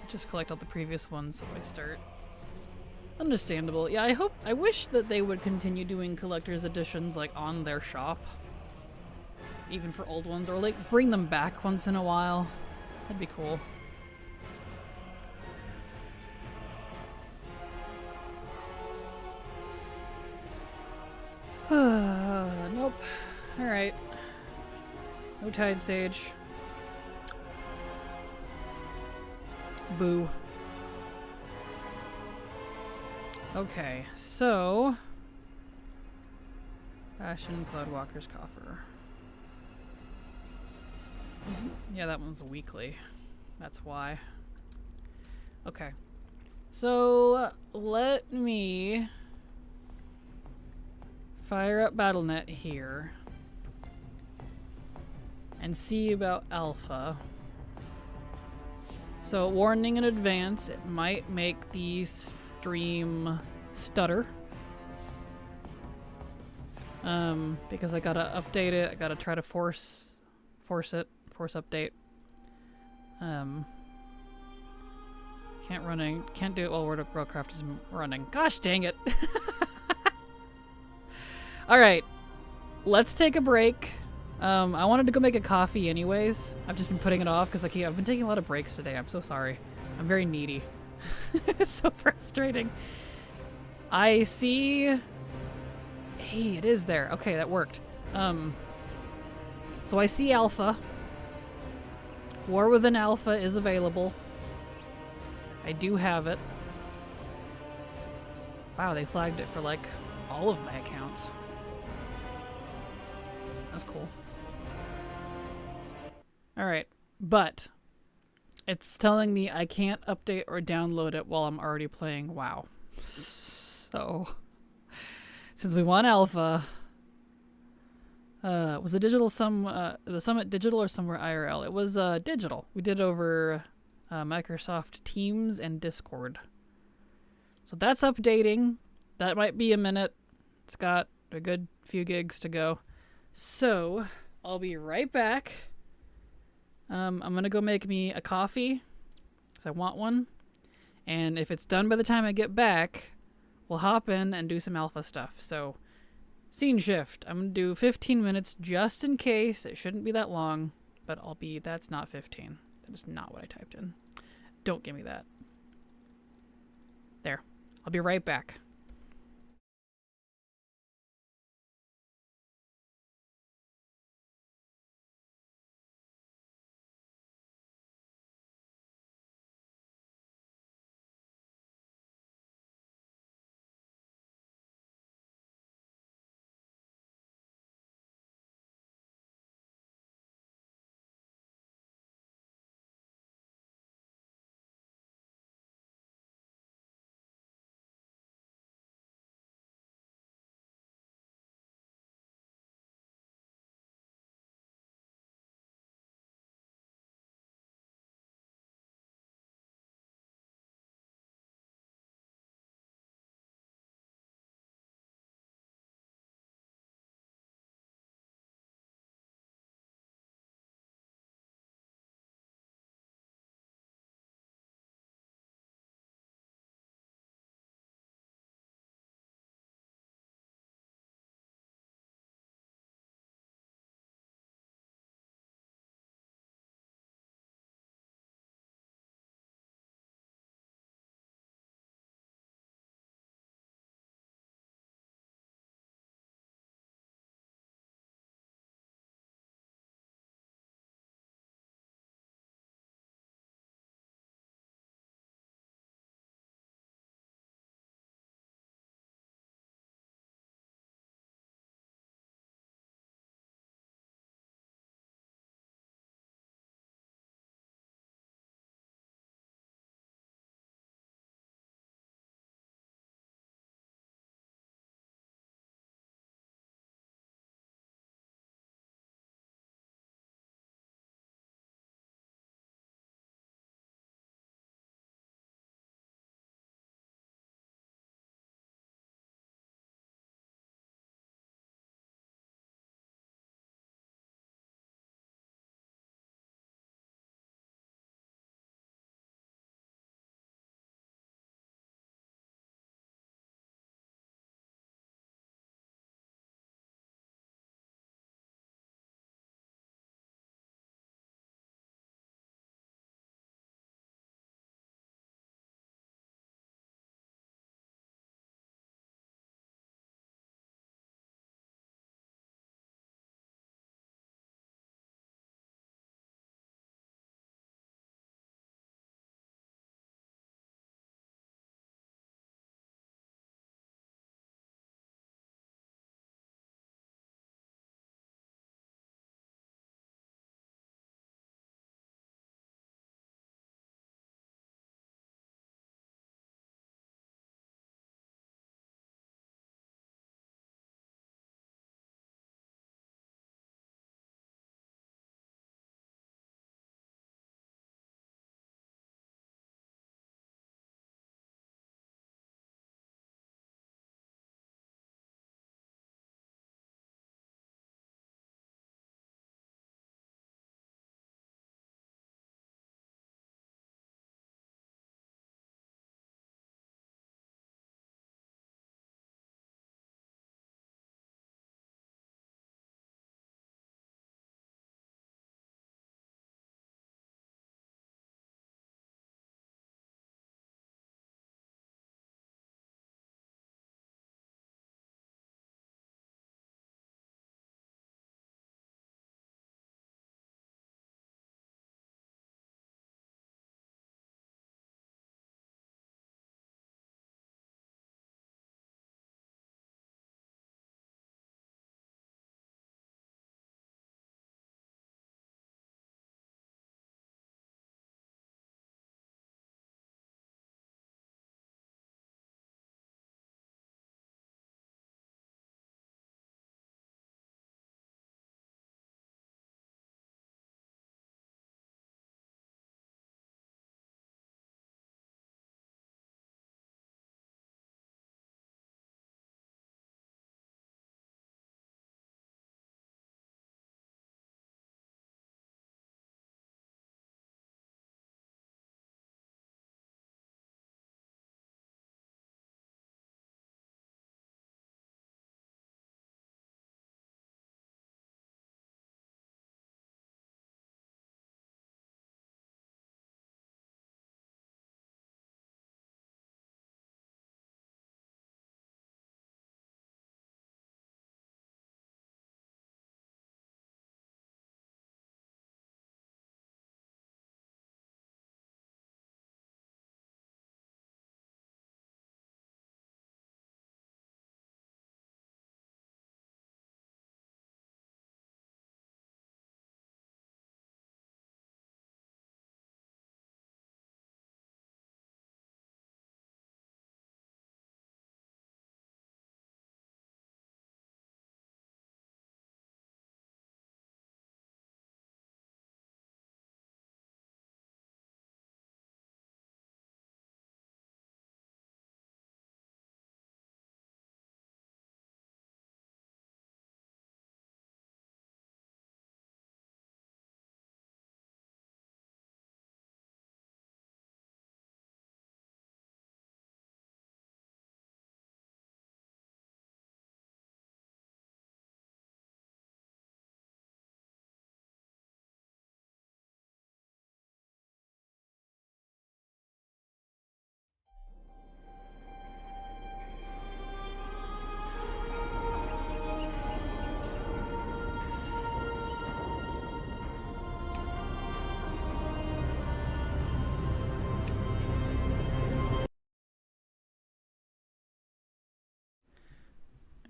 just collect all the previous ones if I start. Understandable. Yeah, I wish that they would continue doing collector's editions like on their shop. Even for old ones, or like bring them back once in a while. That'd be cool. Nope. Alright. No Tide Sage. Boo. Okay, so... Fashion Cloudwalker's Coffer. Yeah, that one's weekly. That's why. Okay. So, let me fire up BattleNet here and see about Alpha. So, warning in advance, it might make the stream stutter. Because I gotta update it, I gotta try to force update. Can't do it while World of Warcraft is running. Gosh dang it. Alright, let's take a break. I wanted to go make a coffee anyways. I've just been putting it off because I've been taking a lot of breaks today. I'm so sorry. I'm very needy. It's so frustrating. I see... Hey, it is there. Okay, that worked. So I see Alpha. War Within Alpha is available. I do have it. Wow, they flagged it for like all of my accounts. That's cool. Alright, but it's telling me I can't update or download it while I'm already playing WoW. So, since we won Alpha, was the the summit digital or somewhere IRL? It was digital. We did over Microsoft Teams and Discord. So that's updating. That might be a minute. It's got a good few gigs to go. So I'll be right back. I'm gonna go make me a coffee because I want one. And if it's done by the time I get back, we'll hop in and do some alpha stuff. So scene shift. I'm gonna do 15 minutes just in case. It shouldn't be that long, but that's not 15. That is not what I typed in. Don't give me that. There. I'll be right back.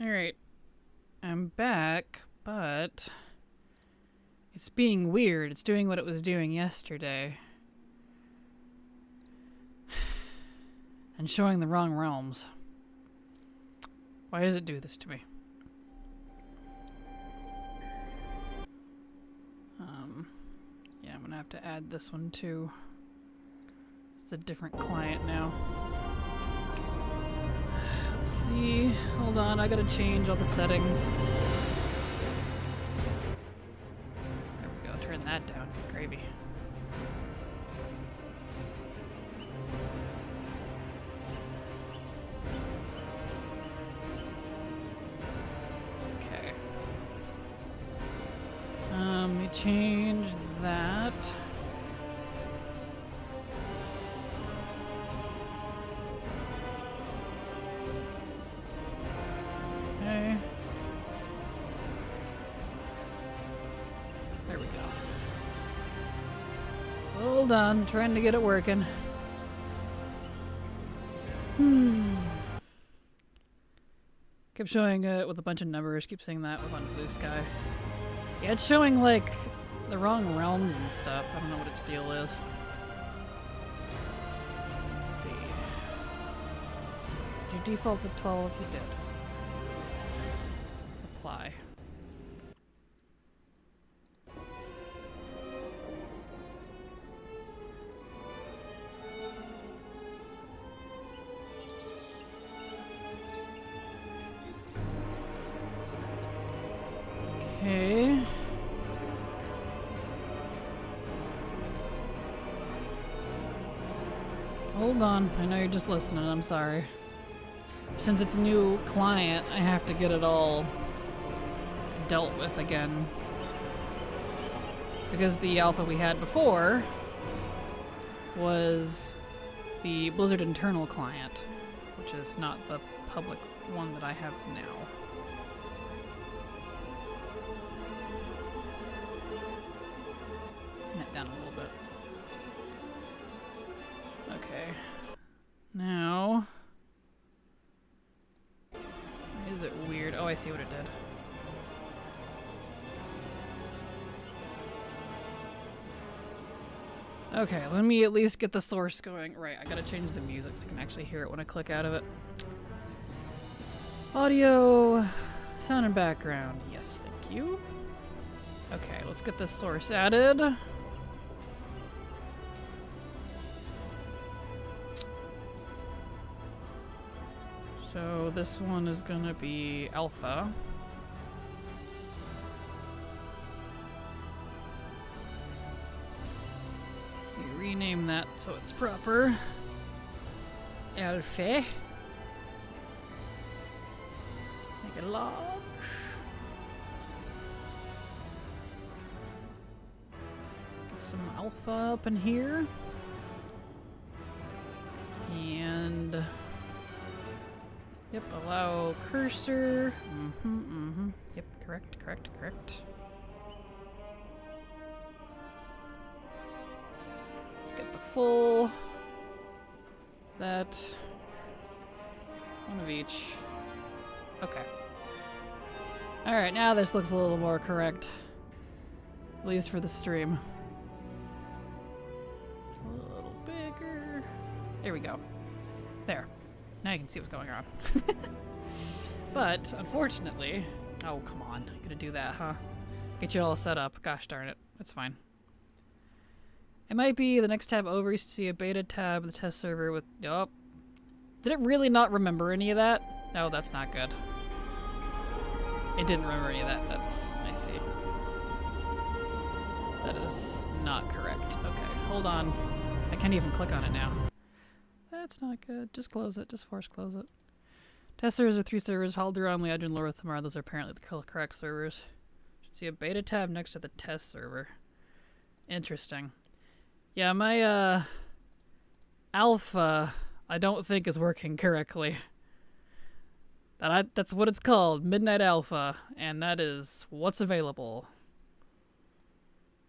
Alright. I'm back, but it's being weird. It's doing what it was doing yesterday. And showing the wrong realms. Why does it do this to me? Yeah, I'm gonna have to add this one too. It's a different client now. Let's see. Hold on, I gotta change all the settings. There we go, turn that down. Gravy. Okay. Let me change that. Okay. There we go. Hold on, trying to get it working. Kept showing it with a bunch of numbers, keep saying that with on blue sky. Yeah, it's showing like the wrong realms and stuff. I don't know what its deal is. Let's see. Did you default to 12? You did. Apply. Okay. Hold on. I know you're just listening. I'm sorry. Since it's a new client, I have to get it all dealt with again. Because the alpha we had before was the Blizzard internal client, which is not the public one that I have now. Turn it down a little bit. Okay. Now... why is it weird? Oh, I see what it did. Okay, let me at least get the source going. Right, I gotta change the music so I can actually hear it when I click out of it. Audio, sound and background. Yes, thank you. Okay, let's get this source added. So this one is gonna be alpha. We rename that so it's proper. Alpha. Make it large. Get some alpha up in here. And yep, allow cursor. Yep, correct. Let's get the full. That. One of each. Okay. Alright, now this looks a little more correct. At least for the stream. A little bigger. There we go. There. Now you can see what's going on. But, unfortunately... oh, come on. I'm gonna do that, huh? Get you all set up. Gosh darn it. That's fine. It might be the next tab over. You should see a beta tab, the test server with... oh. Did it really not remember any of that? No, that's not good. It didn't remember any of that. That's... I see. That is not correct. Okay, hold on. I can't even click on it now. That's not good. Just close it. Just force close it. Test servers are 3 servers. Halderon, Liadra, and Lorithmar. Those are apparently the correct servers. Should see a beta tab next to the test server. Interesting. Yeah, my alpha I don't think is working correctly. That's what it's called, Midnight Alpha, and that is what's available.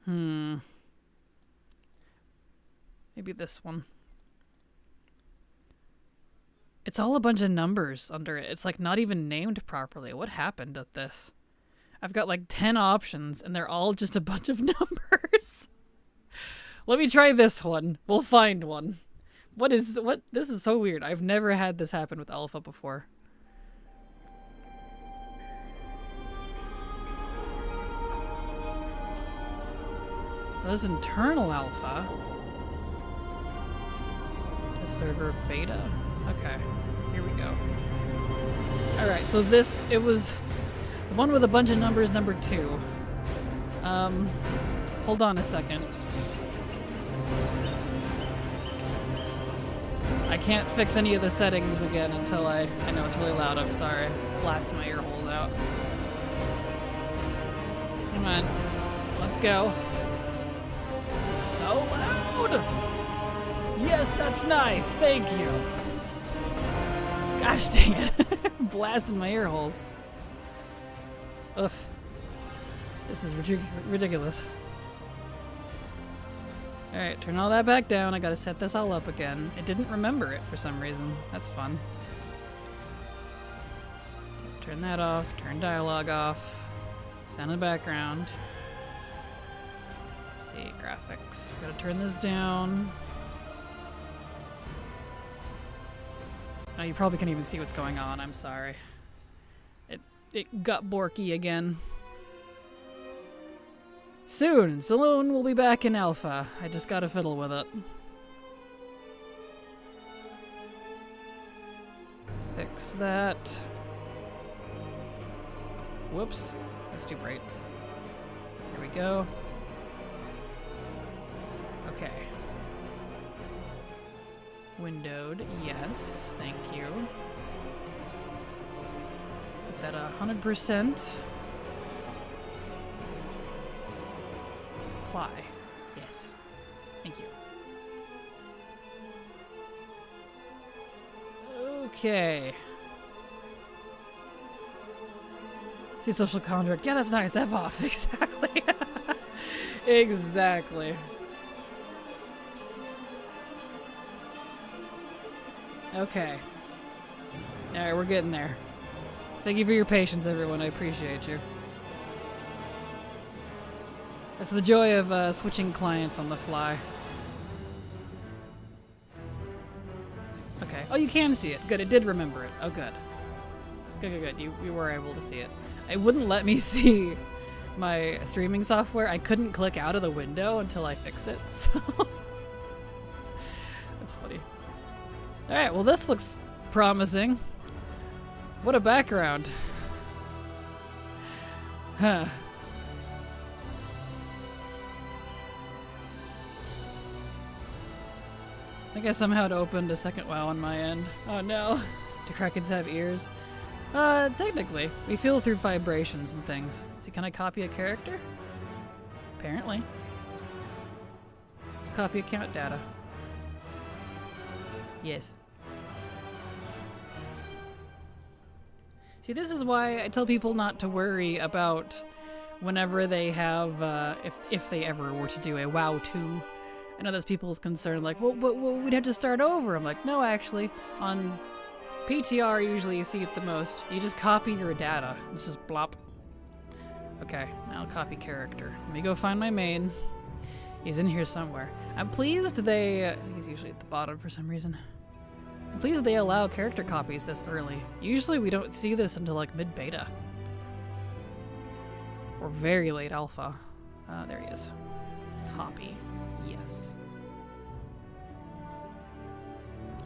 Maybe this one. It's all a bunch of numbers under it. It's like not even named properly. What happened at this? I've got like 10 options and they're all just a bunch of numbers. Let me try this one. We'll find one. What? This is so weird. I've never had this happen with alpha before. There's internal alpha. To server beta. Okay, here we go. Alright, so it was the one with a bunch of numbers, number 2. Hold on a second. I can't fix any of the settings again until I know it's really loud, I'm sorry. Blast my ear holes out. Come on, let's go. So loud! Yes, that's nice, thank you. Gosh dang it. Blasting my ear holes. Ugh. This is ridiculous. Alright, turn all that back down. I gotta set this all up again. It didn't remember it for some reason. That's fun. Turn that off. Turn dialogue off. Sound in the background. Let's see, graphics. Gotta turn this down. Oh, you probably can't even see what's going on. I'm sorry. It got borky again. Soon, Saloon will be back in alpha. I just gotta fiddle with it. Fix that. Whoops, that's too bright. Here we go. Okay. Windowed, yes, thank you. Put that 100%. Apply. Yes. Thank you. Okay. See social contract. Yeah, that's nice. F off. Exactly. Exactly. Okay. Alright, we're getting there. Thank you for your patience, everyone. I appreciate you. That's the joy of switching clients on the fly. Okay. Oh, you can see it. Good. It did remember it. Oh, good. Good. You were able to see it. It wouldn't let me see my streaming software. I couldn't click out of the window until I fixed it. So that's funny. All right. Well, this looks promising. What a background. Huh. I think I somehow had opened a second WoW on my end. Oh no. Do Krakens have ears? Technically. We feel through vibrations and things. So can I copy a character? Apparently. Let's copy account data. Yes. See, this is why I tell people not to worry about whenever they have, if they ever were to do a WoW 2. I know there's people's concern, like, well, we'd have to start over. I'm like, no, actually, on PTR, usually you see it the most. You just copy your data. It's just blop. Okay, now I'll copy character. Let me go find my main. He's in here somewhere. I'm pleased I think he's usually at the bottom for some reason. I'm pleased they allow character copies this early. Usually we don't see this until like mid-beta. Or very late alpha. There he is. Copy. Yes.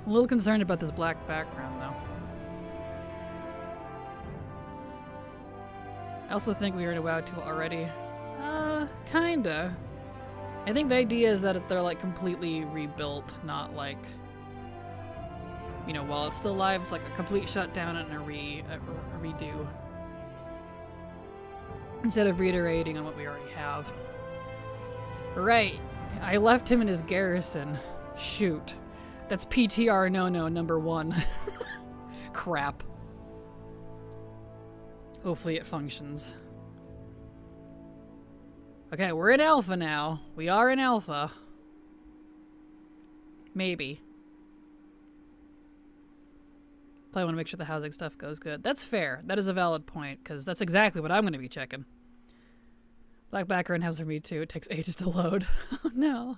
A little concerned about this black background, though. I also think we were in a WoW 2 already. Kinda. I think the idea is that they're like completely rebuilt, not like, you know, while it's still live, it's like a complete shutdown and a redo. Instead of reiterating on what we already have. Right. I left him in his garrison. Shoot. That's PTR no number 1. Crap. Hopefully it functions. Okay, we're in alpha now. We are in alpha. Maybe. Probably want to make sure the housing stuff goes good. That's fair. That is a valid point, because that's exactly what I'm going to be checking. Black background has for me too. It takes ages to load. Oh no.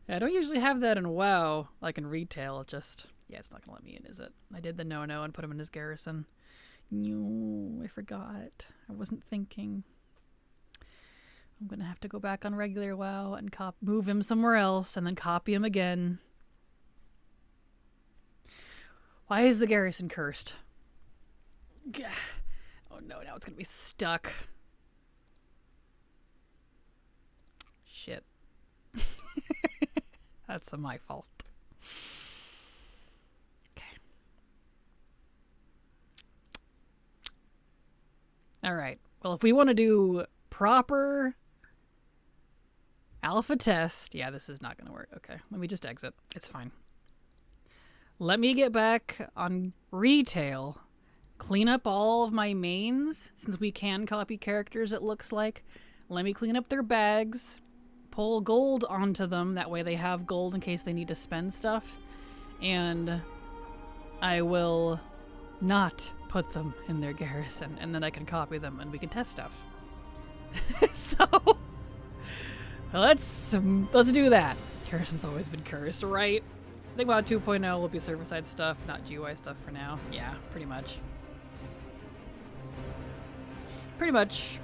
Yeah, I don't usually have that in WoW, like in retail. It just, yeah, it's not going to let me in, is it? I did the no-no and put him in his garrison. No, I forgot. I wasn't thinking. I'm going to have to go back on regular WoW and move him somewhere else and then copy him again. Why is the garrison cursed? Oh no, now it's going to be stuck. Shit. That's my fault. Okay. All right. Well, if we want to do proper alpha test, yeah, this is not going to work. Okay, let me just exit. It's fine. Let me get back on retail, clean up all of my mains, since we can copy characters, it looks like. Let me clean up their bags, pull gold onto them, that way they have gold in case they need to spend stuff, and I will not put them in their garrison, and then I can copy them and we can test stuff. So, let's do that. Garrison's always been cursed, right? I think WoW 2.0 will be server-side stuff, not GUI stuff for now. Yeah, pretty much. Pretty much.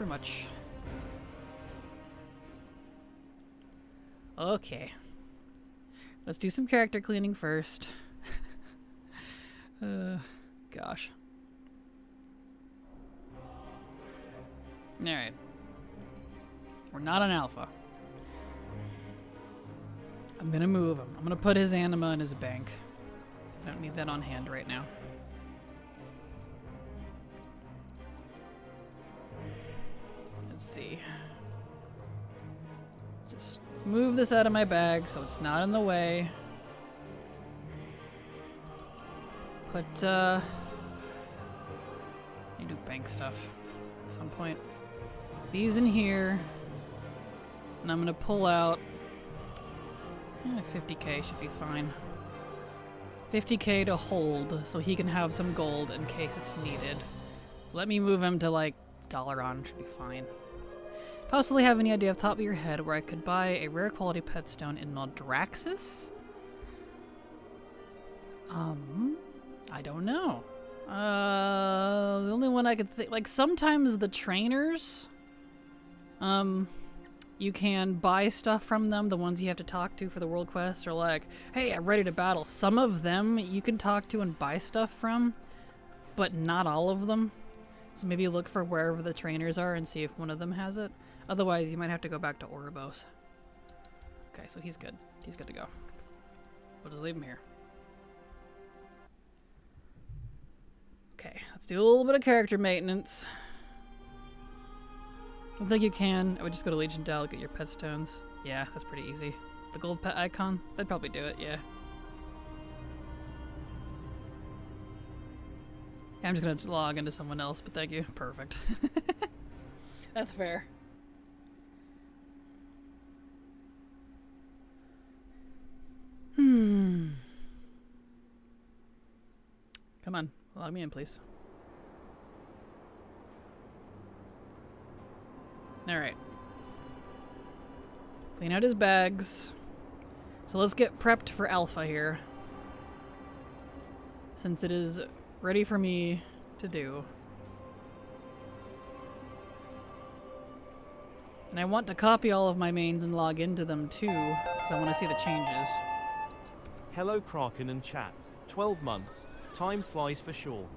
Okay. Let's do some character cleaning first. Gosh. Alright. We're not on alpha. I'm gonna move him. I'm gonna put his anima in his bank. I don't need that on hand right now. Let's see. Just move this out of my bag so it's not in the way. Put, I do bank stuff at some point. These in here. And I'm gonna pull out 50k should be fine. 50k to hold so he can have some gold in case it's needed. Let me move him to like Dalaran, should be fine. Possibly have any idea off the top of your head where I could buy a rare quality pet stone in Maldraxxus? I don't know. The only one I could think, like sometimes the trainers, you can buy stuff from them. The ones you have to talk to for the world quests are like, hey, I'm ready to battle. Some of them you can talk to and buy stuff from, but not all of them. So maybe look for wherever the trainers are and see if one of them has it. Otherwise, you might have to go back to Oribos. Okay, so he's good. He's good to go. We'll just leave him here. Okay, let's do a little bit of character maintenance. I don't think you can. I would just go to Legion Dell, get your pet stones. Yeah, that's pretty easy. The gold pet icon? That'd probably do it, yeah. Yeah, I'm just gonna log into someone else, but thank you. Perfect. That's fair. Come on, log me in, please. Alright. Clean out his bags. So let's get prepped for alpha here. Since it is ready for me to do. And I want to copy all of my mains and log into them too, because I want to see the changes. Hello Kraken and chat. 12 months. Time flies for sure.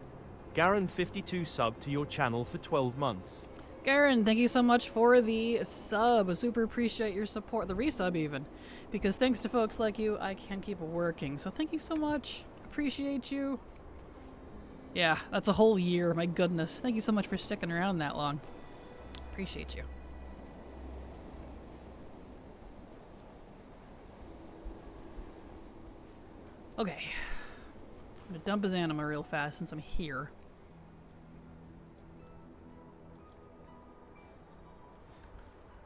Garen 52 sub to your channel for 12 months. Garen, thank you so much for the sub. I super appreciate your support, the resub even. Because thanks to folks like you, I can keep working. So thank you so much. Appreciate you. Yeah, that's a whole year, my goodness. Thank you so much for sticking around that long. Appreciate you. Okay. I'm gonna dump his anima real fast since I'm here.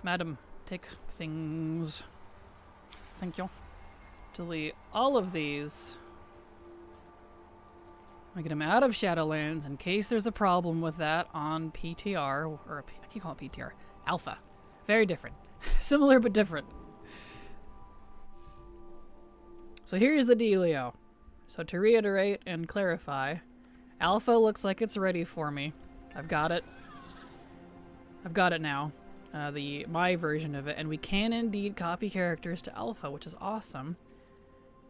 Madam, take things. Thank you. Delete all of these. I get him out of Shadowlands in case there's a problem with that on PTR, or I keep calling it PTR, Alpha. Very different. Similar but different. So here's the dealio. So to reiterate and clarify, Alpha looks like it's ready for me. I've got it. I've got it now. My version of it, and we can indeed copy characters to Alpha, which is awesome.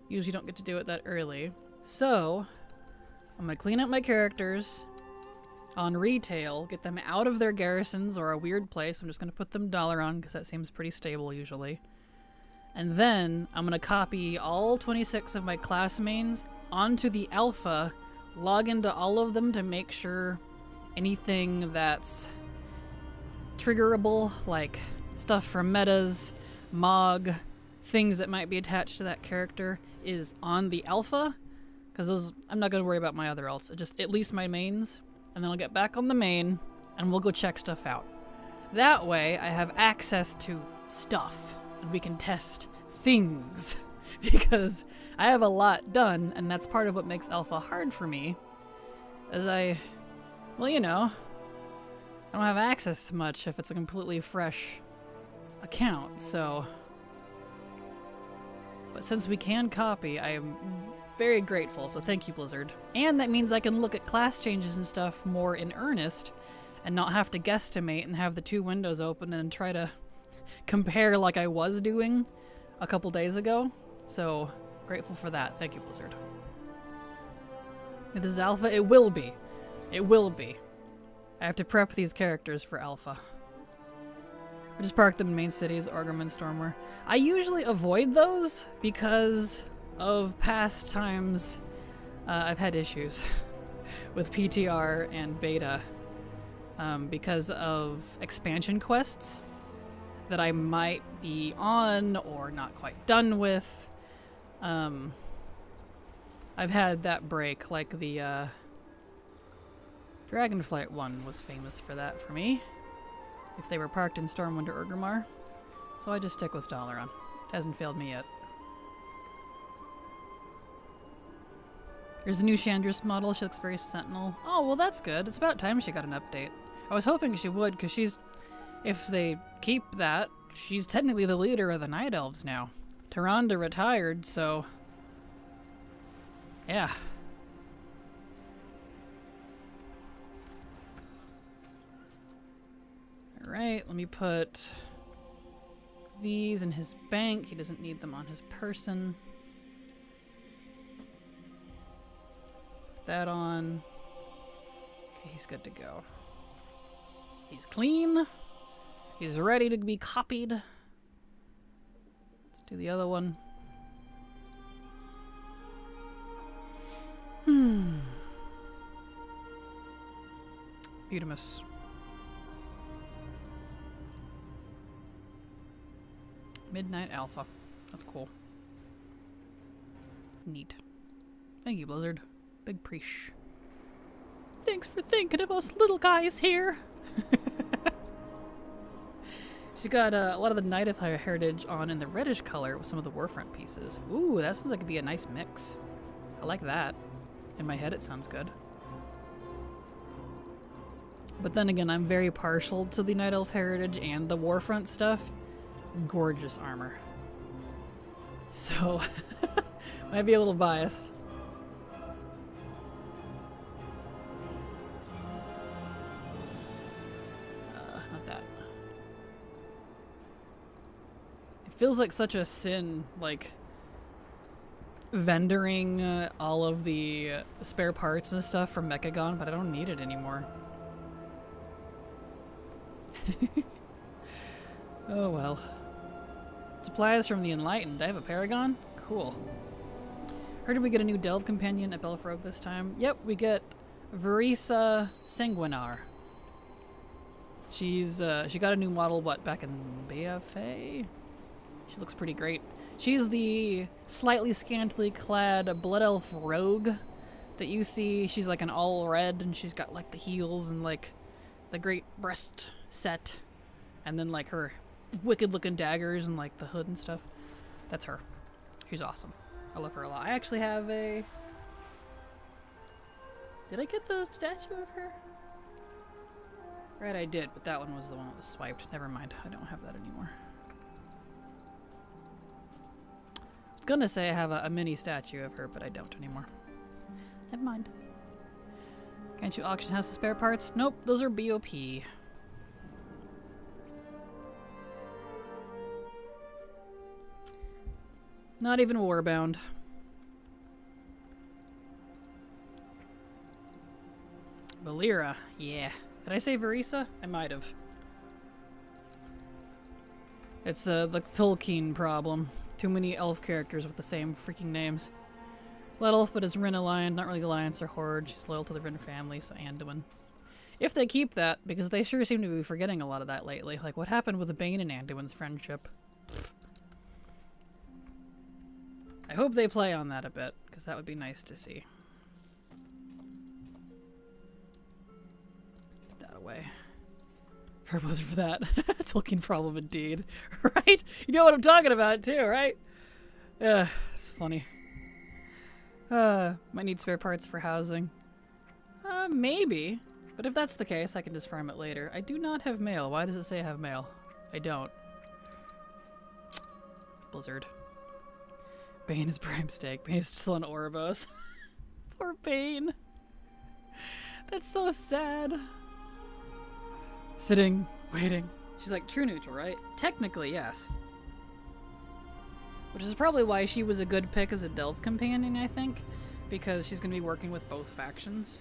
Usually don't get to do it that early. So, I'm gonna clean up my characters on retail, get them out of their garrisons or a weird place. I'm just gonna put them dollar on because that seems pretty stable usually. And then I'm gonna copy all 26 of my class mains onto the Alpha, log into all of them to make sure anything that's triggerable, like stuff from metas, Mog, things that might be attached to that character, is on the Alpha, because those I'm not going to worry about my other alts, just at least my mains, and then I'll get back on the main and we'll go check stuff out. That way I have access to stuff and we can test things because I have a lot done, and that's part of what makes Alpha hard for me, as well, you know, I don't have access to much if it's a completely fresh account, so. But since we can copy, I am very grateful, so thank you, Blizzard. And that means I can look at class changes and stuff more in earnest and not have to guesstimate and have the two windows open and try to compare like I was doing a couple days ago. So, grateful for that. Thank you, Blizzard. If this is Alpha, it will be. It will be. I have to prep these characters for Alpha. I just parked them in main cities, Orgrim and Stormware. I usually avoid those because of past times I've had issues with PTR and beta because of expansion quests that I might be on or not quite done with. I've had that break, like the Dragonflight one was famous for that for me, if they were parked in Stormwind or Orgrimmar. So I just stick with Dalaran. It hasn't failed me yet. There's a new Chandris model. She looks very Sentinel. Oh, well that's good. It's about time she got an update. I was hoping she would, because she's, if they keep that, she's technically the leader of the Night Elves now. Tyrande retired, so yeah. Alright, let me put these in his bank. He doesn't need them on his person. Put that on. Okay, he's good to go. He's clean. He's ready to be copied. Let's do the other one. Butimus. Midnight Alpha. That's cool. Neat. Thank you, Blizzard. Big preach. Thanks for thinking of us little guys here. She got a lot of the Night of Heritage on in the reddish color with some of the Warfront pieces. Ooh, that sounds like it'd be a nice mix. I like that. In my head, it sounds good. But then again, I'm very partial to the Night Elf Heritage and the Warfront stuff. Gorgeous armor. So, might be a little biased. Not that. It feels like such a sin, like vendoring all of the spare parts and stuff from Mechagon, but I don't need it anymore. Oh well. Supplies from the Enlightened. I have a Paragon? Cool. Heard we get a new Delve companion at Belfrogue this time. Yep, we get Verisa Sanguinar. She's she got a new model, what, back in BFA? She looks pretty great. She's the slightly scantily clad Blood Elf rogue that you see. She's like an all red, and she's got like the heels and like the great breast set, and then like her wicked looking daggers and like the hood and stuff. That's her. She's awesome. I love her a lot. I actually have a Did I get the statue of her? Right, I did, but that one was the one that was swiped. Never mind, I don't have that anymore. I was gonna say I have a mini statue of her, but I don't anymore. Never mind. Can't you auction house the spare parts? Nope, those are BOP. Not even warbound. Valera, yeah. Did I say Verisa? I might have. It's the Tolkien problem. Too many elf characters with the same freaking names. Blood elf, but it's Rin Alliance, not really Alliance or Horde. She's loyal to the Rin family, so Anduin. If they keep that, because they sure seem to be forgetting a lot of that lately. Like, what happened with Bane and Anduin's friendship? I hope they play on that a bit, because that would be nice to see. Put that away. Purpose for that. Tolkien problem indeed. Right? You know what I'm talking about too, right? Yeah, it's funny. Might need spare parts for housing. Maybe. But if that's the case, I can just farm it later. I do not have mail. Why does it say I have mail? I don't. Blizzard. Bane is prime steak. Bane is still on Ouroboros. Poor Bane. That's so sad. Sitting, waiting. She's like, true neutral, right? Technically, yes. Which is probably why she was a good pick as a Delve companion, I think. Because she's going to be working with both factions.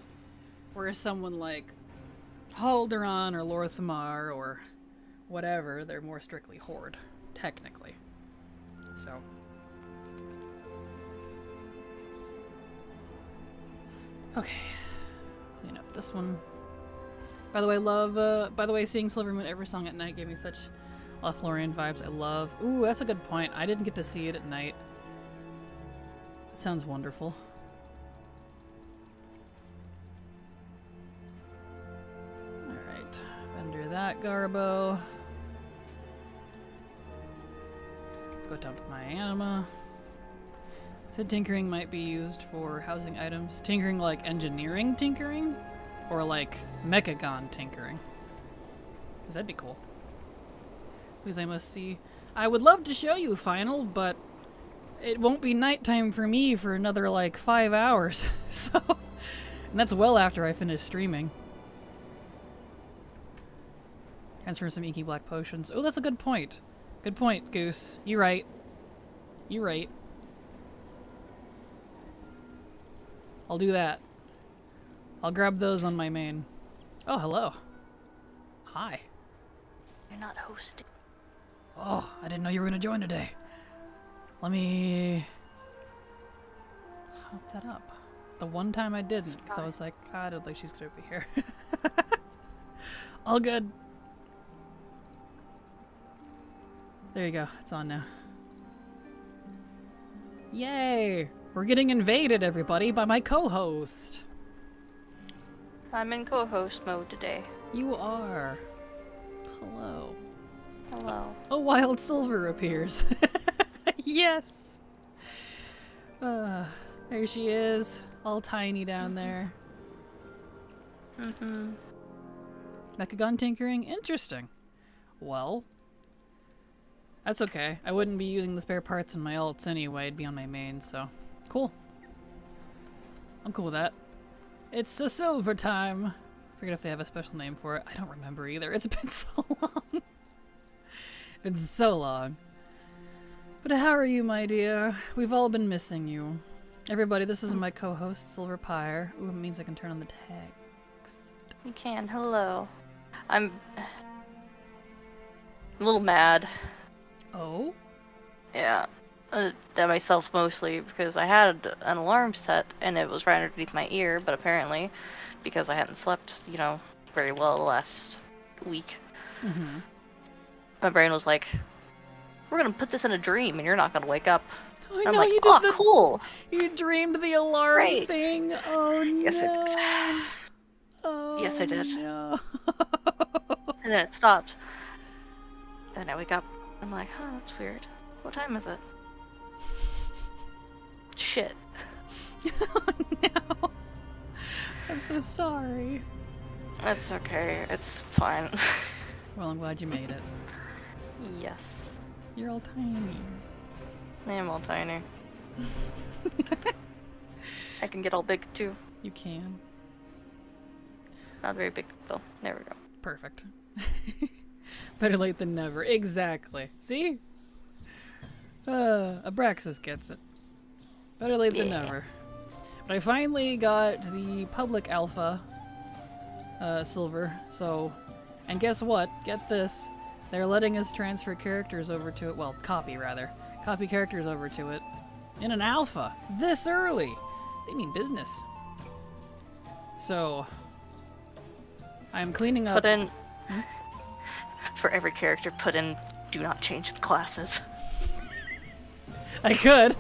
Whereas someone like Halderon or Lorthamar or whatever, they're more strictly Horde. Technically. So. Okay. Clean up this one. By the way, seeing Silvermoon every song at night gave me such Lothlorien vibes. I love. Ooh, that's a good point. I didn't get to see it at night. That sounds wonderful. Alright. Vendor that Garbo. Let's go dump my anima. Said tinkering might be used for housing items. Tinkering like engineering tinkering? Or like Mechagon tinkering. Because that'd be cool. Please, I must see. I would love to show you Final, but it won't be nighttime for me for another like 5 hours. So, and that's well after I finish streaming. Transfer some inky black potions. Oh, that's a good point. Good point, Goose. You're right. You're right. I'll do that. I'll grab those on my main. Oh, hello. Hi. You're not hosting. Oh, I didn't know you were going to join today. Let me hop that up. The one time I didn't, because I was like, God, I don't think she's going to be here. All good. There you go. It's on now. Yay! We're getting invaded, everybody, by my co-host. I'm in co-host mode today. You are. Hello. Hello. A wild silver appears. Yes! There she is. All tiny down there. Mm-hmm. Mechagon tinkering? Interesting. Well. That's okay. I wouldn't be using the spare parts in my ults anyway. It'd be on my main, so. Cool. I'm cool with that. It's a silver time. Forget if they have a special name for it. I don't remember either. It's been so long. Been so long. But how are you, my dear? We've all been missing you. Everybody, this is my co-host, Silver Pyre. Ooh, it means I can turn on the text. You can. Hello. I'm a little mad. Oh? Yeah. At myself mostly, because I had an alarm set and it was right underneath my ear, but apparently, because I hadn't slept, you know, very well the last week, my brain was like, we're gonna put this in a dream and you're not gonna wake up. I I'm know, like, you oh, did cool. You dreamed the alarm Great. thing. Oh, Yes, no. I did. Oh, Yes, I did. No. And then it stopped. And I wake up. I'm like, huh, that's weird. What time is it? Shit. Oh, no. I'm so sorry. It's okay. It's fine. Well, I'm glad you made it. Yes. You're all tiny. I am all tiny. I can get all big too. You can. Not very big though. There we go. Perfect. Better late than never. Exactly. See? Abraxas gets it. Better late than never. But I finally got the public alpha silver, so... And guess what? Get this. They're letting us transfer characters over to it. Well, copy, rather. Copy characters over to it. In an alpha. This early. They mean business. So... I'm cleaning up... Put in... For every character, put in do not change the classes. I could.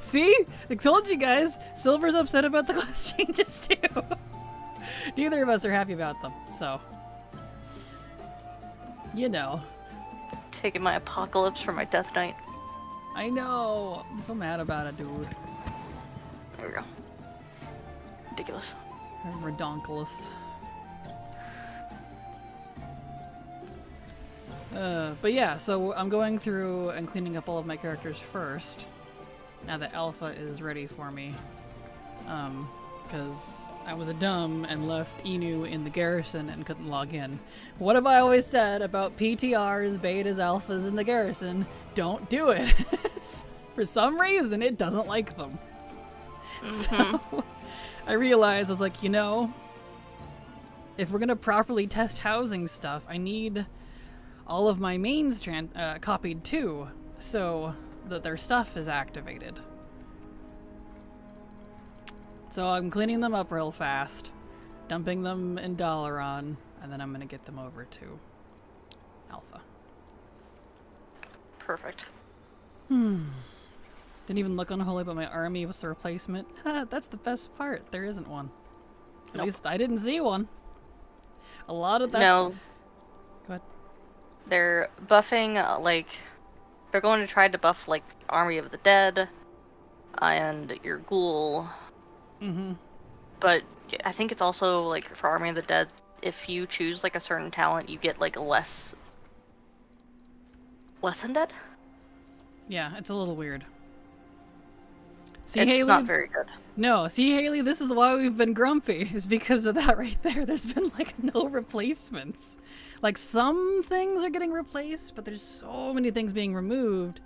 See? I told you guys. Silver's upset about the class changes too. Neither of us are happy about them, so. You know. Taking my apocalypse for my death knight. I know. I'm so mad about it, dude. There we go. Ridiculous. Redonkulous. But yeah, so I'm going through and cleaning up all of my characters first. Now that Alpha is ready for me. Because I was a dumb and left Inu in the garrison and couldn't log in. What have I always said about PTRs, betas, alphas in the garrison? Don't do it. For some reason, it doesn't like them. So I realized, I was like, you know, if we're going to properly test housing stuff, I need all of my mains copied too, so that their stuff is activated. So I'm cleaning them up real fast, dumping them in Dalaran, and then I'm gonna get them over to Alpha. Perfect. Didn't even look unholy, but my army was a replacement. That's the best part. There isn't one. At least I didn't see one. A lot of that. No. Go ahead. They're buffing, they're going to try to buff, Army of the Dead and your Ghoul. But I think it's also, for Army of the Dead, if you choose, a certain talent, you get, less undead? Yeah, it's a little weird. See, It's Haley? not very good. No, see, Haley, this is why we've been grumpy, is because of that right there. There's been, no replacements. Some things are getting replaced, but there's so many things being removed,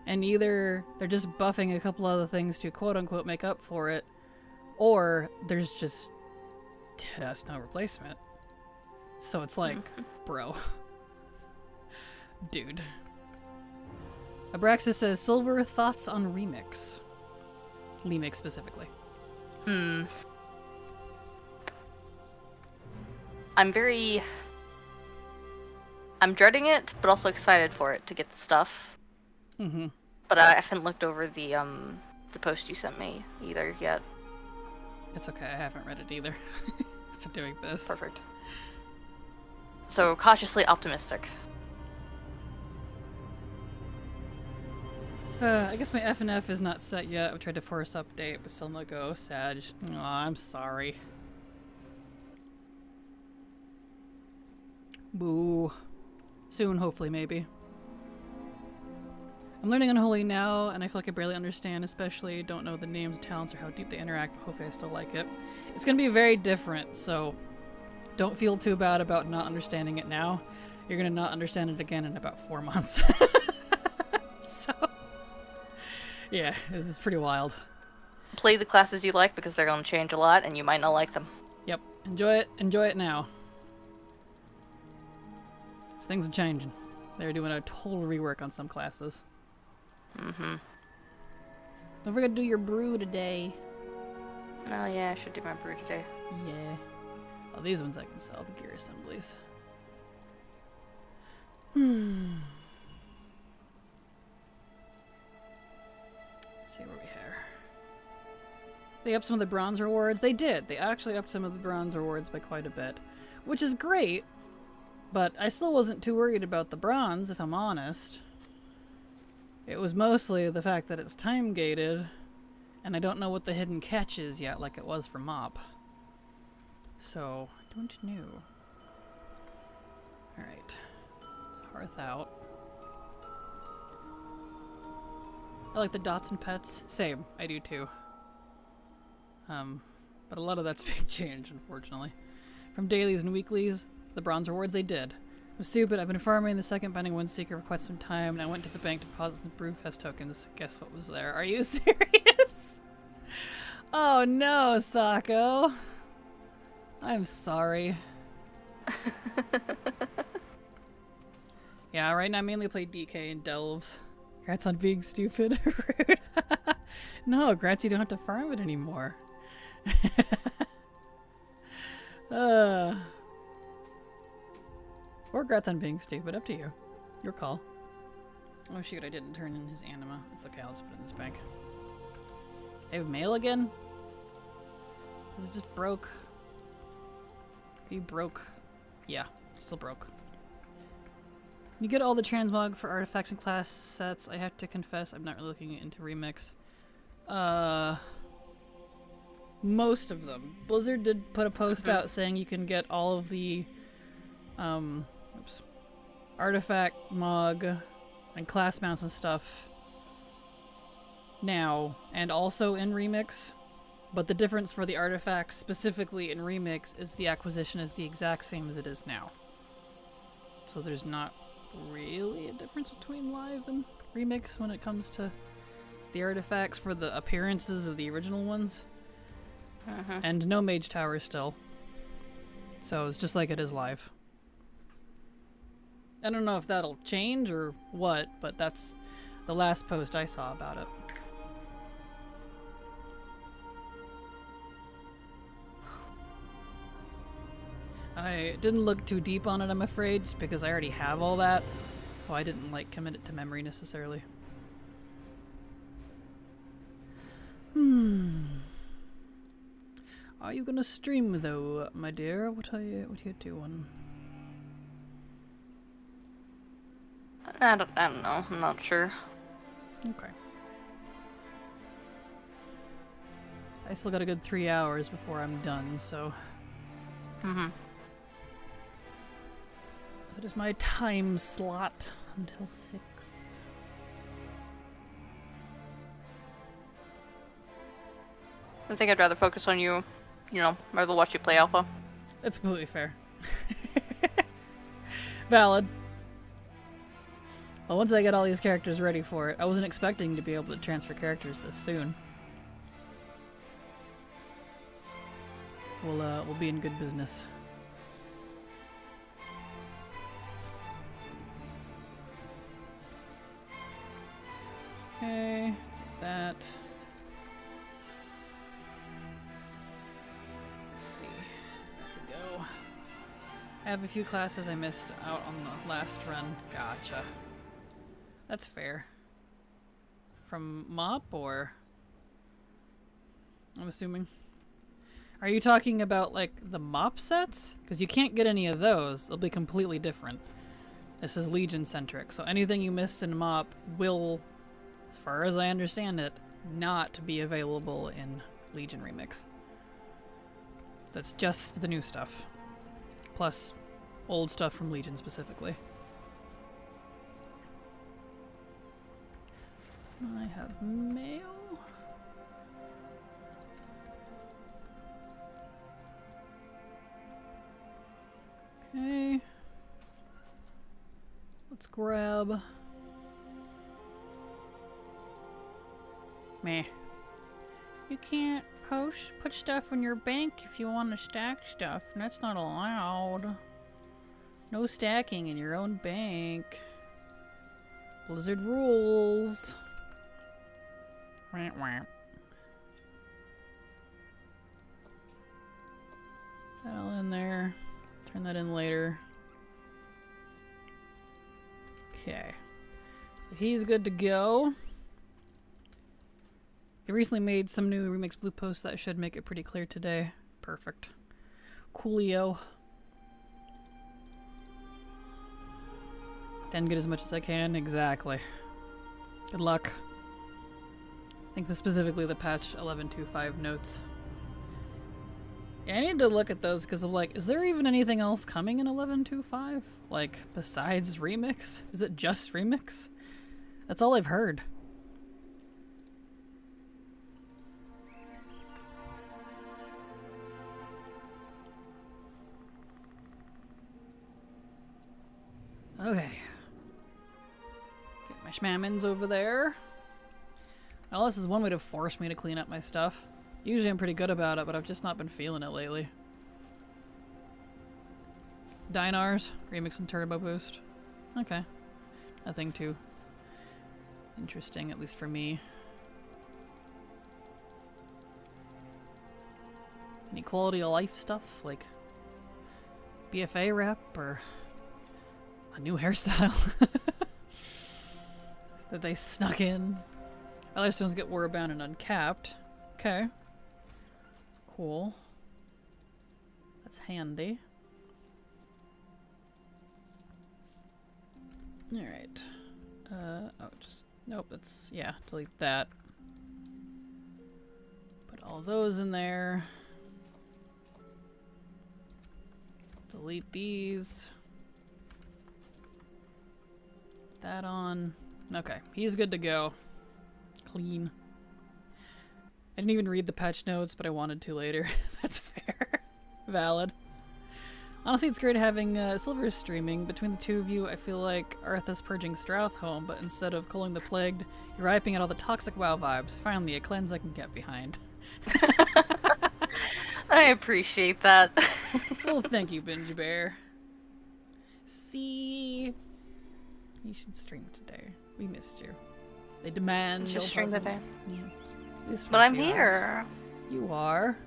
and either they're just buffing a couple other things to quote-unquote make up for it, or there's just dead-ass no replacement. So it's bro. Dude. Abraxas says, Silver, thoughts on Remix? Remix specifically. I'm dreading it, but also excited for it to get the stuff. But I haven't looked over the post you sent me either yet. It's okay, I haven't read it either. For doing this. Perfect. So, cautiously optimistic. I guess my FNF is not set yet. I tried to force update, but still no go. Sad. Aw, I'm sorry. Boo. Soon, hopefully, maybe. I'm learning Unholy now, and I feel like I barely understand, especially don't know the names, talents, or how deep they interact, but hopefully I still like it. It's gonna be very different, so don't feel too bad about not understanding it now. You're gonna not understand it again in about 4 months. So, yeah, this is pretty wild. Play the classes you like because they're going to change a lot, and you might not like them. Yep, enjoy it now. Things are changing. They're doing a total rework on some classes. Don't forget to do your brew today. Oh yeah, I should do my brew today. Yeah. Oh, these ones I can sell, the gear assemblies. Let's see what we have. They upped some of the bronze rewards. They did. They actually upped some of the bronze rewards by quite a bit, which is great. But I still wasn't too worried about the bronze, if I'm honest. It was mostly the fact that it's time-gated, And I don't know what the hidden catch is yet, like it was for Mop. So, I don't know. Alright. Let's hearth out. I like the dots and pets. Same, I do too. But a lot of that's being changed, unfortunately. From dailies and weeklies, the bronze rewards they did. I'm stupid, I've been farming the second bending one seeker for quite some time, and I went to the bank to deposit some Brewfest tokens. Guess what was there? Are you serious? Oh no, Sako. I'm sorry. Yeah, right now I mainly play DK and Delves. Grats on being stupid. Rude. No, Grats, you don't have to farm it anymore. Or Grats on being stupid, up to you. Your call. Oh shoot, I didn't turn in his anima. It's okay, I'll just put it in this bank. I have mail again? Is it just broke? Are you broke? Yeah, still broke. You get all the transmog for artifacts and class sets. I have to confess, I'm not really looking into remix. Most of them. Blizzard did put a post out saying you can get all of the artifact mog and class mounts and stuff now, and also in remix. But the difference for the artifacts specifically in remix is the acquisition is the exact same as it is now. So there's not really a difference between live and remix when it comes to the artifacts for the appearances of the original ones. And no mage tower still. So it's just like it is live. I don't know if that'll change or what, but that's the last post I saw about it. I didn't look too deep on it, I'm afraid, just because I already have all that. So I didn't like commit it to memory necessarily. Are you gonna stream though, my dear? What are you doing? I don't know. I'm not sure. Okay. I still got a good 3 hours before I'm done, so. That is my time slot until 6. I think I'd rather focus on you, rather watch you play Alpha. That's completely fair. Valid. Well, once I get all these characters ready for it, I wasn't expecting to be able to transfer characters this soon. We'll be in good business. Okay, that. Let's see. There we go. I have a few classes I missed out on the last run. Gotcha. That's fair. From MOP, or? I'm assuming. Are you talking about, like, the MOP sets? Because you can't get any of those. They'll be completely different. This is Legion-centric, so anything you missed in MOP will, as far as I understand it, not be available in Legion Remix. That's just the new stuff. Plus, old stuff from Legion specifically. I have mail. Okay. Let's grab. Meh. You can't put stuff in your bank if you want to stack stuff, and that's not allowed. No stacking in your own bank. Blizzard rules. Wah, wah. That all in there. Turn that in later. Okay. So he's good to go. They recently made some new Remix Blue posts that should make it pretty clear today. Perfect. Coolio. Then get as much as I can. Exactly. Good luck. think specifically the patch 11.25 notes. Yeah, I need to look at those because of like, is there even anything else coming in 11.25? Like, besides Remix? Is it just Remix? That's all I've heard. Okay. Get my schmammins over there. Well, this is one way to force me to clean up my stuff. Usually I'm pretty good about it, but I've just not been feeling it lately. Dinars, Remix and Turbo Boost. Okay. Nothing too interesting, at least for me. Any quality of life stuff, like BFA rep or a new hairstyle that they snuck in. Other stones get warbound and uncapped. Okay. Cool. That's handy. Alright. Oh, just... Nope, that's... Yeah, delete that. Put all those in there. Delete these. That on. Okay, he's good to go. Clean. I didn't even read the patch notes, but I wanted to later. That's fair. Valid. Honestly, it's great having Silver streaming. Between the two of you, I feel like Artha's purging Strouthholm, but instead of culling the plagued, you're wiping out all the toxic WoW vibes. Finally, a cleanse I can get behind. I appreciate that. Well, thank you, Binge Bear. See? You should stream today. We missed you. They demand your stream today. presence. Yes. But I'm here. You are.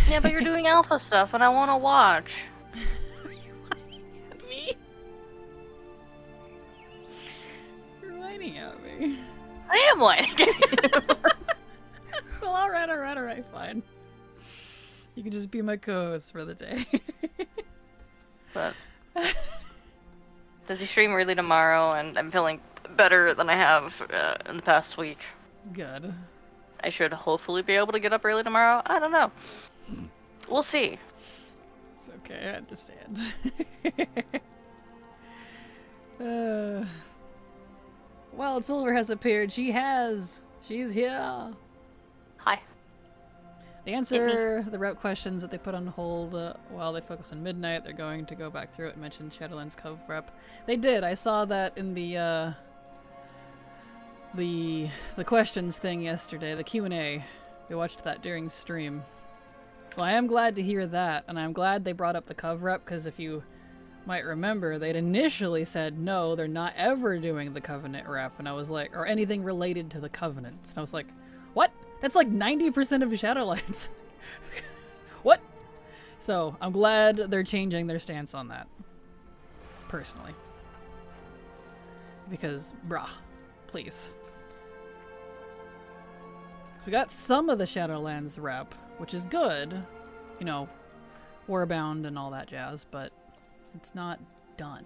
Yeah, but you're doing alpha stuff and I want to watch. Are you whining at me? You're whining at me. I am whining. Well, alright, fine. You can just be my co-host for the day. But does he stream early tomorrow? And I'm feeling better than I have in the past week. Good. I should hopefully be able to get up early tomorrow. I don't know. We'll see. It's okay, I understand. Well, Silver has appeared. She has. She's here. Hi. They answer the route questions that they put on hold while they focus on Midnight. They're going to go back through it and mention Shadowlands Cove rep. They did. I saw that in the questions thing yesterday, the Q&A. We watched that during stream. Well, I am glad to hear that, and I'm glad they brought up the Cove rep, because if you might remember, they'd initially said, no, they're not ever doing the Covenant rep, and I was like, or anything related to the Covenants. And I was like, what? That's like 90% of Shadowlands. What? So, I'm glad they're changing their stance on that. Personally. Because, brah, please. We got some of the Shadowlands rep, which is good. You know, Warbound and all that jazz, but it's not done.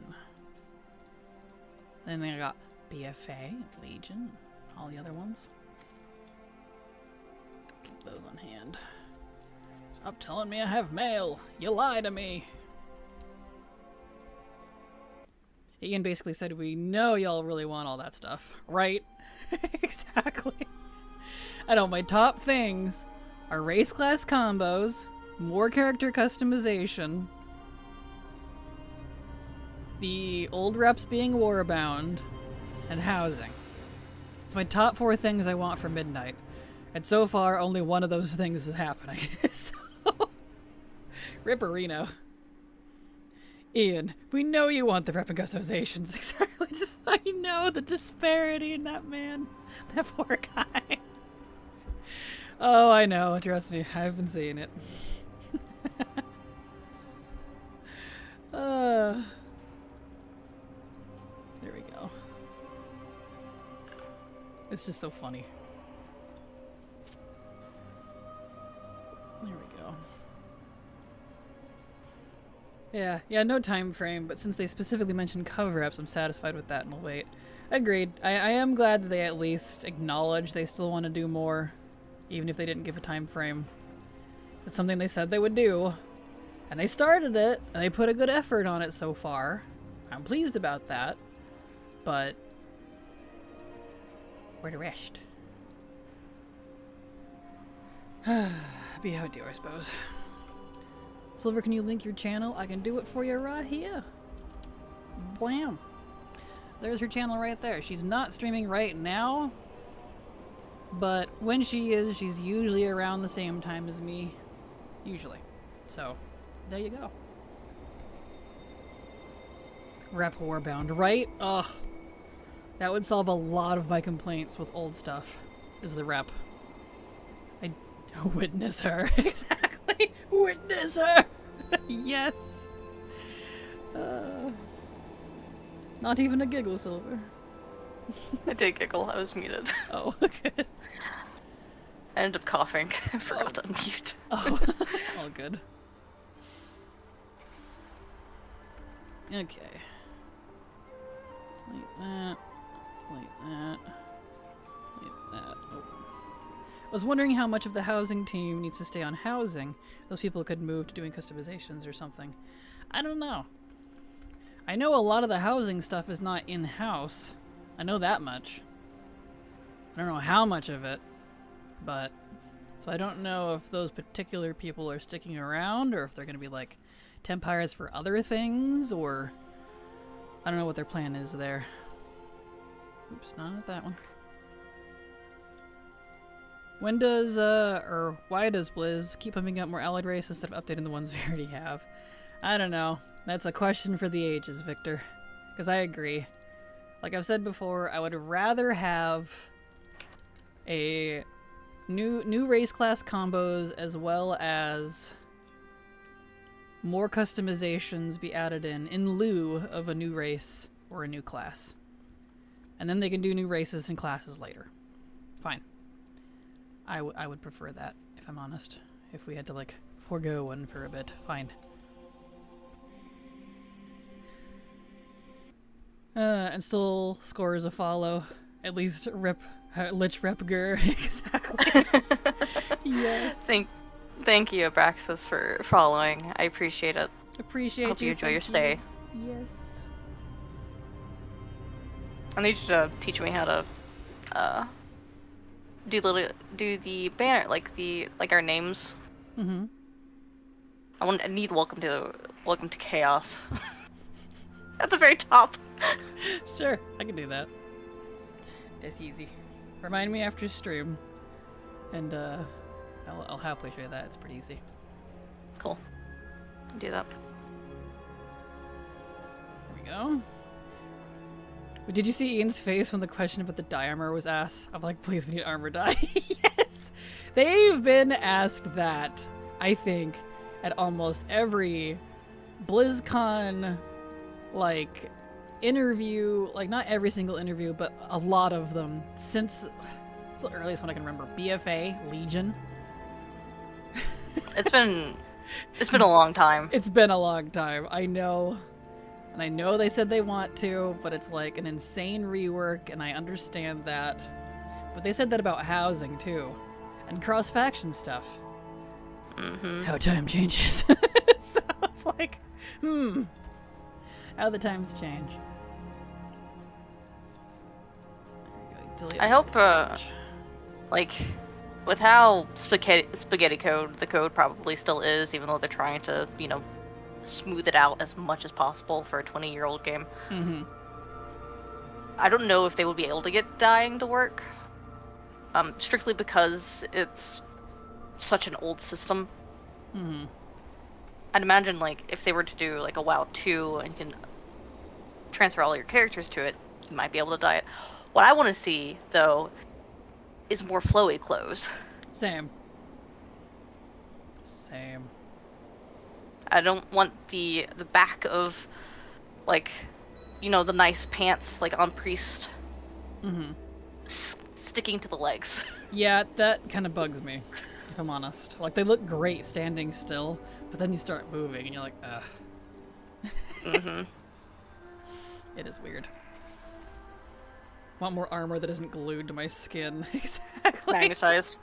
Then they got BFA, Legion, all the other ones. Keep those on hand. Stop telling me I have mail. You lie to me. Ian basically said, we know y'all really want all that stuff, right? Exactly. I know my top things are race class combos, more character customization, the old reps being warbound, and housing. It's my top 4 things I want for Midnight. And so far, only one of those things is happening. So, Ripperino. Ian, we know you want the rep and customizations. Exactly. Just, I know the disparity in that man. That poor guy. Oh, I know. Trust me. I've been seeing it. There we go. It's just so funny. There we go. Yeah, no time frame, but since they specifically mentioned cover-ups, I'm satisfied with that and I'll wait. Agreed. I am glad that they at least acknowledge they still want to do more, even if they didn't give a time frame. It's something they said they would do, and they started it, and they put a good effort on it so far. I'm pleased about that, but where the rest? Be how it do, I suppose. Silver, can you link your channel? I can do it for you right here. Blam. There's her channel right there. She's not streaming right now, but when she is, she's usually around the same time as me. Usually. So, there you go. Rep Warbound, right? Ugh. That would solve a lot of my complaints with old stuff, is the rep. I witness her. Exactly. Witness her. Yes. Not even a giggle, Silver. I did giggle. I was muted. Oh, good. I ended up coughing. I forgot to unmute. Oh, all good. Okay. Like that. Like that. Like that. Oh. I was wondering how much of the housing team needs to stay on housing. Those people could move to doing customizations or something. I don't know. I know a lot of the housing stuff is not in-house. I know that much. I don't know how much of it, but... So I don't know if those particular people are sticking around, or if they're going to be, like, temp hires for other things, or... I don't know what their plan is there. Oops, not that one. When does, or why does Blizz keep pumping out more allied race instead of updating the ones we already have? I don't know. That's a question for the ages, Victor. Because I agree. Like I've said before, I would rather have a new race class combos as well as more customizations be added in lieu of a new race or a new class. And then they can do new races and classes later. Fine. I would prefer that, if I'm honest. If we had to, like, forego one for a bit. Fine. And still scores a follow. At least Lich Repger. Exactly. Yes. Thank you, Abraxas, for following. I appreciate it. Appreciate Hope you enjoy your thank stay. you. Yes. I need you to teach me how to do the banner, like our names. Mm-hmm. I need welcome to chaos at the very top. Sure, I can do that. That's easy. Remind me after stream, and I'll happily share that. It's pretty easy. Cool. Do that. There we go. Did you see Ian's face when the question about the dye armor was asked? I'm like, please, we need armor dye. Yes! They've been asked that, I think, at almost every BlizzCon, like, interview. Like, not every single interview, but a lot of them. Since the earliest one I can remember. BFA, Legion. It's been a long time. It's been a long time, I know. And I know they said they want to, but it's like an insane rework, and I understand that. But they said that about housing, too. And cross-faction stuff. Mm-hmm. How time changes. So it's like, how the times change. I hope, like, with how spaghetti code the code probably still is, even though they're trying to, smooth it out as much as possible for a 20-year-old game. Mm-hmm. I don't know if they would be able to get dyeing to work, strictly because it's such an old system. Mm-hmm. I'd imagine, like, if they were to do, like, a WoW 2 and you can transfer all your characters to it, you might be able to dye it. What I want to see, though, is more flowy clothes. Same. I don't want the back of, like, the nice pants, like, on Priest, sticking to the legs. Yeah, that kind of bugs me, if I'm honest. Like, they look great standing still, but then you start moving, and you're like, ugh. Mm-hmm. It is weird. Want more armor that isn't glued to my skin. Exactly. Magnetized.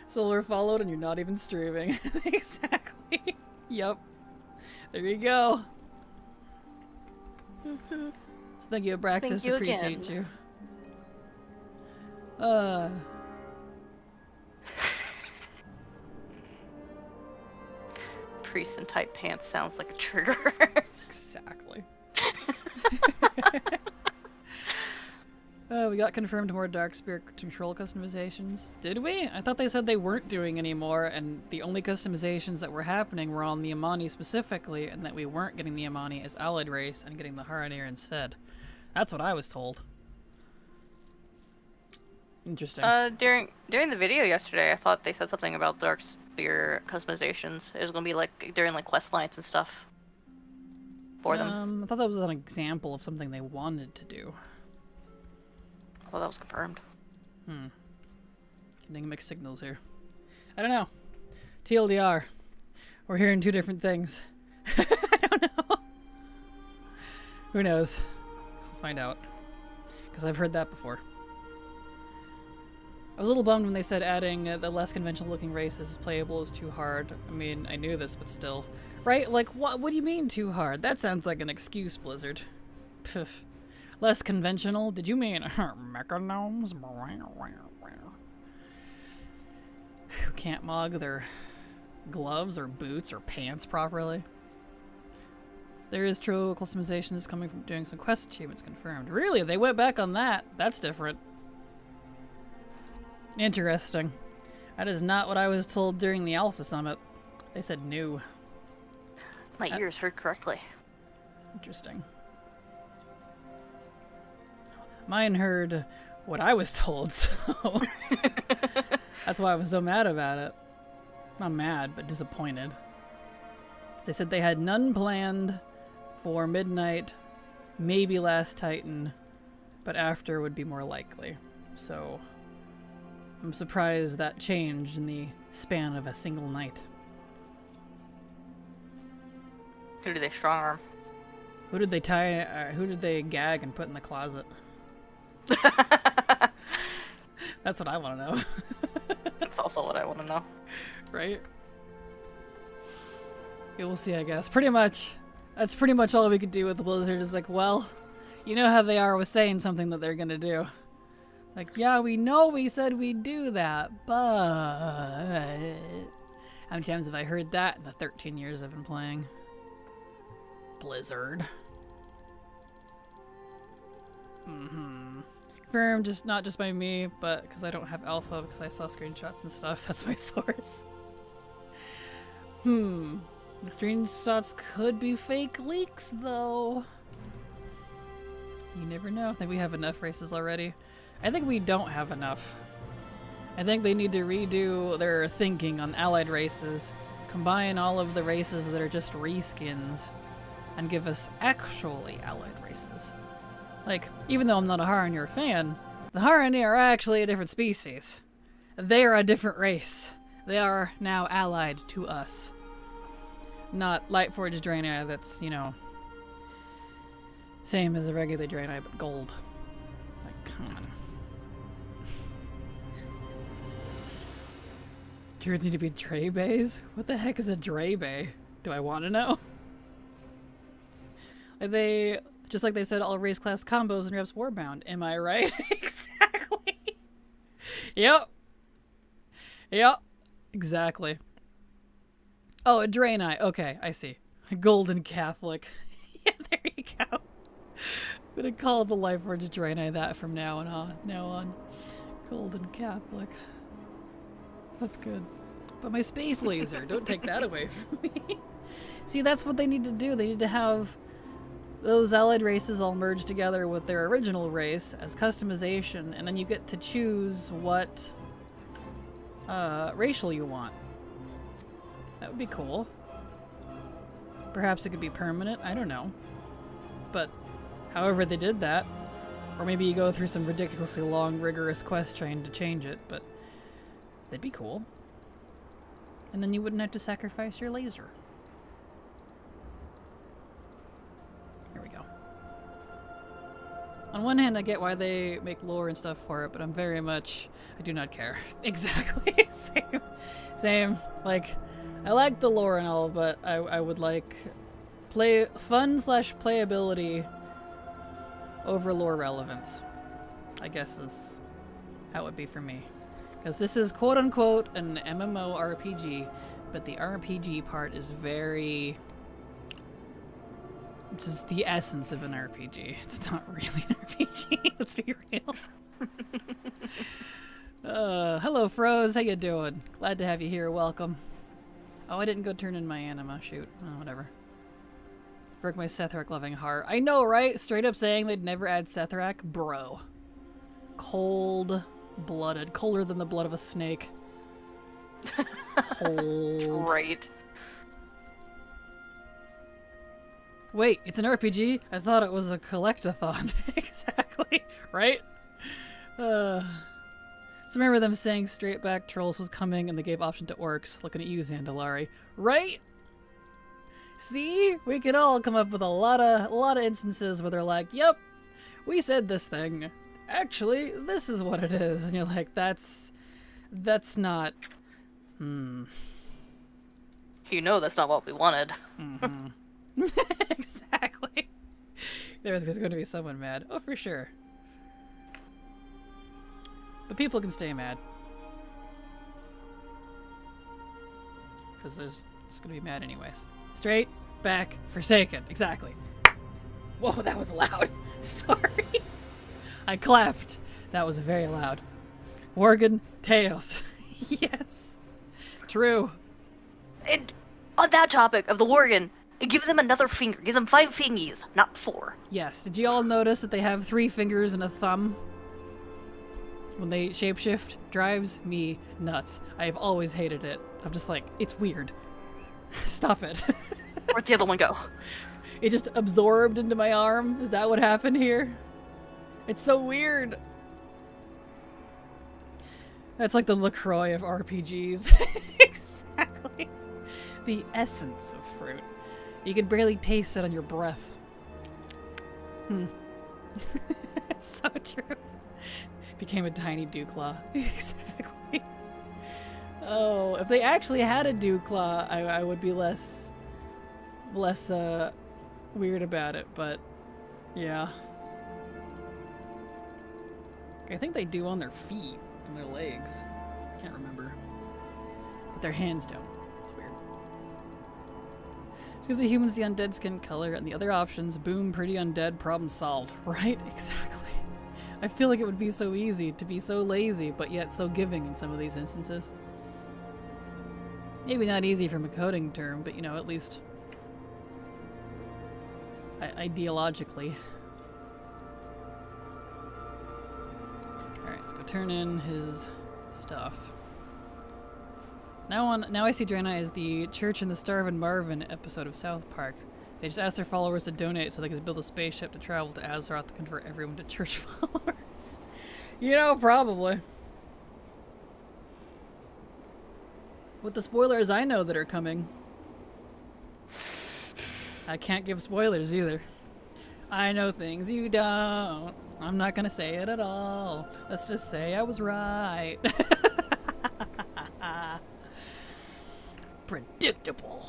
Solar followed and you're not even streaming. Exactly. Yup. There you go. So thank you, Abraxas. Thank you Appreciate again. you. Priest in tight pants sounds like a trigger. Exactly. We got confirmed more Dark Spirit control customizations. Did we? I thought they said they weren't doing anymore, and the only customizations that were happening were on the Amani specifically, and that we weren't getting the Amani as allied race and getting the Haranir instead. That's what I was told. Interesting. During the video yesterday, I thought they said something about Dark Spear customizations. It was gonna be like during like quest lines and stuff for them. I thought that was an example of something they wanted to do. I thought that was confirmed. Getting mixed signals here. I don't know. TLDR. We're hearing two different things. I don't know. Who knows? We'll find out. Because I've heard that before. I was a little bummed when they said adding the less conventional looking races as playable is too hard. I mean, I knew this, but still. Right? Like, what do you mean too hard? That sounds like an excuse, Blizzard. Pff. Less conventional? Did you mean mechanomes? Who can't mog their gloves or boots or pants properly? There is true customizations coming from doing some quest achievements confirmed. Really? They went back on that? That's different. Interesting. That is not what I was told during the Alpha Summit. They said new. My ears heard correctly. Interesting. Mine heard what I was told, so that's why I was so mad about it. Not mad, but disappointed. They said they had none planned for midnight, maybe Last Titan, but after would be more likely. So I'm surprised that changed in the span of a single night. Who do they strong arm? Who did they tie? Who did they gag and put in the closet? That's what I want to know. That's also what I want to know. Right? Yeah, we'll see, I guess. Pretty much. That's pretty much all we could do with the Blizzard is like, well, you know how they are with saying something that they're gonna do. Like, yeah, we know we said we'd do that, but... How many times have I heard that in the 13 years I've been playing? Blizzard. Confirmed, just not just by me, but because I don't have alpha, because I saw screenshots and stuff. That's my source. The screenshots could be fake leaks, though. You never know. I think we have enough races already. I think we don't have enough. I think they need to redo their thinking on allied races, combine all of the races that are just reskins, and give us actually allied races. Like, even though I'm not a Haranir fan, the Haranir are actually a different species. They are a different race. They are now allied to us. Not Lightforged Draenei that's, you know, same as a regular Draenei, but gold. Like, come on. Druids need to be Drebays? What the heck is a Drebay? Do I want to know? They, just like they said, all race class combos in Reps Warbound. Am I right? Exactly. Yep. Exactly. Oh, a Draenei. Okay, I see. Golden Catholic. Yeah, there you go. I'm gonna call the Lightforged Draenei that from now on. Golden Catholic. That's good. But my space laser, don't take that away from me. See, that's what they need to do. They need to have those allied races all merged together with their original race as customization, and then you get to choose what racial you want. That would be cool. Perhaps it could be permanent, I don't know. But however they did that, or maybe you go through some ridiculously long, rigorous quest train to change it, but that'd be cool. And then you wouldn't have to sacrifice your laser. On one hand, I get why they make lore and stuff for it, but I do not care. Exactly. Same. Like, I like the lore and all, but I would like fun/playability over lore relevance. I guess is how it would be for me. Because this is quote-unquote an MMORPG, but the RPG part is very... It's just the essence of an RPG. It's not really an RPG, let's be real. Hello, Froze. How you doing? Glad to have you here. Welcome. Oh, I didn't go turn in my anima. Shoot. Oh, whatever. Broke my Sethrak loving heart. I know, right? Straight up saying they'd never add Sethrak? Bro. Cold-blooded. Colder than the blood of a snake. Cold. Right. Wait, it's an RPG? I thought it was a collectathon. Exactly. Right? So remember them saying straight back trolls was coming and they gave option to orcs. Looking at you, Zandalari. Right? See? We could all come up with a lot of instances where they're like, yep, we said this thing. Actually, this is what it is. And you're like, that's not... You know that's not what we wanted. Mm-hmm. Exactly. There's going to be someone mad. Oh, for sure. But people can stay mad. Because it's going to be mad anyways. Straight, back, forsaken. Exactly. Whoa, that was loud. Sorry. I clapped. That was very loud. Worgen, tails. Yes. True. And on that topic of the Worgen, give them another finger. Give them 5 fingies, not 4. Yes. Did you all notice that they have 3 fingers and a thumb? When they shapeshift, drives me nuts. I have always hated it. I'm just like, it's weird. Stop it. Where'd the other one go? It just absorbed into my arm. Is that what happened here? It's so weird. That's like the LaCroix of RPGs. Exactly. The essence of fruit. You can barely taste it on your breath. It's so true. Became a tiny Dewclaw. Exactly. Oh, if they actually had a Dewclaw, I would be less weird about it, but yeah. I think they do on their feet and their legs. Can't remember. But their hands don't. It's weird. Give the humans the undead skin color and the other options, boom, pretty undead, problem solved. Right? Exactly. I feel like it would be so easy to be so lazy, but yet so giving in some of these instances. Maybe not easy from a coding term, but you know, at least ideologically. Alright, let's go turn in his stuff. Now I see Draenei as the Church in the Starvin' Marvin episode of South Park. They just asked their followers to donate so they could build a spaceship to travel to Azeroth to convert everyone to church followers. You know, probably. With the spoilers I know that are coming. I can't give spoilers either. I know things you don't. I'm not gonna say it at all. Let's just say I was right. Predictable.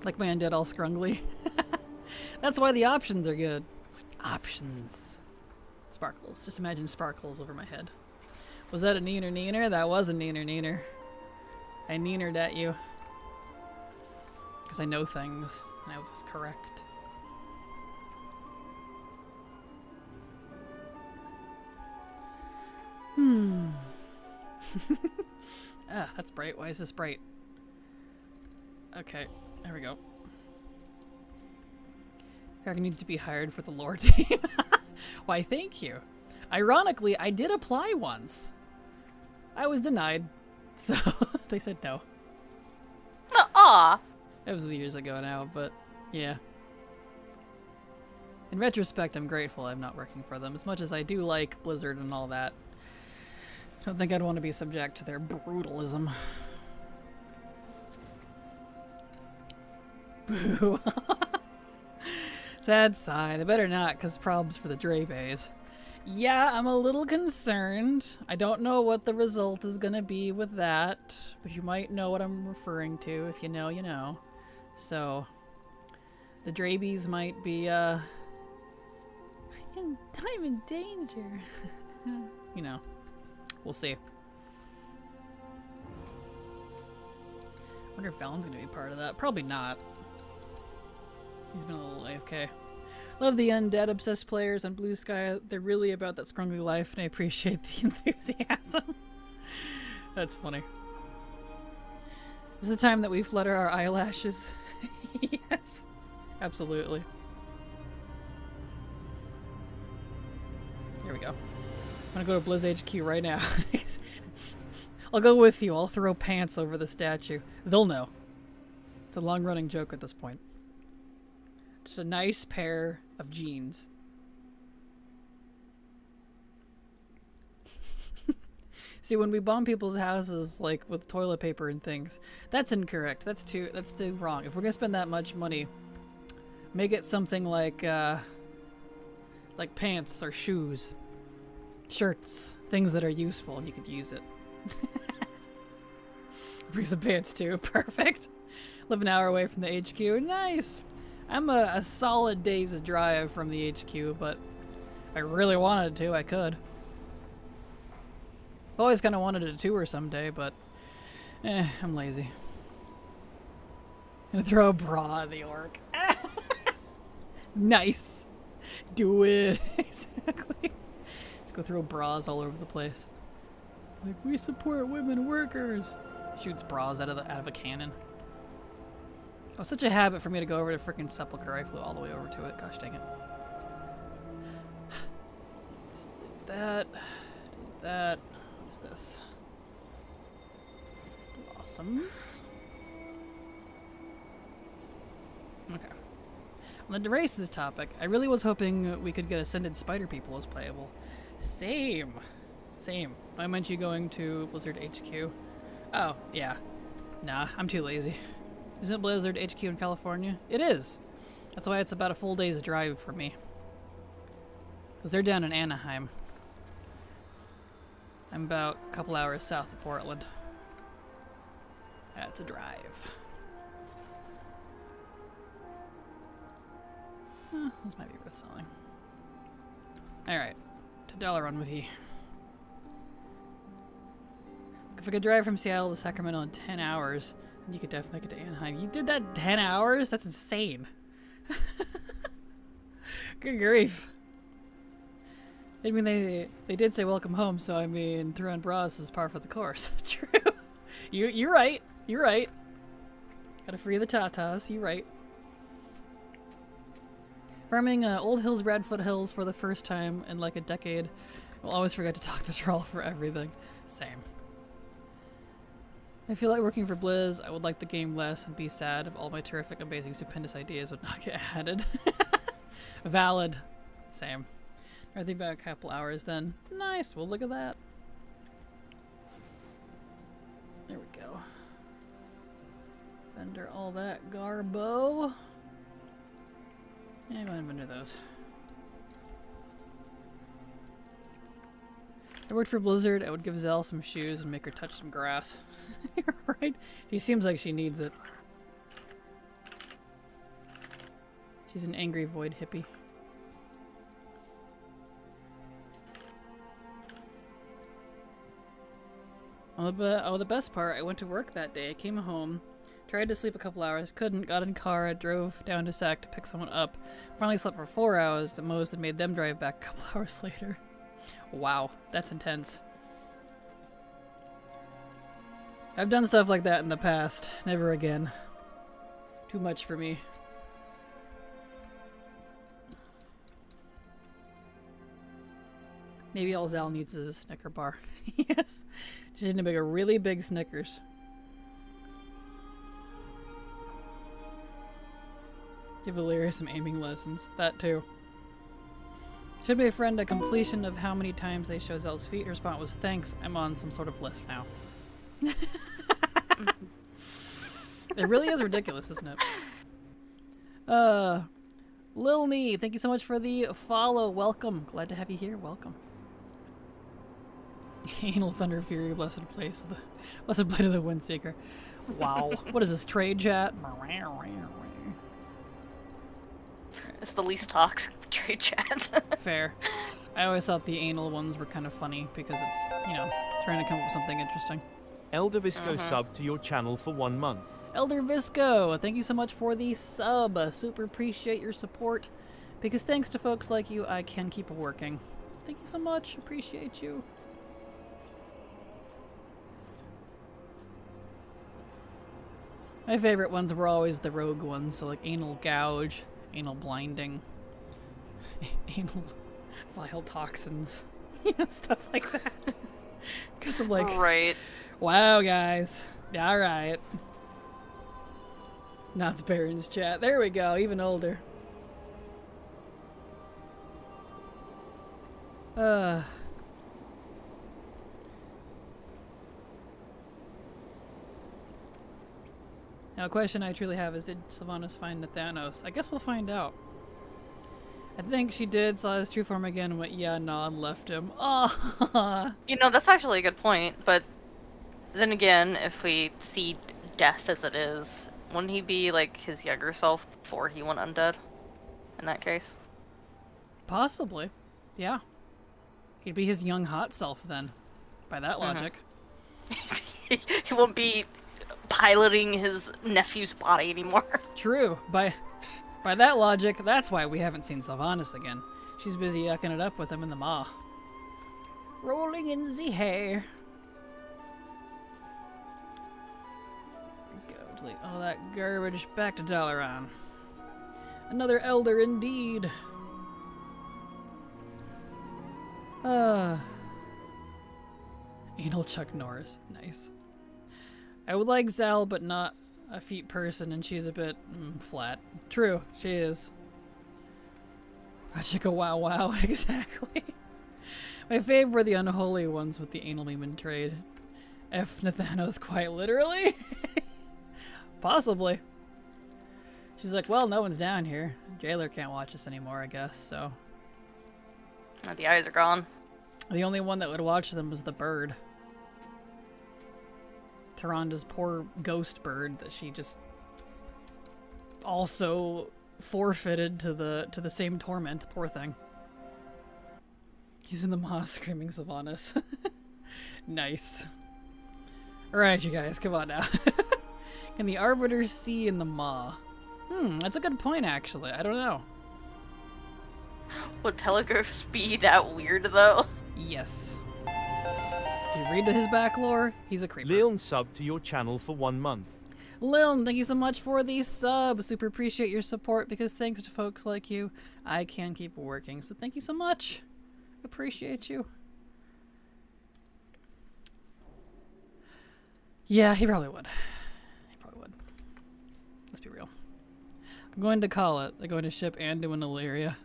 Like my undead all scrungly. That's why the options are good. Options. Sparkles. Just imagine sparkles over my head. Was that a neener neener? That was a neener neener. I neenered at you. Because I know things. And I was correct. Ah, that's bright. Why is this bright? Okay, there we go. Kraken needs to be hired for the lore team. Why, thank you. Ironically, I did apply once. I was denied. So, they said no. Aw. It was years ago now, but yeah. In retrospect, I'm grateful I'm not working for them. As much as I do like Blizzard and all that, I don't think I'd want to be subject to their brutalism. Boo. Sad sigh. They better not, because problems for the Dre bays. Yeah, I'm a little concerned. I don't know what the result is going to be with that, but you might know what I'm referring to. If you know, you know. So, the Drabies might be, I'm in danger. You know, we'll see. I wonder if Valen's going to be part of that. Probably not. He's been a little AFK. Love the undead obsessed players on Blue Sky. They're really about that scrunkly life, and I appreciate the enthusiasm. That's funny. This is the time that we flutter our eyelashes. Yes, absolutely. Here we go. I'm gonna go to Blizz HQ right now. I'll go with you. I'll throw pants over the statue. They'll know. It's a long-running joke at this point. Just a nice pair of jeans. See, when we bomb people's houses, like, with toilet paper and things, that's incorrect. That's too wrong. If we're gonna spend that much money, make it something like pants or shoes. Shirts. Things that are useful and you could use it. Bring some pants too. Perfect. Live an hour away from the HQ. Nice! I'm a solid day's drive from the HQ, but if I really wanted to, I could. I've always kind of wanted a tour someday, but I'm lazy. Gonna throw a bra at the orc. Nice. Do it. Exactly. Let's go throw bras all over the place. Like, we support women workers. Shoots bras out of a cannon. Oh, such a habit for me to go over to frickin' Sepulchre. I flew all the way over to it. Gosh dang it. Let's do that. Do that. What is this? Blossoms. Okay. On the races topic, I really was hoping we could get Ascended Spider People as playable. Same. Same. Why meant you going to Blizzard HQ? Oh, yeah. Nah, I'm too lazy. Isn't Blizzard HQ in California? It is. That's why it's about a full day's drive for me. Because they're down in Anaheim. I'm about a couple hours south of Portland. That's a drive. This might be worth selling. Alright. $2 run with you. If I could drive from Seattle to Sacramento in 10 hours, you could definitely make it to Anaheim. You did that in 10 hours? That's insane. Good grief. I mean, they did say welcome home, so I mean, throw on bras is par for the course. True. You're right. You're right. Gotta free the tatas. You're right. Farming Old Hills Radfoot Hills for the first time in like a decade. We'll always forget to talk the troll for everything. Same. I feel like working for Blizz. I would like the game less and be sad if all my terrific, amazing, stupendous ideas would not get added. Valid. Same. I think about a couple hours then. Nice. Well, look at that. There we go. Vendor all that garbo. Yeah, go ahead and vendor those. If I worked for Blizzard, I would give Zell some shoes and make her touch some grass. Right? She seems like she needs it. She's an angry void hippie. Oh, the best part, I went to work that day, came home, tried to sleep a couple hours, couldn't, got in car, drove down to Sac to pick someone up, finally slept for 4 hours the most and made them drive back a couple hours later. Wow, that's intense. I've done stuff like that in the past. Never again. Too much for me. Maybe all Zal needs is a Snicker bar. Yes. Just need to make a really big Snickers. Give Illyria some aiming lessons. That too. Should be a friend a completion of how many times they show Zell's feet. Her response was, thanks, I'm on some sort of list now. It really is ridiculous, isn't it? Lil Nee, thank you so much for the follow. Welcome. Glad to have you here. Welcome. Anal Thunder Fury, blessed place of the blessed blade of the Windseeker. Wow. What is this, trade chat? It's the least toxic trade chat. Fair. I always thought the anal ones were kind of funny because it's, you know, trying to come up with something interesting. Elder Visco sub to your channel for 1 month. Elder Visco, thank you so much for the sub. Super appreciate your support. Because thanks to folks like you, I can keep working. Thank you so much. Appreciate you. My favorite ones were always the rogue ones, so like anal gouge, anal blinding, anal vile toxins, you know, stuff like that. Because I'm like, right. Wow, guys. All right. Knott's Baron's chat. There we go. Even older. Now, a question I truly have is, did Sylvanas find Nathanos? I guess we'll find out. I think she did, saw his true form again, and went, yeah, nah, and left him. Oh. You know, that's actually a good point, but then again, if we see death as it is, wouldn't he be like his younger self before he went undead? In that case? Possibly. Yeah. He'd be his young hot self then, by that logic. He won't be piloting his nephew's body anymore. True. By that logic, that's why we haven't seen Sylvanas again. She's busy yucking it up with him in the maw. Rolling in the hair. Go delete all that garbage. Back to Dalaran. Another elder indeed. Anal Chuck Norris. Nice. I would like Zal, but not a feet person, and she's a bit flat. True, she is. Chicka wow wow, exactly. My fave were the unholy ones with the anal meme and trade. F. Nathanos quite literally? Possibly. She's like, well, no one's down here. Jailer can't watch us anymore, I guess, so. The eyes are gone. The only one that would watch them was the bird. Taranda's poor ghost bird that she just also forfeited to the same torment. Poor thing. He's in the maw screaming Sylvanas. Nice. Alright, you guys, come on now. Can the Arbiter see in the maw? That's a good point, actually. I don't know. Would Pelagos be that weird, though? Yes. If you read his back lore, he's a creeper. Leon sub to your channel for 1 month. Lilm, thank you so much for the sub. Super appreciate your support because thanks to folks like you, I can keep working. So thank you so much. Appreciate you. Yeah, he probably would. He probably would. Let's be real. I'm going to call it. They're going to ship Anduin and Illyria.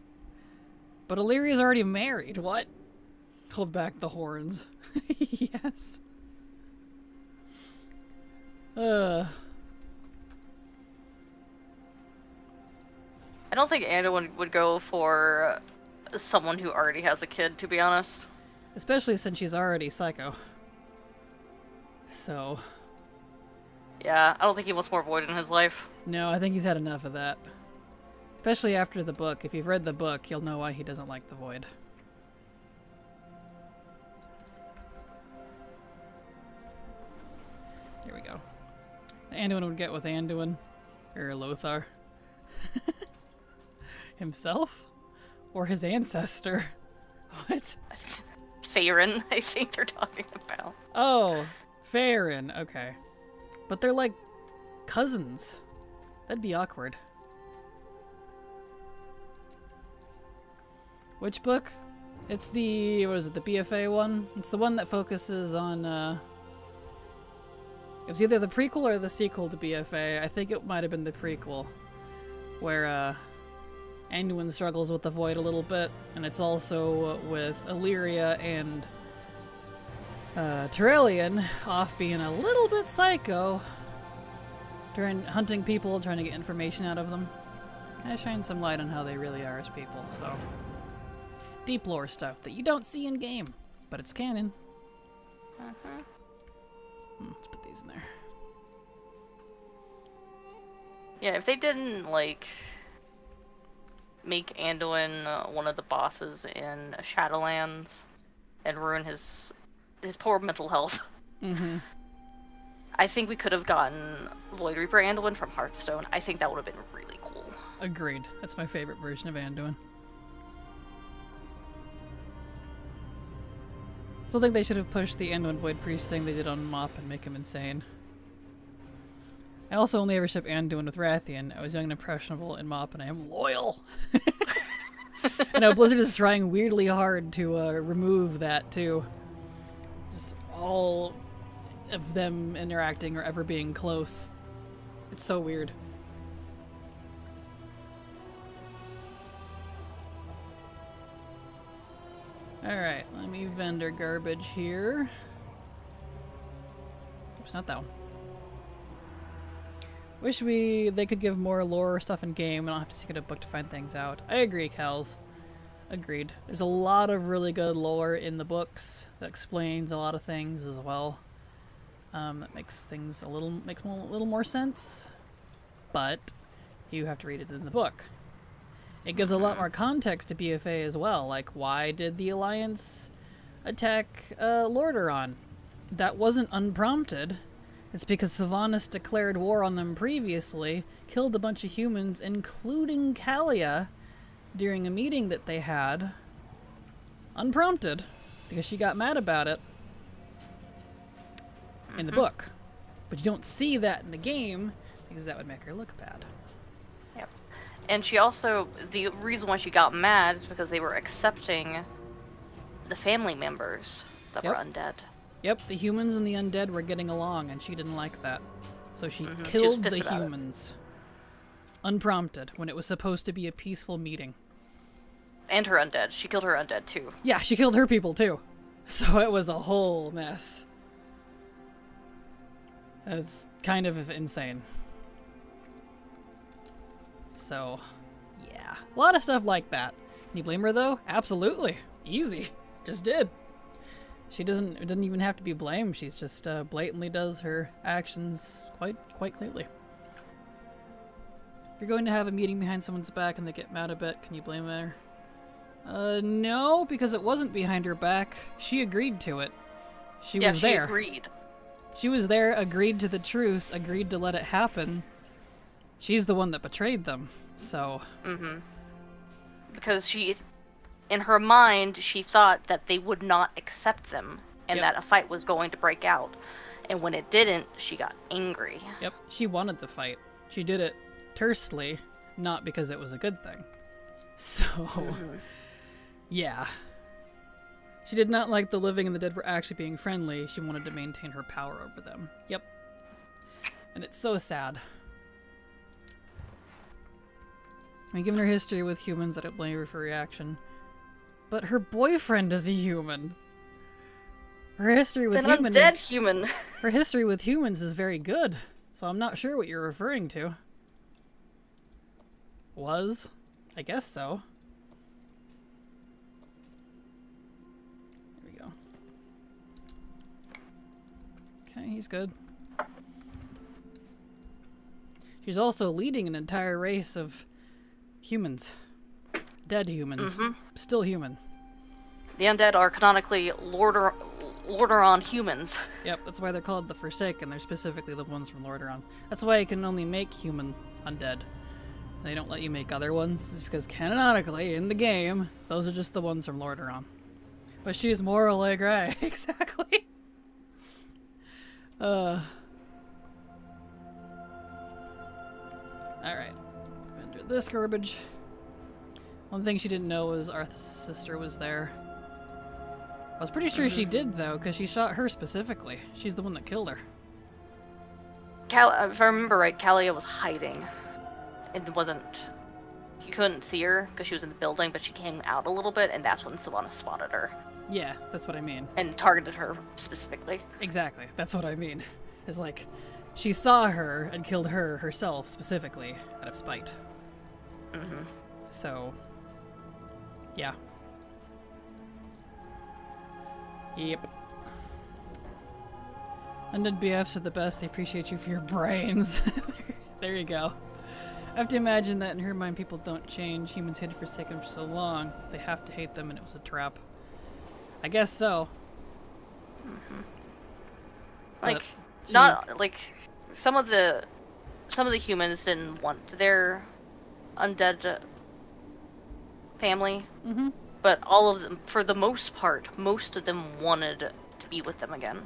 But Illyria's already married. What? Hold back the horns. Yes. I don't think Anduin would go for someone who already has a kid, to be honest. Especially since she's already psycho. So. Yeah, I don't think he wants more void in his life. No, I think he's had enough of that. Especially after the book. If you've read the book, you'll know why he doesn't like the void. Here we go. Anduin would get with Anduin. Or Lothar. Himself? Or his ancestor? What? Farron, I think they're talking about. Oh, Farron. Okay. But they're like cousins. That'd be awkward. Which book? It's the, what is it, the BFA one? It's the one that focuses on, it was either the prequel or the sequel to BFA. I think it might have been the prequel. Where, Anduin struggles with the void a little bit. And it's also with Illyria and, Terrellian off being a little bit psycho. Hunting people, trying to get information out of them. I shine some light on how they really are as people, so. Deep lore stuff that you don't see in game, but it's canon. Let's put these in there. Yeah, if they didn't, like, make Anduin one of the bosses in Shadowlands and ruin his poor mental health, I think we could have gotten Void Reaper Anduin from Hearthstone. I think that would have been really cool. Agreed. That's my favorite version of Anduin. Still think they should have pushed the Anduin Void Priest thing they did on Mop and make him insane. I also only ever ship Anduin with Rathian. I was young and impressionable in Mop, and I am loyal. I know Blizzard is trying weirdly hard to remove that too. Just all of them interacting or ever being close. It's so weird. Alright, let me vendor garbage here. Oops, not that one. Wish they could give more lore stuff in game. I don't have to seek out a book to find things out. I agree, Kels. Agreed. There's a lot of really good lore in the books that explains a lot of things as well. That makes things a little more sense. But you have to read it in the book. It gives a lot more context to BFA as well. Like, why did the Alliance attack Lordaeron? That wasn't unprompted. It's because Sylvanas declared war on them previously, killed a bunch of humans, including Kalia, during a meeting that they had. Unprompted, because she got mad about it in the book. But you don't see that in the game, because that would make her look bad. Yep. And she also, the reason why she got mad is because they were accepting the family members that were undead. Yep, the humans and the undead were getting along, and she didn't like that. So she killed the humans. Unprompted, when it was supposed to be a peaceful meeting. And her undead. She killed her undead, too. Yeah, she killed her people, too. So it was a whole mess. It's kind of insane. So, yeah. A lot of stuff like that. Can you blame her, though? Absolutely. Easy. Just did. It doesn't even have to be blamed. She's just blatantly does her actions quite clearly. If you're going to have a meeting behind someone's back and they get mad a bit, can you blame her? No, because it wasn't behind her back. She agreed to it. She was there. She agreed. She was there, agreed to the truce, agreed to let it happen. She's the one that betrayed them, so... Because in her mind, she thought that they would not accept them, and that a fight was going to break out. And when it didn't, she got angry. Yep, she wanted the fight. She did it tersely, not because it was a good thing. So, yeah. She did not like the living and the dead were actually being friendly. She wanted to maintain her power over them. Yep. And it's so sad. I mean, given her history with humans, I don't blame her for reaction. But her boyfriend is a human. Her history with humans dead human. Her history with humans is very good. So I'm not sure what you're referring to. Was? I guess so. There we go. Okay, he's good. She's also leading an entire race of humans. Dead humans. Still human. The undead are canonically Lordaeron humans. Yep, that's why they're called the Forsaken. They're specifically the ones from Lordaeron. That's why you can only make human undead. They don't let you make other ones. It's because canonically, in the game, those are just the ones from Lordaeron. But she's morally gray. Exactly. Alright. Enter this garbage. One thing she didn't know was Arthas' sister was there. I was pretty sure she did, though, because she shot her specifically. She's the one that killed her. If I remember right, Kalia was hiding. And you couldn't see her because she was in the building, but she came out a little bit, and that's when Sylvanas spotted her. Yeah, that's what I mean. And targeted her specifically. Exactly, that's what I mean. It's like, she saw her and killed her herself specifically out of spite. Mm-hmm. So, yeah. Yep. Undead BFs are the best. They appreciate you for your brains. There you go. I have to imagine that in her mind people don't change. Humans hated Forsaken for so long. They have to hate them and it was a trap. I guess so. Mm-hmm. But Like, she- not like some of the humans didn't want their undead family, Mm-hmm. but all of them, for the most part, most of them wanted to be with them again.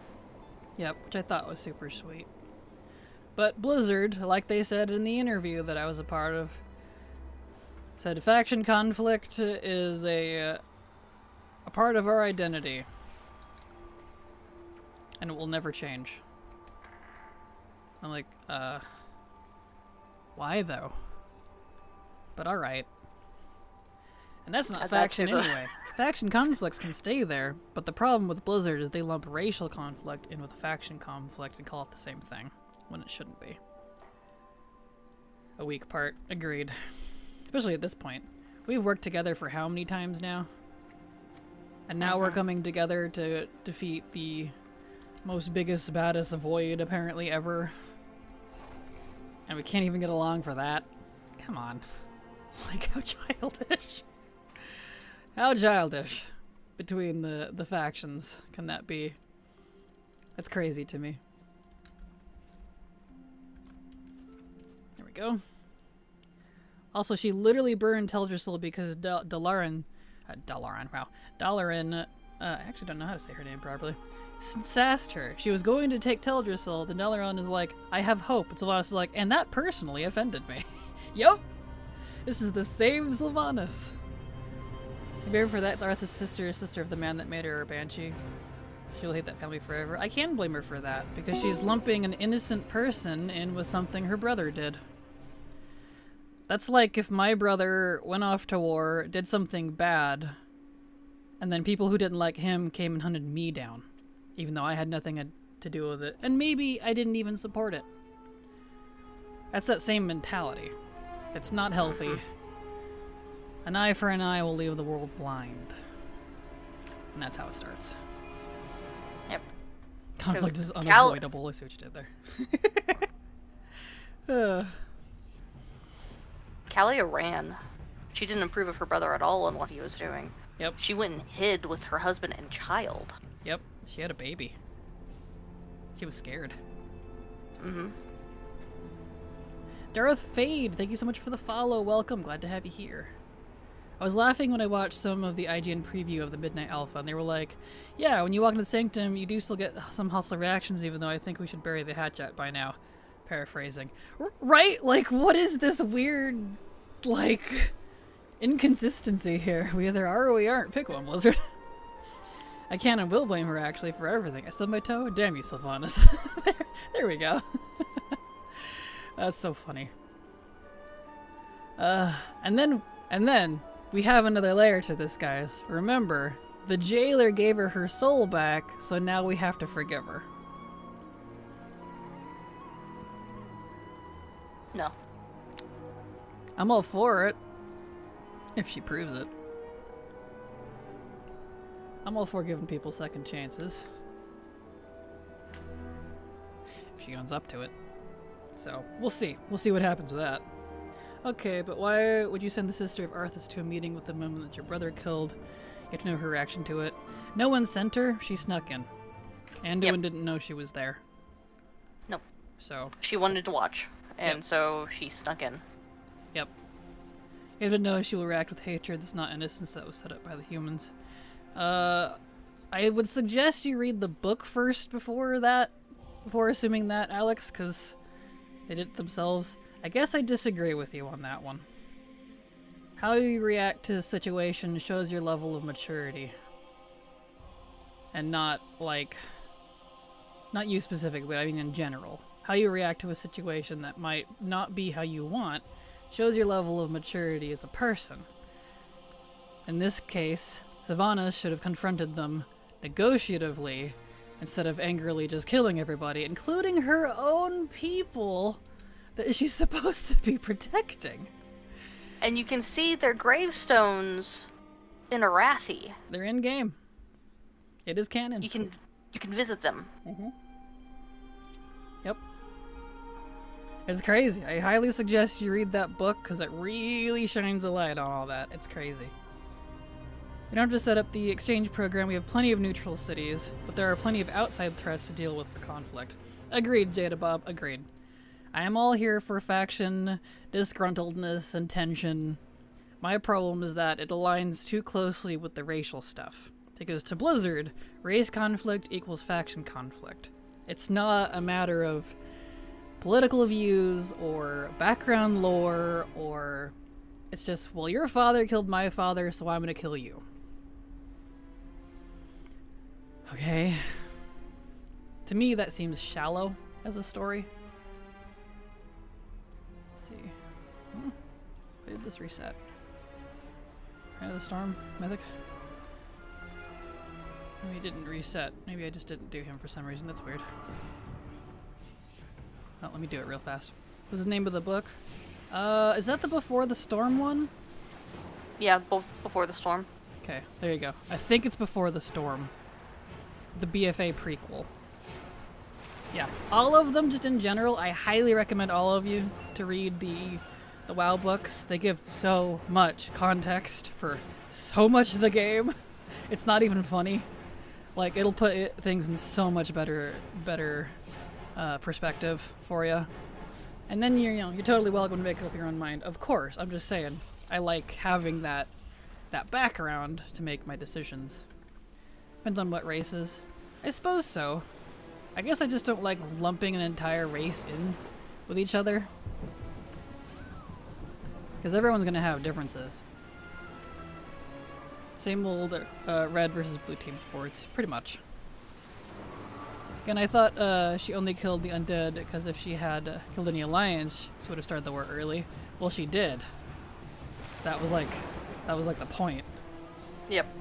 Yep, which I thought was super sweet. But Blizzard, like they said in the interview that I was a part of, said faction conflict is a part of our identity. And it will never change. I'm like, why though? But alright. And that's not Add that faction to the- anyway. Faction conflicts can stay there, but the problem with Blizzard is they lump racial conflict in with faction conflict and call it the same thing, when it shouldn't be. A weak part. Agreed. Especially at this point. We've worked together for how many times now? And now we're coming together to defeat the most biggest, baddest void apparently ever. And we can't even get along for that. Come on. Like, how childish. How childish between the factions can that be? That's crazy to me. There we go. Also, she literally burned Teldrassil because Dalaran, I actually don't know how to say her name properly, sassed her. She was going to take Teldrassil, then Dalaran is like, I have hope. And Sylvanas is like, and that personally offended me. Yup! This is the same Sylvanas. Maybe for that, it's Arthur's sister of the man that made her a banshee. She'll hate that family forever. I can blame her for that, because she's lumping an innocent person in with something her brother did. That's like if my brother went off to war, did something bad, and then people who didn't like him came and hunted me down, even though I had nothing to do with it. And maybe I didn't even support it. That's that same mentality. It's not healthy. An eye for an eye will leave the world blind. And that's how it starts. Yep. Conflict is 'Cause unavoidable. I see what you did there. Kalia ran. She didn't approve of her brother at all and what he was doing. Yep. She went and hid with her husband and child. Yep. She had a baby. She was scared. Mm-hmm. Darth Fade, thank you so much for the follow. Welcome. Glad to have you here. I was laughing when I watched some of the IGN preview of the Midnight Alpha, and they were like, yeah, when you walk into the Sanctum, you do still get some hostile reactions, even though I think we should bury the hatchet by now. Paraphrasing. Right? Like, what is this weird, like, inconsistency here? We either are or we aren't. Pick one, Blizzard. I can and will blame her, actually, for everything. I stubbed my toe? Damn you, Sylvanas. there we go. That's so funny. And then, we have another layer to this, guys. Remember, the jailer gave her soul back, so now we have to forgive her. No. I'm all for it. If she proves it. I'm all for giving people second chances. If she owns up to it. So, we'll see. We'll see what happens with that. Okay, but why would you send the sister of Arthas to a meeting with the woman that your brother killed? You have to know her reaction to it. No one sent her. She snuck in. Anduin didn't know she was there. Nope. So. She wanted to watch, and Yep. so she snuck in. Yep. You have to know she will react with hatred that's not innocence that was set up by the humans. I would suggest you read the book first before assuming that, Alex, because they did it themselves. I guess I disagree with you on that one. How you react to a situation shows your level of maturity. And not, like, not you specifically, but I mean in general. How you react to a situation that might not be how you want shows your level of maturity as a person. In this case, Sylvanas should have confronted them negotiatively instead of angrily just killing everybody, including her own people that she's supposed to be protecting. And you can see their gravestones in Arathi. They're in game. It is canon. You can visit them. Yep. It's crazy. I highly suggest you read that book because it really shines a light on all that. It's crazy. We don't have to set up the exchange program. We have plenty of neutral cities, but there are plenty of outside threats to deal with for conflict. Agreed, Jada Bob. Agreed. I am all here for faction, disgruntledness, and tension. My problem is that it aligns too closely with the racial stuff. Because to Blizzard, race conflict equals faction conflict. It's not a matter of political views or background lore, or it's just, well, your father killed my father, so I'm gonna kill you. Okay. To me, that seems shallow as a story. Let's see. Why did this reset? Eye of the Storm, Mythic? Maybe it didn't reset. Maybe I just didn't do him for some reason. That's weird. Oh, let me do it real fast. What's the name of the book? Is that the Before the Storm one? Yeah, both Before the Storm. Okay, there you go. I think it's Before the Storm. The BFA prequel. Yeah, all of them, just in general, I highly recommend all of you to read the WoW books. They give so much context for so much of the game. It's not even funny. Like, it'll put things in so much better perspective for you. And then you're totally welcome to make up your own mind. Of course, I'm just saying, I like having that background to make my decisions. Depends on what races. I suppose so. I guess I just don't like lumping an entire race in with each other. Because everyone's gonna have differences. Same old red versus blue team sports, pretty much. Again, I thought she only killed the undead because if she had killed any alliance, she would have started the war early. Well, she did. That was like the point. Yep.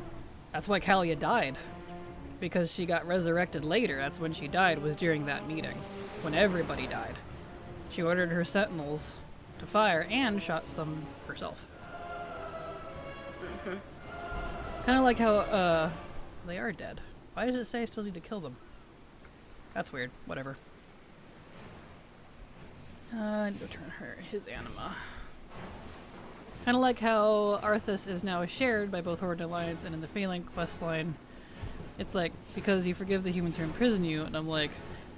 That's why Kalia died. Because she got resurrected later. That's when she died, was during that meeting. When everybody died. She ordered her sentinels to fire and shot them herself. Kind of like how, they are dead. Why does it say I still need to kill them? That's weird. Whatever. I need to turn his anima. Kind of like how Arthas is now shared by both Horde and Alliance and in the Phalanx questline. It's like, because you forgive the humans who imprison you, and I'm like,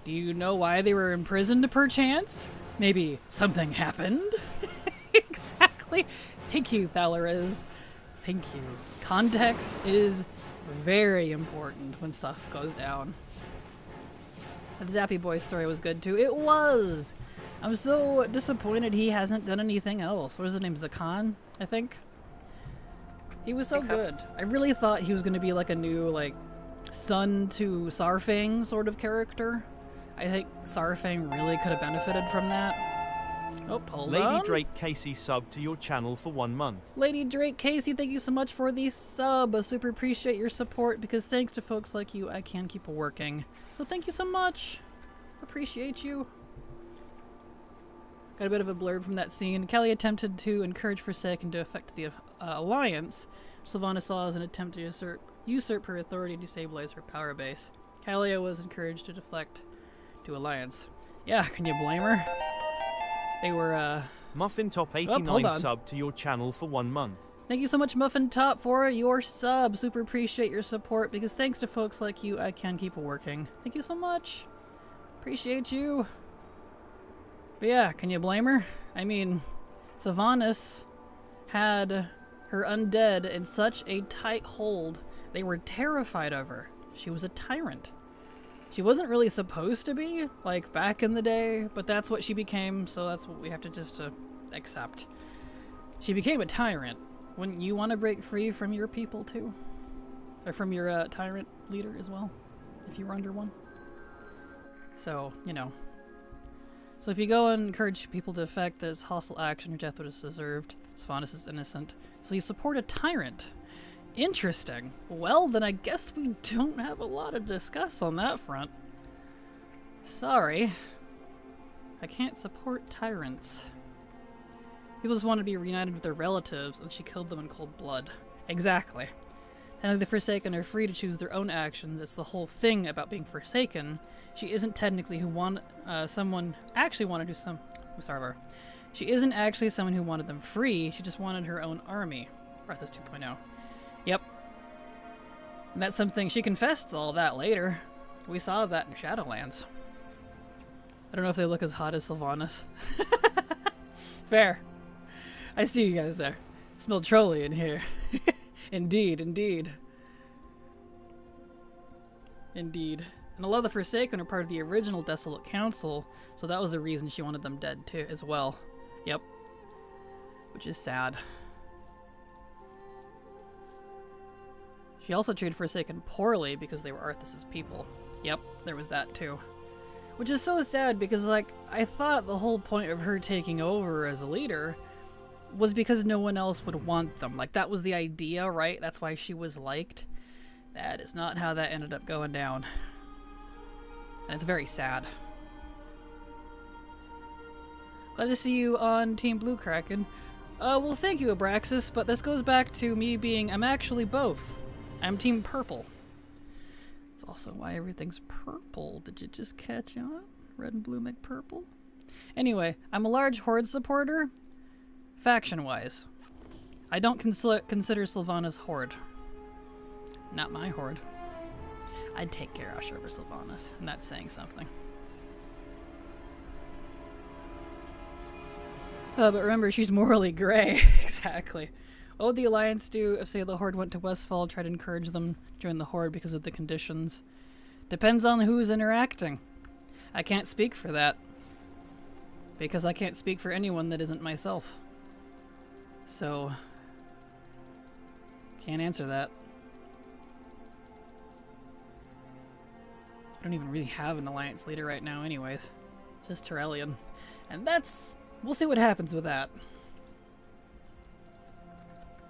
do you know why they were imprisoned perchance? Maybe something happened? Exactly. Thank you, Thalariz. Thank you. Context is very important when stuff goes down. The Zappy Boy story was good too. It was! I'm so disappointed he hasn't done anything else. What was his name? Zakan, I think? He was so good. I really thought he was going to be like a new, like, son to Sarfang sort of character. I think Sarfang really could have benefited from that. Oh, hold on. Lady Drake Casey subbed to your channel for 1 month. Lady Drake Casey, thank you so much for the sub. I super appreciate your support because thanks to folks like you, I can keep working. So thank you so much. Appreciate you. Got a bit of a blurb from that scene. Kelly attempted to encourage Forsaken to affect the Alliance. Sylvana saw as an attempt to usurp her authority and destabilize her power base. Kalia was encouraged to deflect to Alliance. Yeah, can you blame her? They were, Muffin Top 89 subbed to your channel for 1 month. Thank you so much, Muffin Top, for your sub. Super appreciate your support because thanks to folks like you, I can keep working. Thank you so much. Appreciate you. But yeah, can you blame her? I mean, Sylvanas had her undead in such a tight hold, they were terrified of her. She was a tyrant. She wasn't really supposed to be, like, back in the day, but that's what she became, so that's what we have to just accept. She became a tyrant. Wouldn't you want to break free from your people, too? Or from your tyrant leader as well, if you were under one? So, you know. So if you go and encourage people to effect this hostile action, your death was deserved. Sylvanas is innocent. So you support a tyrant. Interesting. Well, then I guess we don't have a lot to discuss on that front. Sorry. I can't support tyrants. People just want to be reunited with their relatives, and she killed them in cold blood. Exactly. And the Forsaken are free to choose their own actions. It's the whole thing about being Forsaken. She isn't technically someone actually wanted to She isn't actually someone who wanted them free. She just wanted her own army. Arthas 2.0. Yep. And that's something she confessed all that later. We saw that in Shadowlands. I don't know if they look as hot as Sylvanas. Fair. I see you guys there. Smell trolly in here. Indeed, indeed. Indeed. And a lot of the Forsaken are part of the original Desolate Council, so that was the reason she wanted them dead too, as well. Yep. Which is sad. She also treated Forsaken poorly because they were Arthas' people. Yep, there was that too. Which is so sad because, like, I thought the whole point of her taking over as a leader was because no one else would want them. Like, that was the idea, right? That's why she was liked. That is not how that ended up going down. And it's very sad. Glad to see you on Team Blue, Kraken. Well, thank you, Abraxas, but this goes back to me being, I'm actually both. I'm Team Purple. That's also why everything's purple. Did you just catch on? Red and blue make purple? Anyway, I'm a large Horde supporter, faction-wise. I don't consider Sylvanas Horde. Not my Horde. I'd take Garrosh over Sylvanas, and that's saying something. But remember, she's morally gray. Exactly. What would the Alliance do if, say, the Horde went to Westfall and tried to encourage them to join the Horde because of the conditions? Depends on who's interacting. I can't speak for that. Because I can't speak for anyone that isn't myself. So, can't answer that. I don't even really have an Alliance leader right now anyways. It's just Turellian. And that's... we'll see what happens with that.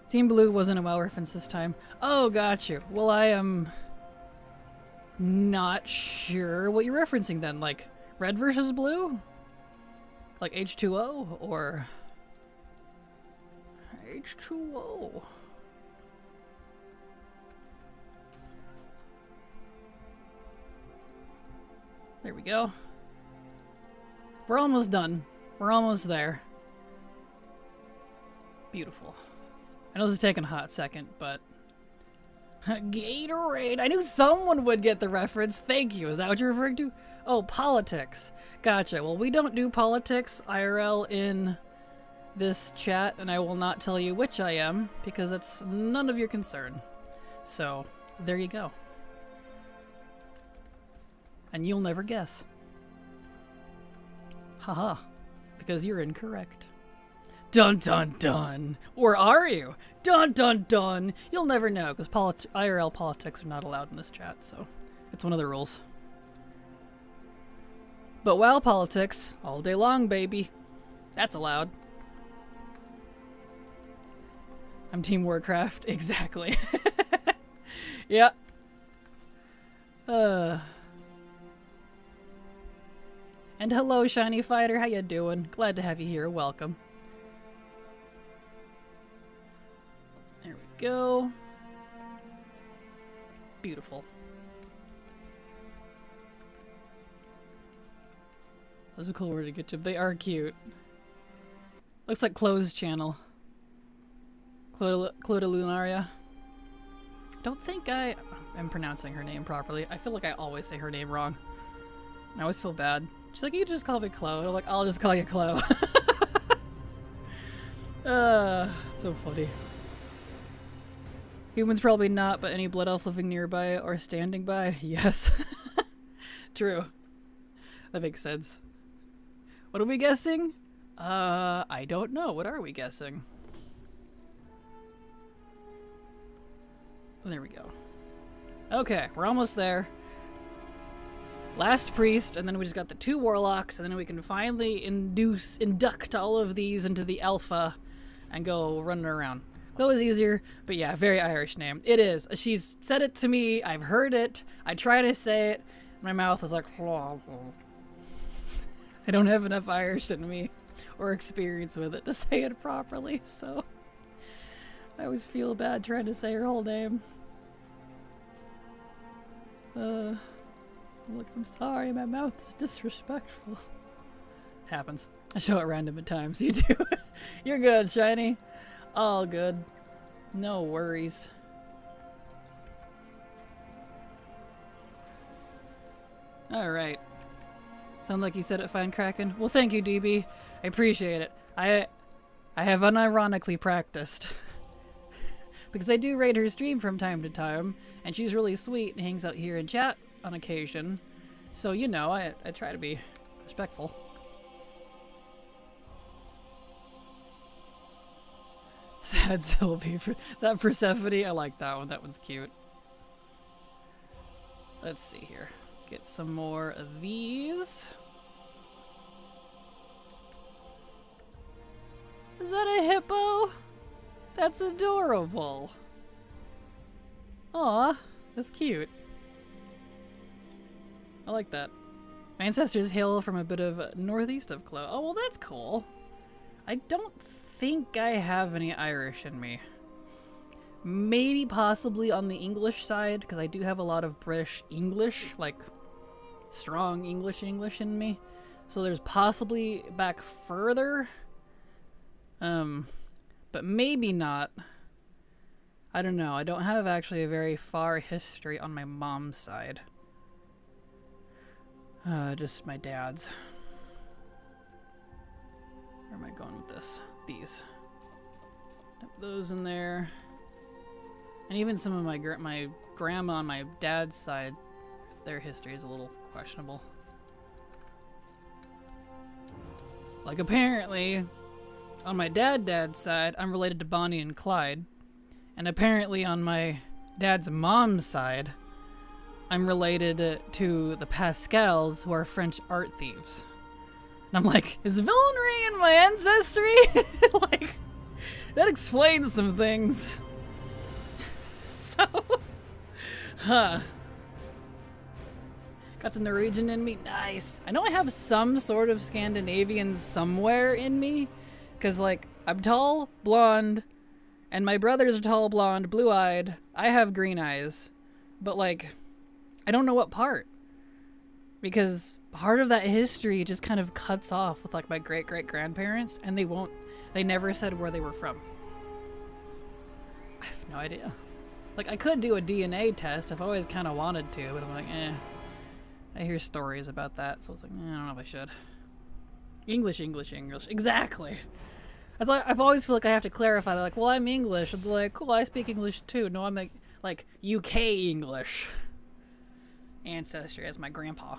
Team Blue wasn't a WoW reference this time. Oh, got you. Well, I am not sure what you're referencing then. Like, red versus blue? Like H2O? Or... H2O? There we go. We're almost done. We're almost there. Beautiful. I know this is taking a hot second, but... Gatorade! I knew someone would get the reference. Thank you. Is that what you're referring to? Oh, politics. Gotcha. Well, we don't do politics IRL in this chat, and I will not tell you which I am, because it's none of your concern. So, there you go. And you'll never guess. Haha. Because you're incorrect. Dun dun dun! Or are you? Dun dun dun! You'll never know, because IRL politics are not allowed in this chat, so it's one of the rules. But WoW politics, all day long, baby. That's allowed. I'm Team Warcraft, exactly. Yeah. And hello, Shiny Fighter, how you doing? Glad to have you here, welcome. There we go. Beautiful. That's a cool word to get to. They are cute. Looks like Chloe's channel. Chloe Lunaria. Don't think I am pronouncing her name properly. I feel like I always say her name wrong. I always feel bad. She's like, you can just call me Chloe. I'm like, I'll just call you Chloe. So funny. Humans probably not, but any blood elf living nearby or standing by? Yes. True. That makes sense. What are we guessing? I don't know. What are we guessing? There we go. Okay, we're almost there. Last priest, and then we just got the 2 warlocks, and then we can finally induct all of these into the alpha and go running around. That was easier, but yeah, very Irish name. It is. She's said it to me. I've heard it. I try to say it. My mouth is like, I don't have enough Irish in me. or experience with it to say it properly, so I always feel bad trying to say her whole name. Look, I'm sorry, my mouth is disrespectful. Happens. I show it random at times. You do. You're good, Shiny. All good. No worries. Alright. Sound like you said it fine, Kraken? Well, thank you, DB. I appreciate it. I have unironically practiced. Because I do raid her stream from time to time, and she's really sweet and hangs out here in chat on occasion. So, you know, I try to be respectful. Sad Sylvie. That Persephone, I like that one. That one's cute. Let's see here. Get some more of these. Is that a hippo? That's adorable. Aw, that's cute. I like that. My ancestors hail from a bit of northeast of Clo. Oh, well, that's cool. I don't think I have any Irish in me. Maybe possibly on the English side, because I do have a lot of British English, like strong English in me. So there's possibly back further. But maybe not. I don't know. I don't have actually a very far history on my mom's side. Just my dad's. Where am I going with this? These. Put those in there. And even some of my grandma on my dad's side, their history is a little questionable. Like apparently, on my dad's side, I'm related to Bonnie and Clyde. And apparently on my dad's mom's side, I'm related to the Pascals, who are French art thieves. And I'm like, is villainy in my ancestry? Like, that explains some things. So, got some Norwegian in me. Nice. I know I have some sort of Scandinavian somewhere in me. Because, like, I'm tall, blonde, and my brothers are tall, blonde, blue-eyed. I have green eyes. But, like, I don't know what part. Because part of that history just kind of cuts off with, like, my great-great-grandparents, and they never said where they were from. I have no idea. Like, I could do a DNA test. I've always kind of wanted to, but I'm like, eh. I hear stories about that, so it's like, I don't know if I should. English. Exactly. That's why I've always feel like I have to clarify. They're like, well, I'm English. And they're like, cool, I speak English too. No, I'm like UK English. Ancestry as my grandpa.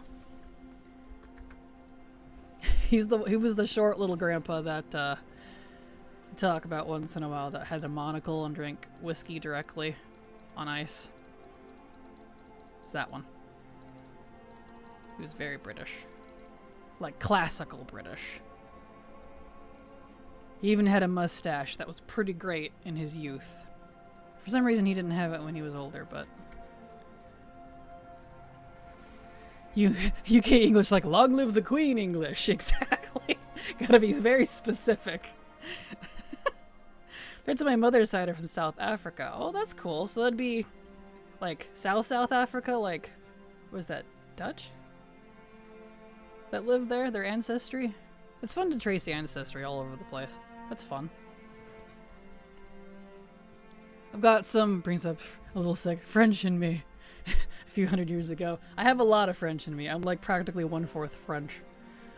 He was the short little grandpa that talk about once in a while that had a monocle and drank whiskey directly on ice. It's that one. He was very British. Like classical British. He even had a mustache that was pretty great in his youth. For some reason he didn't have it when he was older, but... UK English, like, long live the Queen English. Exactly. Gotta be very specific. Friends on my mother's side are from South Africa. Oh, that's cool. So that'd be, like, South Africa, like, what was that, Dutch? That lived there, their ancestry? It's fun to trace the ancestry all over the place. That's fun. I've got some, brings up a little sec, French in me. A few hundred years ago. I have a lot of French in me. I'm like practically 1/4 French.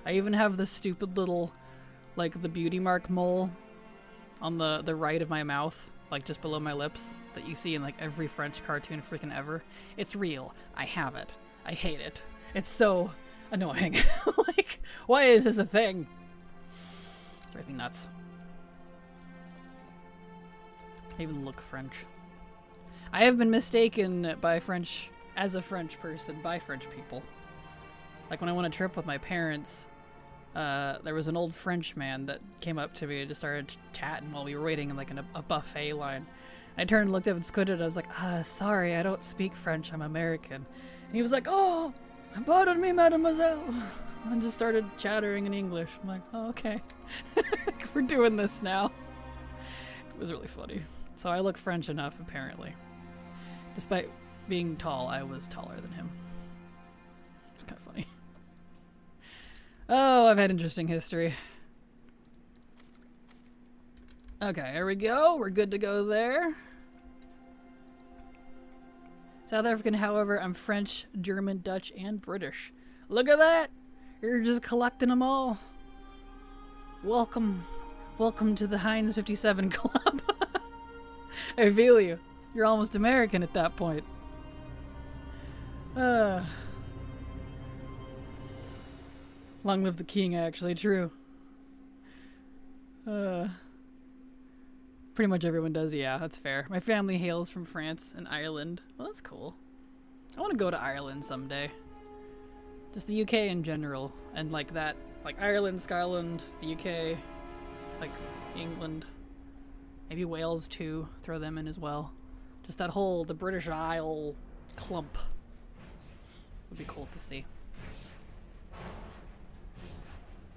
I even have this stupid little, like the beauty mark mole on the right of my mouth, like just below my lips, that you see in like every French cartoon freaking ever. It's real. I have it. I hate it. It's so annoying. Like, why is this a thing? It's driving me nuts. I even look French. I have been mistaken by French, as a French person, by French people. Like when I went on a trip with my parents, there was an old French man that came up to me and just started chatting while we were waiting in like a buffet line. I turned and looked up and squinted. I was like, sorry, I don't speak French, I'm American. And he was like, oh, pardon me, mademoiselle. and just started chattering in English. I'm like, oh, okay. We're doing this now. It was really funny. So I look French enough, apparently. Despite being tall, I was taller than him. It's kind of funny. Oh, I've had interesting history. Okay, here we go. We're good to go there. South African, however, I'm French, German, Dutch, and British. Look at that! You're just collecting them all. Welcome. Welcome to the Heinz 57 Club. I feel you. You're almost American at that point. Long live the king, actually. True. Pretty much everyone does, yeah, that's fair. My family hails from France and Ireland. Well, that's cool. I want to go to Ireland someday. Just the UK in general. And like that, like Ireland, Scotland, the UK, like England. Maybe Wales too, throw them in as well. Just that whole, the British Isle clump. Would be cool to see.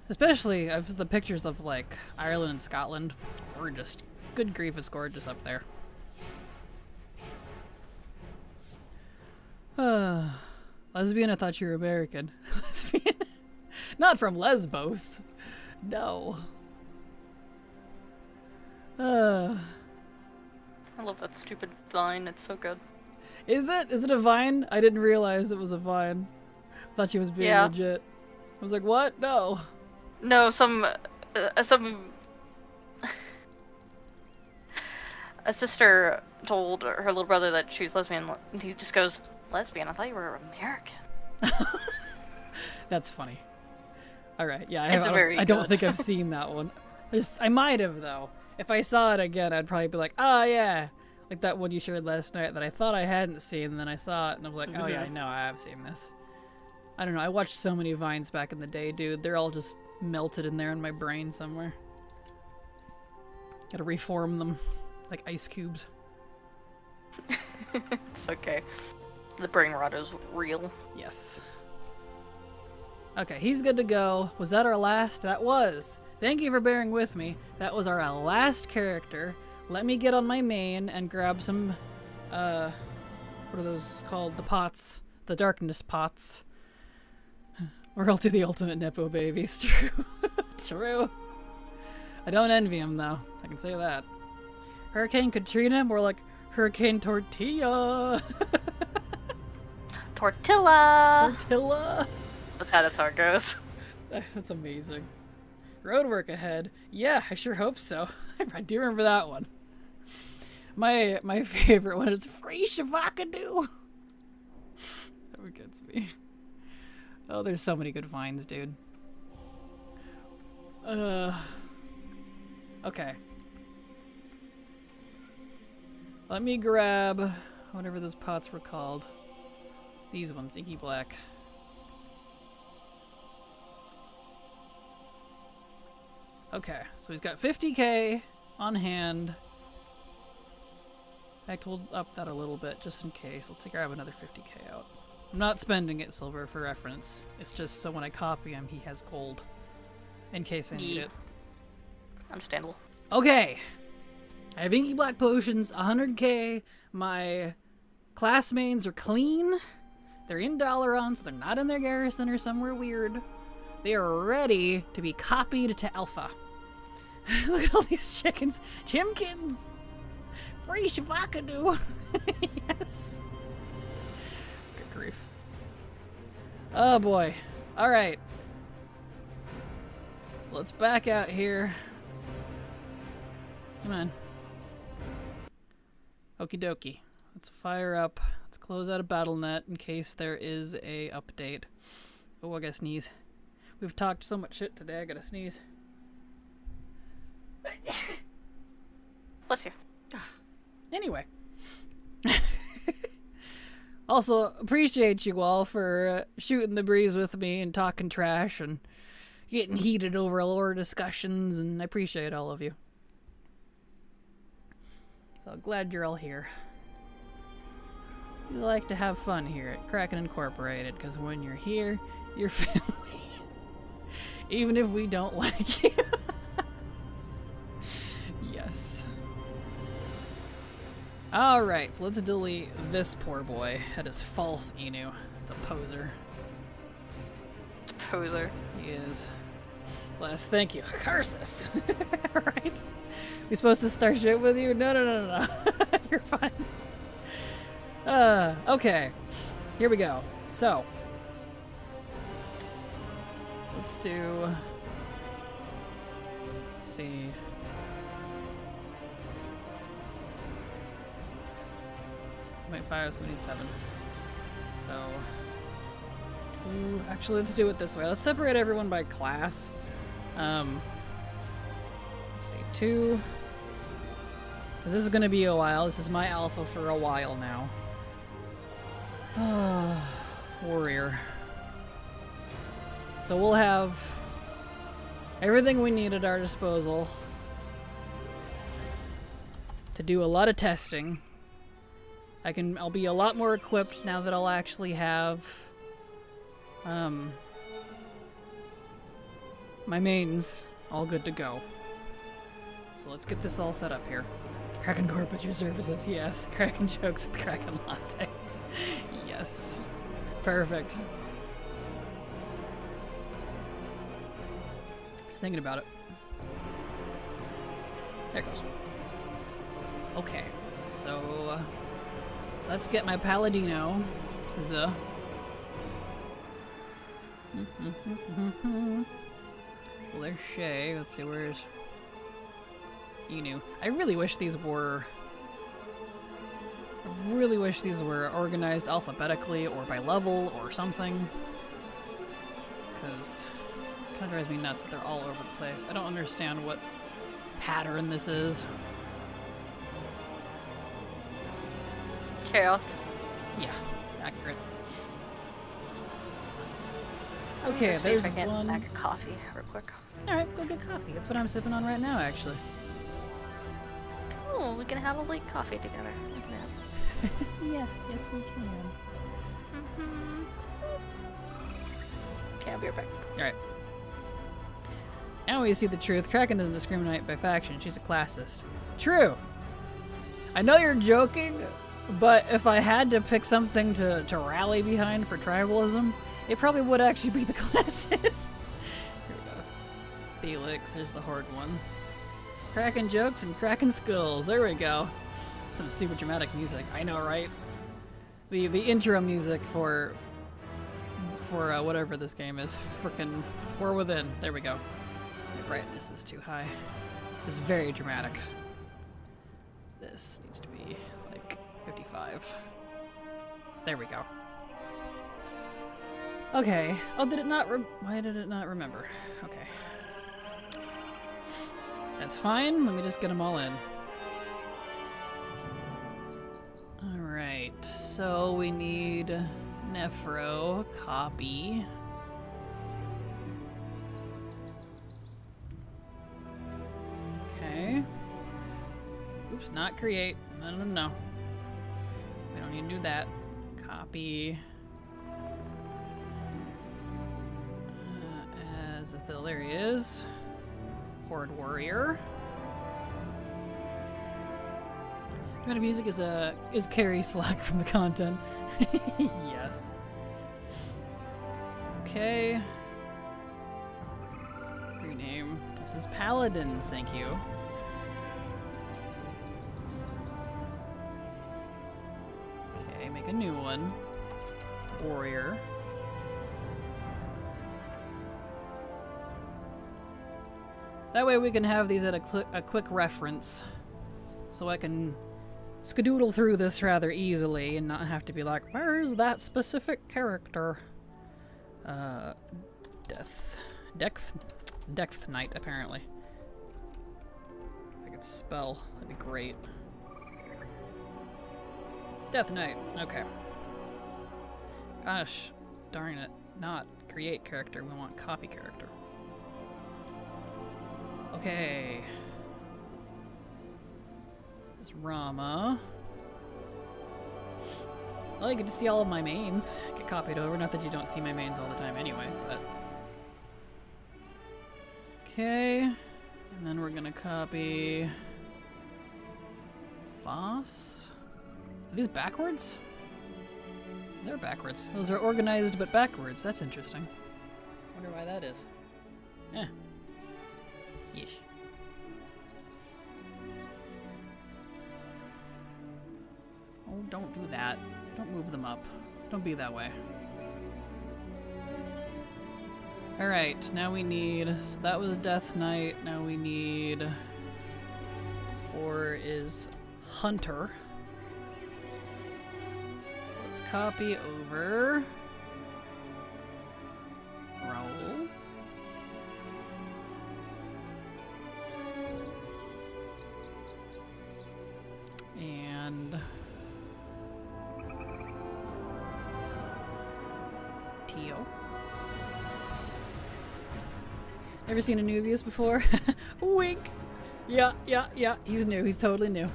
Especially, I've the pictures of like Ireland and Scotland. Gorgeous. Good grief, it's gorgeous up there. Lesbian, I thought you were American. Lesbian? Not from Lesbos. No. I love that stupid vine, it's so good. Is it? Is it a vine? I didn't realize it was a vine. I thought she was being legit. I was like, what? No. No, a sister told her little brother that she was lesbian, and he just goes, lesbian? I thought you were American. That's funny. Alright, yeah, I don't think I've seen that one. I might have, though. If I saw it again, I'd probably be like, oh yeah. Like that one you shared last night that I thought I hadn't seen, and then I saw it, and I was like, oh yeah, I know, I have seen this. I don't know, I watched so many Vines back in the day, dude. They're all just melted in there in my brain somewhere. Gotta reform them. Like ice cubes. It's okay. The brain rot is real. Yes. Okay, he's good to go. Was that our last? That was. Thank you for bearing with me. That was our last character. Let me get on my main and grab some, what are those called? The pots. The darkness pots. Or I'll do the ultimate Nepo babies. True. True. I don't envy him, though. I can say that. Hurricane Katrina, more like Hurricane Tortilla. Tortilla! Tortilla! That's how it goes. That's amazing. Roadwork ahead. Yeah, I sure hope so. I do remember that one. My favorite one is Free Shavakadu. That gets me. Oh, there's so many good finds, dude. Okay. Let me grab whatever those pots were called. These ones, Inky Black. Okay, so he's got 50k on hand. In fact, we'll up that a little bit just in case. Let's grab another 50k out. I'm not spending it, Silver, for reference. It's just so when I copy him, he has gold. In case I need it. Understandable. Okay. I have Inky Black potions, 100k. My class mains are clean. They're in Dalaran, so they're not in their garrison or somewhere weird. They are ready to be copied to Alpha. Look at all these chickens. Chimkins! Free Shavakadu! Yes! Good grief. Oh boy. Alright. Let's back out here. Come on. Okie dokie. Let's fire up. Let's close out a BattleNet in case there is a update. Oh, I gotta sneeze. We've talked so much shit today, I gotta sneeze. Bless you. Anyway. Also, appreciate you all for shooting the breeze with me and talking trash and getting heated over lore discussions, and I appreciate all of you. So glad you're all here. We like to have fun here at Kraken Incorporated, because when you're here, you're family. Even if we don't like you. Yes. Alright, so let's delete this poor boy. That is false Inu. It's a poser. Poser. He is. Bless, thank you. Curses! Right? We supposed to start shit with you? No, no, no, no, no. You're fine. Okay. Here we go. So. Let's do... Let's see. Wait, 5, so we need 7. So... Ooh, actually, let's do it this way. Let's separate everyone by class. Let's see, 2. This is gonna be a while. This is my alpha for a while now. Warrior. So we'll have everything we need at our disposal to do a lot of testing. I'll be a lot more equipped now that I'll actually have my mains all good to go. So let's get this all set up here. Kraken Corp at your services, yes. Kraken jokes with Kraken Latte. Yes. Perfect. Just thinking about it. There it goes. Okay, so let's get my Paladino. Well, there's Shay. Let's see, where's Inu? I really wish these were organized alphabetically or by level or something. Because it kind of drives me nuts that they're all over the place. I don't understand what pattern this is. Chaos. Yeah, accurate. Okay, Let's see there's if I can one. snack a coffee real quick. Alright, go get coffee. That's what I'm sipping on right now, actually. Oh, we can have a late coffee together. Look at that. Yes, yes we can. Okay, I'll be right back. Alright. Now we see the truth. Kraken doesn't discriminate by faction. She's a classist. True! I know you're joking, but if I had to pick something to rally behind for tribalism, it probably would actually be the classes. Here we go. Felix, there's the horde one. Kraken jokes and Kraken skills. There we go. Some super dramatic music. I know, right? The intro music for whatever this game is. Frickin' War Within. There we go. My brightness is too high. It's very dramatic. This needs to be like 55. There we go. Okay. Oh, did it not why did it not remember? Okay. That's fine. Let me just get them all in. Alright. So we need Nephro, copy. Okay. Oops, not create. No, no, no. We don't need to do that. Copy. Azathyl, there he is. Horde Warrior. Dramatic music is Carrie Slack from the content. Yes. Okay. Rename. This is Paladins, thank you. Okay, make a new one. Warrior. That way we can have these at a quick reference, so I can skadoodle through this rather easily and not have to be like, where is that specific character? Depth Knight, apparently. If I could spell, that'd be great. Death Knight, okay. Gosh, darn it, not create character, we want copy character. Okay. There's Rama. Well, you get to see all of my mains get copied over. Not that you don't see my mains all the time anyway, but... Okay. And then we're gonna copy Foss. Are these backwards? They're backwards. Those are organized but backwards. That's interesting. Wonder why that is. Eh. Yeesh. Oh, don't do that. Don't move them up. Don't be that way. Alright, now we need... So that was Death Knight. Now we need... 4 is Hunter. Let's copy over... Raoul. And... Tio. Ever seen a Nubius before? Wink! Yeah. He's new. He's totally new.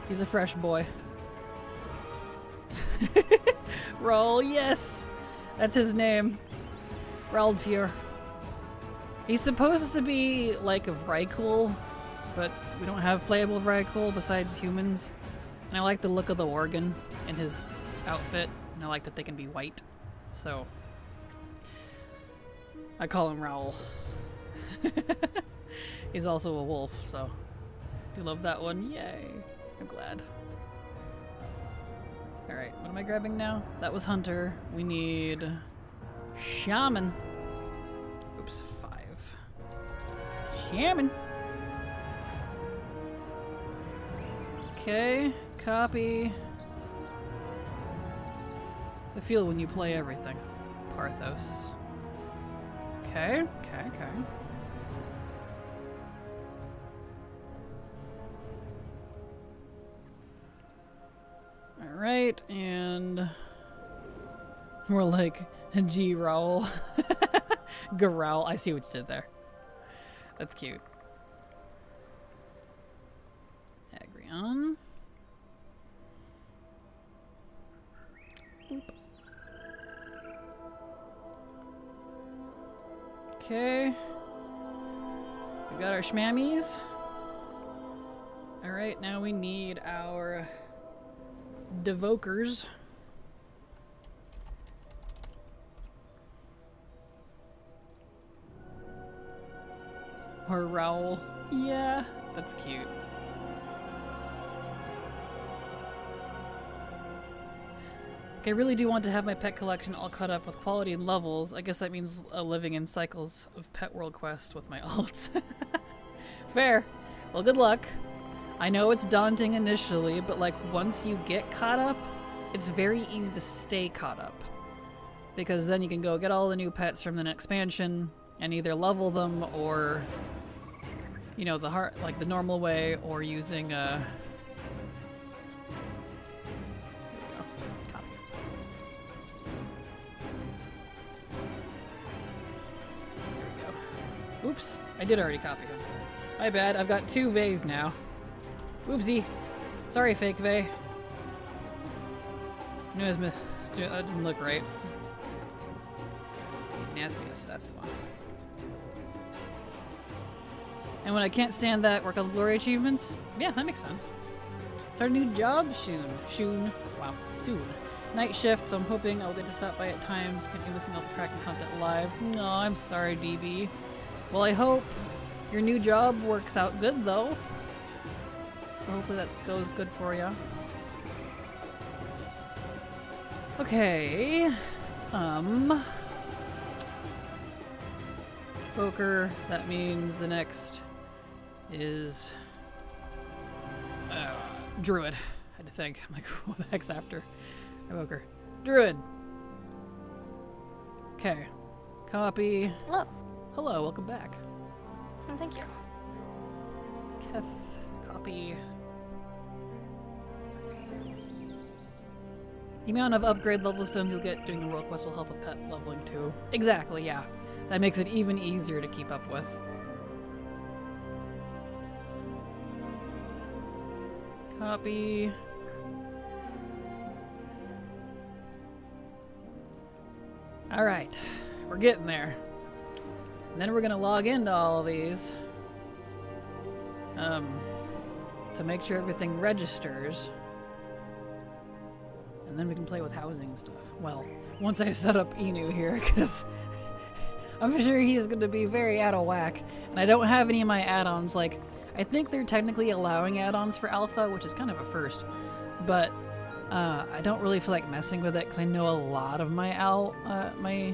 He's a fresh boy. Raoul, yes! That's his name. Raldfjord. He's supposed to be like a Vrykul, but we don't have playable Vrykul besides humans. And I like the look of the organ in his outfit, and I like that they can be white. So, I call him Raoul. He's also a wolf, so you love that one. Yay. I'm glad. Alright, what am I grabbing now? That was Hunter. We need Shaman. Oops, 5. Shaman. Okay, copy. The feel when you play everything. Parthos. Okay. Alright, and more like G Raoul. Garowl. I see what you did there. That's cute. Agrion. Boop. Okay. We got our schmammies. Alright, now we need our Devokers. Or Raoul. Yeah, that's cute. I really do want to have my pet collection all caught up with quality and levels. I guess that means living in cycles of Pet World Quest with my alts. Fair. Well, good luck. I know it's daunting initially, but like once you get caught up, it's very easy to stay caught up. Because then you can go get all the new pets from the expansion and either level them or, you know, like the normal way, or using Oops, I did already copy him. My bad, I've got 2 Vays now. Oopsie. Sorry, fake Vay. That didn't look right. Nasbius, that's the one. And when I can't stand that, work on the glory achievements? Yeah, that makes sense. Start a new job soon. Wow, soon. Night shift, so I'm hoping I'll get to stop by at times. Can't be missing all the Kraken content live. No, I'm sorry, DB. Well, I hope your new job works out good, though. So hopefully that goes good for you. Okay. Poker, that means the next is Druid. I had to think. I'm like, what the heck's after Poker? Druid. Okay. Copy. Hello. Hello, welcome back. Thank you. Keth, copy. The amount of upgrade level stones you'll get doing the world quest will help with pet leveling too. Exactly, yeah. That makes it even easier to keep up with. Copy. Alright, we're getting there. And then we're gonna log into all of these to make sure everything registers. And then we can play with housing and stuff. Well, once I set up Inu here, because I'm sure he's going to be very out of whack. And I don't have any of my add-ons. Like, I think they're technically allowing add-ons for alpha, which is kind of a first. But I don't really feel like messing with it, because I know a lot of my my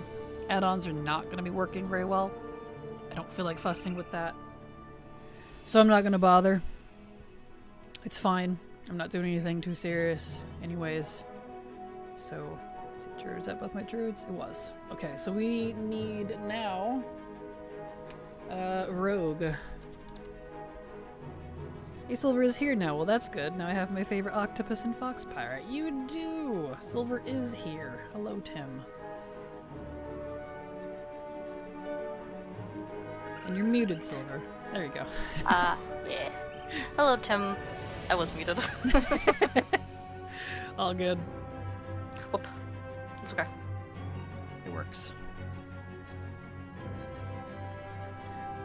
add-ons are not going to be working very well. I don't feel like fussing with that. So I'm not going to bother. It's fine. I'm not doing anything too serious anyways. So, let's see, druids, is that both my druids? It was. Okay, so we need now rogue. Hey, Silver is here now. Well, that's good. Now I have my favorite octopus and fox pirate. You do! Silver is here. Hello, Tim. And you're muted, Silver. There you go. Yeah. Hello, Tim. I was muted. All good. Whoop. It's okay. It works.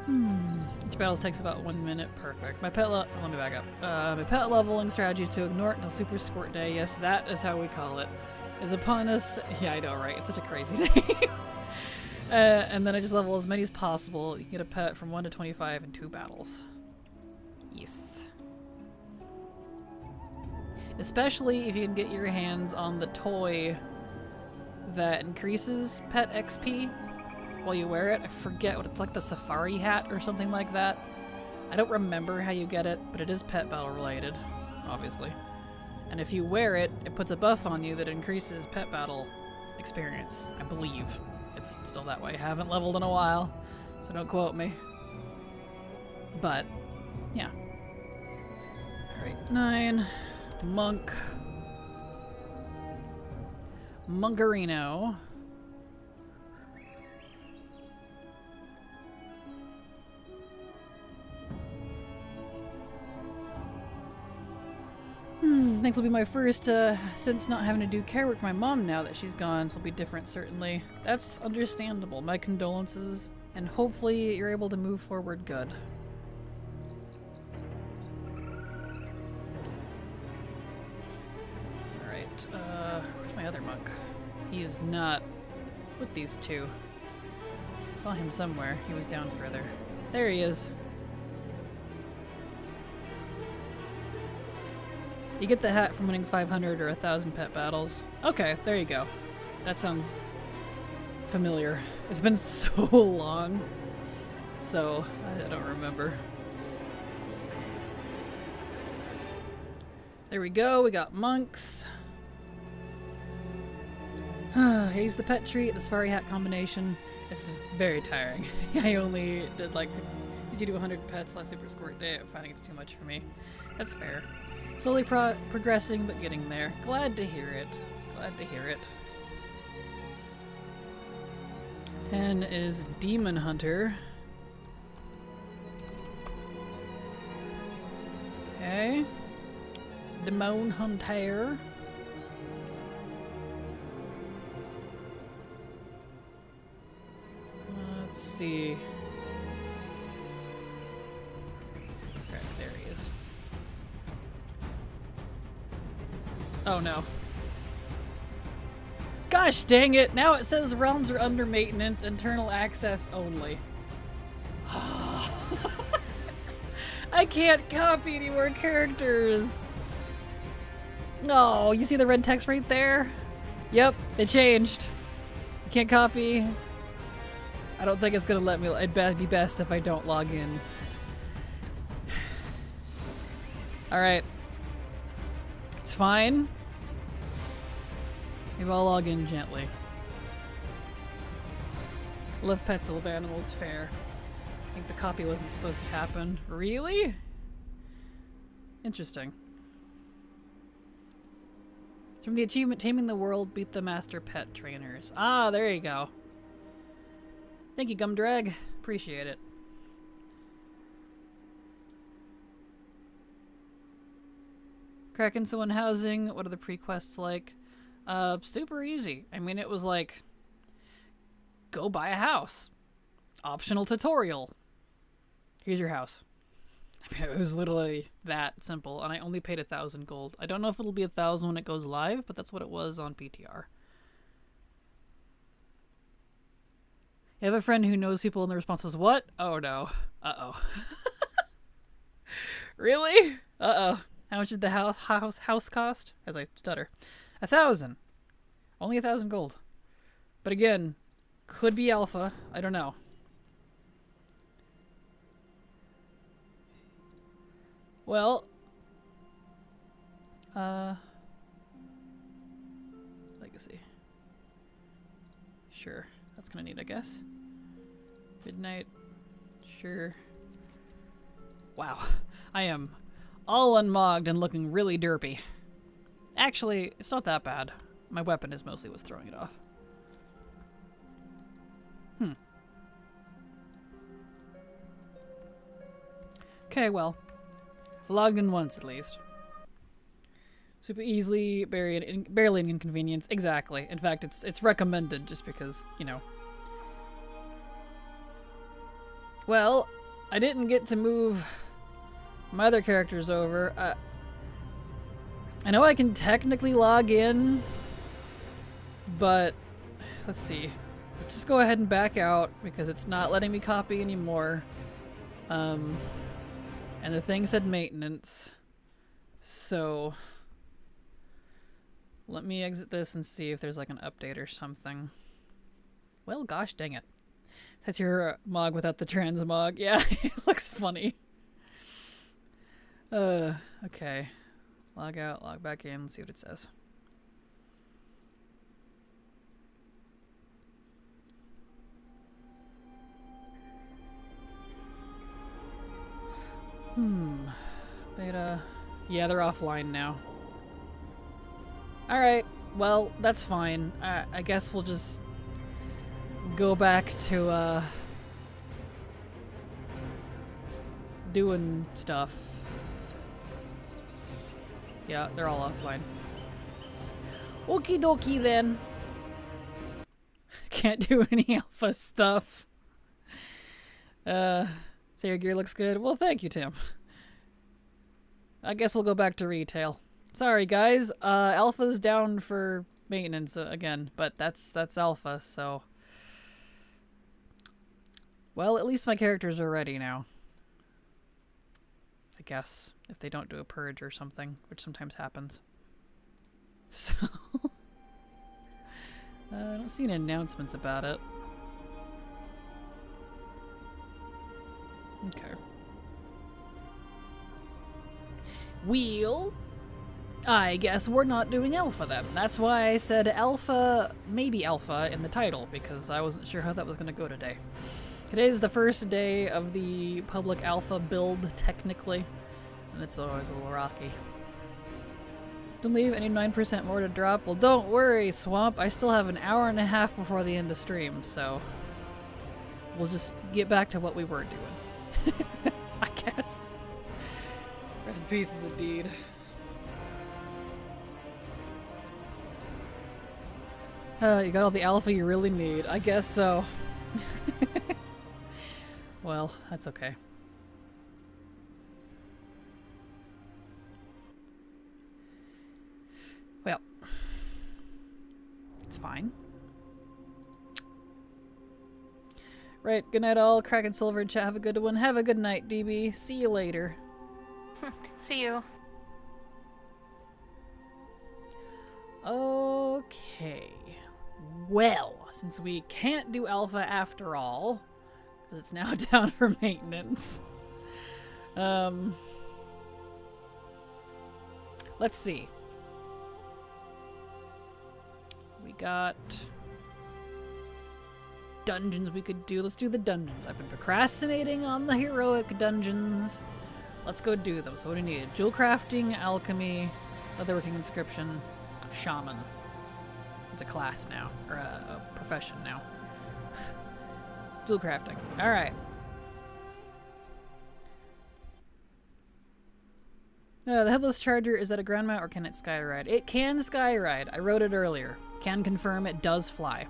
Each battle takes about 1 minute. Perfect. My pet let me back up. My pet leveling strategy is to ignore it until Super Squirt Day. Yes, that is how we call it. Is upon us. Yeah, I know, right? It's such a crazy name. And then I just level as many as possible. You can get a pet from 1 to 25 in 2 battles. Yes. Especially if you can get your hands on the toy that increases pet XP while you wear it. I forget what it's like, the safari hat or something like that. I don't remember how you get it, but it is pet battle related, obviously. And if you wear it, it puts a buff on you that increases pet battle experience, I believe. It's still that way. I haven't leveled in a while, so don't quote me. But, yeah. Alright, 9. Monk. Monkerino. Thanks will be my first, since not having to do care work for my mom now that she's gone, so it'll be different, certainly. That's understandable. My condolences, and hopefully you're able to move forward good. Alright, where's my other monk? He is not with these two. Saw him somewhere. He was down further. There he is. You get the hat from winning 500 or 1,000 pet battles. Okay, there you go. That sounds familiar. It's been so long, so I don't remember. There we go, we got monks. He's the pet treat, the safari hat combination. It's very tiring. I only did like 50 to 100 pets last Super Squirt Day. I'm finding it's too much for me. That's fair. Slowly progressing, but getting there. Glad to hear it. Glad to hear it. 10 is Demon Hunter. Okay. Demon Hunter. Let's see. Okay, there he is. Oh no. Gosh dang it! Now it says realms are under maintenance, internal access only. I can't copy any more characters. No, you see the red text right there? Yep, it changed. You can't copy. I don't think it's gonna let me. It'd be best if I don't log in. Alright. It's fine. Maybe I'll log in gently. Love pets, love animals, fair. I think the copy wasn't supposed to happen. Really? Interesting. From the achievement Taming the World, beat the master pet trainers. Ah, there you go. Thank you, Gumdrag. Appreciate it. Kraken someone housing. What are the pre-quests like? Super easy. I mean, it was like, go buy a house. Optional tutorial. Here's your house. It was literally that simple, and I only paid 1,000 gold. I don't know if it'll be 1,000 when it goes live, but that's what it was on PTR. You have a friend who knows people, and the response was, what? Oh no. Uh-oh. Really? Uh-oh. How much did the house cost? As I stutter. 1,000. Only 1,000 gold. But again, could be alpha. I don't know. Well, legacy. Sure, that's kind of neat, I guess. Midnight. Sure. Wow, I am all unmogged and looking really derpy. Actually, it's not that bad. My weapon is mostly what's throwing it off. Okay, well. Logged in once, at least. Super easily, barely an inconvenience. Exactly. In fact, it's recommended just because, you know. Well, I didn't get to move my other characters over. I know I can technically log in, but let's see. Let's just go ahead and back out because it's not letting me copy anymore. And the thing said maintenance. So let me exit this and see if there's like an update or something. Well, gosh dang it. That's your mog without the transmog. Yeah, it looks funny. Okay. Log out, log back in, let's see what it says. Beta. Yeah, they're offline now. Alright, well, that's fine. I guess we'll just go back to, doing stuff. Yeah, they're all offline. Okie dokie then. Can't do any alpha stuff. So your gear looks good? Well, thank you, Tim. I guess we'll go back to retail. Sorry, guys. Alpha's down for maintenance again, but that's alpha, so... Well, at least my characters are ready now. I guess, if they don't do a purge or something, which sometimes happens. So... I don't see any announcements about it. Okay. Well, I guess we're not doing alpha then. That's why I said alpha, maybe alpha in the title, because I wasn't sure how that was going to go today. Today is the first day of the public alpha build, technically, and it's always a little rocky. Don't leave, I need 9% more to drop. Well, don't worry, Swamp. I still have an hour and a half before the end of stream, so we'll just get back to what we were doing. I guess. Rest in peace indeed. You got all the alpha you really need. I guess so. Well, that's okay. Well, it's fine. Right, good night all. Kraken, Silver, and chat. Have a good one. Have a good night, DB. See you later. See you. Okay. Well, since we can't do alpha after all, because it's now down for maintenance, let's see. We got dungeons we could do. Let's do the dungeons. I've been procrastinating on the heroic dungeons. Let's go do them. So what do we need? Jewel crafting, alchemy, leatherworking, inscription, shaman. It's a class now, or a profession now. Jewel crafting. All right. The headless charger, is that a ground mount or can it skyride? It can skyride. I wrote it earlier. Can confirm it does fly.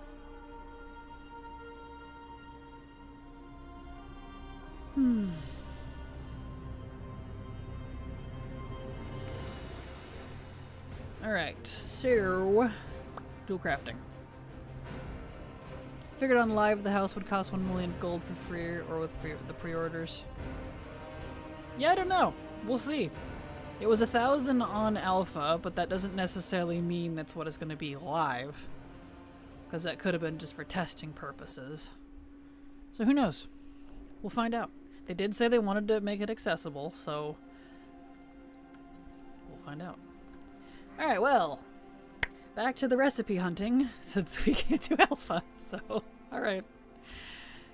Alright, so dual crafting. Figured on live the house would cost 1 million gold for free or with the pre-orders. Yeah, I don't know. We'll see. It was 1,000 on alpha, but that doesn't necessarily mean that's what it's going to be live. Because that could have been just for testing purposes. So who knows? We'll find out. They did say they wanted to make it accessible, so we'll find out. Alright, well, back to the recipe hunting, since we can't do alpha, so, alright.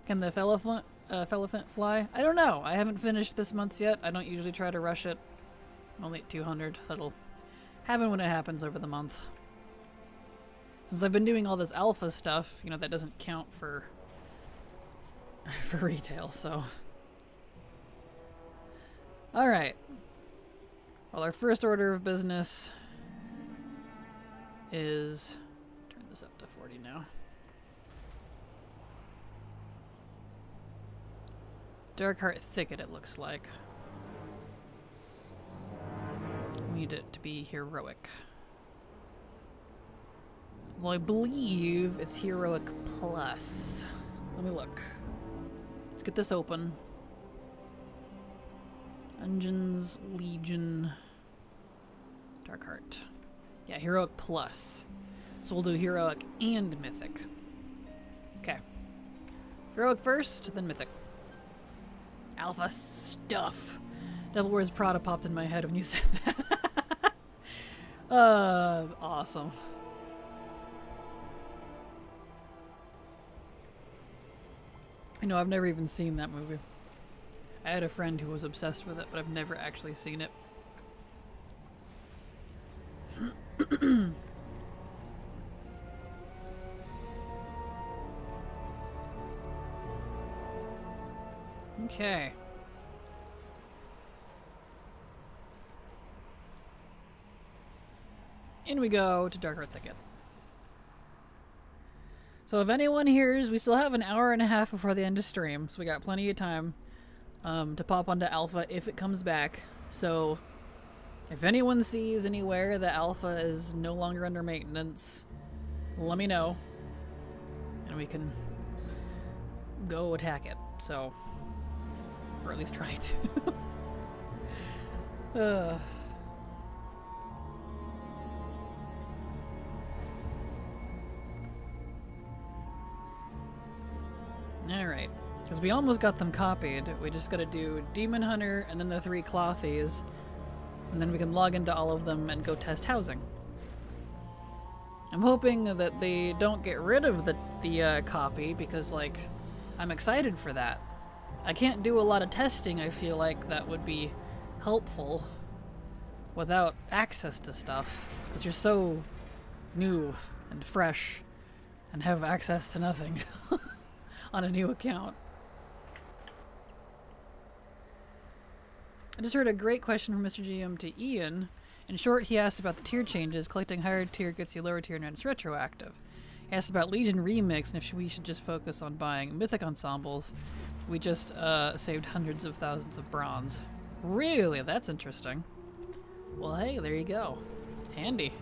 Can the Felephant fly? I don't know. I haven't finished this month's yet. I don't usually try to rush it. I'm only at 200. That'll happen when it happens over the month. Since I've been doing all this alpha stuff, you know, that doesn't count for retail, so. Alright. Well, our first order of business is, turn this up to 40 now. Darkheart Thicket, it looks like. We need it to be heroic. Well, I believe it's heroic plus. Let me look. Let's get this open. Dungeons, Legion, Darkheart. Yeah, heroic plus. So we'll do heroic and mythic. Okay. Heroic first, then mythic. Alpha stuff. Devil Wears Prada popped in my head when you said that. Awesome. I know, I've never even seen that movie. I had a friend who was obsessed with it, but I've never actually seen it. Okay. In we go to Darkheart Thicket. So if anyone hears, we still have an hour and a half before the end of stream, so we got plenty of time to pop onto alpha if it comes back. So if anyone sees anywhere that alpha is no longer under maintenance, let me know, and we can go attack it. So, or at least try to. Alright, because we almost got them copied. We just gotta do Demon Hunter and then the 3 Clothies, and then we can log into all of them and go test housing. I'm hoping that they don't get rid of the copy, because, like, I'm excited for that. I can't do a lot of testing, I feel like, that would be helpful without access to stuff, because you're so new and fresh and have access to nothing on a new account. I just heard a great question from Mr. GM to Ian. In short, he asked about the tier changes. Collecting higher tier gets you lower tier and it's retroactive. He asked about Legion Remix and if we should just focus on buying mythic ensembles. We just saved hundreds of thousands of bronze. Really? That's interesting. Well, hey, there you go. Handy.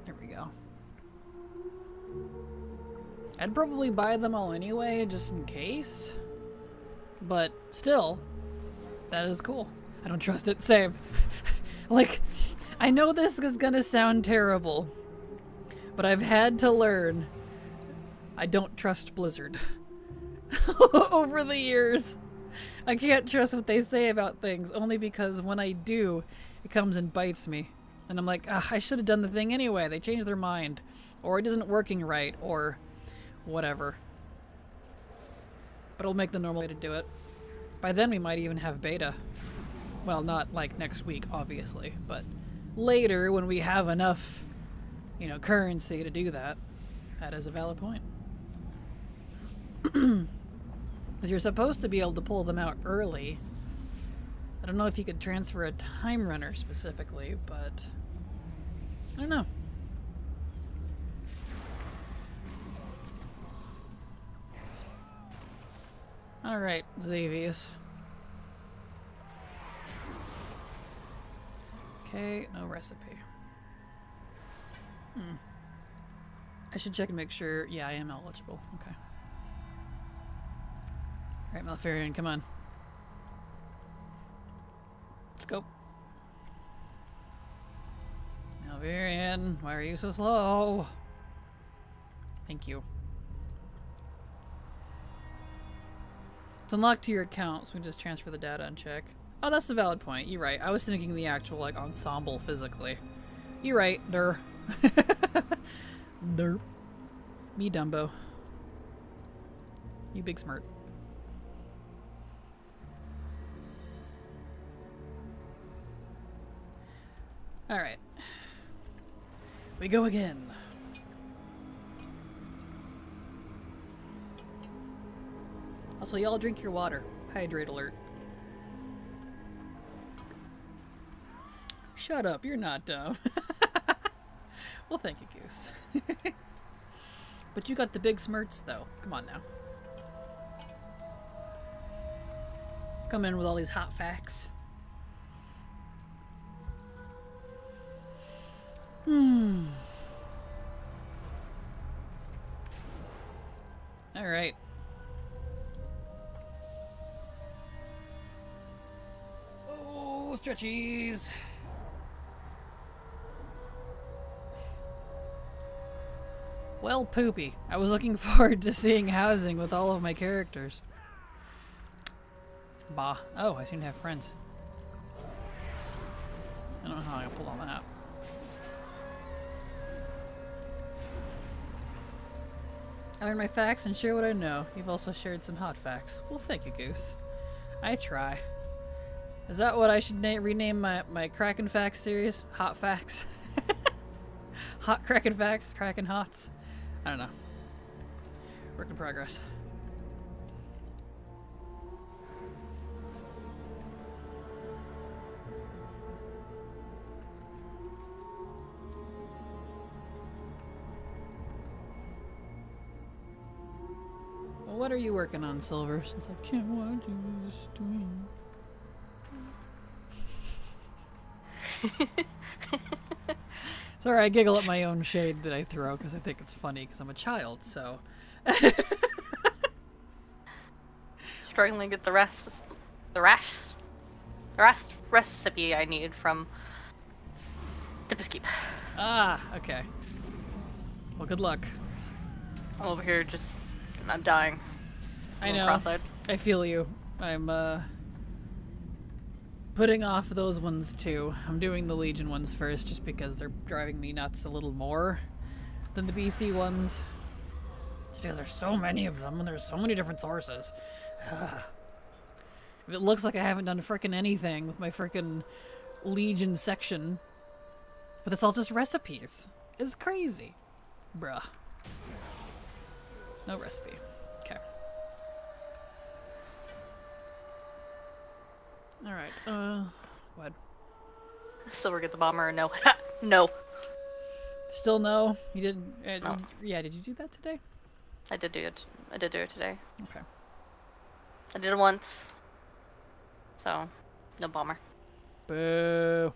There we go. I'd probably buy them all anyway, just in case. But still, that is cool. I don't trust it. Save. Like, I know this is gonna sound terrible, but I've had to learn I don't trust Blizzard. Over the years. I can't trust what they say about things, only because when I do, it comes and bites me. And I'm like, I should have done the thing anyway. They changed their mind. Or it isn't working right, or whatever. But it'll make the normal way to do it. By then we might even have beta. Well, not like next week, obviously, but later when we have enough, you know, currency to do that. That is a valid point. Because you're supposed to be able to pull them out early. I don't know if you could transfer a time runner specifically, but I don't know. Alright, Xavius. Okay, no recipe. I should check and make sure. Yeah, I am eligible. Okay. Alright, Malfarian, come on. Let's go. Malfarian, why are you so slow? Thank you. It's unlocked to your account, so we can just transfer the data and check. Oh, that's the valid point. You're right. I was thinking the actual, like, ensemble physically. You're right, der. Derp. Me Dumbo. You big smart. Alright. We go again. Also, y'all drink your water. Hydrate alert. Shut up, you're not dumb. Well, thank you, Goose. But you got the big smirts, though. Come on now. Come in with all these hot facts. Alright. Oh, stretchies. Well, poopy. I was looking forward to seeing housing with all of my characters. Bah. Oh, I seem to have friends. I don't know how I pulled on that. I learned my facts and share what I know. You've also shared some hot facts. Well, thank you, Goose. I try. Is that what I should rename my Kraken Facts series? Hot Facts? Hot Kraken Facts? Kraken Hots? I don't know. Work in progress. Well, what are you working on, Silver? Since I can't watch you stream. Sorry, I giggle at my own shade that I throw because I think it's funny because I'm a child, so. Struggling to get the recipe I need from Dipperskeep. Ah, okay. Well, good luck. I'm over here just not dying. I know. Cross-eyed. I feel you. I'm putting off those ones too. I'm doing the Legion ones first just because they're driving me nuts a little more than the BC ones. Just because there's so many of them and there's so many different sources. If it looks like I haven't done frickin' anything with my frickin' Legion section, but it's all just recipes. It's crazy. Bruh. No recipe. Okay. Alright, what? Silver get the bomber, no. No. Still no? You didn't? No. Yeah, did you do that today? I did do it. I did do it today. Okay. I did it once. So, no bomber. Boo.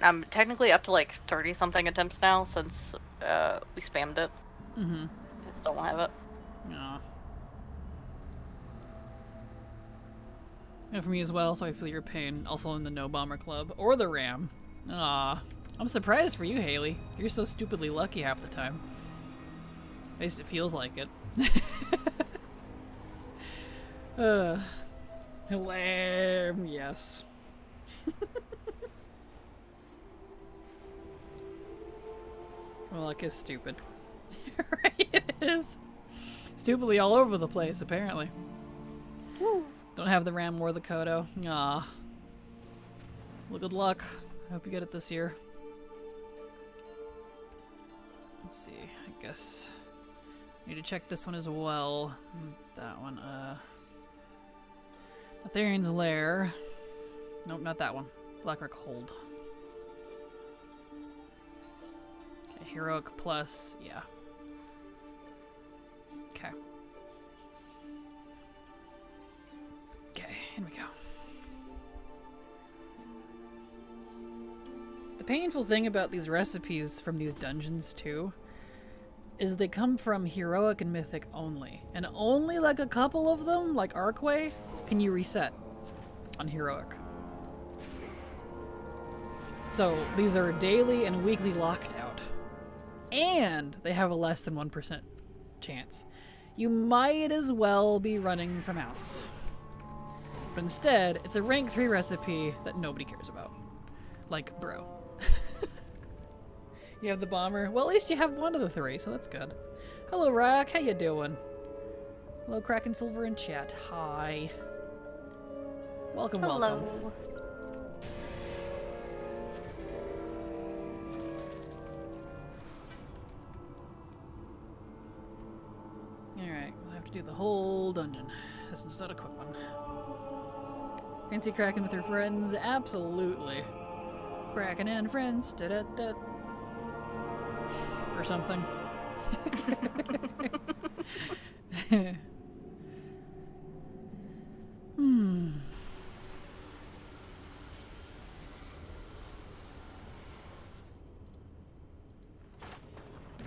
I'm technically up to like 30 something attempts now since we spammed it. Mm-hmm. I still don't have it. Aw. And for me as well, so I feel your pain. Also in the No Bomber Club. Or the Ram. Aw. I'm surprised for you, Haley. You're so stupidly lucky half the time. At least it feels like it. Lamb, yes. Well, luck is stupid. Right, it is. Stupidly all over the place, apparently. Woo. Don't have the Ram or the Kodo. Aw. Well, good luck. Hope you get it this year. Let's see. I guess need to check this one as well. That one. Aetherian's Lair. Nope, not that one. Blackrock Hold. Okay, Heroic Plus. Yeah. Okay. in we go. The painful thing about these recipes from these dungeons, too, is they come from heroic and mythic only. And only like a couple of them, like Arcway, can you reset on heroic. So these are daily and weekly locked out. And they have a less than 1% chance. You might as well be running from outs. But instead, it's a rank 3 recipe that nobody cares about. Like, bro. You have the bomber? Well, at least you have one of the 3, so that's good. Hello, Rock. How you doing? Hello, Kraken Silver in chat. Hi. Welcome, Hello. welcome. Alright, we'll have to do the whole dungeon. This is not a quick one. Fancy Kraken with your friends? Absolutely. Kraken and friends. Da-da-da. Or something.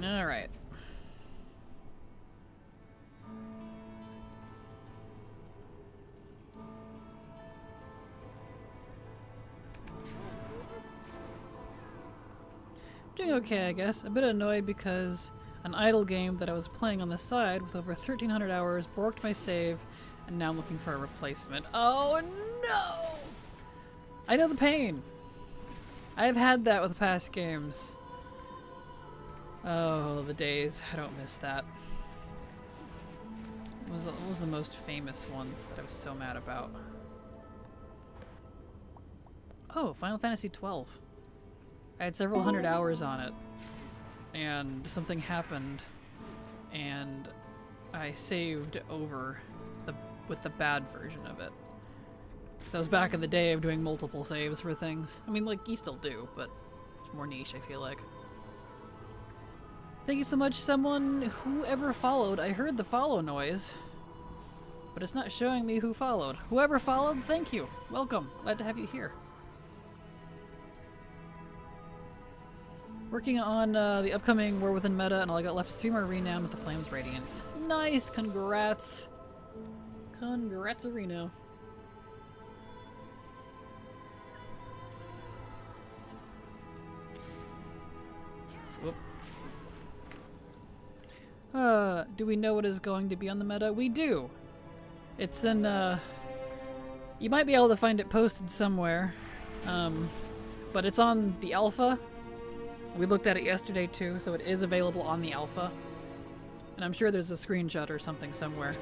All right. Doing okay, I guess. A bit annoyed because an idle game that I was playing on the side with over 1,300 hours borked my save, and now I'm looking for a replacement. Oh no! I know the pain. I've had that with past games. Oh, the days. I don't miss that. What was the most famous one that I was so mad about? Oh, Final Fantasy XII. I had several hundred hours on it, and something happened, and I saved over with the bad version of it. That was back in the day of doing multiple saves for things. I mean, like, you still do, but it's more niche, I feel like. Thank you so much, someone who ever followed. I heard the follow noise, but it's not showing me who followed. Whoever followed, thank you. Welcome. Glad to have you here. Working on the upcoming War Within meta, and all I got left is 3 more Renown with the Flames Radiance. Nice! Congrats! Congrats, Reno. Whoop. Do we know what is going to be on the meta? We do! It's in, you might be able to find it posted somewhere, but it's on the alpha. We looked at it yesterday too, so it is available on the alpha. And I'm sure there's a screenshot or something somewhere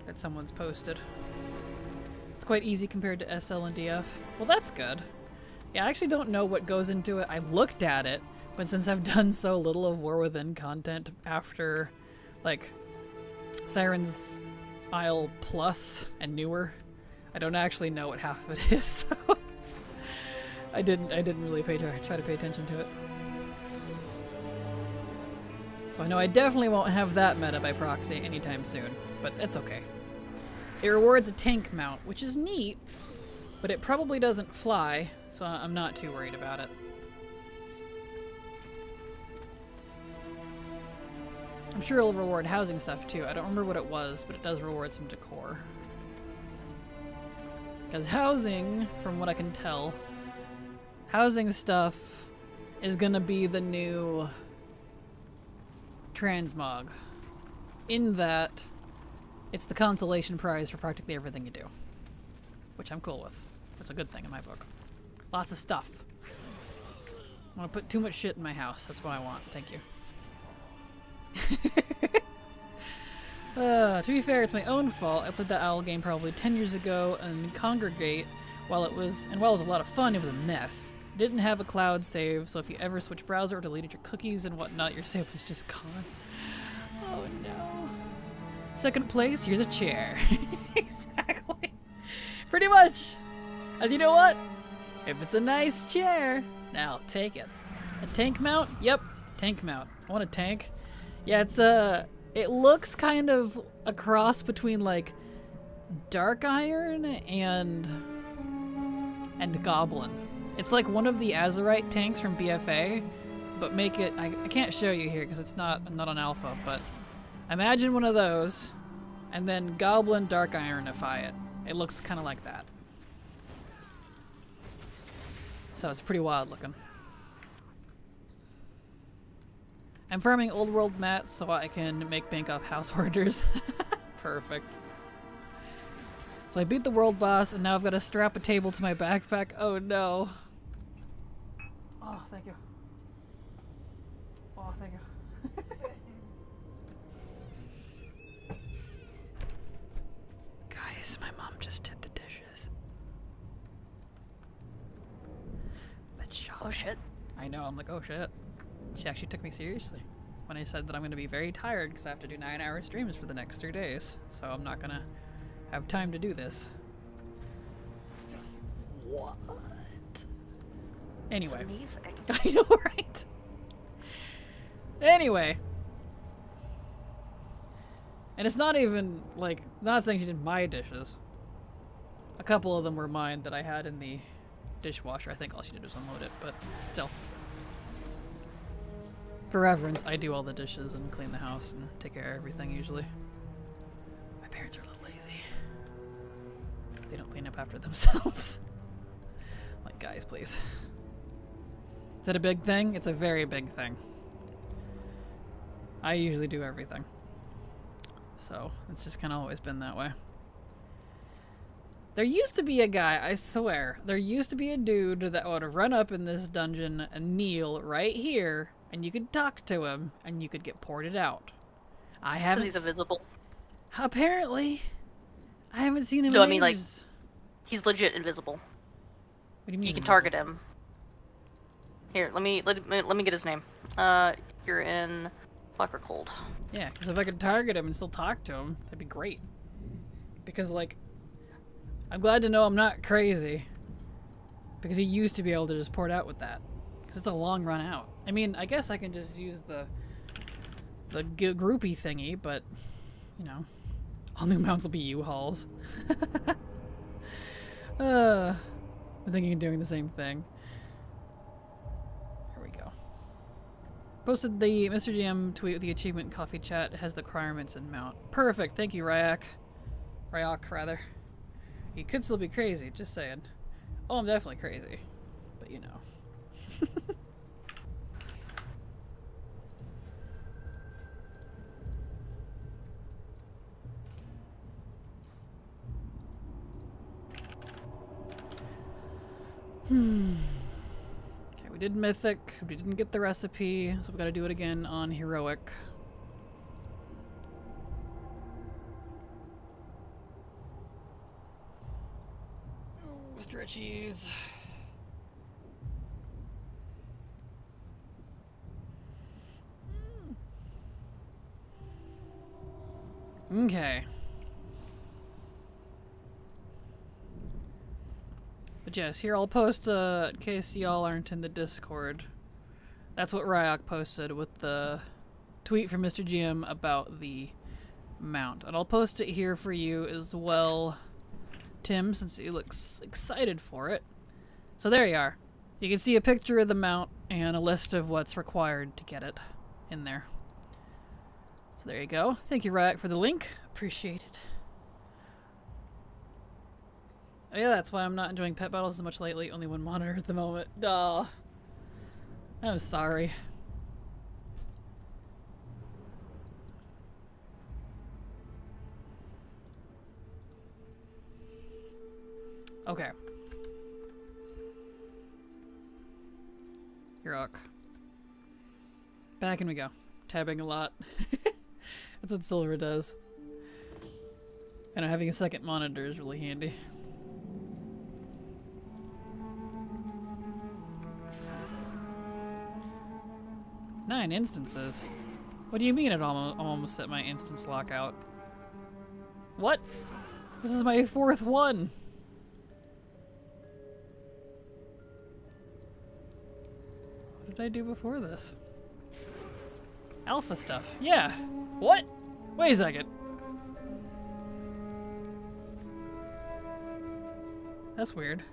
that someone's posted. It's quite easy compared to SL and DF. Well, that's good. Yeah, I actually don't know what goes into it. I looked at it, but since I've done so little of War Within content after, like, Siren's Isle Plus and newer, I don't actually know what half of it is, so I didn't really try to pay attention to it. So I know I definitely won't have that meta by proxy anytime soon, but it's okay. It rewards a tank mount, which is neat, but it probably doesn't fly, so I'm not too worried about it. I'm sure it'll reward housing stuff too. I don't remember what it was, but it does reward some decor. Because housing, from what I can tell, housing stuff is gonna be the new transmog, in that it's the consolation prize for practically everything you do, which I'm cool with. It's a good thing in my book. Lots of stuff. I want to put too much shit in my house. That's what I want. Thank you. To be fair, it's my own fault. I played that owl game probably 10 years ago and Congregate. While it was a lot of fun, it was a mess. It didn't have a cloud save, so if you ever switch browser or deleted your cookies and whatnot, your save was just gone. Oh no. Second place, here's a chair. Exactly. Pretty much. And you know what? If it's a nice chair, I'll take it. A tank mount? Yep, tank mount. I want a tank. Yeah, it's it looks kind of a cross between like Dark Iron and Goblin. It's like one of the Azurite tanks from BFA, but make it. I can't show you here because it's not on alpha. But imagine one of those, and then Goblin Dark Ironify it. It looks kind of like that. So it's pretty wild looking. I'm farming old world mats so I can make bank off house hoarders. Perfect. So I beat the world boss and now I've got to strap a table to my backpack. Oh no. Oh, thank you. Oh, thank you. Guys, my mom just did the dishes. Let's shop. Oh shit. I know, I'm like, oh shit. She actually took me seriously when I said that I'm going to be very tired because I have to do 9-hour streams for the next 3 days. So I'm not going to have time to do this. What? Anyway. That's amazing. I know, right? Anyway. And it's not even, like, not saying she did my dishes. A couple of them were mine that I had in the dishwasher. I think all she did was unload it, but still. For reference, I do all the dishes and clean the house and take care of everything usually. My parents are a little lazy. They don't clean up after themselves. Like, guys, please. Is that a big thing? It's a very big thing. I usually do everything. So, it's just kind of always been that way. There used to be a guy, I swear, there used to be a dude that would run up in this dungeon and kneel right here, and you could talk to him, and you could get ported out. I haven't. He's invisible. Apparently, I haven't seen him. No, in I mean like, ages. he's legit invisible. What do you mean? You can invisible? target him. Here, let me get his name. You're in Hot or Cold. Yeah, because if I could target him and still talk to him, that'd be great. Because like, I'm glad to know I'm not crazy. Because he used to be able to just port out with that. Because it's a long run out. I mean, I guess I can just use the groupie thingy, but, you know, all new mounts will be U-Hauls. I'm thinking of doing the same thing. Here we go. Posted the Mr. GM tweet with the achievement coffee chat. It has the requirements and mount. Perfect. Thank you, Ryak. Ryok, rather. You could still be crazy, just saying. Oh, I'm definitely crazy. But you know. Okay, we did Mythic. We didn't get the recipe, so we gotta do it again on Heroic. Ooh, stretchies. Okay. But yes, here I'll post, in case y'all aren't in the Discord. That's what Ryok posted with the tweet from Mr. GM about the mount. And I'll post it here for you as well, Tim, since he looks excited for it. So there you are. You can see a picture of the mount and a list of what's required to get it in there. So there you go. Thank you, Ryok, for the link. Appreciate it. Oh yeah, that's why I'm not enjoying pet battles as much lately. Only one monitor at the moment. Duh. I'm sorry. Okay. Yurok. Back and we go. Tabbing a lot. That's what Silver does. And having a second monitor is really handy. Nine instances? What do you mean I'm almost at my instance lockout? What? This is my 4th one! What did I do before this? Alpha stuff. Yeah! What? Wait a second. That's weird.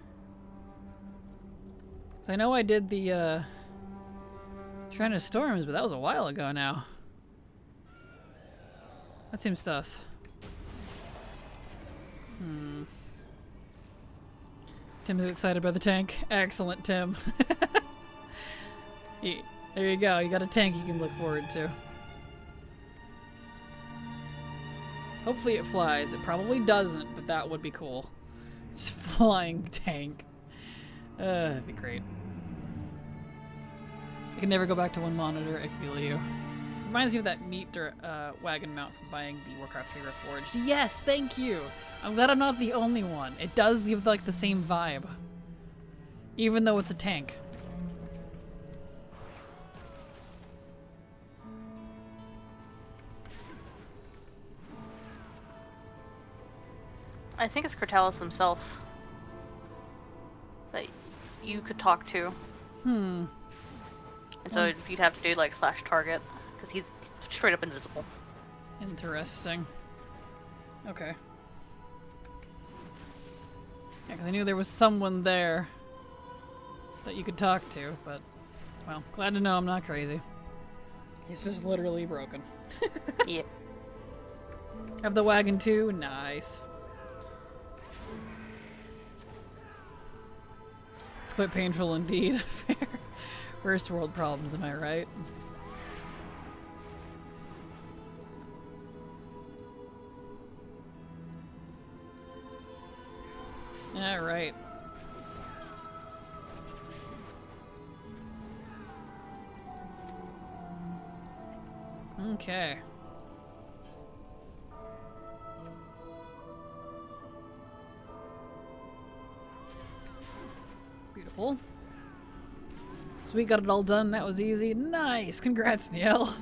So I know I did the Shrine of Storms, but that was a while ago now. That seems sus. Tim's excited by the tank. Excellent, Tim. There you go. You got a tank you can look forward to. Hopefully it flies. It probably doesn't, but that would be cool. Just flying tank. That'd be great. I can never go back to one monitor. I feel you. Reminds me of that meat wagon mount from buying the Warcraft 3 Reforged. Yes, thank you. I'm glad I'm not the only one. It does give like the same vibe, even though it's a tank. I think it's Cortalis himself that you could talk to. And so you'd have to do like /target because he's straight up invisible. Interesting. Okay. Yeah, because I knew there was someone there that you could talk to, but, well, glad to know I'm not crazy. He's just literally broken. Yep. Have the wagon too? Nice. It's quite painful indeed. First world problems, am I right? All right. Okay. Beautiful. So we got it all done. That was easy. Nice. Congrats, Neil. How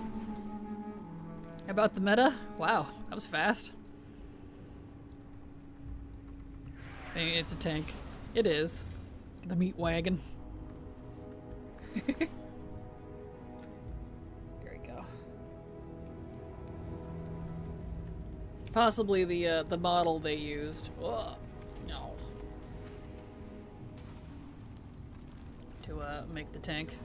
about the meta? Wow, that was fast. It's a tank. It is. The meat wagon. There we go. Possibly the model they used. Ugh, no. To make the tank.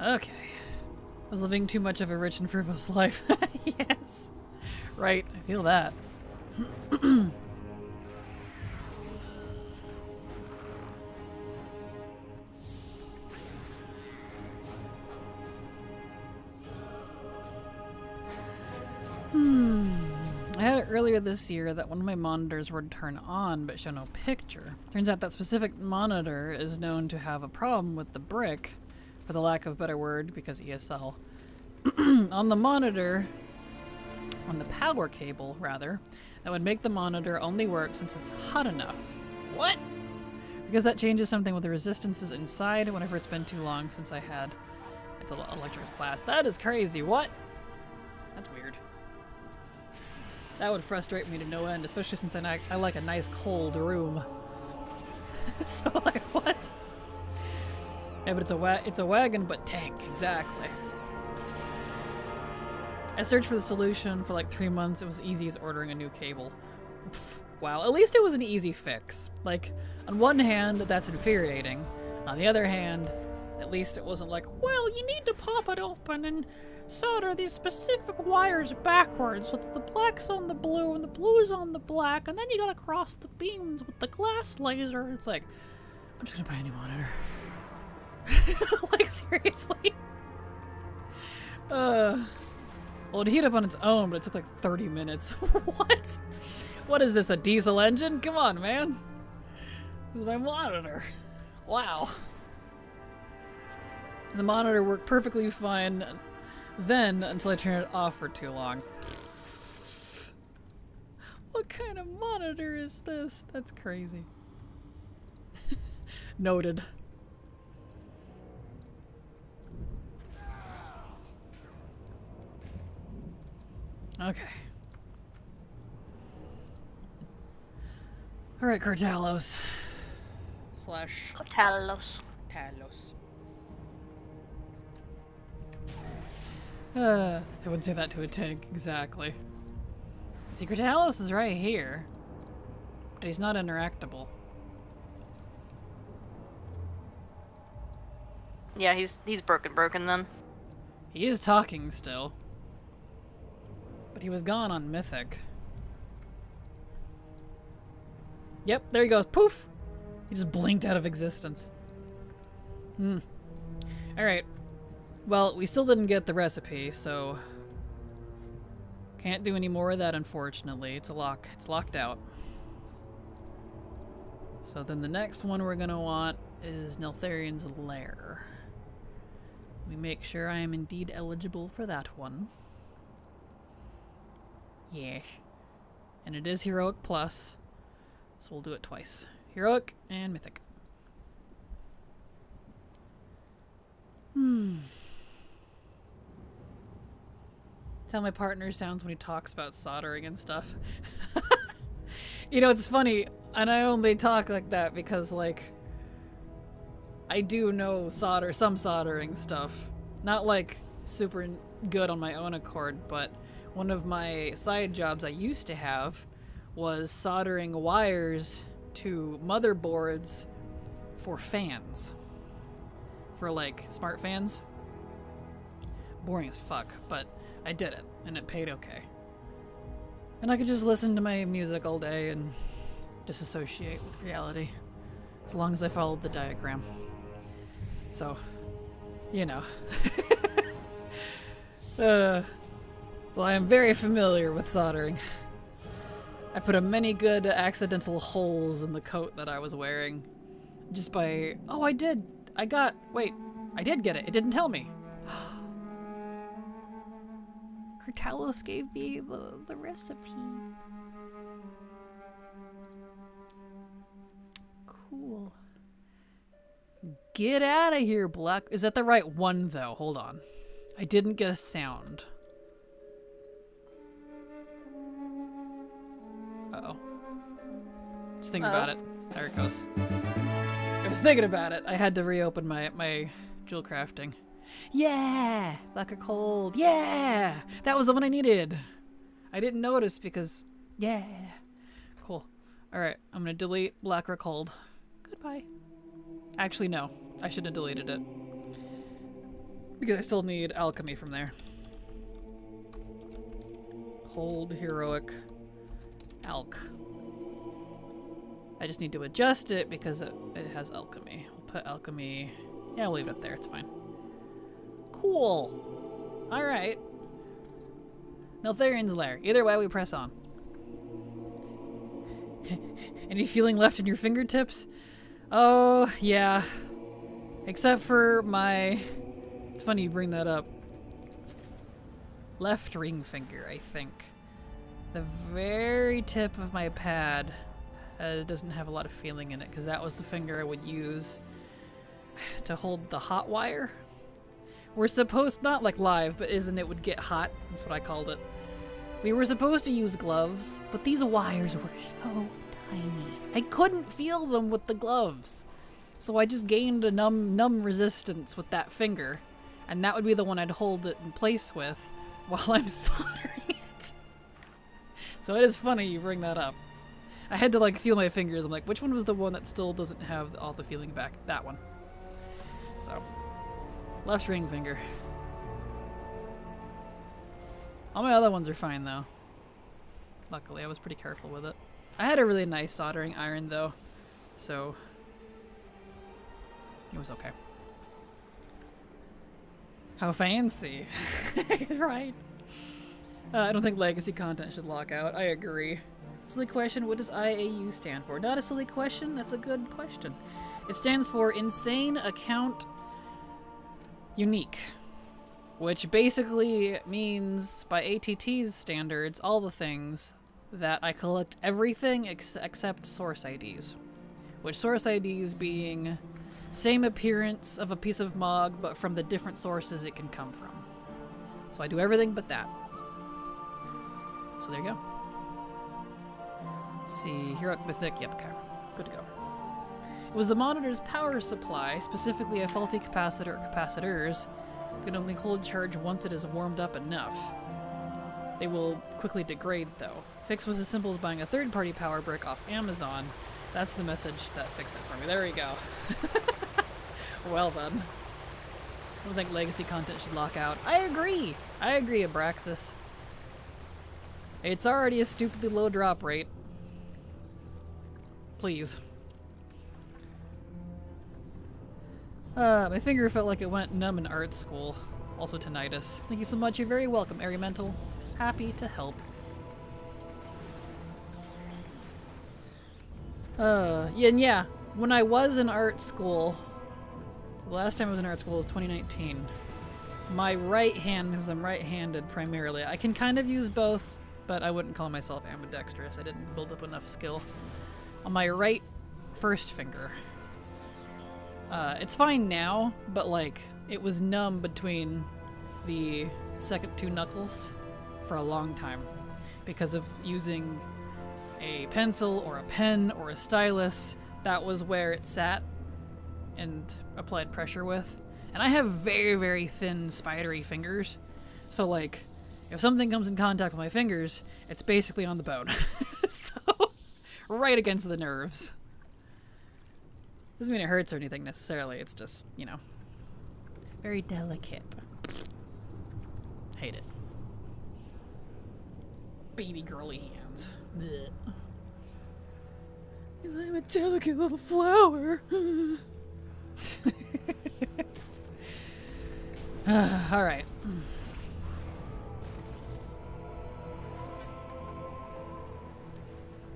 Okay. I was living too much of a rich and frivolous life. Yes. Right, I feel that. I had it earlier this year that one of my monitors would turn on but show no picture. Turns out that specific monitor is known to have a problem with the brick, for the lack of a better word, because ESL. On the monitor, on the power cable rather, that would make the monitor only work since it's hot enough. What? Because that changes something with the resistances inside whenever it's been too long since I had its electrics class. That is crazy. What? That's weird. That would frustrate me to no end, especially since I like a nice cold room. So like, what? Yeah, but it's a wagon, but tank, exactly. I searched for the solution for like 3 months. It was easy as ordering a new cable. Wow, at least it was an easy fix. Like, on one hand, that's infuriating. On the other hand, at least it wasn't like, well, you need to pop it open and solder these specific wires backwards so that the black's on the blue and the blue is on the black, and then you gotta cross the beams with the glass laser. It's like, I'm just gonna buy a new monitor. Like, seriously? Well, it'd heat up on its own, but it took like 30 minutes. What? What is this, a diesel engine? Come on, man. This is my monitor. Wow. The monitor worked perfectly fine then until I turned it off for too long. What kind of monitor is this? That's crazy. Noted. Okay. Alright, Cortalos. /Talos. Cortalos. Talos. I wouldn't say that to a tank, exactly. Secret Talos is right here, but he's not interactable. Yeah, he's broken then. He is talking still, but he was gone on Mythic. Yep, there he goes. Poof! He just blinked out of existence. Alright. Well, we still didn't get the recipe, so can't do any more of that, unfortunately. It's locked out. So then the next one we're gonna want is Neltharian's Lair. We make sure I am indeed eligible for that one. Yes. And it is Heroic Plus, so we'll do it twice. Heroic and Mythic. That's how my partner sounds when he talks about soldering and stuff. You know, it's funny, and I only talk like that because, like, I do know some soldering stuff. Not, like, super good on my own accord, but one of my side jobs I used to have was soldering wires to motherboards for fans. For, like, smart fans. Boring as fuck, but I did it, and it paid okay. And I could just listen to my music all day and disassociate with reality. As long as I followed the diagram. So, you know. So I am very familiar with soldering. I put many good accidental holes in the coat that I was wearing. Just by... Oh, I did! Wait, I did get it. It didn't tell me. Talos gave me the recipe. Cool. Get out of here, Black. Is that the right one, though? Hold on. I didn't get a sound. Uh-oh. Just think about it. There it goes. I was thinking about it. I had to reopen my jewel crafting. Yeah! Black or cold. Yeah! That was the one I needed. I didn't notice because... Yeah. Cool. Alright, I'm gonna delete black or cold. Goodbye. Actually, no. I should have deleted it. Because I still need alchemy from there. Hold, heroic, alch. I just need to adjust it because it has alchemy. We'll put alchemy... Yeah, I'll leave it up there. It's fine. Cool. Alright. Neltharian's Lair. Either way, we press on. Any feeling left in your fingertips? Oh, yeah. Except for my... It's funny you bring that up. Left ring finger, I think. The very tip of my pad doesn't have a lot of feeling in it, because that was the finger I would use to hold the hot wire. We're supposed, not like live, but it would get hot. That's what I called it. We were supposed to use gloves, but these wires were so tiny. I couldn't feel them with the gloves. So I just gained a numb resistance with that finger, and that would be the one I'd hold it in place with while I'm soldering it. So it is funny you bring that up. I had to like feel my fingers. I'm like, which one was the one that still doesn't have all the feeling back? That one. So... Left ring finger. All my other ones are fine though. Luckily, I was pretty careful with it. I had a really nice soldering iron though, so it was okay. How fancy. Right. I don't think legacy content should lock out. I agree. Silly question, what does IAU stand for? Not a silly question, that's a good question. It stands for Insane Account Unique, which basically means, by ATT's standards, all the things that I collect everything except source IDs. Which source IDs being same appearance of a piece of Mog, but from the different sources it can come from. So I do everything but that. So there you go. Let's see, Heroic Mythic, yep, okay, good to go. It was the monitor's power supply, specifically a faulty capacitor or capacitors, They can only hold charge once it is warmed up enough. They will quickly degrade, though. Fix was as simple as buying a third-party power brick off Amazon. That's the message that fixed it for me. There we go. Well done. I don't think legacy content should lock out. I agree! I agree, Abraxas. It's already a stupidly low drop rate. Please. My finger felt like it went numb in art school. Also tinnitus. Thank you so much. You're very welcome, Arimental. Happy to help. Yeah, when I was in art school, the last time I was in art school was 2019. My right hand, because I'm right-handed primarily, I can kind of use both, but I wouldn't call myself ambidextrous. I didn't build up enough skill. On my right first finger. It's fine now, but like, it was numb between the second two knuckles for a long time because of using a pencil or a pen or a stylus. That was where it sat and applied pressure with. And I have very, very thin, spidery fingers. So like, if something comes in contact with my fingers, it's basically on the bone. So, right against the nerves. Doesn't mean it hurts or anything necessarily, it's just, you know, very delicate. Hate it. Baby girly hands. Blech. 'Cause I'm a delicate little flower. Alright.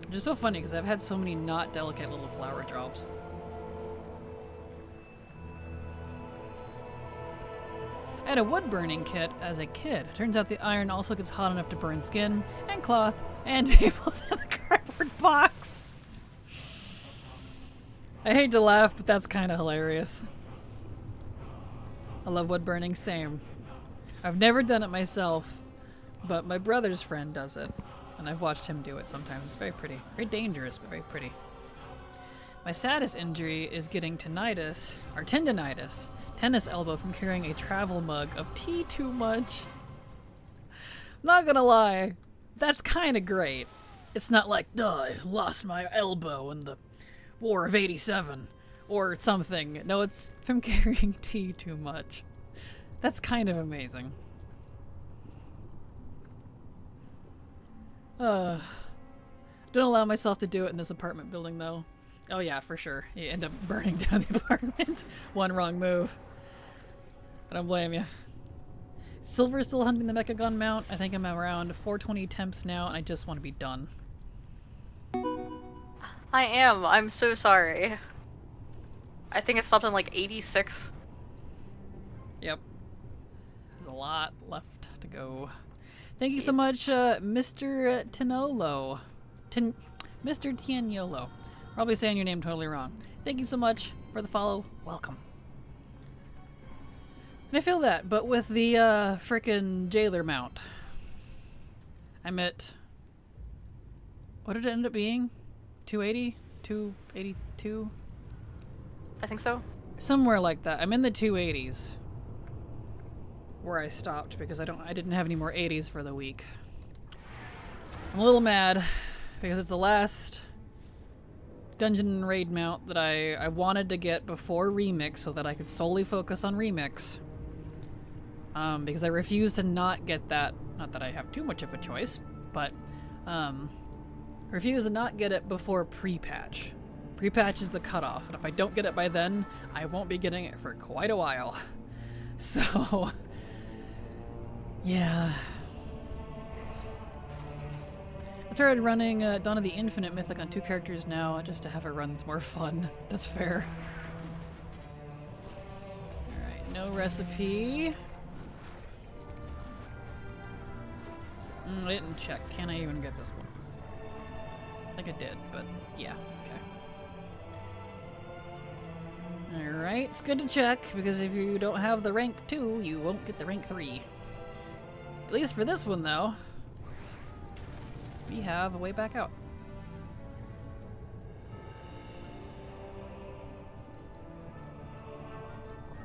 Which is so funny because I've had so many not delicate little flower drops. I had a wood burning kit as a kid. Turns out the iron also gets hot enough to burn skin, and cloth, and tables in the cardboard box. I hate to laugh, but that's kind of hilarious. I love wood burning, same. I've never done it myself, but my brother's friend does it, and I've watched him do it sometimes. It's very pretty. Very dangerous, but very pretty. My saddest injury is getting tinnitus, or tendinitis. Tennis elbow from carrying a travel mug of tea too much. Not gonna lie, that's kind of great. It's not like, duh, I lost my elbow in the War of 87 or something. No, it's from carrying tea too much. That's kind of amazing. Don't allow myself to do it in this apartment building though. Oh yeah, for sure. You end up burning down the apartment. One wrong move. I don't blame you. Silver's still hunting the Mechagon mount. I think I'm around 420 temps now, and I just want to be done. I am. I'm so sorry. I think it stopped on like 86. Yep. There's a lot left to go. Thank you so much, Mr. Tinolo. Mr. Tianiolo. Probably saying your name totally wrong. Thank you so much for the follow. Welcome. And I feel that, but with the frickin' jailer mount. I'm at... What did it end up being? 280? 282? I think so. Somewhere like that. I'm in the 280s. Where I stopped because I didn't have any more 80s for the week. I'm a little mad because it's the last dungeon and raid mount that I wanted to get before Remix so that I could solely focus on Remix. Because I refuse to not get that. Not that I have too much of a choice, but refuse to not get it before pre-patch. Pre-patch is the cutoff, and if I don't get it by then, I won't be getting it for quite a while. So, yeah. I started running Dawn of the Infinite Mythic on 2 characters now, just to have it run more fun. That's fair. Alright, no recipe. I didn't check. Can I even get this one? I think I did, but yeah, okay. Alright, it's good to check, because if you don't have the rank 2, you won't get the rank 3. At least for this one, though. We have a way back out.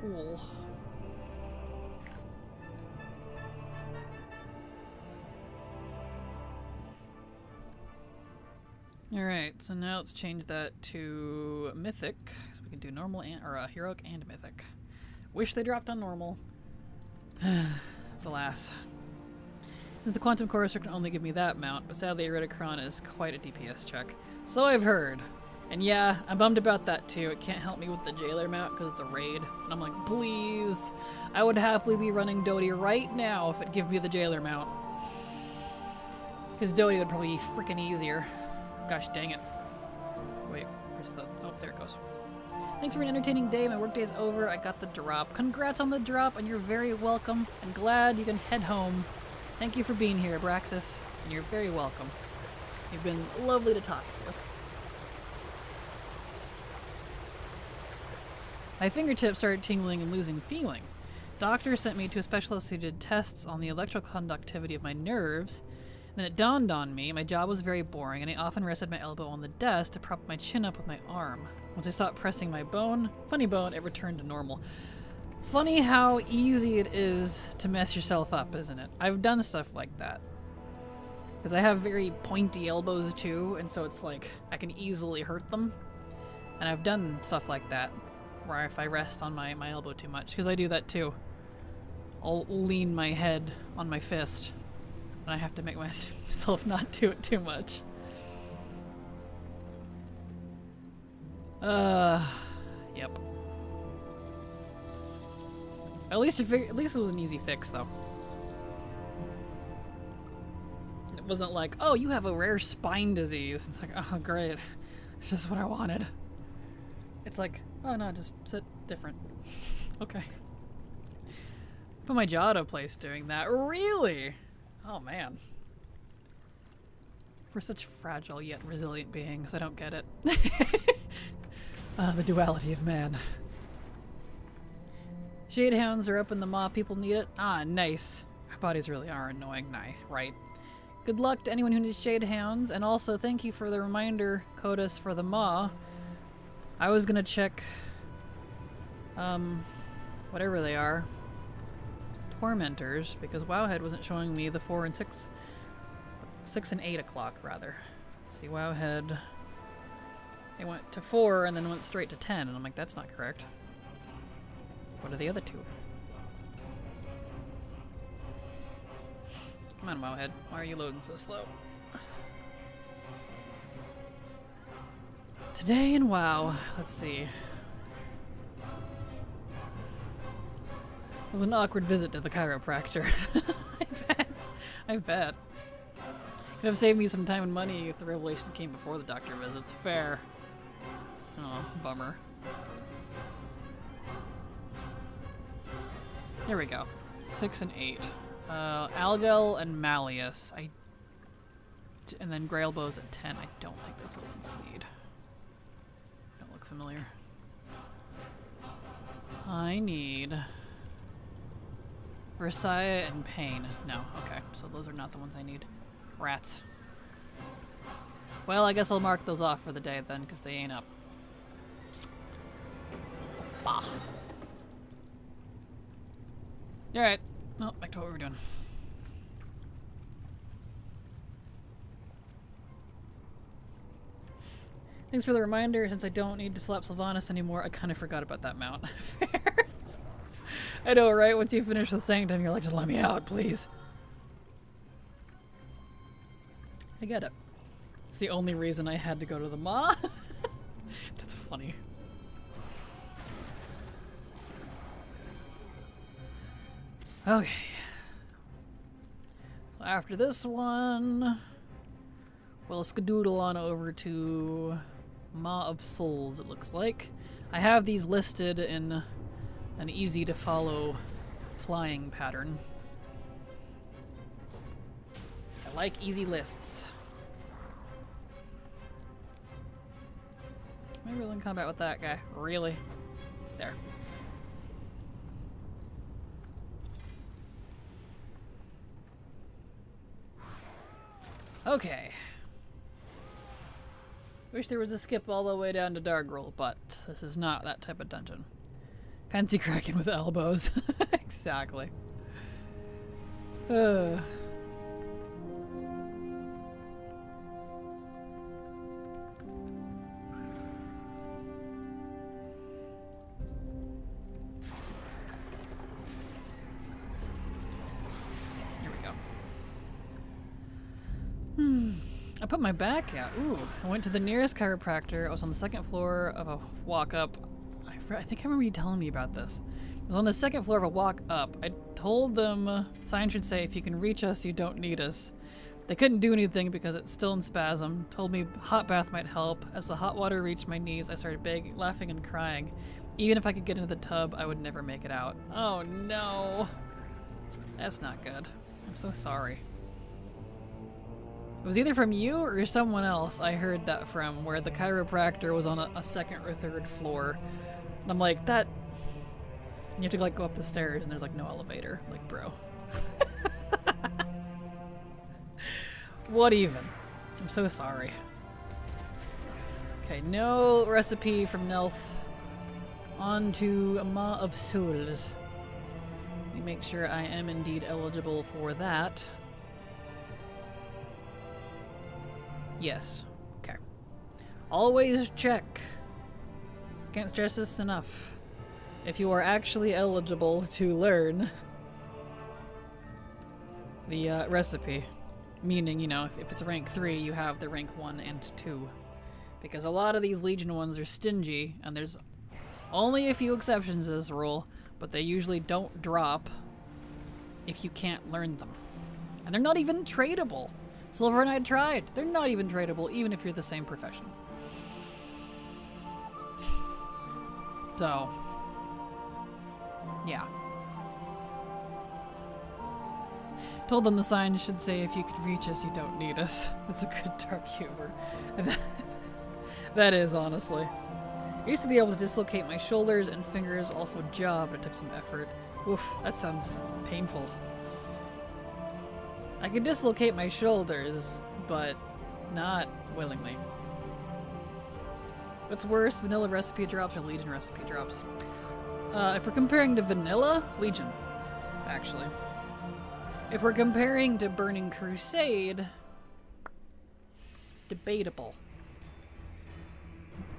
Cool. Alright, so now let's change that to Mythic. So we can do normal and or Heroic and Mythic. Wish they dropped on normal. Alas. Since the Quantum Courser can only give me that mount, but sadly Eridicron is quite a DPS check. So I've heard. And yeah, I'm bummed about that too. It can't help me with the Jailer mount because it's a raid. And I'm like, please! I would happily be running Doty right now if it gave me the Jailer mount. Because Doty would probably be freaking easier. Gosh dang it. Wait, where's the... Oh, there it goes. Thanks for an entertaining day. My workday's over. I got the drop. Congrats on the drop, and you're very welcome. I'm glad you can head home. Thank you for being here, Abraxas, and you're very welcome. You've been lovely to talk to. My fingertips started tingling and losing feeling. Doctor sent me to a specialist who did tests on the electrical conductivity of my nerves. Then it dawned on me, my job was very boring, and I often rested my elbow on the desk to prop my chin up with my arm. Once I stopped pressing my funny bone, it returned to normal. Funny how easy it is to mess yourself up, isn't it? I've done stuff like that. Because I have very pointy elbows too, and so it's like, I can easily hurt them. And I've done stuff like that, where if I rest on my elbow too much, because I do that too. I'll lean my head on my fist. I have to make myself not do it too much. Yep. At least it was an easy fix, though. It wasn't like, oh, you have a rare spine disease. It's like, oh, great. It's just what I wanted. It's like, oh, no, just sit different. Okay. Put my jaw to place doing that. Really? Oh, man. We're such fragile yet resilient beings. I don't get it. The duality of man. Shadehounds are up in the maw. People need it. Ah, nice. Our bodies really are annoying. Nice, right? Good luck to anyone who needs shadehounds. And also, thank you for the reminder, Codus, for the maw. I was gonna check... whatever they are. Tormentors, because Wowhead wasn't showing me the 4 and 6 and 8 o'clock, rather. Let's see, Wowhead, they went to 4 and then went straight to 10, and I'm like, that's not correct. What are the other two? Come on, Wowhead, why are you loading so slow? Today in WoW, let's see. It was an awkward visit to the chiropractor. I bet. Could have saved me some time and money if the revelation came before the doctor visits. Fair. Oh, bummer. Here we go. 6 and 8. Algel and Malleus. And then Grailbows at 10. I don't think that's the ones I need. Don't look familiar. I need... Versailles and Pain. No, okay. So those are not the ones I need. Rats. Well, I guess I'll mark those off for the day then, because they ain't up. Bah. Alright. Oh, back to what we were doing. Thanks for the reminder. Since I don't need to slap Sylvanas anymore, I kind of forgot about that mount. Fair. I know, right? Once you finish the Sanctum, you're like, just let me out, please. I get it. It's the only reason I had to go to the maw. That's funny. Okay. So after this one, we'll skadoodle on over to Maw of Souls, it looks like. I have these listed in an easy to follow flying pattern. I like easy lists. Am I really in combat with that guy? Really? There. Okay. Wish there was a skip all the way down to Dargrel, but this is not that type of dungeon. Fancy Kraken with elbows. Exactly. put my back out. Ooh, I went to the nearest chiropractor. I was on the second floor of a walk up. I think I remember you telling me about this. I was on the second floor of a walk up. I told them, sign should say, if you can reach us, you don't need us. They couldn't do anything because it's still in spasm. Told me hot bath might help. As the hot water reached my knees, I started begging, laughing and crying. Even if I could get into the tub, I would never make it out. Oh no. That's not good. I'm so sorry. It was either from you or someone else I heard that from, where the chiropractor was on a second or third floor. And I'm like, that... And you have to like go up the stairs and there's like no elevator. Like, bro. What even? I'm so sorry. Okay, no recipe from Nelth. On to Ma of Souls. Let me make sure I am indeed eligible for that. Yes. Okay. Always check. Can't stress this enough. If you are actually eligible to learn the recipe, meaning, you know, if it's rank 3, you have the rank 1 and 2. Because a lot of these Legion ones are stingy, and there's only a few exceptions to this rule, but they usually don't drop if you can't learn them. And they're not even tradable. Silver and I tried. They're not even tradable, even if you're the same profession. So, yeah. Told them the sign should say, if you could reach us, you don't need us. That's a good dark humor. That is, honestly. I used to be able to dislocate my shoulders and fingers, also a job, but it took some effort. Oof, that sounds painful. I could dislocate my shoulders, but not willingly. What's worse, vanilla recipe drops or Legion recipe drops? If we're comparing to vanilla, Legion, actually. If we're comparing to Burning Crusade, debatable.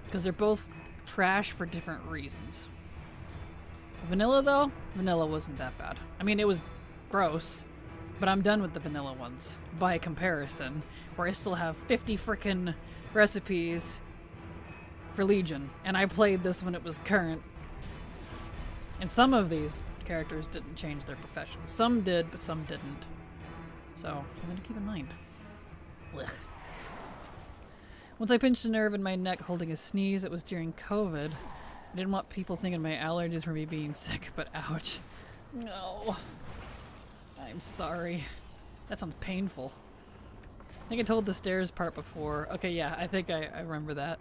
Because they're both trash for different reasons. Vanilla, though? Vanilla wasn't that bad. I mean, it was gross, but I'm done with the vanilla ones, by comparison, where I still have 50 frickin' recipes for Legion, and I played this when it was current. And some of these characters didn't change their profession. Some did, but some didn't. So, something to keep in mind. Blech. Once I pinched a nerve in my neck holding a sneeze, it was during COVID. I didn't want people thinking my allergies were me being sick, but ouch. No. I'm sorry. That sounds painful. I think I told the stairs part before. Okay, yeah, I think I remember that.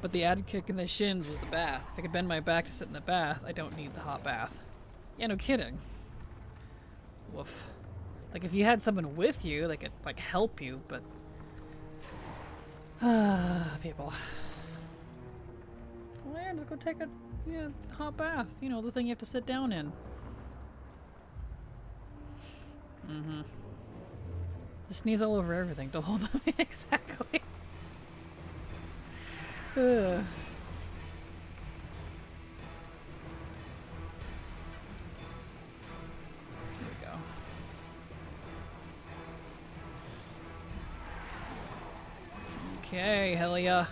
But the added kick in the shins was the bath. If I could bend my back to sit in the bath, I don't need the hot bath. Yeah, no kidding. Woof. Like, if you had someone with you, they could, like, help you, but... people. Well, yeah, just go take a hot bath. You know, the thing you have to sit down in. Mm-hmm. Just sneeze all over everything. Don't hold them exactly. There we go. Okay, hell yeah.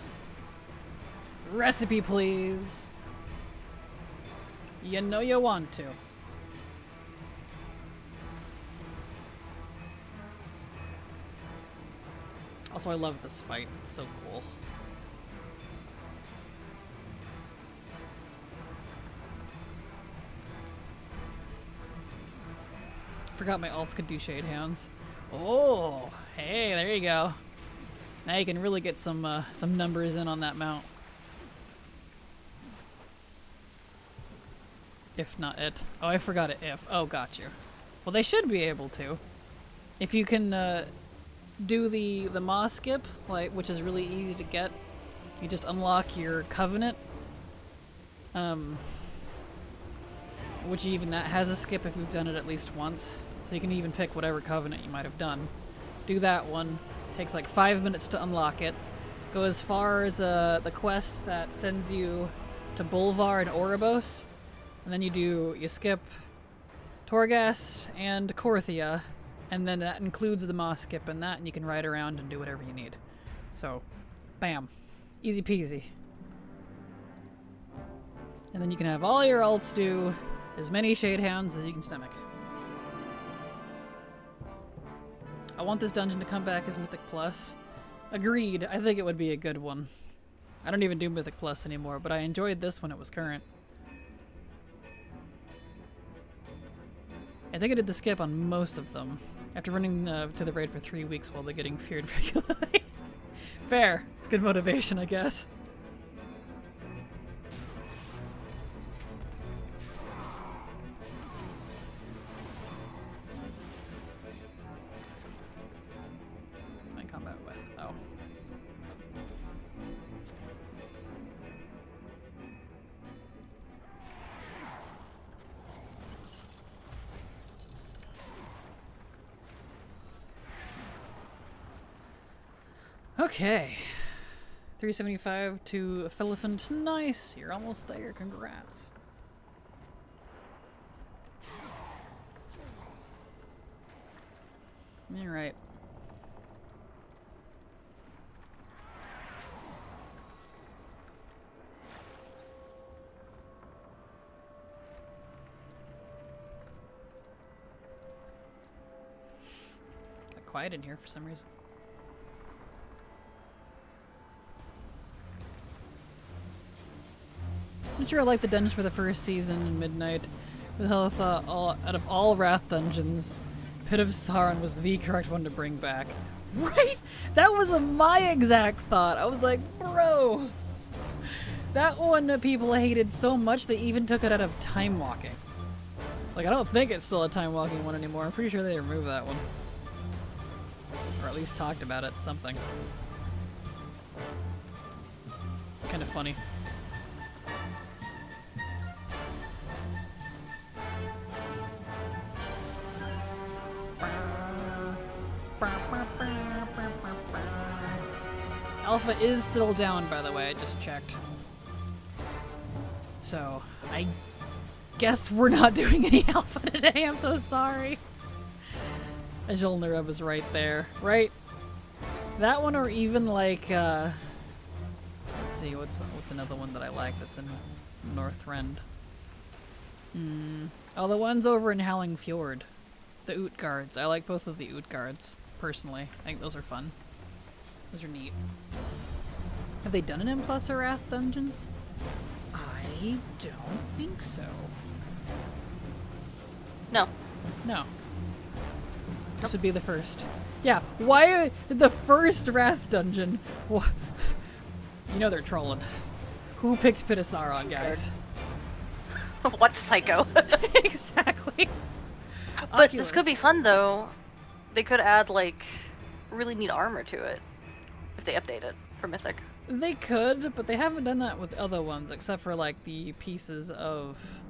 Recipe, please. You know you want to. Also, I love this fight. It's so cool. Forgot my alts could do Shade Hounds. Oh, hey, there you go. Now you can really get some numbers in on that mount. If not it. Oh, I forgot it if. Oh, got you. Well, they should be able to. If you can do the Moss skip, like, which is really easy to get. You just unlock your Covenant. Which even that has a skip if you've done it at least once. So you can even pick whatever Covenant you might have done. Do that one. Takes like 5 minutes to unlock it. Go as far as the quest that sends you to Bolvar and Oribos. And then you skip Torghast and Korthia. And then that includes the moss skip and that, and you can ride around and do whatever you need. So, bam. Easy peasy. And then you can have all your alts do as many shade hounds as you can stomach. I want this dungeon to come back as Mythic Plus. Agreed, I think it would be a good one. I don't even do Mythic Plus anymore, but I enjoyed this when it was current. I think I did the skip on most of them, after running to the raid for 3 weeks while they're getting feared regularly. Fair. It's good motivation, I guess. My combat with. Oh. Okay. 375 to Elephant. Nice. You're almost there. Congrats. All right. Got quiet in here for some reason. I'm sure I like the dungeons for the first season in Midnight. Who the hell thought out of all Wrath dungeons, Pit of Sauron was the correct one to bring back? Right? That was my exact thought. I was like, bro, that one people hated so much they even took it out of Time Walking. Like, I don't think it's still a Time Walking one anymore. I'm pretty sure they removed that one. Or at least talked about it, something. Kind of funny. Alpha is still down, by the way, I just checked. So, I guess we're not doing any alpha today, I'm so sorry. Ajul was right there, right? That one or even like, let's see, what's another one that I like that's in Northrend? Oh, the ones over in Howling Fjord. The Oot Guards. I like both of the Oot Guards, personally. I think those are fun. Those are neat. Have they done an M Plus or Wrath dungeons? I don't think so. No. No. This would be the first. Yeah, why the first Wrath dungeon? You know they're trolling. Who picked Pit of Sauron, guys? What psycho? Exactly. But this could be fun, though. They could add, like, really neat armor to it. If they update it for Mythic. They could, but they haven't done that with other ones, except for, like, the pieces of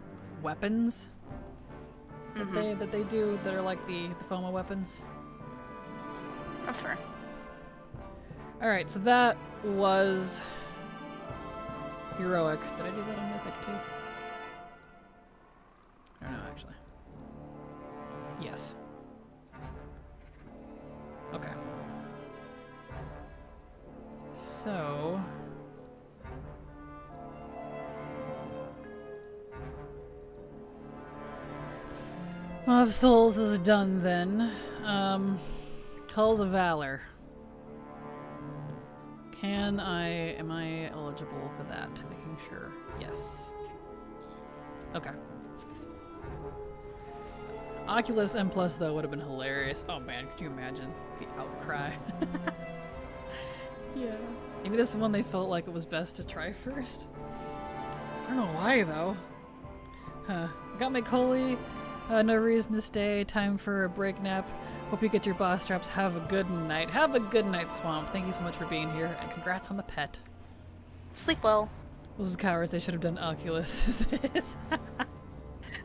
weapons that they do that are like the FOMA weapons. That's fair. Alright, so that was heroic. Did I do that on Mythic, too? I don't know, actually. Yes. Okay. So... Well, if Souls is done then. Calls of Valor. Am I eligible for that? Making sure. Yes. Okay. Oculus M Plus though would have been hilarious. Oh man, could you imagine the outcry? Yeah. Maybe this is one they felt like it was best to try first. I don't know why though. Huh. Got my Coley. No reason to stay. Time for a break nap. Hope you get your boss traps. Have a good night. Have a good night, Swamp. Thank you so much for being here, and congrats on the pet. Sleep well. Those cowards, they should have done Oculus as it is.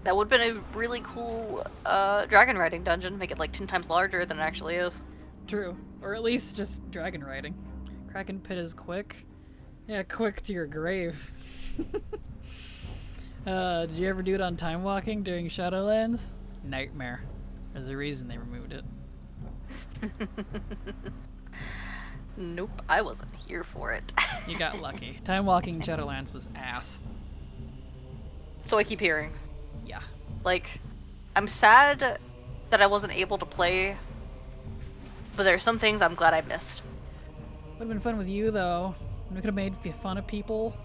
That would have been a really cool dragon riding dungeon. Make it like 10 times larger than it actually is. True. Or at least just dragon riding. Kraken pit is quick. Yeah, quick to your grave. Did you ever do it on time walking during Shadowlands? Nightmare. There's a reason they removed it. Nope, I wasn't here for it. You got lucky. Time walking Shadowlands was ass. So I keep hearing. Yeah. Like, I'm sad that I wasn't able to play, but there are some things I'm glad I missed. Would have been fun with you, though. We could have made fun of people.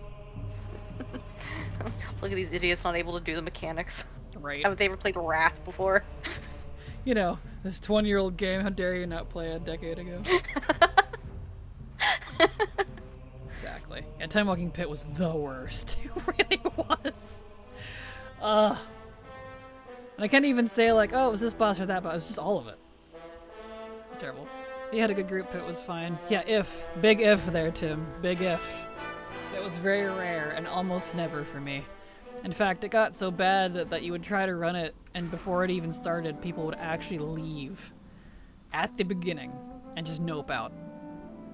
Look at these idiots not able to do the mechanics. Right. Haven't they ever played Wrath before? You know, this 20-year-old game, how dare you not play a decade ago? Exactly. Yeah, Time Walking Pit was the worst. It really was. And I can't even say, like, oh, it was this boss or that boss. It was just all of it. Terrible. If you had a good group, it was fine. Yeah, if. Big if there, Tim. Big if. It was very rare and almost never for me. In fact, it got so bad that you would try to run it, and before it even started, people would actually leave at the beginning and just nope out.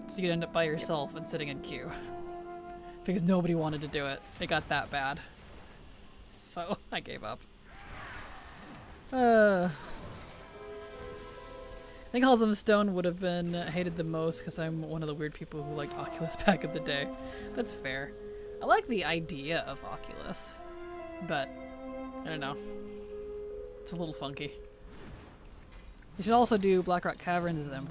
So you'd end up by yourself and sitting in queue. Because nobody wanted to do it. It got that bad. So, I gave up. I think Halsum Stone would have been hated the most because I'm one of the weird people who liked Oculus back in the day. That's fair. I like the idea of Oculus, but I don't know. It's a little funky. You should also do Blackrock Caverns as M+.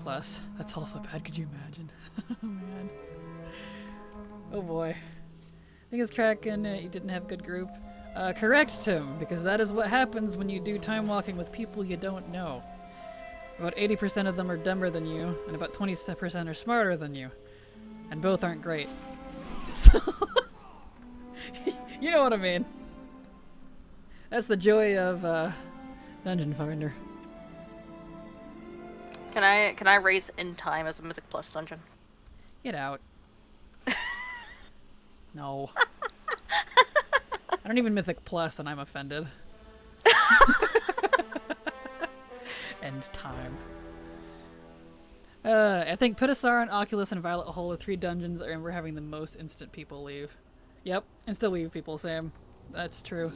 That's also bad, could you imagine? Oh man. Oh boy. I think it's Kraken, you didn't have a good group. Correct, Tim, because that is what happens when you do time walking with people you don't know. About 80% of them are dumber than you, and about 20% are smarter than you. And both aren't great. So, you know what I mean. That's the joy of Dungeon Finder. Can I raise in time as a Mythic Plus dungeon? Get out. No. I don't even Mythic Plus and I'm offended. End time. I think Puttasar and Oculus and Violet Hole are 3 dungeons I remember having the most instant people leave. Yep, insta leave people, Sam. That's true.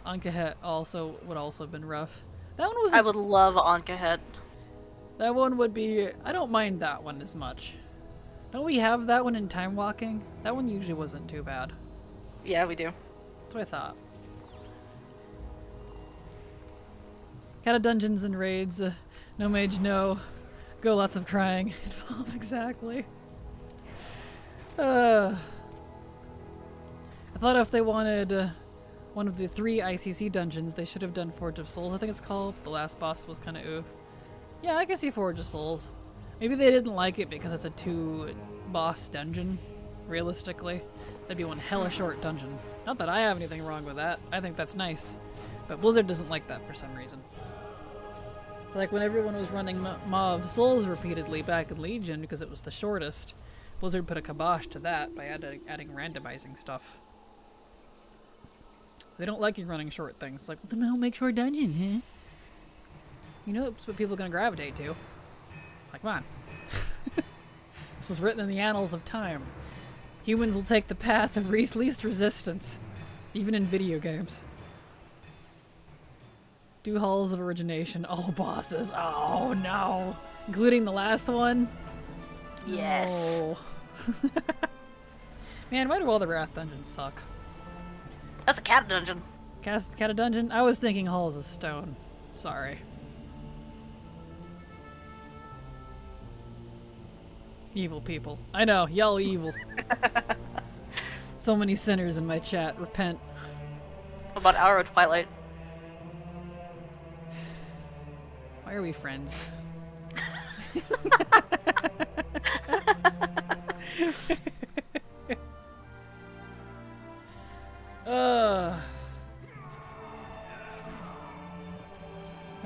Ankahet would also have been rough. That one was. I would love Ankahet. That one would be. I don't mind that one as much. Don't we have that one in Time Walking? That one usually wasn't too bad. Yeah, we do. That's what I thought. Kind of dungeons and raids. No mage, no. Go, lots of crying involved, exactly. I thought if they wanted one of the 3 ICC dungeons, they should have done Forge of Souls, I think it's called. The last boss was kind of oof. Yeah, I can see Forge of Souls. Maybe they didn't like it because it's a 2-boss dungeon, realistically. That'd be one hella short dungeon. Not that I have anything wrong with that. I think that's nice. But Blizzard doesn't like that for some reason. It's like when everyone was running Maw of Souls repeatedly back in Legion because it was the shortest, Blizzard put a kibosh to that by adding randomizing stuff. They don't like you running short things. Like, well, then I'll make short dungeon, huh? You know it's what people are gonna gravitate to. Like, come on. This was written in the annals of time. Humans will take the path of least resistance, even in video games. Do Halls of Origination, all bosses. Oh no! Including the last one? Yes. No. Man, why do all the Wrath dungeons suck? That's a cat dungeon. Cat a dungeon? I was thinking Halls of Stone. Sorry. Evil people. I know, y'all evil. So many sinners in my chat. Repent. What about Hour of Twilight? Why are we friends?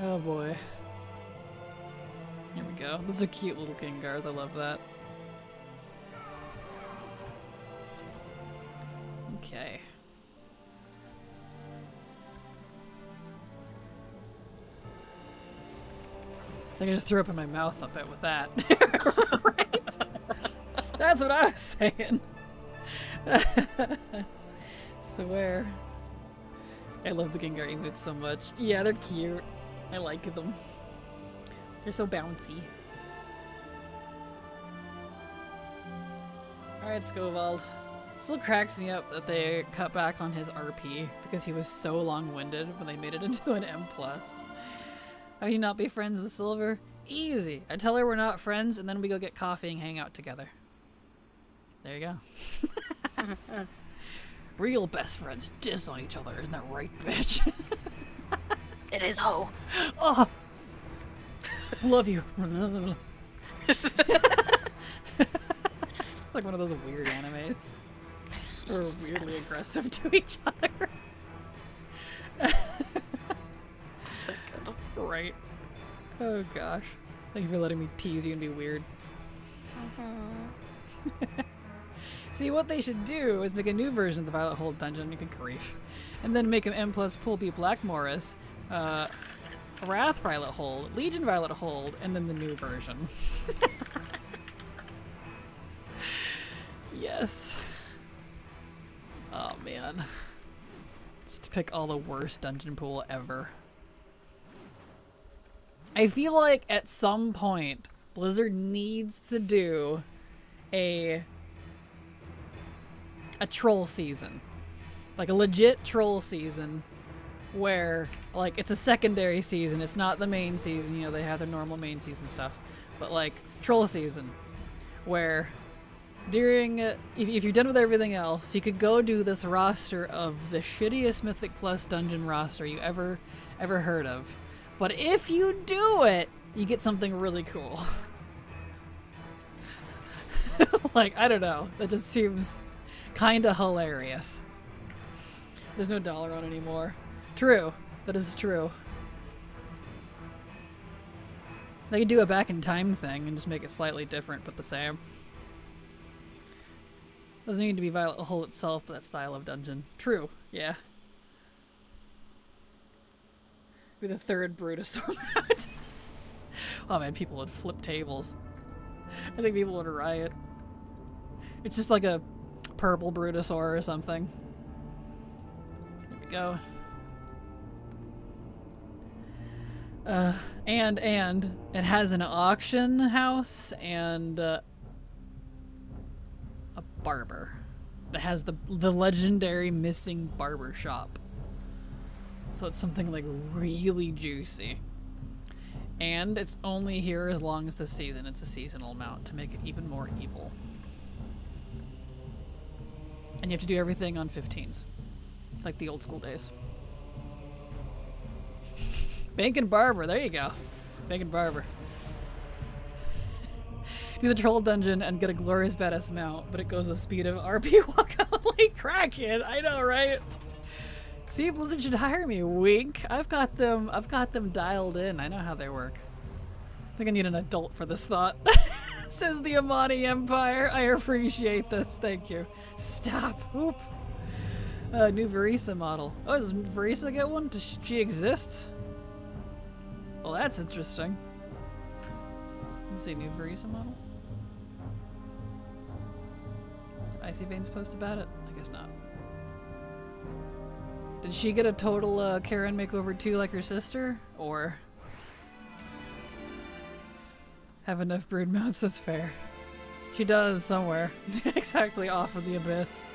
Oh boy. Here we go. Those are cute little Gengars. I love that. Okay. I think I just threw up in my mouth a bit with that. Right? That's what I was saying. Swear. I love the Gengar emotes so much. Yeah, they're cute. I like them. They're so bouncy. Alright, Scovald. Still cracks me up that they cut back on his RP because he was so long-winded when they made it into an M+. How do you not be friends with Silver? Easy. I tell her we're not friends and then we go get coffee and hang out together. There you go. Real best friends diss on each other, isn't that right, bitch? It is ho. Oh! Love you. Like one of those weird animes. Or weirdly aggressive to each other. So good. Right. Oh gosh. Thank you for letting me tease you and be weird. See, what they should do is make a new version of the Violet Hold dungeon, good grief, and then make an M+ Pool B Black Morris, Wrath Violet Hold, Legion Violet Hold, and then the new version. Yes. Oh man. Just pick all the worst dungeon pool ever. I feel like at some point Blizzard needs to do a troll season. Like a legit troll season where like it's a secondary season, it's not the main season, you know, they have their normal main season stuff, but like troll season where during if you're done with everything else, you could go do this roster of the shittiest Mythic Plus dungeon roster you ever heard of. But if you do it, you get something really cool. Like, I don't know, that just seems kinda hilarious. There's no dollar on anymore. True. That is true. They could do a back in time thing and just make it slightly different but the same. Doesn't need to be Violet Hole itself, but that style of dungeon. True, yeah. Be the third Brutosaur mount. Oh man, people would flip tables. I think people would riot. It's just like a purple Brutosaur or something. There we go. And it has an auction house and a barber. It has the legendary missing barber shop. So it's something like really juicy. And it's only here as long as the season. It's a seasonal mount to make it even more evil. And you have to do everything on 15s. Like the old school days. Bacon Barber, there you go. Bacon Barber. Do the troll dungeon and get a glorious badass mount, but it goes the speed of RP Walkout Kraken. I know, right? See, Blizzard should hire me. Wink. I've got them dialed in. I know how they work. I think I need an adult for this thought. Says the Amani Empire. I appreciate this. Thank you. Stop. Oop. New Verisa model. Oh, does Verisa get one? Does she exist? Well, that's interesting. Let's see, new Verisa model. Did Icy Veins post about it? I guess not. Did she get a total Karen makeover too, like her sister? Or have enough brood mounts that's fair? She does somewhere. Exactly off of the abyss.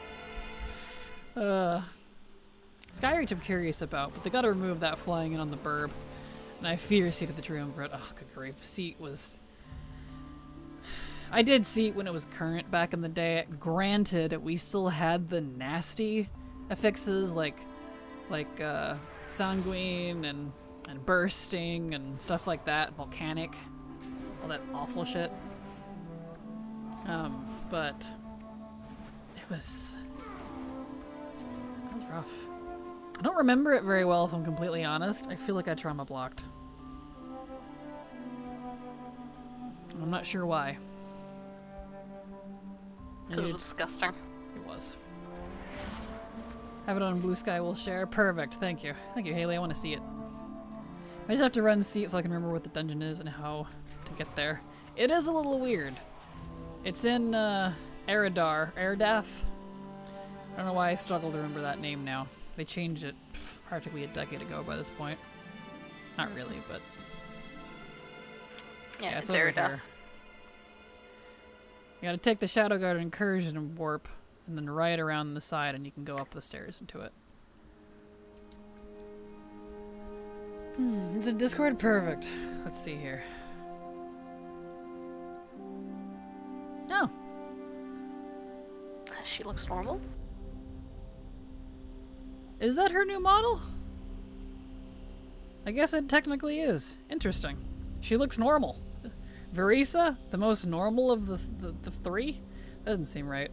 Skyreach I'm curious about, but they gotta remove that flying in on the burb. And I fear Seat of the Triumvirate. Oh, good grief. Seat was... I did Seat when it was current back in the day. Granted, we still had the nasty affixes like sanguine and bursting and stuff like that, volcanic, all that awful shit. But it was rough. I don't remember it very well, if I'm completely honest. I feel like I trauma blocked. I'm not sure why. Because it was disgusting. It was. Have it on Blue Sky, we'll share. Perfect, thank you. Thank you, Haley, I want to see it. I just have to run Seat so I can remember what the dungeon is and how to get there. It is a little weird. It's in, Erdath. I don't know why I struggle to remember that name now. They changed it practically a decade ago by this point. Not really, but... Yeah, it's it's over Aerodeath. here. You gotta take the Shadow Guard incursion and warp, and then right around the side, and you can go up the stairs into it. It's a Discord perfect. Let's see here. Oh. She looks normal. Is that her new model? I guess it technically is. Interesting. She looks normal. Verisa, the most normal of the three? That doesn't seem right.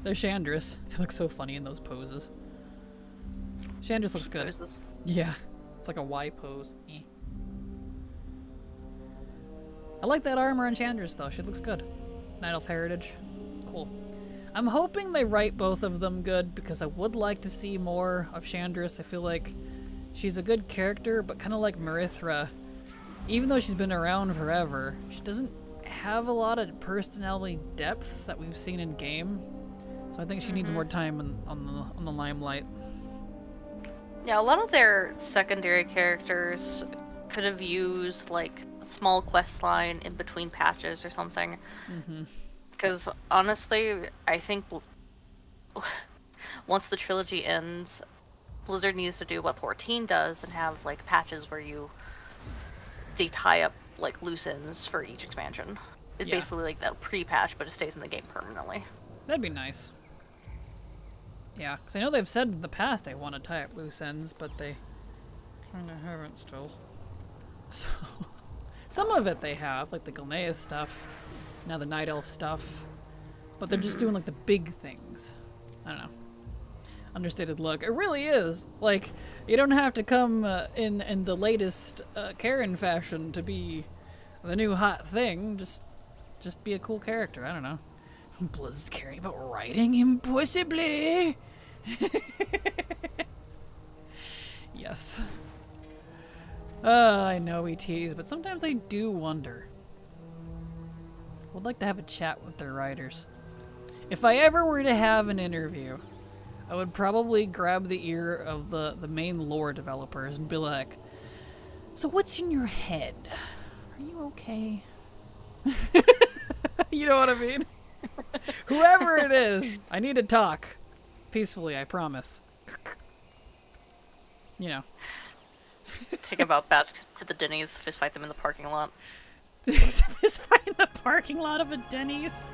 There's Chandris. They look so funny in those poses. Chandris looks good. Poses. Yeah. It's like a Y pose. Eh. I like that armor on Chandris though. She looks good. Night Elf Heritage. Cool. I'm hoping they write both of them good because I would like to see more of Chandris. I feel like she's a good character, but kind of like Marithra. Even though she's been around forever, she doesn't have a lot of personality depth that we've seen in game. So I think she needs more time on the limelight. Yeah, a lot of their secondary characters could have used like a small quest line in between patches or something. Because honestly, I think once the trilogy ends, Blizzard needs to do what 14 does and have like patches where they tie up like loose ends for each expansion. It's basically like that pre-patch, but it stays in the game permanently. That'd be nice. Yeah, because I know they've said in the past they want to tie up loose ends, but they kind of haven't still. So, some of it they have, like the Gilneas stuff, now the Night Elf stuff, but they're just doing like the big things. I don't know. Understated look. It really is. Like, you don't have to come in the latest Karen fashion to be the new hot thing. Just be a cool character. I don't know. Blizzard caring about writing? Impossibly! Yes. I know we tease, but sometimes I do wonder. Would like to have a chat with their writers. If I ever were to have an interview, I would probably grab the ear of the main lore developers and be like, so what's in your head? Are you okay? You know what I mean? Whoever it is, I need to talk. Peacefully, I promise. You know. Take about back to the Denny's, fist fight them in the parking lot. Fist fight in the parking lot of a Denny's?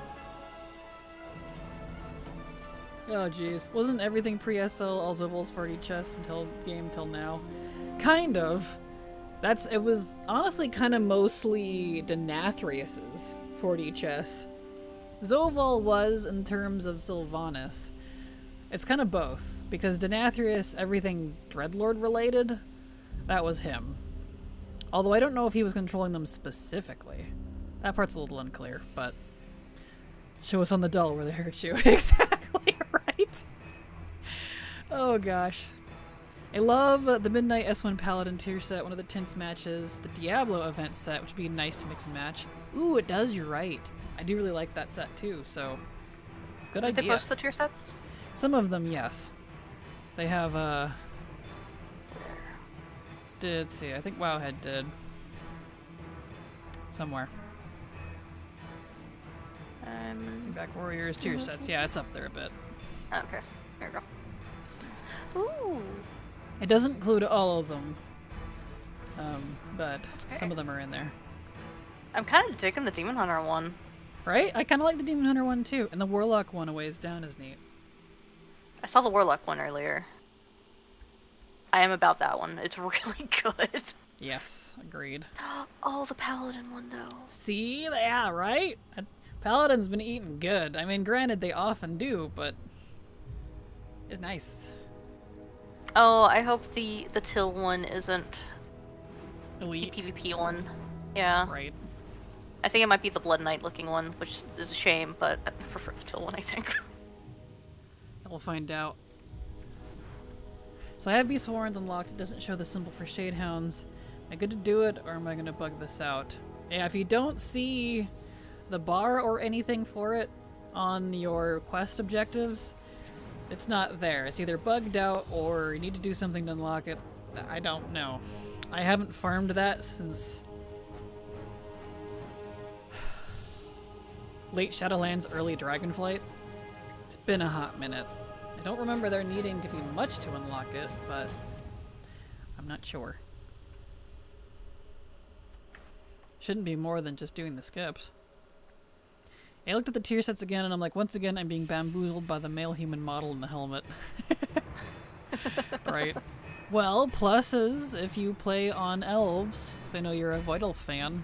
Oh jeez. Wasn't everything pre-SL all Zobal's 4D chess until game till now? Kind of. It was honestly kind of mostly Denathrius's 4D chess. Zoval was in terms of Sylvanas. It's kind of both, because Denathrius, everything Dreadlord related, that was him. Although I don't know if he was controlling them specifically. That part's a little unclear, but show us on the dull where they hurt you. Exactly right. Oh gosh. I love the Midnight S1 Paladin tier set, one of the tense matches, the Diablo event set, which would be nice to mix and match. Ooh, it does, you're right. I do really like that set too, so good idea. Did they post the tier sets? Some of them, yes. They have, let's see, I think Wowhead did. Somewhere. Back Warriors tier sets, yeah, it's up there a bit. Okay, there we go. Ooh. It doesn't include all of them, but Okay. some of them are in there. I'm kind of digging the Demon Hunter one. Right? I kind of like the Demon Hunter one too, and the Warlock one a ways down is neat. I saw the Warlock one earlier. I am about that one. It's really good. Yes, agreed. Oh, the Paladin one though. See? Yeah, right? Paladin's been eating good. I mean, granted, they often do, but it's nice. Oh, I hope the Till one isn't Elite. the PvP one. Yeah. Right. I think it might be the Blood Knight looking one, which is a shame, but I prefer the Till one, I think. We'll find out. So I have Beast Warrens unlocked. It doesn't show the symbol for Shadehounds. Am I good to do it, or am I going to bug this out? Yeah, if you don't see the bar or anything for it on your quest objectives, it's not there. It's either bugged out or you need to do something to unlock it. I don't know. I haven't farmed that since late Shadowlands, early Dragonflight. It's been a hot minute. I don't remember there needing to be much to unlock it, but I'm not sure. Shouldn't be more than just doing the skips. I looked at the tier sets again and I'm like, once again I'm being bamboozled by the male human model in the helmet. Right. Well, pluses if you play on elves, 'cause I know you're a Vital fan.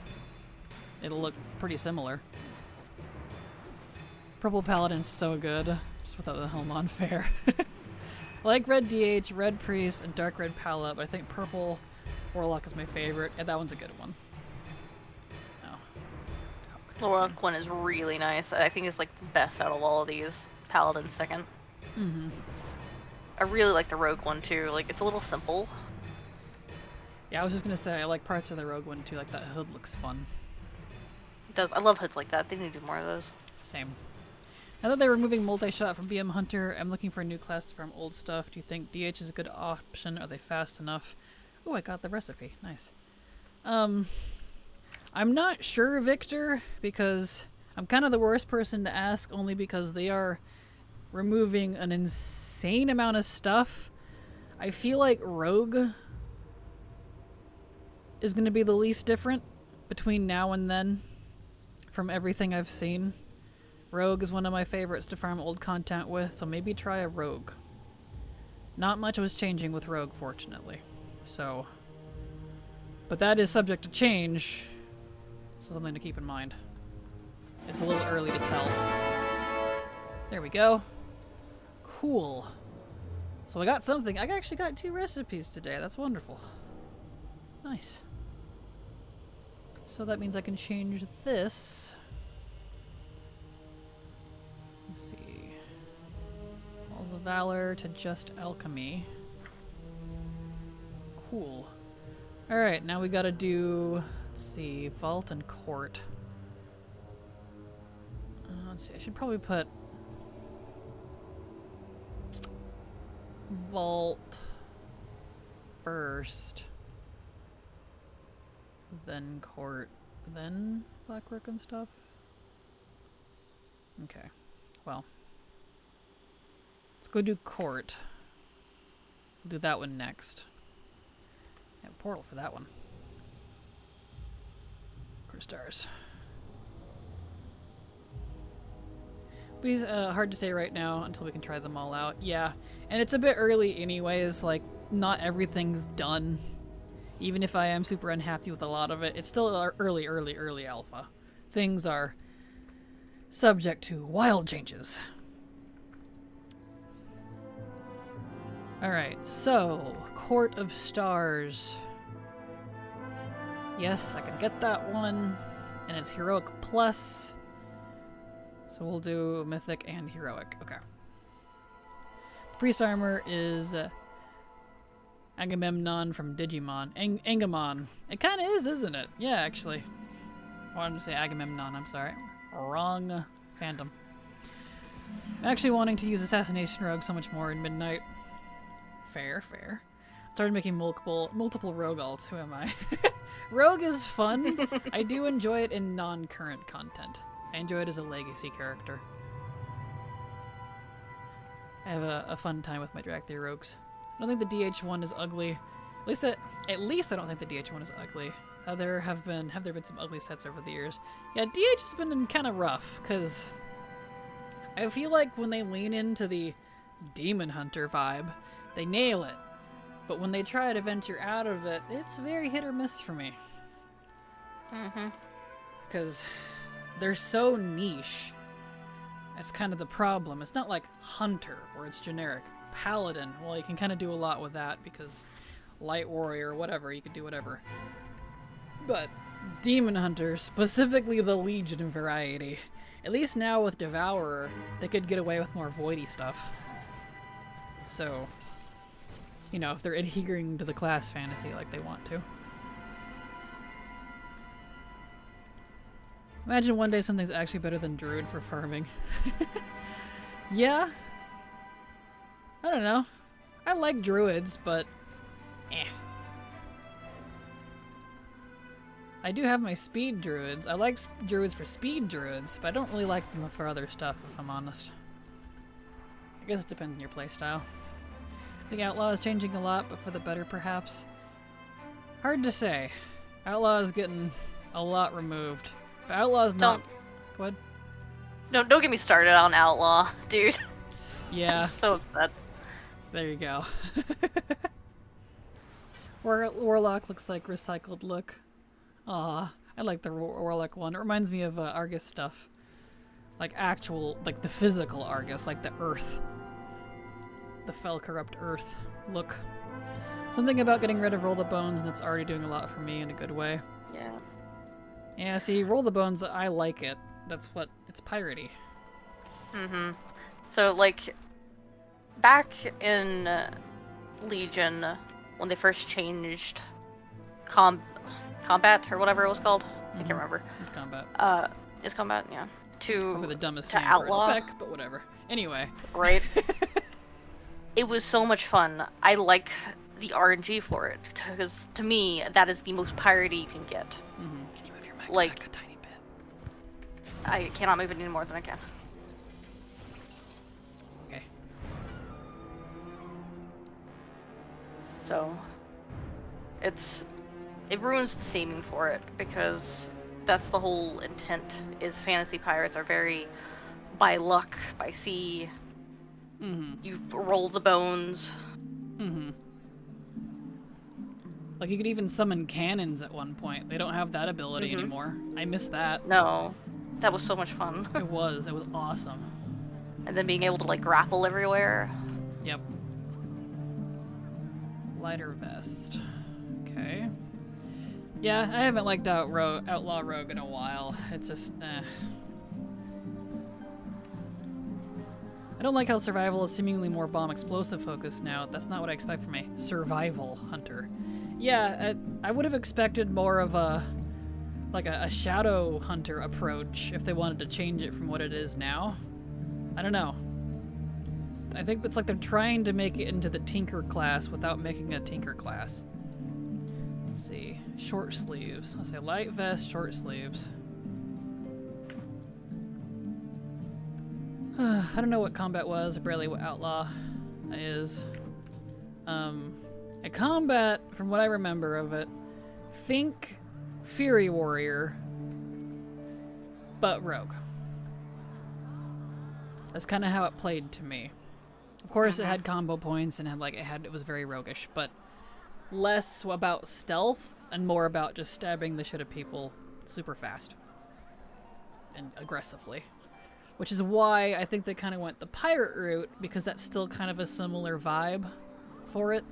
It'll look pretty similar. Purple Paladin's so good, just without the helm on fair. I like red DH, red priest, and dark red palette, but I think purple warlock is my favorite, and that one's a good one. The Warlock one is really nice. I think it's like the best out of all of these. Paladin second. Mm-hmm. I really like the Rogue one too. Like, it's a little simple. Yeah, I was just gonna say, I like parts of the Rogue one too, like that hood looks fun. It does. I love hoods like that. They need to do more of those. Same. Now that they're removing multi-shot from BM Hunter, I'm looking for a new class to farm old stuff. Do you think DH is a good option? Are they fast enough? Oh, I got the recipe. Nice. I'm not sure, Victor, because I'm kind of the worst person to ask only because they are removing an insane amount of stuff. I feel like Rogue is going to be the least different between now and then from everything I've seen. Rogue is one of my favorites to farm old content with, so maybe try a Rogue. Not much was changing with Rogue, fortunately. So, but that is subject to change. Something to keep in mind. It's a little early to tell. There we go. Cool. So I got something. I actually got 2 recipes today. That's wonderful. Nice. So that means I can change this. Let's see. Halls of Valor to just Alchemy. Cool. Alright, now we gotta do... Let's see, Vault and Court. Let's see, I should probably put Vault first, then Court, then Blackrook and stuff. Okay, well, let's go do Court. We'll do that one next. Yeah, Portal for that one. Stars. Be hard to say right now until we can try them all out. Yeah, and it's a bit early anyways, like not everything's done. Even if I am super unhappy with a lot of it, it's still early alpha. Things are subject to wild changes. Alright, so Court of Stars. Yes, I can get that one, and it's Heroic Plus, so we'll do Mythic and Heroic. Okay. The Priest Armor is Agamemnon from Digimon. Angemon. It kind of is, isn't it? Yeah, actually. I wanted to say Agamemnon, I'm sorry. Wrong fandom. I'm actually wanting to use Assassination Rogue so much more in Midnight. Fair, fair. Started making multiple Rogue alts. Who am I? Rogue is fun. I do enjoy it in non-current content. I enjoy it as a legacy character. I have a fun time with my Dracthyr Rogues. I don't think the DH1 is ugly. At least I don't think the DH1 is ugly. Have there been some ugly sets over the years? Yeah, DH has been kind of rough because I feel like when they lean into the Demon Hunter vibe, they nail it. But when they try to venture out of it, it's very hit or miss for me. Mm-hmm. Because they're so niche. That's kind of the problem. It's not like Hunter, where it's generic. Paladin, well, you can kind of do a lot with that because Light Warrior, whatever, you can do whatever. But Demon Hunter, specifically the Legion variety, at least now with Devourer, they could get away with more voidy stuff. So, you know, if they're adhering to the class fantasy like they want to. Imagine one day something's actually better than Druid for farming. Yeah. I don't know. I like Druids, but eh. I do have my speed druids. I like druids for speed druids, but I don't really like them for other stuff, if I'm honest. I guess it depends on your playstyle. I think Outlaw is changing a lot, but for the better, perhaps. Hard to say. Outlaw is getting a lot removed. But Outlaw's not... Go ahead. Don't get me started on Outlaw, dude. Yeah. I'm so upset. There you go. Warlock looks like recycled look. Aw, I like the Warlock one. It reminds me of Argus stuff. Like actual, like the physical Argus, like the earth. The fell corrupt earth look. Something about getting rid of Roll the Bones, and it's already doing a lot for me in a good way. Yeah. Yeah, see, Roll the Bones, I like it. That's what, it's piratey. Mm-hmm. So, like, back in Legion, when they first changed combat, or whatever it was called, I can't remember. It's combat. Is combat, yeah. Probably the dumbest to name Outlaw. for a spec, but whatever. Anyway. Right? It was so much fun. I like the RNG for it, because to me, that is the most piratey you can get. Mm-hmm. Can you move your mic Like, back a tiny bit? I cannot move it any more than I can. Okay. So, it ruins the theming for it, because that's the whole intent, is fantasy pirates are very by luck, by sea. Mm-hmm. You roll the bones. Mm-hmm. Like, you could even summon cannons at one point. They don't have that ability anymore. I miss that. No. That was so much fun. It was awesome. And then being able to, like, grapple everywhere. Yep. Lighter vest. Okay. Yeah, I haven't liked Outlaw Rogue in a while. It's just, I don't like how survival is seemingly more bomb explosive focused now. That's not what I expect from a survival hunter. Yeah, I would have expected more of a shadow hunter approach if they wanted to change it from what it is now. I don't know. I think it's like they're trying to make it into the Tinker class without making a Tinker class. Let's see. Short sleeves. I'll say light vest, short sleeves. I don't know what combat was, or barely what outlaw is. A combat, from what I remember of it, think Fury Warrior, but rogue. That's kind of how it played to me. Of course, it had combo points and it was very roguish, but less about stealth and more about just stabbing the shit of people super fast and aggressively. Which is why I think they kind of went the pirate route, because that's still kind of a similar vibe for it.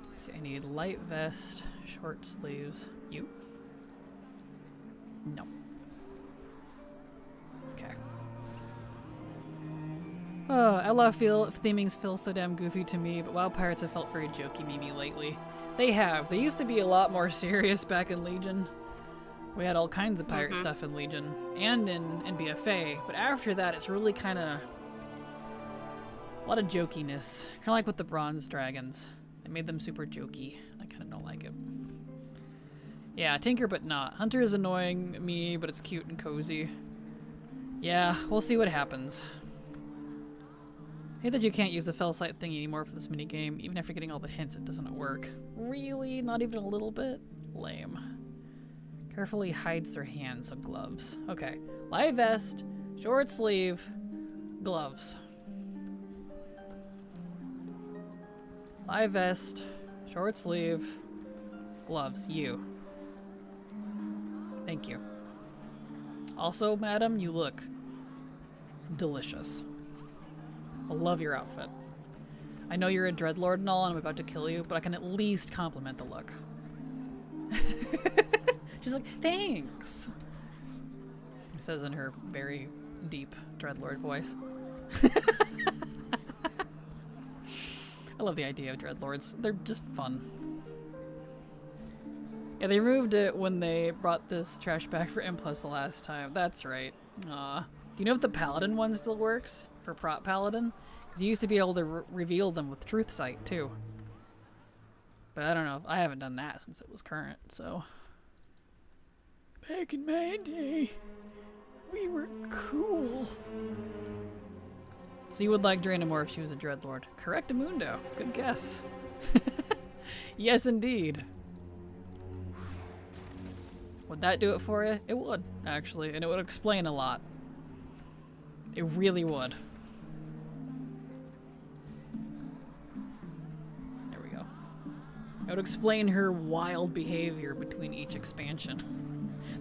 Let's see, I need light vest, short sleeves. You? No. Okay. Oh, Outlaw themings feel so damn goofy to me, but WoW Pirates have felt very jokey meme lately. They have. They used to be a lot more serious back in Legion. We had all kinds of pirate stuff in Legion and in BFA, but after that it's really kind of a lot of jokiness. Kind of like with the Bronze Dragons. They made them super jokey. I kind of don't like it. Yeah, Tinker but not. Hunter is annoying me, but it's cute and cozy. Yeah, we'll see what happens. I hate that you can't use the fell sight thing anymore for this minigame. Even after getting all the hints, it doesn't work. Really? Not even a little bit? Lame. Carefully hides their hands, so gloves. Okay. Light vest, short sleeve, gloves. Light vest, short sleeve, gloves. You. Thank you. Also, madam, you look delicious. I love your outfit. I know you're a dreadlord and all, and I'm about to kill you, but I can at least compliment the look. She's like, thanks. It says in her very deep dreadlord voice. I love the idea of dreadlords. They're just fun. Yeah, they removed it when they brought this trash back for M+ the last time. That's right. Aw. Do you know if the paladin one still works for prop paladin? Because you used to be able to reveal them with truth sight too. But I don't know. I haven't done that since it was current, so Back in my day, we were cool. So you would like Draenor if she was a Dreadlord. Correctamundo. Good guess. Yes, indeed. Would that do it for you? It would, actually, and it would explain a lot. It really would. There we go. It would explain her wild behavior between each expansion.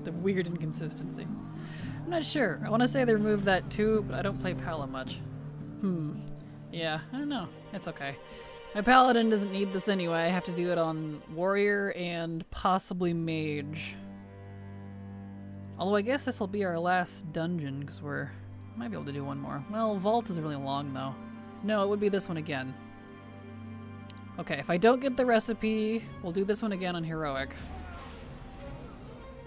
The weird inconsistency. I'm not sure. I want to say they removed that too, but I don't play Pala much. Yeah, I don't know. It's okay. My Paladin doesn't need this anyway. I have to do it on Warrior and possibly Mage. Although I guess this will be our last dungeon, because might be able to do one more. Well, Vault is really long, though. No, it would be this one again. Okay, if I don't get the recipe, we'll do this one again on Heroic.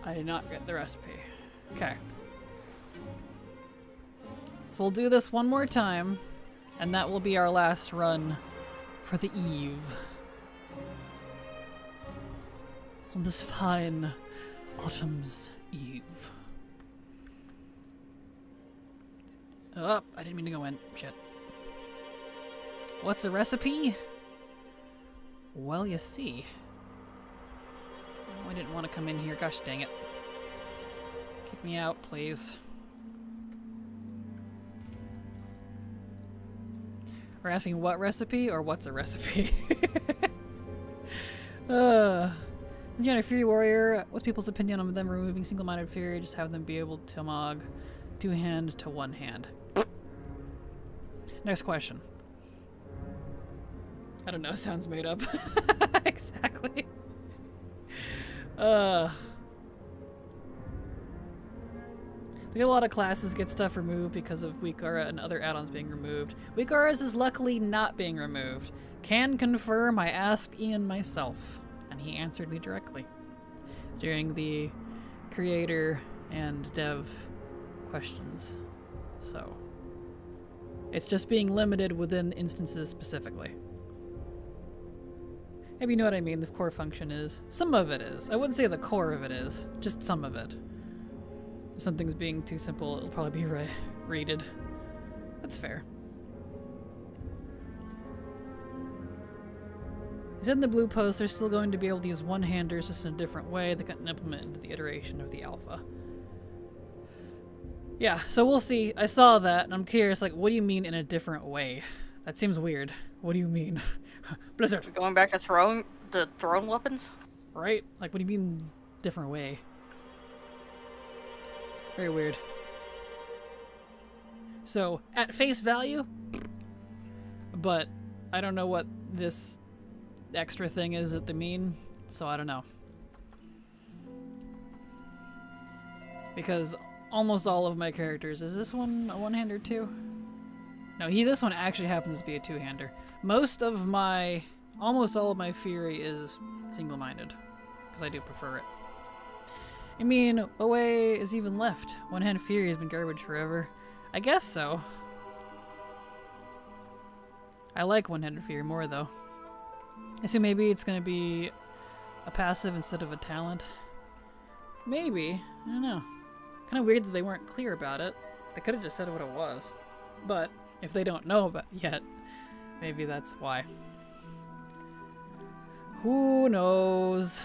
I did not get the recipe. Okay. So we'll do this one more time, and that will be our last run for the Eve. On this fine autumn's eve. Oh, I didn't mean to go in. Shit. What's the recipe? Well, you see. Oh, I didn't want to come in here. Gosh dang it. Kick me out, please. We're asking what recipe or what's a recipe? Legendary Fury Warrior, what's people's opinion on them removing single-minded Fury? Just have them be able to mog two-hand to one-hand. Next question. I don't know, sounds made up. Exactly. I think a lot of classes get stuff removed because of Weak Aura and other add-ons being removed. Weak Auras is luckily not being removed. Can confirm, I asked Ian myself, and he answered me directly during the creator and dev questions. So, it's just being limited within instances specifically. Maybe you know what I mean, the core function is. Some of it is. I wouldn't say the core of it is, just some of it. If something's being too simple, it'll probably be rated. That's fair. He said in the blue post they're still going to be able to use one-handers just in a different way they couldn't implement into the iteration of the alpha. Yeah, so we'll see. I saw that, and I'm curious, like, what do you mean in a different way? That seems weird. What do you mean? Blizzard. Going back to throwing weapons? Right? Like, what do you mean different way? Very weird. So, at face value, but I don't know what this extra thing is that they mean, so I don't know. Because almost all of my characters, is this one a one-hander too? No, this one actually happens to be a two-hander. Almost all of my Fury is single-minded, because I do prefer it. I mean, what way is even left? One-hand Fury has been garbage forever. I guess so. I like one-handed Fury more, though. I assume maybe it's going to be a passive instead of a talent. Maybe. I don't know. Kind of weird that they weren't clear about it. They could have just said what it was. But if they don't know about it yet, maybe that's why. Who knows?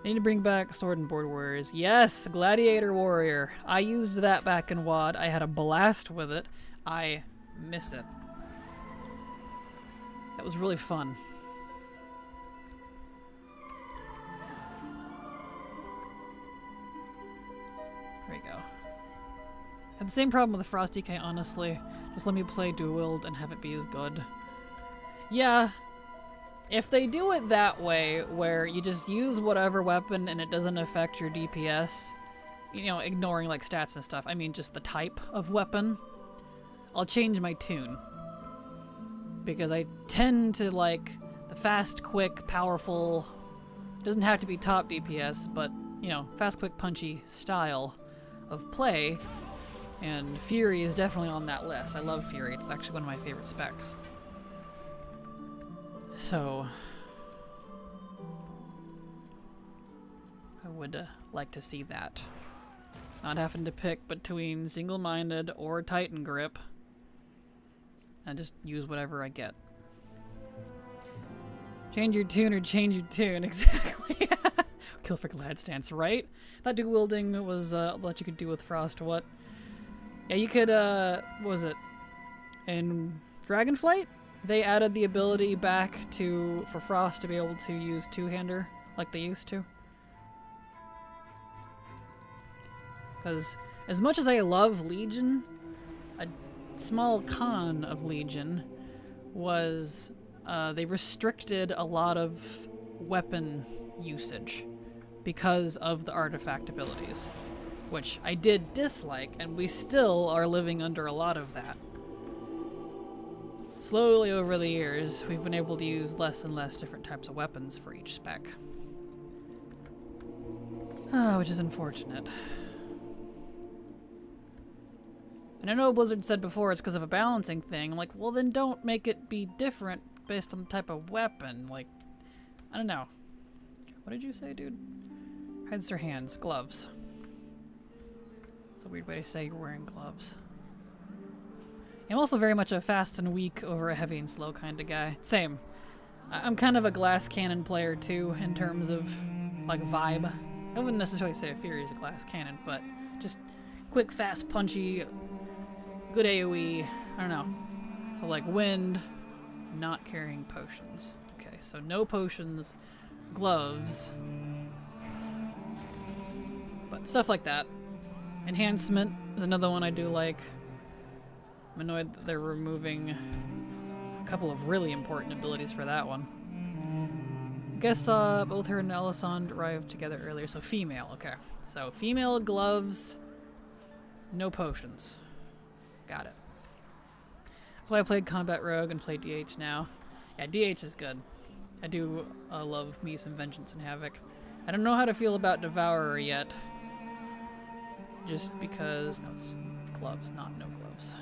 Need to bring back Sword and Board Warriors. Yes, Gladiator Warrior. I used that back in WoD. I had a blast with it. I miss it. That was really fun. There we go. Had the same problem with the Frost DK, honestly. Just let me play Dual Wield and have it be as good. Yeah. If they do it that way, where you just use whatever weapon and it doesn't affect your DPS, you know, ignoring like stats and stuff, I mean just the type of weapon, I'll change my tune. Because I tend to like the fast, quick, powerful, doesn't have to be top DPS, but, you know, fast, quick, punchy style of play, and Fury is definitely on that list. I love Fury, it's actually one of my favorite specs. So, I would like to see that. Not having to pick between single-minded or Titan grip. And just use whatever I get. Change your tune or change your tune, exactly. Kill for glad stance, right? That dual wielding was what you could do with Frost. What? Yeah, you could, what was it? In Dragonflight, they added the ability back for Frost to be able to use two-hander like they used to. Because as much as I love Legion, a small con of Legion was they restricted a lot of weapon usage because of the artifact abilities, which I did dislike, and we still are living under a lot of that. Slowly over the years, we've been able to use less and less different types of weapons for each spec. Which is unfortunate. And I know Blizzard said before it's because of a balancing thing. I'm like, well then don't make it be different based on the type of weapon. Like, I don't know. What did you say, dude? Heads or hands? Gloves. It's a weird way to say you're wearing gloves. I'm also very much a fast and weak over a heavy and slow kind of guy. Same. I'm kind of a glass cannon player too, in terms of, like, vibe. I wouldn't necessarily say a Fury is a glass cannon, but just quick, fast, punchy, good AoE. I don't know. So, like, wind, not carrying potions. Okay, so no potions, gloves, but stuff like that. Enhancement is another one I do like. I'm annoyed that they're removing a couple of really important abilities for that one. I guess both her and Elisande arrived together earlier, so female, okay. So female gloves, no potions. Got it. That's why I played Combat Rogue and play DH now. Yeah, DH is good. I do love me some Vengeance and Havoc. I don't know how to feel about Devourer yet. Just because... No, it's gloves, not no gloves.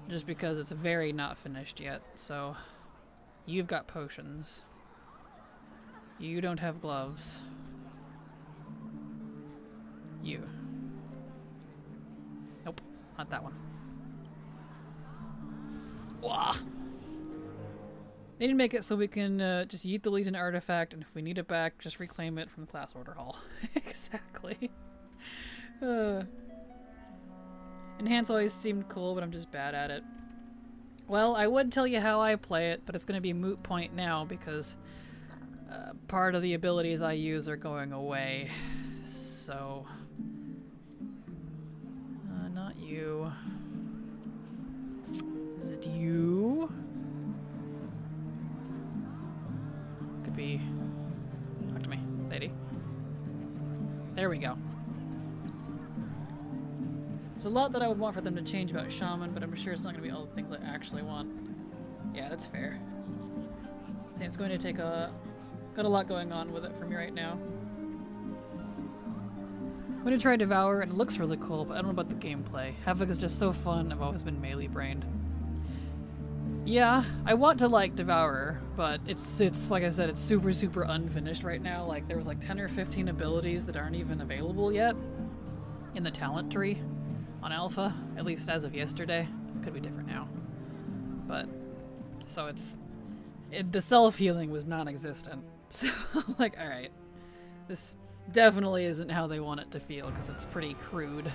Just because it's very not finished yet, so... You've got potions. You don't have gloves. You. Nope, not that one. Wah! They didn't make it so we can just yeet the Legion artifact, and if we need it back, just reclaim it from the class order hall. Exactly. Enhance always seemed cool, but I'm just bad at it. Well, I would tell you how I play it, but it's going to be a moot point now because part of the abilities I use are going away. So... not you. Is it you? Could be... Talk to me, lady. There we go. There's a lot that I would want for them to change about Shaman, but I'm sure it's not going to be all the things I actually want. Yeah, that's fair. See, it's going to take got a lot going on with it for me right now. I'm going to try Devour, and it looks really cool, but I don't know about the gameplay. Havoc is just so fun, I've always been melee-brained. Yeah, I want to like Devourer, but it's like I said, it's super, super unfinished right now. Like, there was like 10 or 15 abilities that aren't even available yet in the talent tree on Alpha, at least as of yesterday. Could be different now. But, so the self-healing was non-existent. So, like, alright. This definitely isn't how they want it to feel, because it's pretty crude.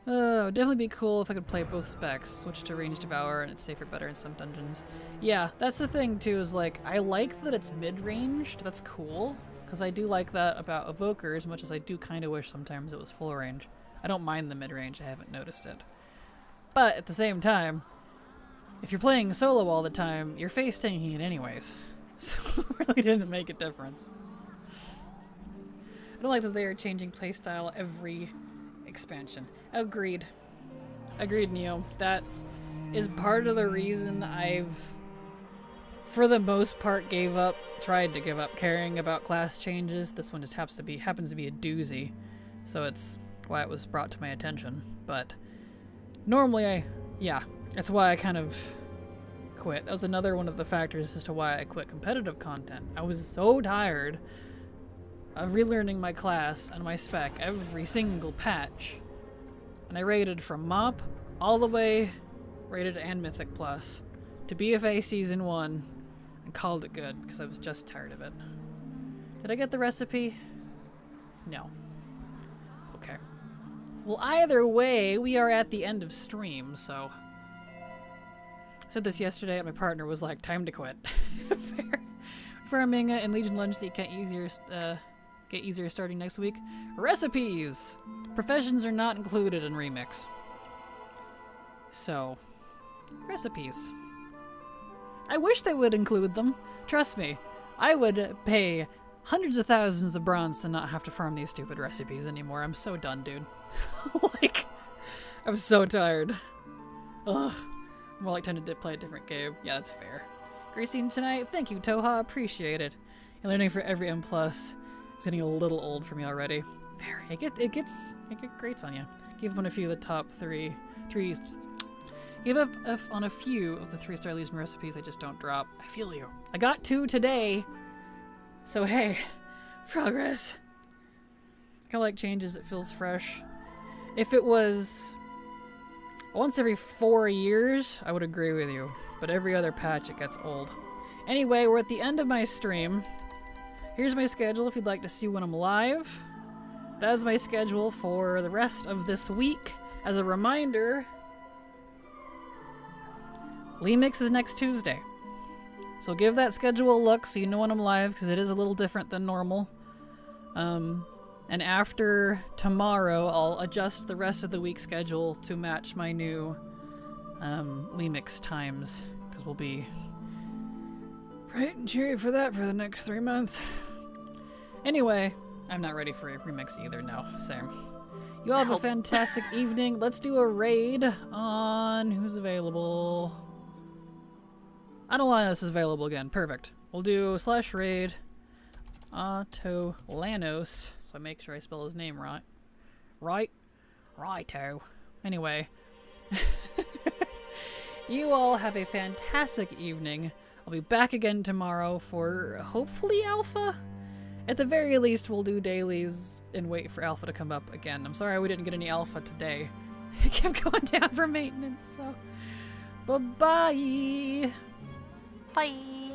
It would definitely be cool if I could play both specs, switch to Range Devour, and it's safer better in some dungeons. Yeah, that's the thing too, is like, I like that it's mid-ranged, that's cool, because I do like that about Evoker as much as I do kind of wish sometimes it was full range. I don't mind the mid-range, I haven't noticed it. But at the same time, if you're playing solo all the time, you're face tanking it anyways. So it really didn't make a difference. I don't like that they are changing playstyle every expansion. Agreed. Agreed, Neo. That is part of the reason I've, for the most part, tried to give up caring about class changes. This one just happens to be a doozy, so it's why it was brought to my attention. But normally, yeah, that's why I kind of quit. That was another one of the factors as to why I quit competitive content. I was so tired of relearning my class and my spec every single patch. And I rated from MOP all the way rated and Mythic Plus to BFA Season 1 and called it good because I was just tired of it. Did I get the recipe? No. Okay. Well, either way, we are at the end of stream, so... I said this yesterday and my partner was like, time to quit. Fair. Farming and Legion lunch that you can't get easier starting next week. Recipes! Professions are not included in Remix. So, recipes. I wish they would include them. Trust me, I would pay hundreds of thousands of bronze to not have to farm these stupid recipes anymore. I'm so done, dude. Like, I'm so tired. Ugh. More like tempted to play a different game. Yeah, that's fair. Great scene tonight. Thank you, Toha. Appreciate it. You're learning for every M+. It's getting a little old for me already. Very. It gets grates on you. Give up on a few of the top threes. Give up on a few of the 3-star Legion recipes. They just don't drop. I feel you. I got 2 today. So hey, progress. I kinda like changes. It feels fresh. If it was once every 4 years, I would agree with you. But every other patch, it gets old. Anyway, we're at the end of my stream. Here's my schedule if you'd like to see when I'm live. That is my schedule for the rest of this week. As a reminder, Lemix is next Tuesday. So give that schedule a look so you know when I'm live, because it is a little different than normal. And after tomorrow, I'll adjust the rest of the week schedule to match my new Lemix times, because we'll be bright and cheery for that for the next 3 months. Anyway, I'm not ready for a remix either. No, same. You all have a fantastic evening. Let's do a raid on who's available. Adellanos is available again. Perfect. We'll do /raid Autolanos. So I make sure I spell his name right. Righto. Anyway. You all have a fantastic evening. I'll be back again tomorrow for hopefully Alpha. At the very least, we'll do dailies and wait for Alpha to come up again. I'm sorry we didn't get any Alpha today. It kept going down for maintenance, so... Bye-bye! Bye!